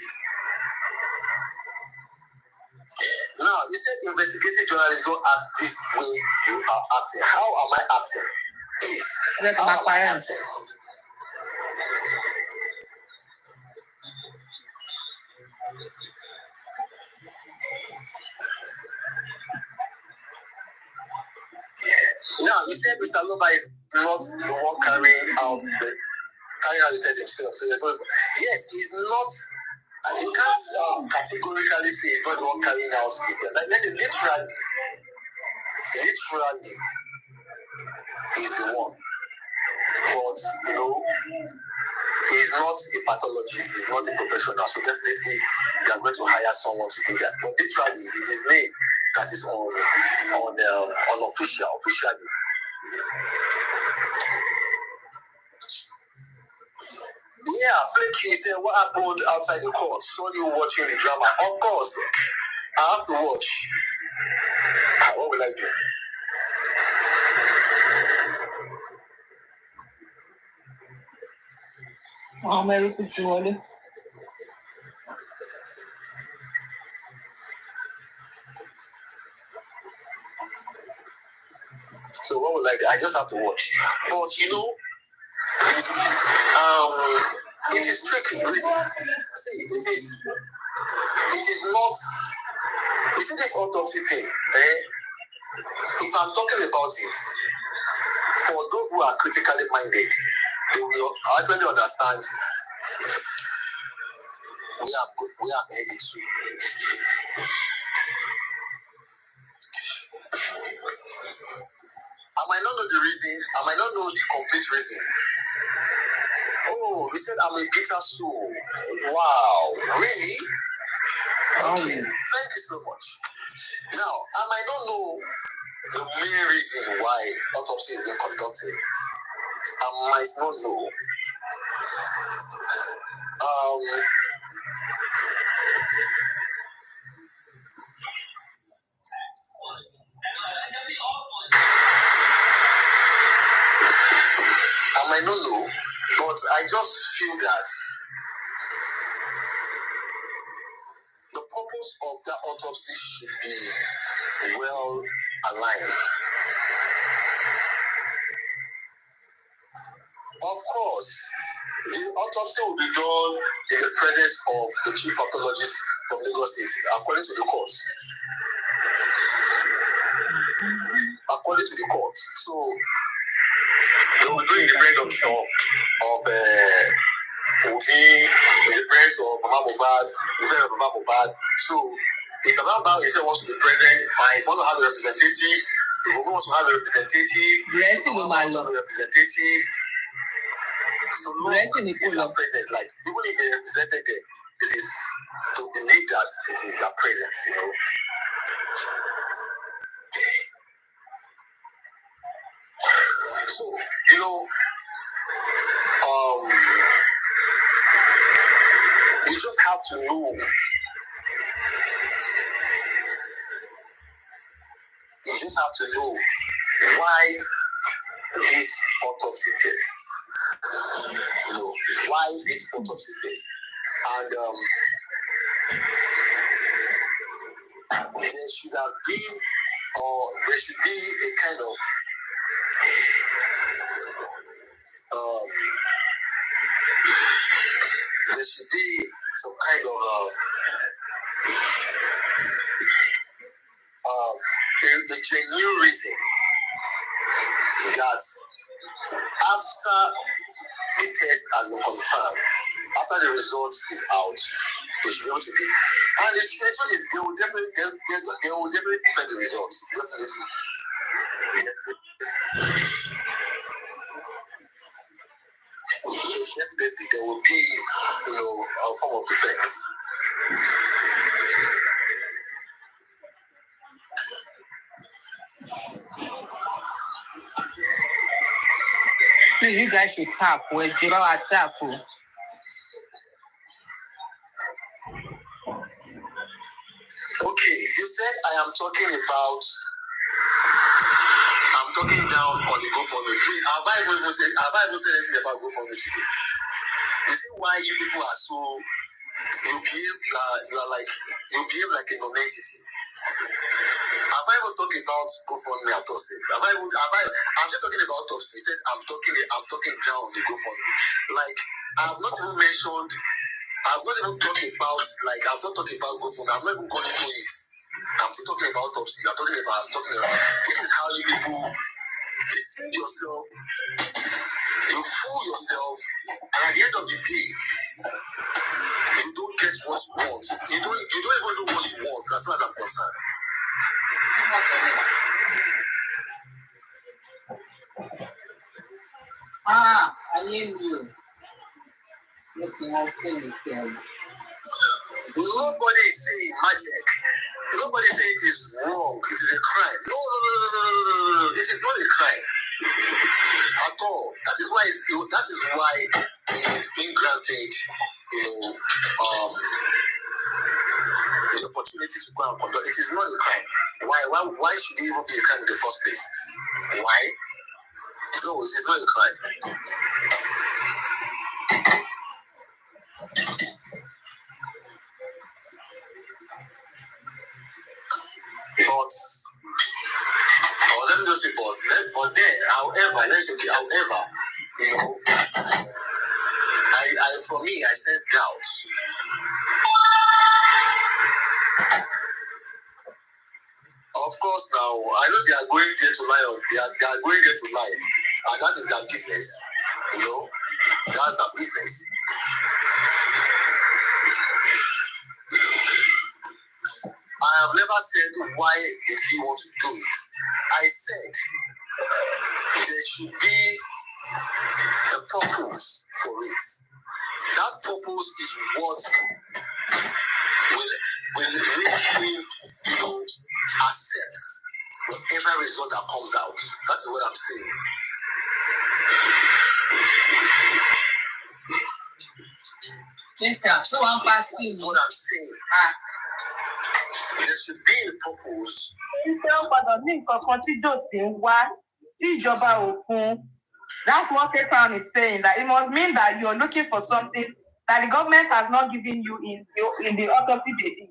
Now, you said investigative journalists don't act this way you are acting. How am I acting? Please. How am I acting? Now, you said Mr. Aloaba'S is not the one carrying out the test himself. So yes, he's not. You can't categorically say he's not the one carrying out this. Like, let's say literally, he's the one. But he's not a pathologist. He's not a professional. So definitely, they are going to hire someone to do that. But literally, it is name that is on officially. Yeah, You said what happened outside the court. Saw you watching the drama. Of course, I have to watch. What will I do? So what will I do? I just have to watch. But you know, it is tricky, really. See, it is not. You see this autopsy thing, if I'm talking about it, for those who are critically minded, they will actually understand we are headed to. I might not know the reason, I might not know the complete reason. Oh, you said I'm a bitter soul. Wow, really? Okay, thank you so much. Now, I might not know the main reason why autopsy is being conducted. I might not know. I might not know, but I just feel that the purpose of that autopsy should be well aligned. Of course, the autopsy will be done in the presence of the chief pathologist from Lagos State, according to the court. According to the court. So they will do it in the presence of Obi, in the presence of Mama Mohbad, in the presence of Mama Mohbad. So if Mama Mohbad wants to be present, fine. If you want to have a representative, if you want to have a representative, Yes, you know, my lord. Representative. So no is present. Like even if they represented them, it is to believe that it is their presence, you know. So, you know, you just have to know. You just have to know why this autopsy test. You know, why this autopsy test. And there should have been, or there should be a kind of there should be some kind of the genuine reason that after the test has been confirmed, after the result is out, they should be able to do. And the truth is, they will definitely defend the results. Definitely. Definitely, there will be, you know, a form of defense. Please, you guys should tap. Where Jiro at tap. Okay, you said I'm talking down on the Gofundme. Please, have I even said anything about Gofundme today? You see why you people are so you behave like a non-entity. Have I even talking about Gofundme at all? I'm just talking about autopsy. You said I'm talking down on the Gofundme. Like I've not even talked about Gofundme. I've not even gone into it. I'm still talking about autopsy. I'm talking about this is how you people deceive yourself, you fool yourself, and at the end of the day, you don't get what you want. You don't even know what you want, as far as I'm concerned. I need you. Looking at me. Nobody is saying magic. Nobody is saying it is wrong. It is a crime. No. It is not a crime at all. That is why it is being granted. granted, the opportunity to go and conduct. It is not a crime. Why should it even be a crime in the first place? Why? No, it is not a crime. Let me just say, but then, however, for me, I sense doubt. Of course, now I know they are going there to lie. They are going there to lie, and that is their business. That's their business. I have never said why did he want to do it. I said there should be a purpose for it. That purpose is what will make him, accept whatever result that comes out. That is what I'm saying. That is what I'm saying. There should be a purpose. That's what K-Crown is saying, that it must mean that you're looking for something that the government has not given you in the autopsy they did.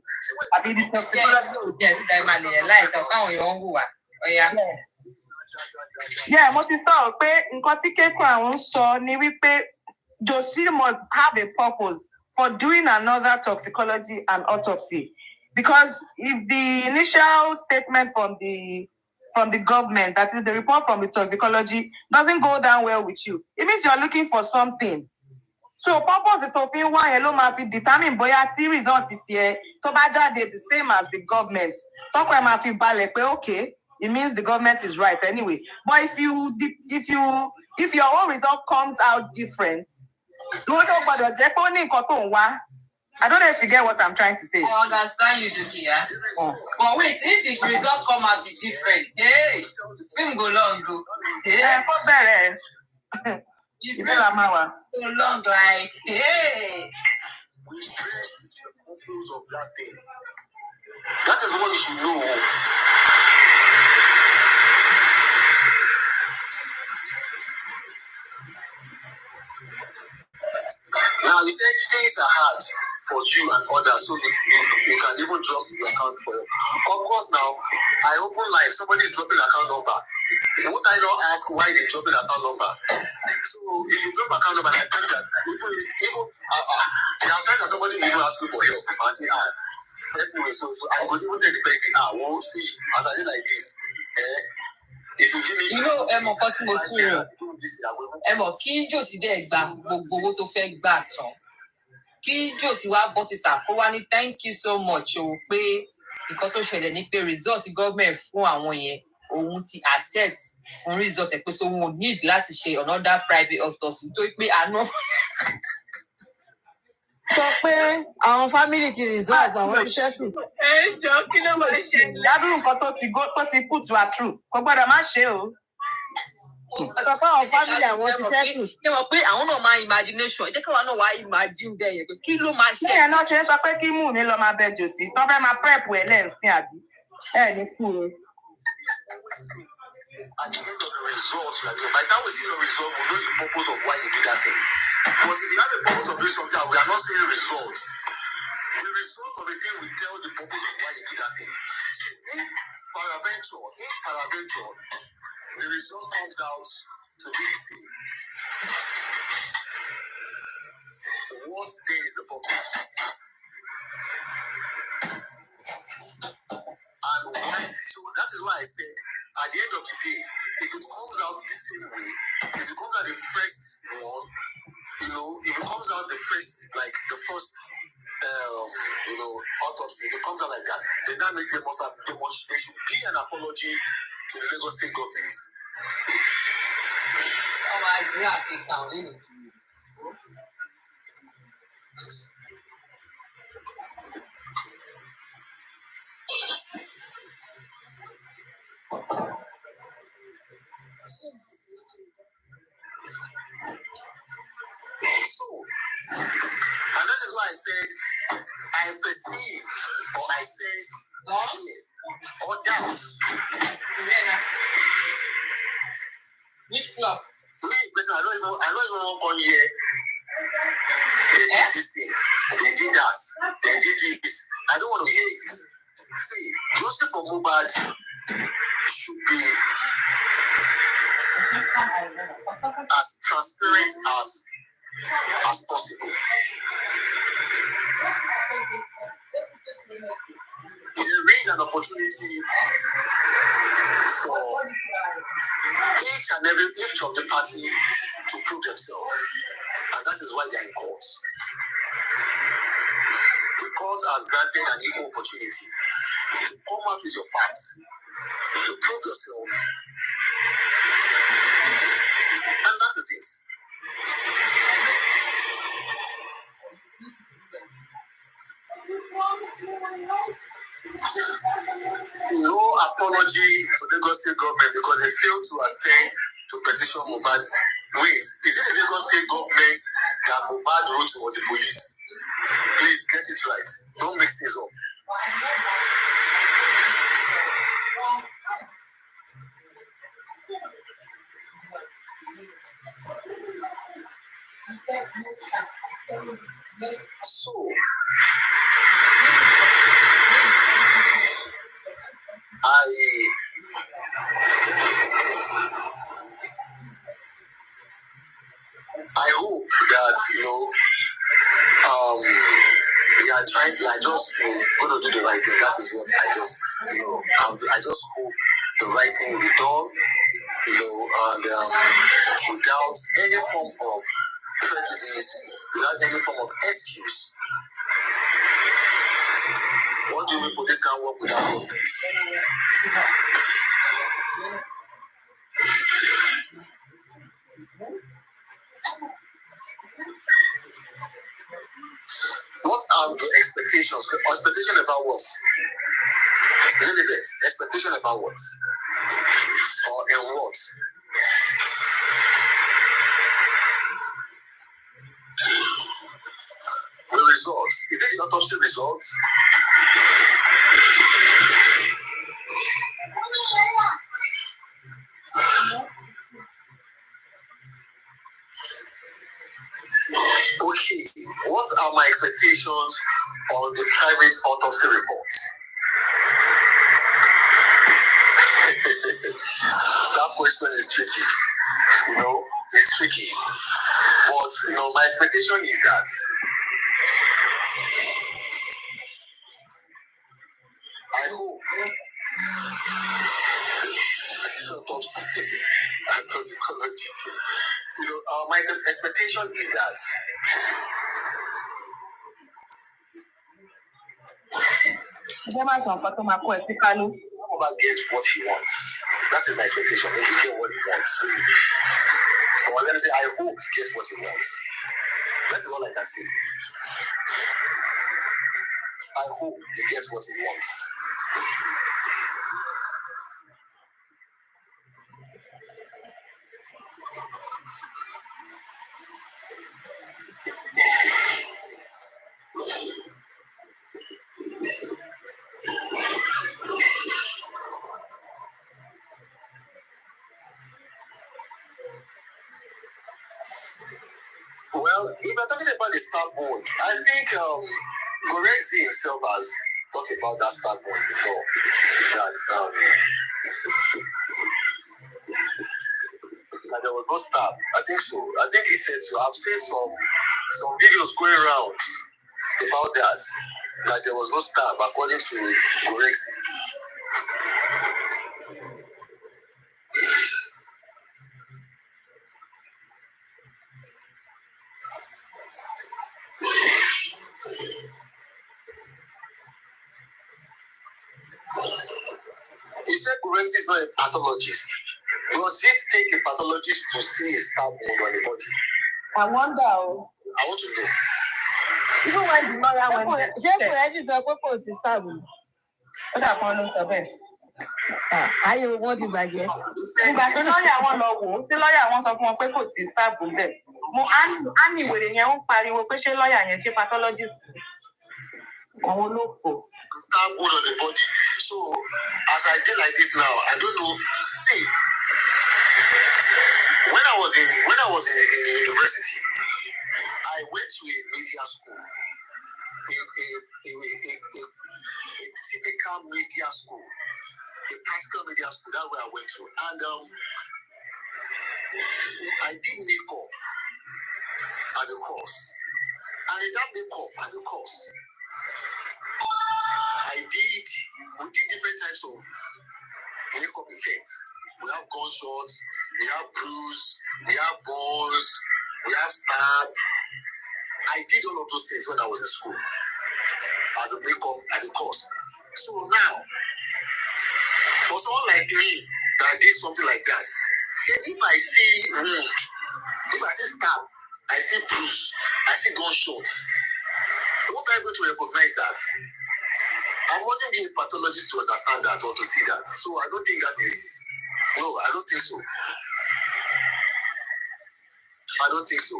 Yeah, mo ti sọ pé nǹkan tí K-Crown sọ ni wípé Josie must have a purpose for doing another toxicology and autopsy, because if the initial statement from the government, that is the report from the toxicology, doesn't go down well with you, it means you're looking for something. So purpose tó fi wá yẹn ló máa fi determine bóyá tí result tiẹ̀ tó bá jáde the same as the government. Tọ́pọ̀ ẹ̀ máa fi balẹ̀ pé okay, it means the government is right anyway. But if your own result comes out different, I don't know if you get what I'm trying to say. I understand you, Dukia. But wait, if the result come out different, hey, film go long go. Yeah, for better. You feel so long, like, hey. We press the purpose of that thing. That is what you should know. Now you said things are hard for you and others, so you can even drop your account for you. Of course, now I open live, somebody's dropping account number. Would I not ask why they're dropping account number? So if you drop account number, I tell you that even there are times that somebody will even ask you for help and say, help me. So I could even tell the person, won't see as I did like this. If you give me Emma, kí Josie dẹ̀ gba gbogbo owó tó fẹ́ gbà tán. Kí Josie wá bọ́ síta kó wá ní thank you so much o pé nǹkan tó ṣẹlẹ̀ ní pé result government fún àwọn yẹn òun ti accept fún result ẹ̀ pé so wọn ò need láti ṣe another private autopsy tó pé àná. Sọ pé àwọn family ti result àwọn iṣẹ́ tù. Jọ kí ló máa ṣe? Ládùn nǹkan tó ti put to a true. Kò gbọ́dọ̀ má ṣe o. Sọ pé àwọn family àwọn ti settle. Ṣé mo pé àwọn náà máa imagination? Jẹ́ káwọn náà wá imagine bẹ́ẹ̀ yẹn pé kí ló máa ṣe? Ṣé ẹ̀ náà ṣe sọ pé kí mú mi lọ máa bẹ Josie? Tọ́ fẹ́ máa prep ẹ̀ lẹ́sìn àbí? Ní kú o. At the end of the results, by the time we see the result, we know the purpose of why you do that thing. But if you have a purpose of doing something and we are not seeing results, the result of the thing will tell the purpose of why you do that thing. So if paraventure, the result comes out to be the same, what then is the purpose? And why? So that is why I said, at the end of the day, if it comes out the same way, if it comes out the first one, if it comes out the first autopsy, if it comes out like that, then that means there should be an apology to the Lagos State government. Oh my God, So And that is why I said I perceive or I sense fear or doubt. Which flop? Me, personally, I don't even want to hear they did this thing, they did that, they did this. I don't want to hear it. See, Joseph or Mohbad should be as transparent as possible. There is an opportunity for each of the party to prove themselves, and that is why they are in court. The court has granted an equal opportunity to come out with your facts, to prove yourself, and that is it. No apology to the Lagos State government because they failed to attend to petition Mohbad. Wait, is it the Lagos State government that Mohbad wrote to or the police? Please get it right. Don't mix things up. So, I hope that they are trying. They are just going to do the right thing. That is what I just I just hope the right thing will be done. And without any form of prejudice, without any form of excuse. What do you mean police can't work without government? What are the expectations? Expectation about what? Elizabeth, expectation about what? Or in what? The results. Is it the autopsy results? Okay, what are my expectations on the private autopsy reports? That question is tricky. It's tricky. But my expectation is that I hope autopsy and toxicology. My expectation is that Mohbad gets what he wants. That is my expectation. He get what he wants, really. Or let me say, I hope he gets what he wants. That is all I can say. I hope he gets what he wants. Well, if we're talking about the stab wound, I think Goreksi himself has talked about that stab wound before. That there was no stab. I think so. I think he said so. I've seen some videos going around about that there was no stab according to Goreksi. He said Goreksi is not a pathologist. Does it take a pathologist to see a stab wound on the body? I wonder. I want to know. Even when the lawyer went there. Ṣé Forensic sọ pé kò sí stab? Ó dà kan ló sọ bẹ́ẹ̀. Ayé wọn ti bàjẹ́. Ìgbà tí lọ́ọ̀yà wọn lọ wò ó, tí lọ́ọ̀yà wọn sọ fún wọn pé kò sí staff bẹ́ẹ̀. Mo á ní ìwèrè yẹn ń pariwo pé ṣé lọ́ọ̀yà yẹn ṣe pathologist. Àwọn ló fò. Stab wound on the body. So as I did like this now, I don't know. See, when I was in university, I went to a media school, a typical media school, a practical media school. That's where I went to, and I did makeup as a course, and in that makeup as a course, we did different types of makeup effects. We have gunshots, we have bruise, we have balls, we have stab. I did all of those things when I was in school as a makeup, as a course. So now, for someone like me that did something like that, if I see wound, if I see stab, I see bruise, I see gunshots, what am I going to recognize that? I wasn't being a pathologist to understand that or to see that. So I don't think that is, no, I don't think so. I don't think so.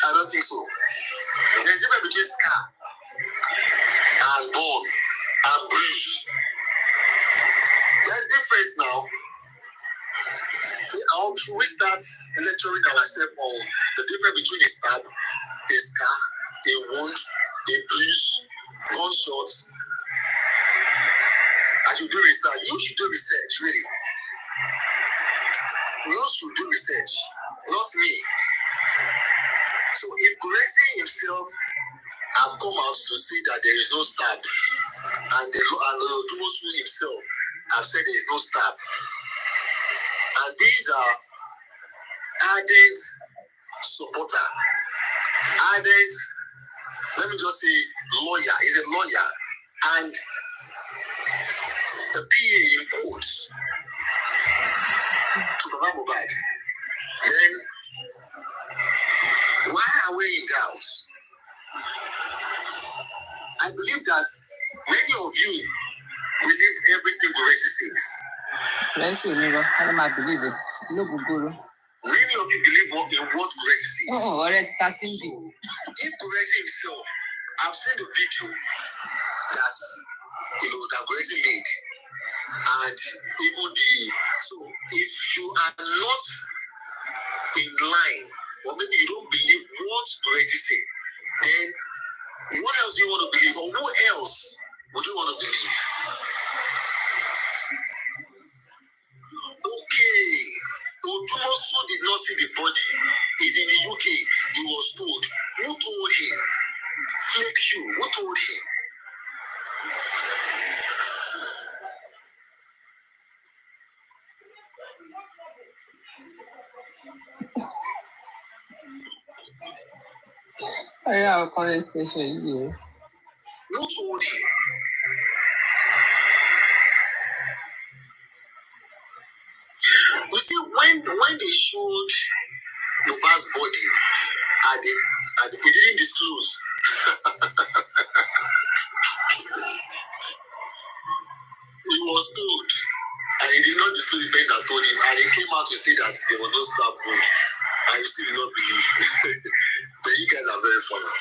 I don't think so. There's a difference between scar and bone and bruise. There's difference now. How should we start lecturing ourselves on the difference between a stab, a scar, a wound, a bruise, gunshots? As you do research, you should do research, really. You should do research, not me. So if Gracie himself has come out to say that there is no stab, and Odumosu himself have said there is no stab, and these are ardent supporter, ardent, let me just say lawyer, is a lawyer, and the PA in quotes to Baba Mohbad, then why are we in doubt? I believe that many of you believe everything Gracie says. Let's see, I don't believe it. No, Google. Many of you believe in what Gracie says. Oh, that's so, if Gracie himself, I've seen the video that Gracie made, and even so if you are not in line, or maybe you don't believe what Gracie said, then what else do you want to believe, or who else would you want to believe? Okay, Odumosu did not see the body. He's in the UK. He was told. Who told him? Flake you. Who told him? I have a conversation here. Who told him? You see, when they showed Aloaba'S body, they didn't disclose. He was told, and he did not disclose the pen that told him, and he came out to say that there was no stab wound. And you still did not believe. But you guys are very funny.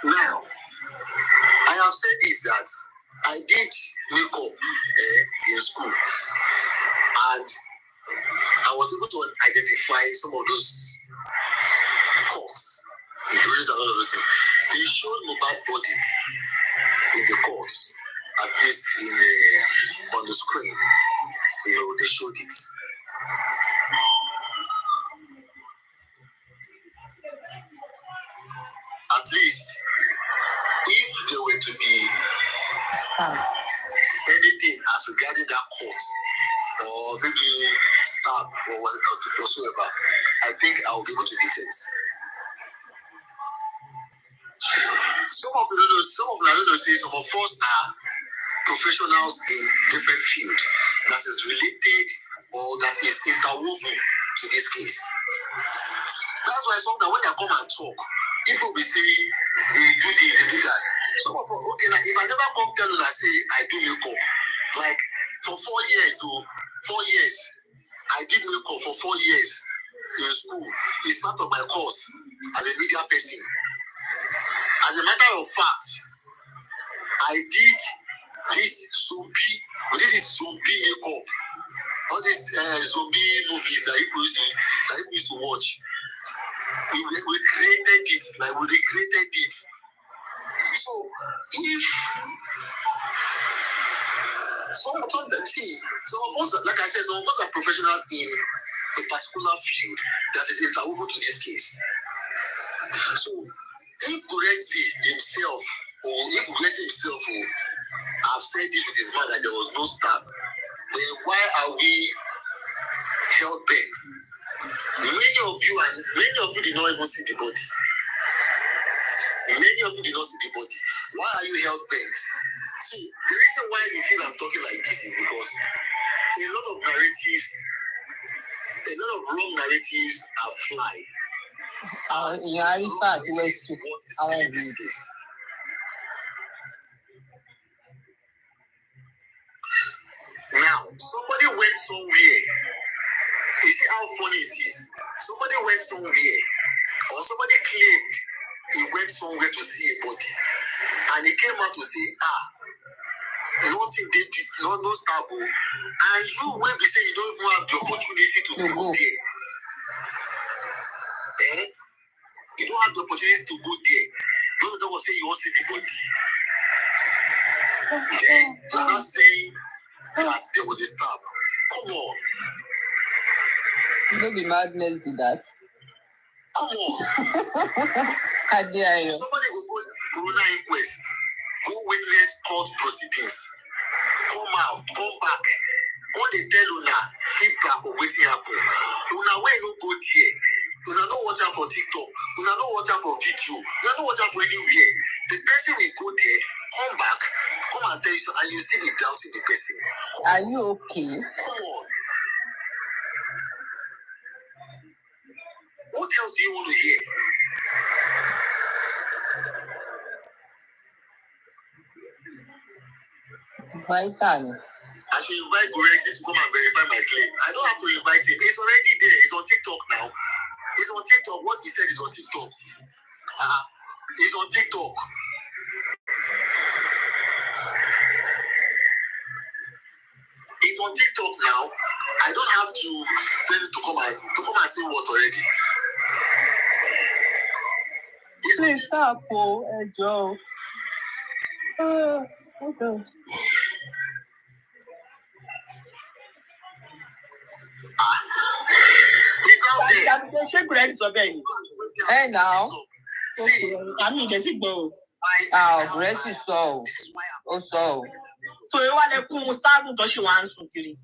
Now, I have said this, that I did makeup in school, and I was able to identify some of those cuts, bruises, and all of those things. They showed Mohbad's body in the courts, at least on the screen. They showed it. At least, if there were to be anything as regarding that court, or maybe stab or whatsoever, I think I'll be able to detect. Some of you don't know, say some of us are professionals in different fields that is related or that is interwoven to this case. That's why sometimes when they come and talk, people will say they do this, they do that. Some of us, okay, like if I never come tell you that say I do makeup, like for 4 years, I did makeup for 4 years in school. It's part of my course as a media person. As a matter of fact, I did this zombie makeup, all these zombie movies that people used to watch. We created it, like we recreated it. So if some of us, like I said, some of us are professionals in a particular field that is interwoven to this case. So if Gurezi himself have said it with his mouth that there was no stab, then why are we held bent? Many of you did not even see the body. Many of you did not see the body. Why are you held bent? See, the reason why you feel I'm talking like this is because a lot of wrong narratives are flying. Now, somebody went somewhere. You see how funny it is? Somebody went somewhere, or somebody claimed he went somewhere to see a body, and he came out to say, nothing did it, no stab. And you, when we say you don't even have the opportunity to go there, you don't have the opportunity to go there. Don't say you won't see the body. Then you're not saying that there was a stab. Come on. Don't be madness to that. Come on. How dare you? Somebody will go Corona inquest, go witness court proceedings, come out, come back. What they tell Una feedback of what happened. Una where no go there. Una no watch out for TikTok. Una no watch out for video. Una no watch out for anywhere. The person will go there, come back, come and tell you, and you still be doubting the person. Are you okay? Come on. What else do you want to hear? Vital. I should invite Gurezi to come and verify my claim. I don't have to invite him. He's already there. He's on TikTok now. He's on TikTok. What he said is on TikTok. He's on TikTok. He's on TikTok now. I don't have to tell him to come and say what already. Please stop, Joe. Okay. He's out there. Hey now. I mean, there's a go. Grace is so. So you want to come start to she wants to kill.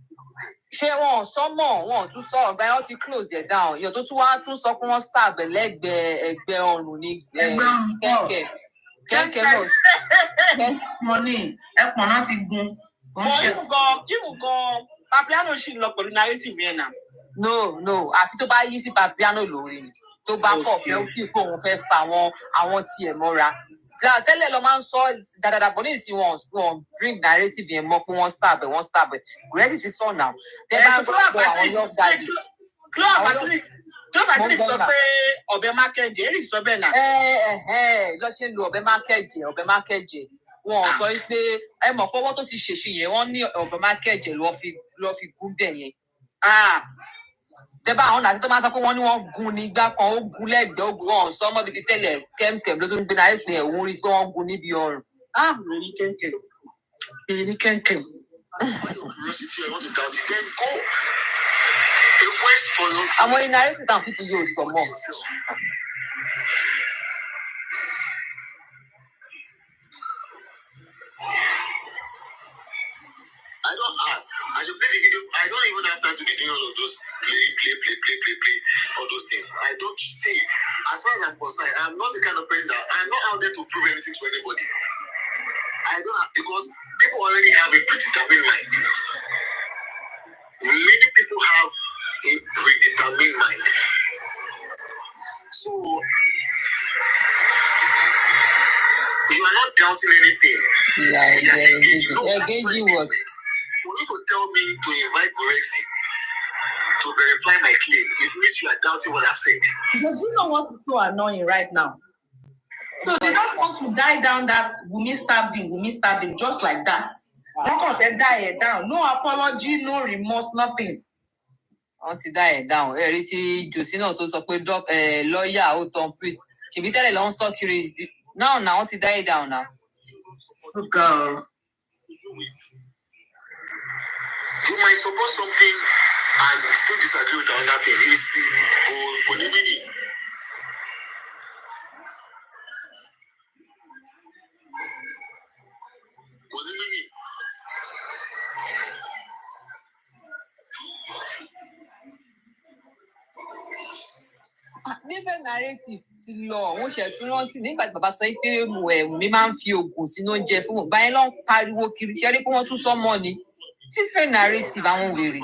Ṣé wọn tún sọ ọgbà yẹn ti close it down yóò tó tún wá tún sọ pé wọ́n stab lẹ́gbẹ̀ẹ́ ẹgbẹ́ ọrùn ní kẹ̀kẹ́ náà. Money ẹ̀pọ̀n náà ti gun. Even gan Papiano ṣì lọ pẹ̀lú narrative yẹn náà. No àfi tó bá yí sí Papiano lórí ni tó bá kọ̀ fẹ́ kí kó òun fẹ́ fa àwọn tiẹ̀ mọ́ra. Tẹ́lẹ̀ lọ máa ń sọ dáadáa bọ́ ní ìsìn wọn bring narrative yẹn mọ́ pé wọ́n stab Grace ti sọ náà. Tẹ́ bá gbọ́ àwọn young daddy. Club Patrick sọ pé ọbẹ̀ mákẹ́jẹ èyí sọ bẹ́ẹ̀ náà. Lọ ṣe ń lo ọbẹ̀ mákẹ́jẹ. Wọ́n sọ pé ẹ mọ̀ pé ọwọ́ tó ti ṣèṣì yẹn wọ́n ní ọbẹ̀ mákẹ́jẹ lọ́ fi gún bẹ̀ yẹn. Tẹ́bá àwọn àti tó máa sọ pé wọ́n ní wọ́n gun ní igbá kan ó gun lẹ́gbẹ̀ẹ́ ó gun ọ̀hún sọ́mọ́ bíi ti tẹ́lẹ̀ kẹ́mkẹ́m ló tún gbé náà ẹ̀sìn ẹ̀hún rí pé wọ́n gun níbi ọrùn. Èyí kẹ́mkẹ́m. Àwọn ìnárétì táwọn fífi yóò sọ mọ́. I should play the video. I don't even have time to be doing all of those play, all those things. I don't see. As far as I'm concerned, I'm not the kind of person that I'm not out there to prove anything to anybody. I don't have, because people already have a predetermined mind. Many people have a predetermined mind. So you are not doubting anything. Yeah, You are engaging. No, that's engaging very what? different. For you to tell me to invite Gorexi to verify my claim, it means you are doubting what I've said. Because you know what is so annoying right now? So they just want to die down that Wunmi stabbed him just like that. Not of them die down. No apology, no remorse, nothing. Wọ́n ti dá ẹ̀ dáhùn ẹ̀rí tí jòsí náà tó sọ pé lọ́ọ̀yà ó tán prit ṣèbí tẹ́lẹ̀ ló ń sọ kiri náà wọ́n ti dá ẹ̀ dáhùn náà. You might support something and still disagree with another thing. It's Konimini. Different narrative ti lọ òun ṣe tún rántí nígbà tí bàbá sọ pé mi máa ń fi oògùn sínú oúnjẹ fún wọn báyìí ló ń pariwo kiri ṣe rí pé wọ́n tún sọmọ ni different narrative àwọn wèrè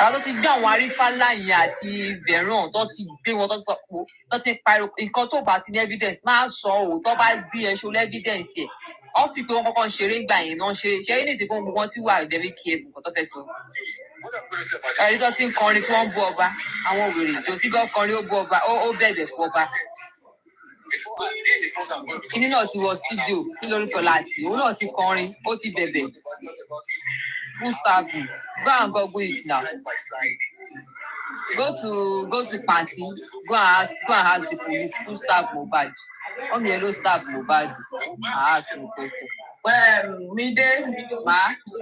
àwọn tó ti gbé àwọn arífálà yẹn àti veron tó ti gbé wọn tó ti sọ pé tó ti pariwo nǹkan tó bá ti ní evidence máa sọ ò tó bá gbé ẹṣọ evidence yẹ wọ́n fi pé wọ́n kọ́kọ́ ń ṣeré gbà yẹn náà ṣe ní ìsìnkú gbogbo wọn ti wà very careful nǹkan tó fẹ́ sọ. Ẹ̀rí tó ti ń kọrin tí wọ́n bú ọba àwọn wèrè tó sì gbọ́ kọrin ó bú ọba ó bẹ̀bẹ̀ fún ọba. Kíní náà ti wọ studio kí lórúkọ láti òun náà ti kọrin ó ti bẹ̀bẹ̀. Gustavo go and google it now. Go to party go and ask the police who stab Mohbad. Wọ́n mi yẹn ló stab Mohbad. Ask him question. Mide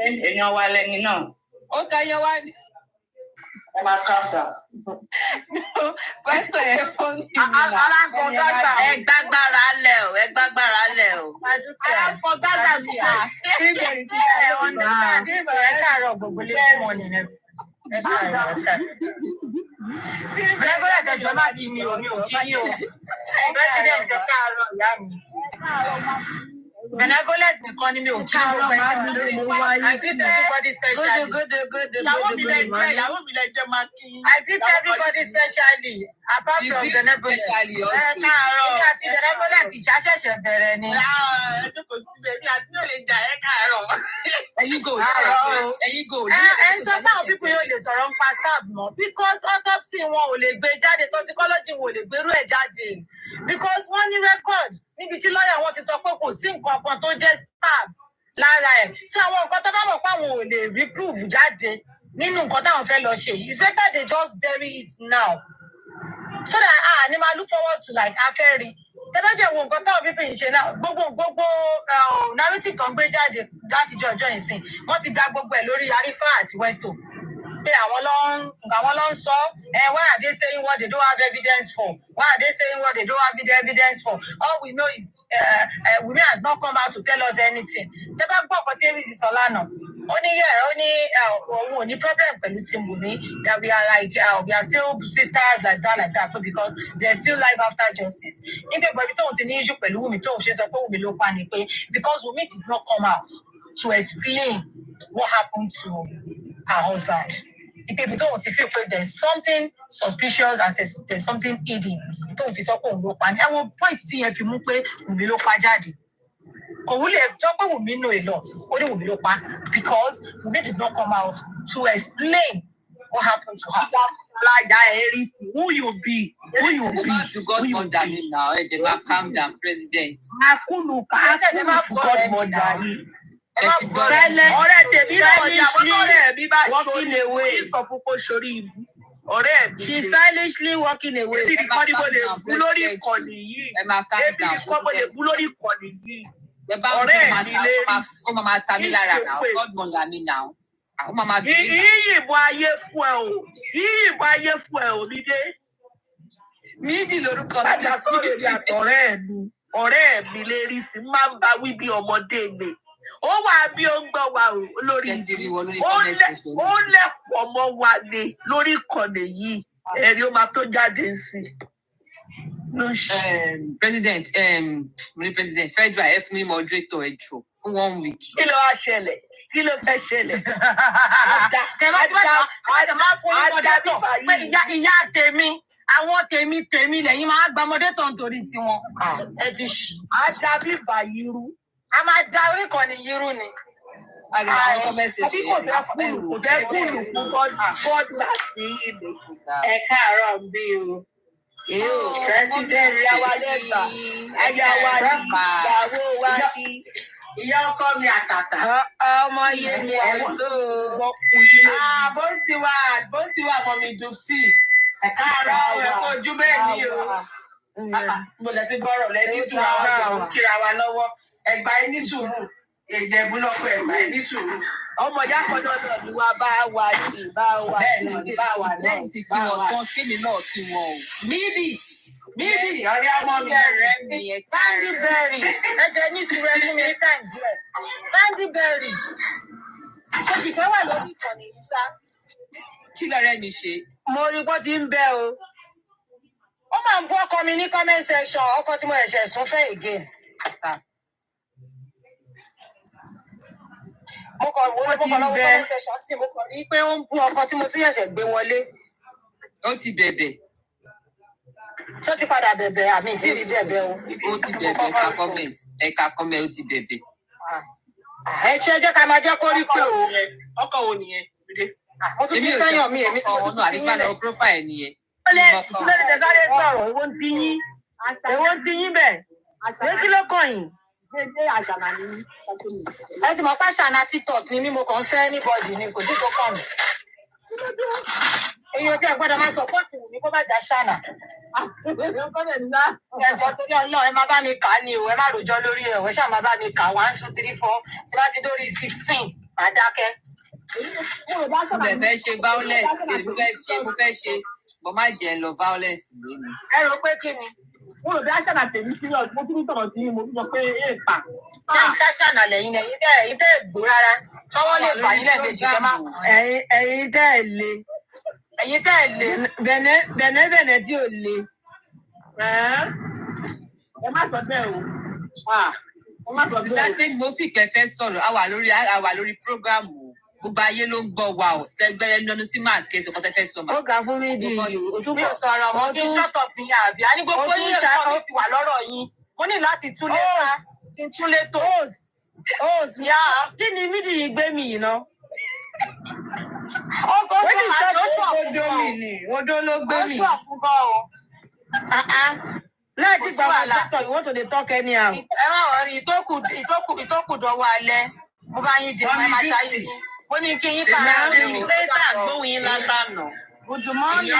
èèyàn wa lẹ́ni náà. Ó ká yẹn wá ní. Ẹ máa káàbà. Pásítọ̀ yẹn fún mi. Aláǹkọ̀ Gaza. Ẹ gbàgbára lẹ̀ o. Aláǹkọ̀ Gaza mi à. Kírígbẹ̀rì ti ẹ understand. Ẹ káàárọ̀ gbogbo lé fún wọn nìyẹn. Ẹ káàárọ̀. Bẹ́ẹ̀ni ẹ̀jọ̀ máa kí mi ò kí yín o. President ẹ káàárọ̀ ìyá mi. Benevolent nìkan ni mi ò kí ló pẹ́ I greet everybody specially. Ìyàwó mi lẹ jẹ́ máa kí. I greet everybody specially apart from benevolent. Ẹ káàárọ̀. Èmi àti benevolent ìṣàṣẹ̀ṣẹ̀ bẹ̀rẹ̀ ni. Ẹjọ́ kò sí bẹ̀rẹ̀ àti yóò lè jà ẹ káàárọ̀. Ẹ̀yin go. Ẹ ń sọ pé àwọn pípọ̀ yóò lè sọ̀rọ̀ nípa stab mọ́ because autopsy wọn ò lè gbé jáde toxicology wọn ò lè gbérú ẹ̀ jáde because wọ́n ní record níbi tí lọ́ọ̀yà wọn ti sọ pé kò sí nǹkan kan tó jẹ́ stab lára ẹ̀ so àwọn nǹkan tó bá mọ̀ pé àwọn ò lè rí proof jáde nínú nǹkan táwọn fẹ́ lọ ṣe it's better they just bury it now so that ni máa look forward to like afẹ́rí tẹ́lẹ̀jẹ̀ wo nǹkan táwọn pípé yìí ṣe náà gbogbo narrative tó ń gbé jáde láti ọjọ́ ìsìn wọ́n ti gba gbogbo ẹ̀ lórí Arifa àti Westo pé àwọn ló ń sọ why are they saying what they don't have evidence for why are they saying what they don't have evidence for all we know is Wunmi has not come out to tell us anything tẹ́ bá gbọ́ ọ̀kan tí Amy sọ lánàá ó ní òun ò ní problem pẹ̀lú tí Wunmi that we are like we are still sisters like that but because there is still life after justice nígbà ìgbà tóun ti ní issue pẹ̀lú Wunmi tóun ṣe sọ pé Wunmi ló pa ni pé because Wunmi did not come out to explain what happened to her husband. Ibi tóun ti feel pé there is something suspicious and there is something hidden tóun fi sọ pé òun ló pa ni àwọn point tí yẹn fi mú pé Wunmi ló pa jáde kò wúlẹ̀ jọ pé Wunmi know a lot ó ní Wunmi ló pa because Wunmi did not come out to explain what happened to her. Who you be? You got mother me now. They will calm down, President. She's stylishly walking away. Mídì lórúkọ ọ̀rẹ́ mi lè rí sí máa ń bá wí bí ọmọdé mi ó wà bí ó ń gbọ́ wa o lórí ó lẹ̀pọ̀ mọ́ wa ni lórí ìkànnì yìí ẹ̀rí ó máa tó jáde sí President Federal ẹ fún mi moderator ẹ jọ fún 1 week. Kí ló wá ṣẹlẹ̀? kí ló fẹ́ ṣẹlẹ̀. Tẹ̀mọ́ tí wọ́n máa fún yín mọ́dẹ́tọ̀ pé ìyá tèmi àwọn tèmi lẹ́yìn máa gba mọ́dẹ́tọ̀ nítorí tiwọn. Ẹ ti ṣì. A dá bíbà yìí rú. A máa da orí kan ní yírú ni. Àbí kò fẹ́ kúlù fún bọ́ọ̀dù láti ilé. Ẹ káàárọ̀ ń bí o. President Yawa lẹ́gbà, Ayawa ni, ìyàwó wa ni. Ìyá ọkọ mi àtàtà. Ọmọ iye mi ẹ̀sọ́. Bó ti wà mọ́ mi dùn sí. Ẹ káàárọ̀ ẹ̀kọ́ ojú bẹ́ẹ̀ ni o. Mo lè ti gbọ́rọ̀ lẹ́ni sùúrù àwọn ọ̀dọ́ kíra wa lọ́wọ́. Ẹ̀gbá ẹni sùúrù. Ìjẹ̀bú lọ́kọ̀ ẹ̀gbá ẹni sùúrù. Ọmọ ìyá kan lọ́dọ̀ ni wá bá wà ní bá wà ní bá wà ní. Lẹ́yìn tí kí wọ́n tán kémi náà kí wọ́n o. Mídì ọ̀rẹ́ ọmọ mi. Candy berry. Ẹ jẹ́ ní sùúrù ẹ fún mi ní kàǹdí ẹ̀. Candy berry. Ṣé sì fẹ́ wà lórí ìkànnì yìí sá? Kí lọ́rẹ́ mi ṣe? Mo rí bó ti ń bẹ́ o. Ó máa ń bú ọkọ mi ní comment section, ọkọ tí mo ẹ̀ṣẹ̀ tún fẹ́ again. Àṣà. Mo kàn lọ́wọ́ comment section sí mo kàn rí pé ó ń bú ọkọ tí mo tún ẹ̀ṣẹ̀ gbé wọlé. Ó ti bẹ̀bẹ̀. Ṣé ó ti padà bẹ̀bẹ̀ àmì tí ì rí bẹ̀bẹ̀ o? Ó ti bẹ̀bẹ̀ ẹ̀ka comment ó ti bẹ̀bẹ̀. Ẹ jẹ́ ká máa jẹ́ kó rí pé o. Ọkọ wo nìyẹn? Mo tún ti fẹ́yàn mi èmi tí mo tún fi yín lẹ̀. Profile nìyẹn. Lẹ́nu tẹ̀sán lè sọ̀rọ̀, èwo ń ti yín? Èwo ń ti yín bẹ̀? Ṣé kí ló kàn yín? Ẹ ti mọ̀ pé àṣàna TikTok ni mí mo kàn ń fẹ́ anybody ni kò sí tó kàn mí. Èèyàn tí ẹ gbọ́dọ̀ máa sọ̀pọ̀tì wù mí kó má jà ṣànà. Ẹ̀jọ̀ torí Ọlọ́run ẹ máa bá mi kà á ni o, ẹ má rojọ́ lórí ẹ̀ o, ẹ ṣáà máa bá mi kà 1, 2, 3, 4 tí bá ti dórí 15 máa dákẹ́. Mo lè fẹ́ ṣe violence, mo fẹ́ ṣe, mo má jẹ́ lọ violence lónìí. Ẹ rò pé kí ni? Mo rò bí àṣànà tèmi serious, mo tún sọ̀rọ̀ sí mo tún sọ pé èèpà. Ṣé ṣàṣànà lẹ́yìn ẹ̀yin tẹ́ ẹ̀ gbó rárá? Tọ́wọ́ lè fà yín lẹ́ẹ̀mejì kẹ́ máa. Ẹ̀yin tẹ́ ẹ̀ le. Ẹ̀yin tẹ́ ẹ̀ le. Bẹ̀nẹ̀ tí ò le. Ẹ má sọ bẹ́ẹ̀ o. Ìsàtẹ́ mo fi ìpẹ́ sọ̀rọ̀, a wà lórí program o. Gbogbo ayé ló ń gbọ́ wa o. Ṣẹ́gbẹ́rẹ́ nínú sí máa kẹ́sì ọkọ tẹ́ fẹ́ sọ. Ó ga fún mi di mi ò sọ̀rọ̀ mọ́ kí ṣọ́tọ̀ fi yà àbí. A ní gbogbo yín ẹ̀kọ́ mi ti wà lọ́rọ̀ yín. Mo ní láti túlé ká kí n túlé tó. Kí ni mídì yìí gbé mi yìí ná? Ọkọ̀ tó máa lóṣù Odó ló gbé mi. Lóṣù àfúgọ́ o. Láti gba wà látọ̀, you want to dey talk anyhow. Ẹ má wọ̀ rí ìtókù dọ̀wọ́ alẹ́. Mo bá yín dé máa ṣáyé. Mo ní kí yín kàrà rí mi. Ṣé tá àgbóhùn yín látànà? Ojúmọ́ ni.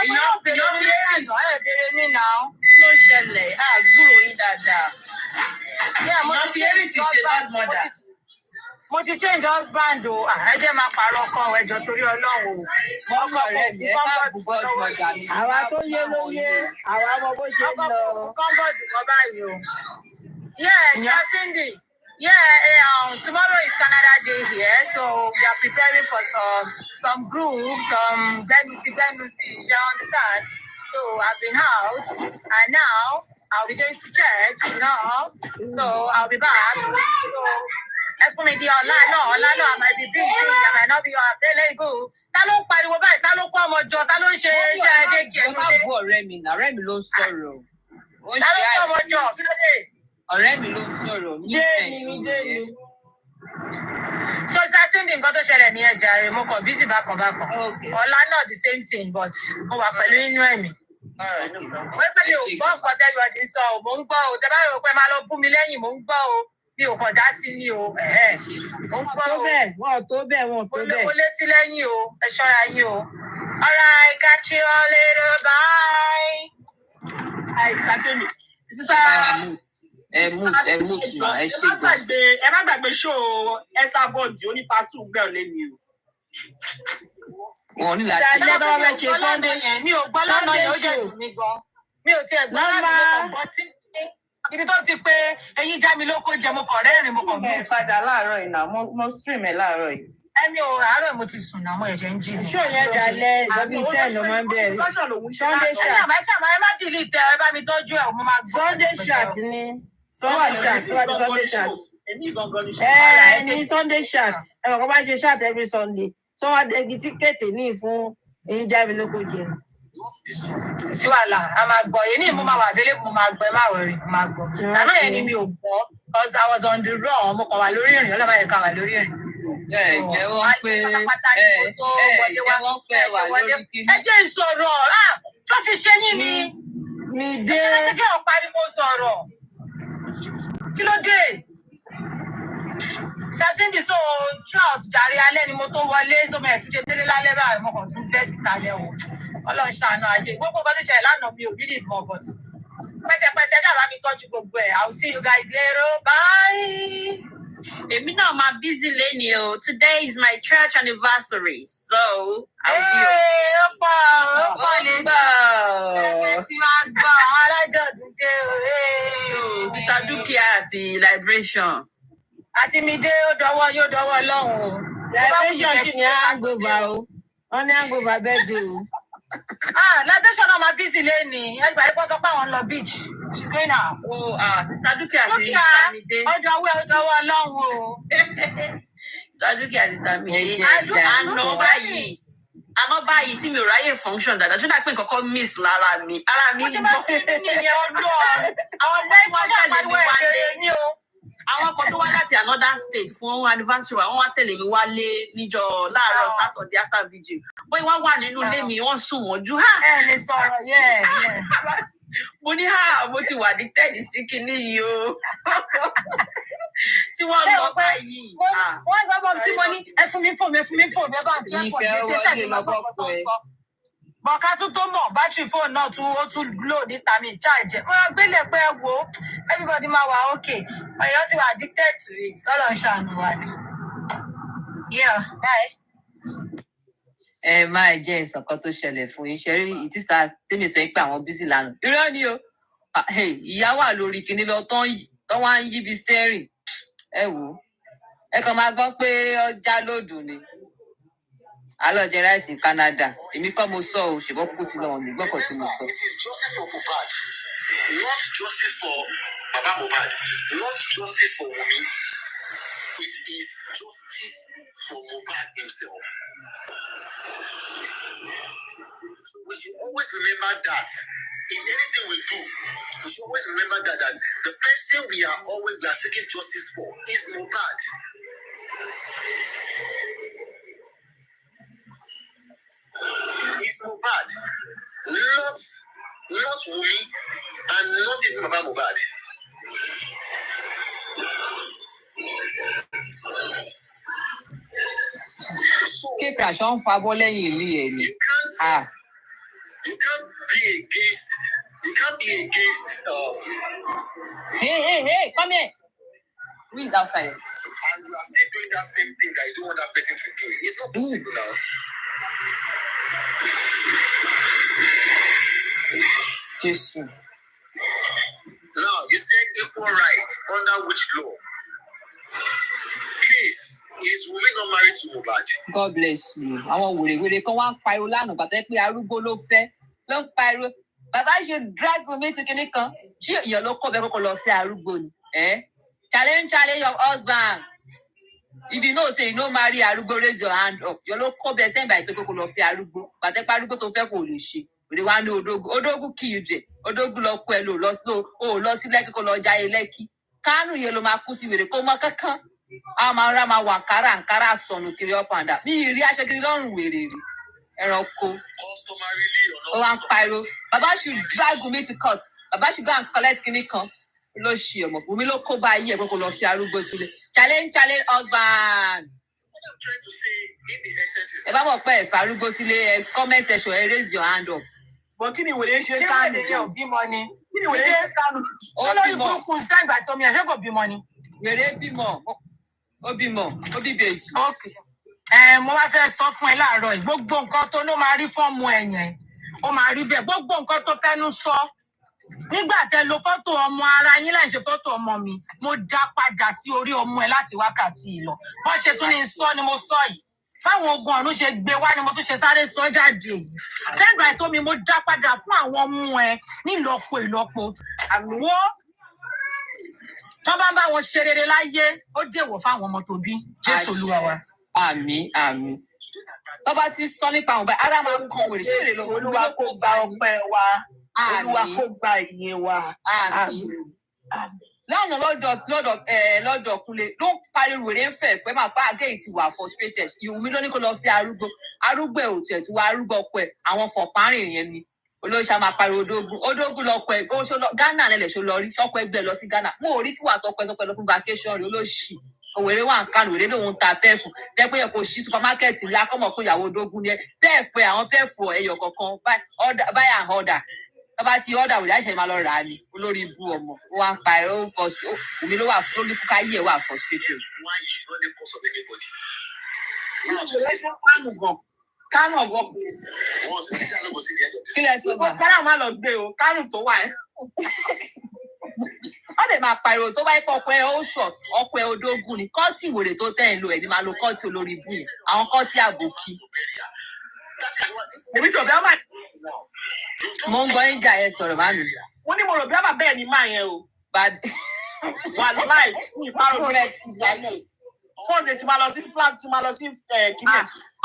Ìyọ́ bèrè mí náà. Kí ló ṣẹlẹ̀? Àgbúrò yín dáadáa. Ìyọ́ fi Eris ṣe godmother. Mo ti change husband o. Ẹ jẹ́ máa pààrọ̀ ọkọ ẹjọ́ torí Ọlọ́run o. Ọkọ rẹ̀ mi ẹ má bù godmother mi. Àwa tó yé ló yé, àwa mọ bó ṣe ń lọ. Kọ́ńbọ̀dù kan báyìí o. Yeah, Cindy. Tomorrow is Canada Day here, so we are preparing for some groups, some Benusi, you understand? So I've been out, and now I'll be going to church, so I'll be back. So, for me, I might be busy, I might not be available. Ta ló ń pariwo báyìí, ta ló kó ọmọ jọ, ta ló ń ṣe iṣẹ́ ẹ̀jẹ̀ kí ẹ̀ ló dé. Ọ̀rẹ́ mi ló ń sọ̀rọ̀. Ta ló kó ọmọ jọ, kí ló dé? Ọ̀rẹ́ mi ló ń sọ̀rọ̀ nífẹ̀ẹ́. So Cindy nǹkan tó ṣẹlẹ̀ ní ẹja rẹ̀ mo kàn bísí bákan. Ọ̀la náà the same thing but mo wà pẹ̀lú inú ẹ̀mí. Wọ́n pẹ́ mi ò gbọ́ nǹkan tẹ́lu ọdí sọ ò mò ń gbọ́ o tẹ́ bá rò pé máa lọ bú mi lẹ́yìn mò ń gbọ́ o mi ò kàn dá sí ni o. Mo ń gbọ́ o. Wọ́n ò tó bẹ́ẹ̀. Mo létí lẹ́yìn o ẹ ṣọ́ra yín o. All right, catch you all later, bye. Àìsàn tèmi. Ẹ mú tuma ẹ ṣe gan. Ẹ má gbàgbé ṣó Esabod ó ní pàtó gbẹ̀rù lẹ́nu o. Wọ́n ní láti ṣe ọjọ́ Sunday yẹn. Mi ò gbọ́ lọ́nà yẹn ó jẹ́ dùn mí gan. Mi ò tiẹ̀ gbọ́ lọ́nà yẹn kàn tí ibi tó ti pé eyín já mi lóko jẹ mo kàn rẹ́rìn mo kàn gbé. Padà láàárọ̀ yìí náà mo stream ẹ̀ láàárọ̀ yìí. Ẹ̀mi ò àárọ̀ mo ti sùn náà mo ẹ̀ṣẹ̀ ń jí ni. Ṣó yẹn dalẹ̀ ìjọba ìtẹ́ ló máa ń bẹ̀rẹ̀. Sunday chat. Ẹ má dìlì tẹ ẹ bá mi tọ́jú ẹ̀ mo máa gbọ́. Sunday chat ni. Sunday chat tó wà ní Sunday chat. Ní Sunday chat. Ẹ̀rọ kan bá ṣe chat every Sunday. So wọ́n dẹ́gi tíkẹ́ẹ̀tì ní fún èyí jáde lóko jẹ. Sí wàhálà, a máa gbọ́. Èyí ni mo máa wà délé, mo máa gbọ́, ẹ má wọrí, mo máa gbọ́. Àná yẹn ni mi ò gbọ́, because I was on the run, mo kàn wà lórí ìrìn, ọlọ́mọ yẹn kàn wà lórí ìrìn. Jẹ́wọ́ pé wà lórí kíní. Ẹ jẹ́ ìsọ̀rọ̀, tó fi ṣe yín ni. Mi dé. Ẹ jẹ́ kí ọ̀pá ni mo sọ̀rọ̀. Kí ló dé? Sasindi so trout jàre alẹ́ ni mo tó wọlé sọmọ ẹ̀ tún ṣe délé lálẹ́ báyìí mo kàn tún bẹ́ síta lẹ́ o. Ọlọ́run ṣàánú ajé. Gbogbo nǹkan tó ṣẹlẹ̀ lánàá mi ò rí lè mọ̀ but. Pẹ́sẹpẹ́sẹ ṣáà bá mi tọ́jú gbogbo ẹ̀. I will see you guys later. Bye. Èmi náà máa busy lẹ́ni o. Today is my church anniversary, so I'll be ọ̀pọ̀ lè gbà. Ẹgbẹ́ tí wàá gbọ́ àwọn alájọ̀dún dé o. Sister Dúkìá àti Liberation. Àti mi dé ó dọwọ́ yóò dọwọ́ lọ́hùn o. Liberation sì ní hangover o. Wọ́n ní hangover birthday o. Liberation náà máa busy lẹ́ni. Ẹgbẹ́ àyíkọ́ sọ pé àwọn lọ beach. She's going out. Sister Dúkìá àti Samide. Ó dọwọ́ lọ́hùn o. Sister Dúkìá àti Samide. Àná báyìí tí mi ò ráyè function dáadáa ṣó dà pé nǹkan kan miss lára mi. Ara mi ń bọ́. Mo ṣe máa ṣe ní ìyẹn ọdún àwọn ọmọ ìwà ṣàpàdé ẹ̀rẹ́ ní o. Àwọn kan tó wá láti another state fún anniversary wa wọ́n wá tẹ̀lé mi wálé níjọ́ láàárọ̀ Saturday after vigil. Wọ́n wá wà nínú ilé mi wọ́n sùn wọ́n jú. Ẹ lè sọ̀rọ̀ yẹ́. Mo ní mo ti wà ní tẹ́ẹ̀dì sí kinní yìí o. Tí wọ́n lọ báyìí. Wọ́n sọ bọ́ sí mo ní ẹ fún mi fóònù ẹ bá ń pẹ́ pọ̀ ní ṣẹ́ṣẹ́ kí n lọ́gbọ́n tó sọ. Bọ̀ká tún tó mọ̀ bátìrì fóònù náà ó tún lò níta mi ìjáàjẹ́. Wọ́n á gbélé pé wo everybody máa wà okay. Ọ̀yọ́ ti wà addicted to it. Lọ́lọ́ ṣàánú wa ni. Yeah, bye. Ẹ máa jẹ́ ìsọ̀kan tó ṣẹlẹ̀ fún iṣẹ́ rí ìtísà tèmi sọ pé àwọn bísí lánàá. Irọ́ ni o. Ìyá wà lórí kinní lọ tán wá ń yí bí steering. Ẹ wò ó. Ẹ kàn máa gbọ́ pé ọjà lòdù ni. Àlọ́ jẹ ráìsì ní Canada. Èmi kọ́ mo sọ o, ṣùgbọ́n kúkú ti lọ wọ̀n nígbọ́kọ̀ tí mo sọ. It is justice for Mohbad, not justice for Baba Mohbad, not justice for Wunmi. It is justice for Mohbad himself. So we should always remember that in anything we do, we should always remember that the person we are seeking justice for is Mohbad. It's Mohbad, not Wunmi, and not even Baba Mohbad. Kéèkì àṣọ ń fa bọ́ lẹ́yìn ilé ẹ̀ ni. You can't be against. Hey, come here. Who is outside? And you are still doing that same thing that you don't want that person to do. It's not possible now. Jesus. Now, you said equal rights under which law? Please, is Wunmi not married to Mohbad? God bless you. Àwọn wèrè kan wá ń pariwo lánàá bàtà pé arúgbó ló fẹ́ ló ń pariwo. Bàbá ṣe drag Wunmi ti kinní kan. Ṣé ìyàn ló kọ́ bẹ́ẹ̀ kọ́kọ́ lọ fẹ́ arúgbó ni? Challenge your husband. If you know say you no marry arúgbó, raise your hand up. Ìyàn ló kọ́ bẹ́ẹ̀ sẹ́yìn báyìí tó kọ́kọ́ lọ fẹ́ arúgbó. Bàtà pé arúgbó tó fẹ́ kò lè ṣe. Òde wa ní odógún kì í jẹ. Odógún lọ kú ẹ lò lọ sí Lẹ́kì kó lọ jáyé Lẹ́kì. Kánù yẹn ló máa kú sí wèrè kó mọ kankan. A máa rá máa wà àǹkárá sọnù kiri up and down. Mi ìrí aṣọ kiri lọ́rùn wèrè rí. Ẹranko. Ó wá ń pariwo. Bàbá should drag Wunmi to court. Bàbá should go and collect kinní kan. Ló ṣe ọmọ. Wunmi ló kó bá ayé ẹ̀ pé kó lọ fi arúgbó sílẹ̀. Challenge husband. Ẹ bá mọ̀ pé ẹ̀fà arúgbó sílé comment section raise your hand up. Bọ̀ kí ni wèrè ṣe Kánù jọ? Bímọ ni. Kí ni wèrè ṣe Kánù? Ó lórí burúkú sáìgbà tó mi àṣẹ kò bímọ ni. Wèrè bímọ. Ó bíbèjì. Okay. Mo wá fẹ́ sọ fún ẹ láàárọ̀ yìí. Gbogbo nǹkan tó ló máa rí fọ́ọ̀mù ẹ̀yàn. Ó máa rí bẹ́ẹ̀. Gbogbo nǹkan tó fẹ́nu sọ. Nígbà tẹ lo fọ́tò ọmọ ara yín láì ṣe fọ́tò ọmọ mi, mo dá padà sí orí ọmọ ẹ láti wákàtí ìlọ. Wọ́n ṣe tún ní sọ ni mo sọ yìí. Báwọn ogun ọ̀run ṣe gbé wá ni mo tún ṣe sáré sọ jáde yìí. Sẹ́gbà ètò mi mo dá padà fún àwọn ọmọ ẹ nílọ́po ìlọ́po. Àmìwọ́ tó bá ń bá wọn ṣe rere láyé ó dèwọ̀ fáwọn ọmọ tó bí Jésù Olúwa wa. Àmín àmín. Tó bá ti sọ nípa àwọn báyìí ara máa ń kan wèrè ṣé wèrè lọ Olúwa kó gba ọpẹ́ wa. Olúwa kó gba ìyìn wa. Àmín. Lánàá lọ́dọ̀ Kúnlé ló ń pariwo wèrè ń fẹ́ fẹ́ máa pa àgẹ́ yìí ti wà frustrated. Ìwúmi ló ní kó lọ fi arúgbó ẹ̀ òtù ẹ̀ tó wá arúgbó ọkọ ẹ̀ àwọn fọ̀párìn yẹn ni. Olóṣà máa pariwo odógún lọkọ ẹ̀ Ghana lẹ́lẹ̀ ṣó lọ rí ṣọ́kọ ẹgbẹ́ lọ sí Ghana. Mo ò rí kí wà tọkọ ẹ̀ sọpẹ́ lọ fún vacation rí olóṣì. Òwèrè wà ń kánú wèrè lòun ta pẹ́ẹ̀fù dẹ́pẹ́ yẹ kó ṣí supermarket ńlá kọ́mọ̀ kó ìyàwó odógún ni ẹ pẹ́ẹ̀fù ẹ̀ àwọn pẹ́ẹ̀fù ẹyọ kọ̀ọ̀kan buy and order. Bàbá ti order wò láṣẹ máa lọ rà á ni olórí ibú ọmọ ó wá ń pa ẹ̀rọ omi ló wà lórí kúkà yìí ẹ̀ wà frustrated. Kánù ọ̀gọ́ kí lẹ sọ ma. Kánù má lọ gbé o, Kánù tó wà ẹ́. Wọ́n lè máa pariwo tó bá yẹ kọ́ ọkọ ẹ̀ ó ṣọ̀ ọkọ ẹ̀ odógún ni kọ́ọ̀tì ìwòrè tó tẹ̀ ń lo ẹ̀ ní máa lo kọ́ọ̀tì olórí ibú yẹn àwọn kọ́ọ̀tì àbòkí. Èmi tó bẹ́ẹ̀ máa. Mo ń gbọ́ ẹ̀ńjà ẹ̀ sọ̀rọ̀ máa mi. Mo ní mo rò bí àbá bẹ́ẹ̀ ni máa yẹn o. Wà láì fún ìparun rẹ̀ ti jà náà. Fọ́ọ̀dù ti máa lọ sí plant ti máa lọ sí kíni.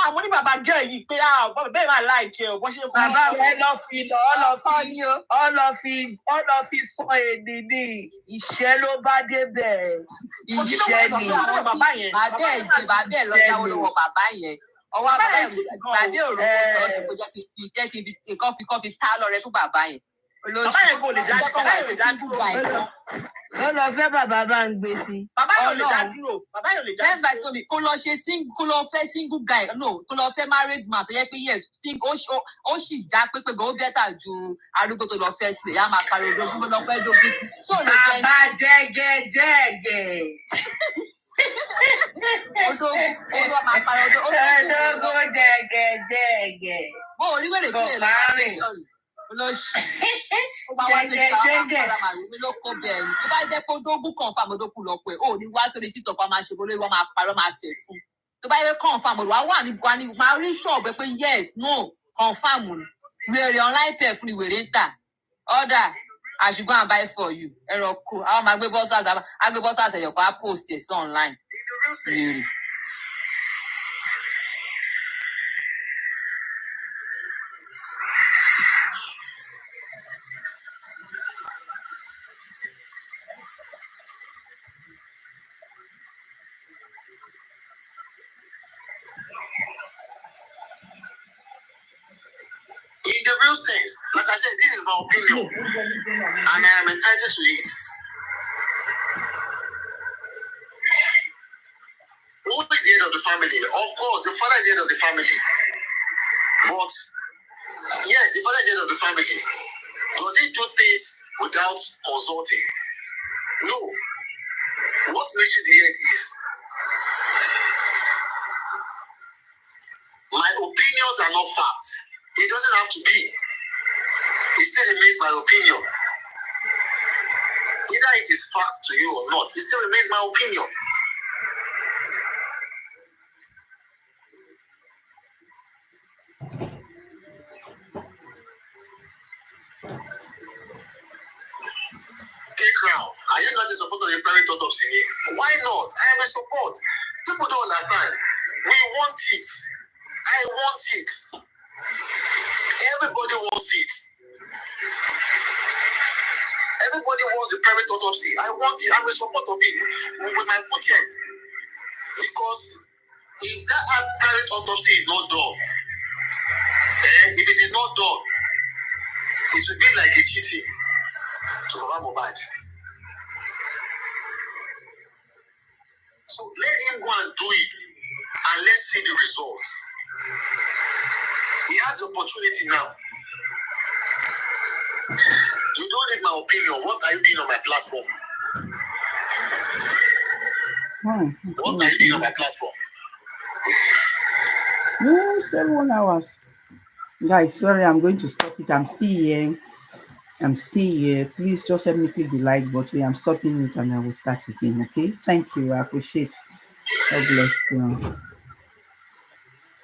Àwọn ní bàbá gẹ́ yìí pé bẹ́ẹ̀ máa láìkẹ́ o. Bọ́ ṣe fún bàbá ẹ lọ fi sọ èdè ní ìṣẹ́ ló bá débẹ̀. Ìṣẹ́ ni. Bàbá ẹ̀ lọ jáwọ́ lọ́wọ́ bàbá yẹn. Ọwọ́ bàbá òru kò sọ pé jẹ́ kí n fi kọ́ fi tá lọ rẹ fún bàbá yẹn. Bàbá yẹn kò lè dá dúró. Ó lọ fẹ́ bàbá bá ń gbé sí. Bàbá yẹn ò lè dá dúró. Bàbá yẹn ò lè dá dúró. Lẹ́gbàá tóbi kó lọ fẹ́ single guy kó lọ fẹ́ married man tó yẹ pé yes ó sì já pépé gan ó bẹ́tà ju arúgbó tó lọ fẹ́ sílẹ̀ yá máa pariwo dógún lọ fẹ́ dógún. Bàbá jẹ́gẹ́jẹ́gẹ́. Odó máa pariwo Odógún jẹ́gẹ́jẹ́gẹ́. Mo ò rí wèrè kílè lọ́wọ́ olóṣì. Ó bá wá sórí àwọn àpárá màlúù mi ló kó bẹ́ẹ̀ ni. Tó bá jẹ́ pé odógún confirm odókù lọ pé ó ní wá sórí TikTok wa máa ṣe bolórí wọn máa parọ́ máa fẹ̀ fún. Tó bá yẹ confirm olùwà wà ní máa rí ṣọ́ọ̀bù pé yes no confirm ni. Wèrè online pẹ̀ fún ni wèrè ń tà. Order I should go and buy for you. Ẹ̀rọ kù àwọn máa gbé bọ́sàs ẹ̀yọ̀kọ̀ á post ẹ̀ sí online. In the real sense, like I said, this is my opinion, and I am entitled to it. Who is the head of the family? Of course, the father is the head of the family. But yes, the father is the head of the family. Does he do things without consulting? No. What makes you the head is my opinions are not facts. It doesn't have to be. It still remains my opinion. Either it is facts to you or not, it still remains my opinion. Crown. Are you not in support of the private autopsy? Why not? I am in support. People don't understand. We want it. I want it. Everybody wants it. Everybody wants the private autopsy. I want it. I'm in support of it with my full chest. Because if that private autopsy is not done, if it is not done, it will be like a cheating to Aloaba'S. So let him go and do it, and let's see the results. He has the opportunity now. You don't need my opinion. What are you doing on my platform? What are you doing on my platform? No, 7 hours. Guys, sorry, I'm going to stop it. I'm still here. Please just help me click the like button. I'm stopping it and I will start again. Okay? Thank you. I appreciate it. God bless you.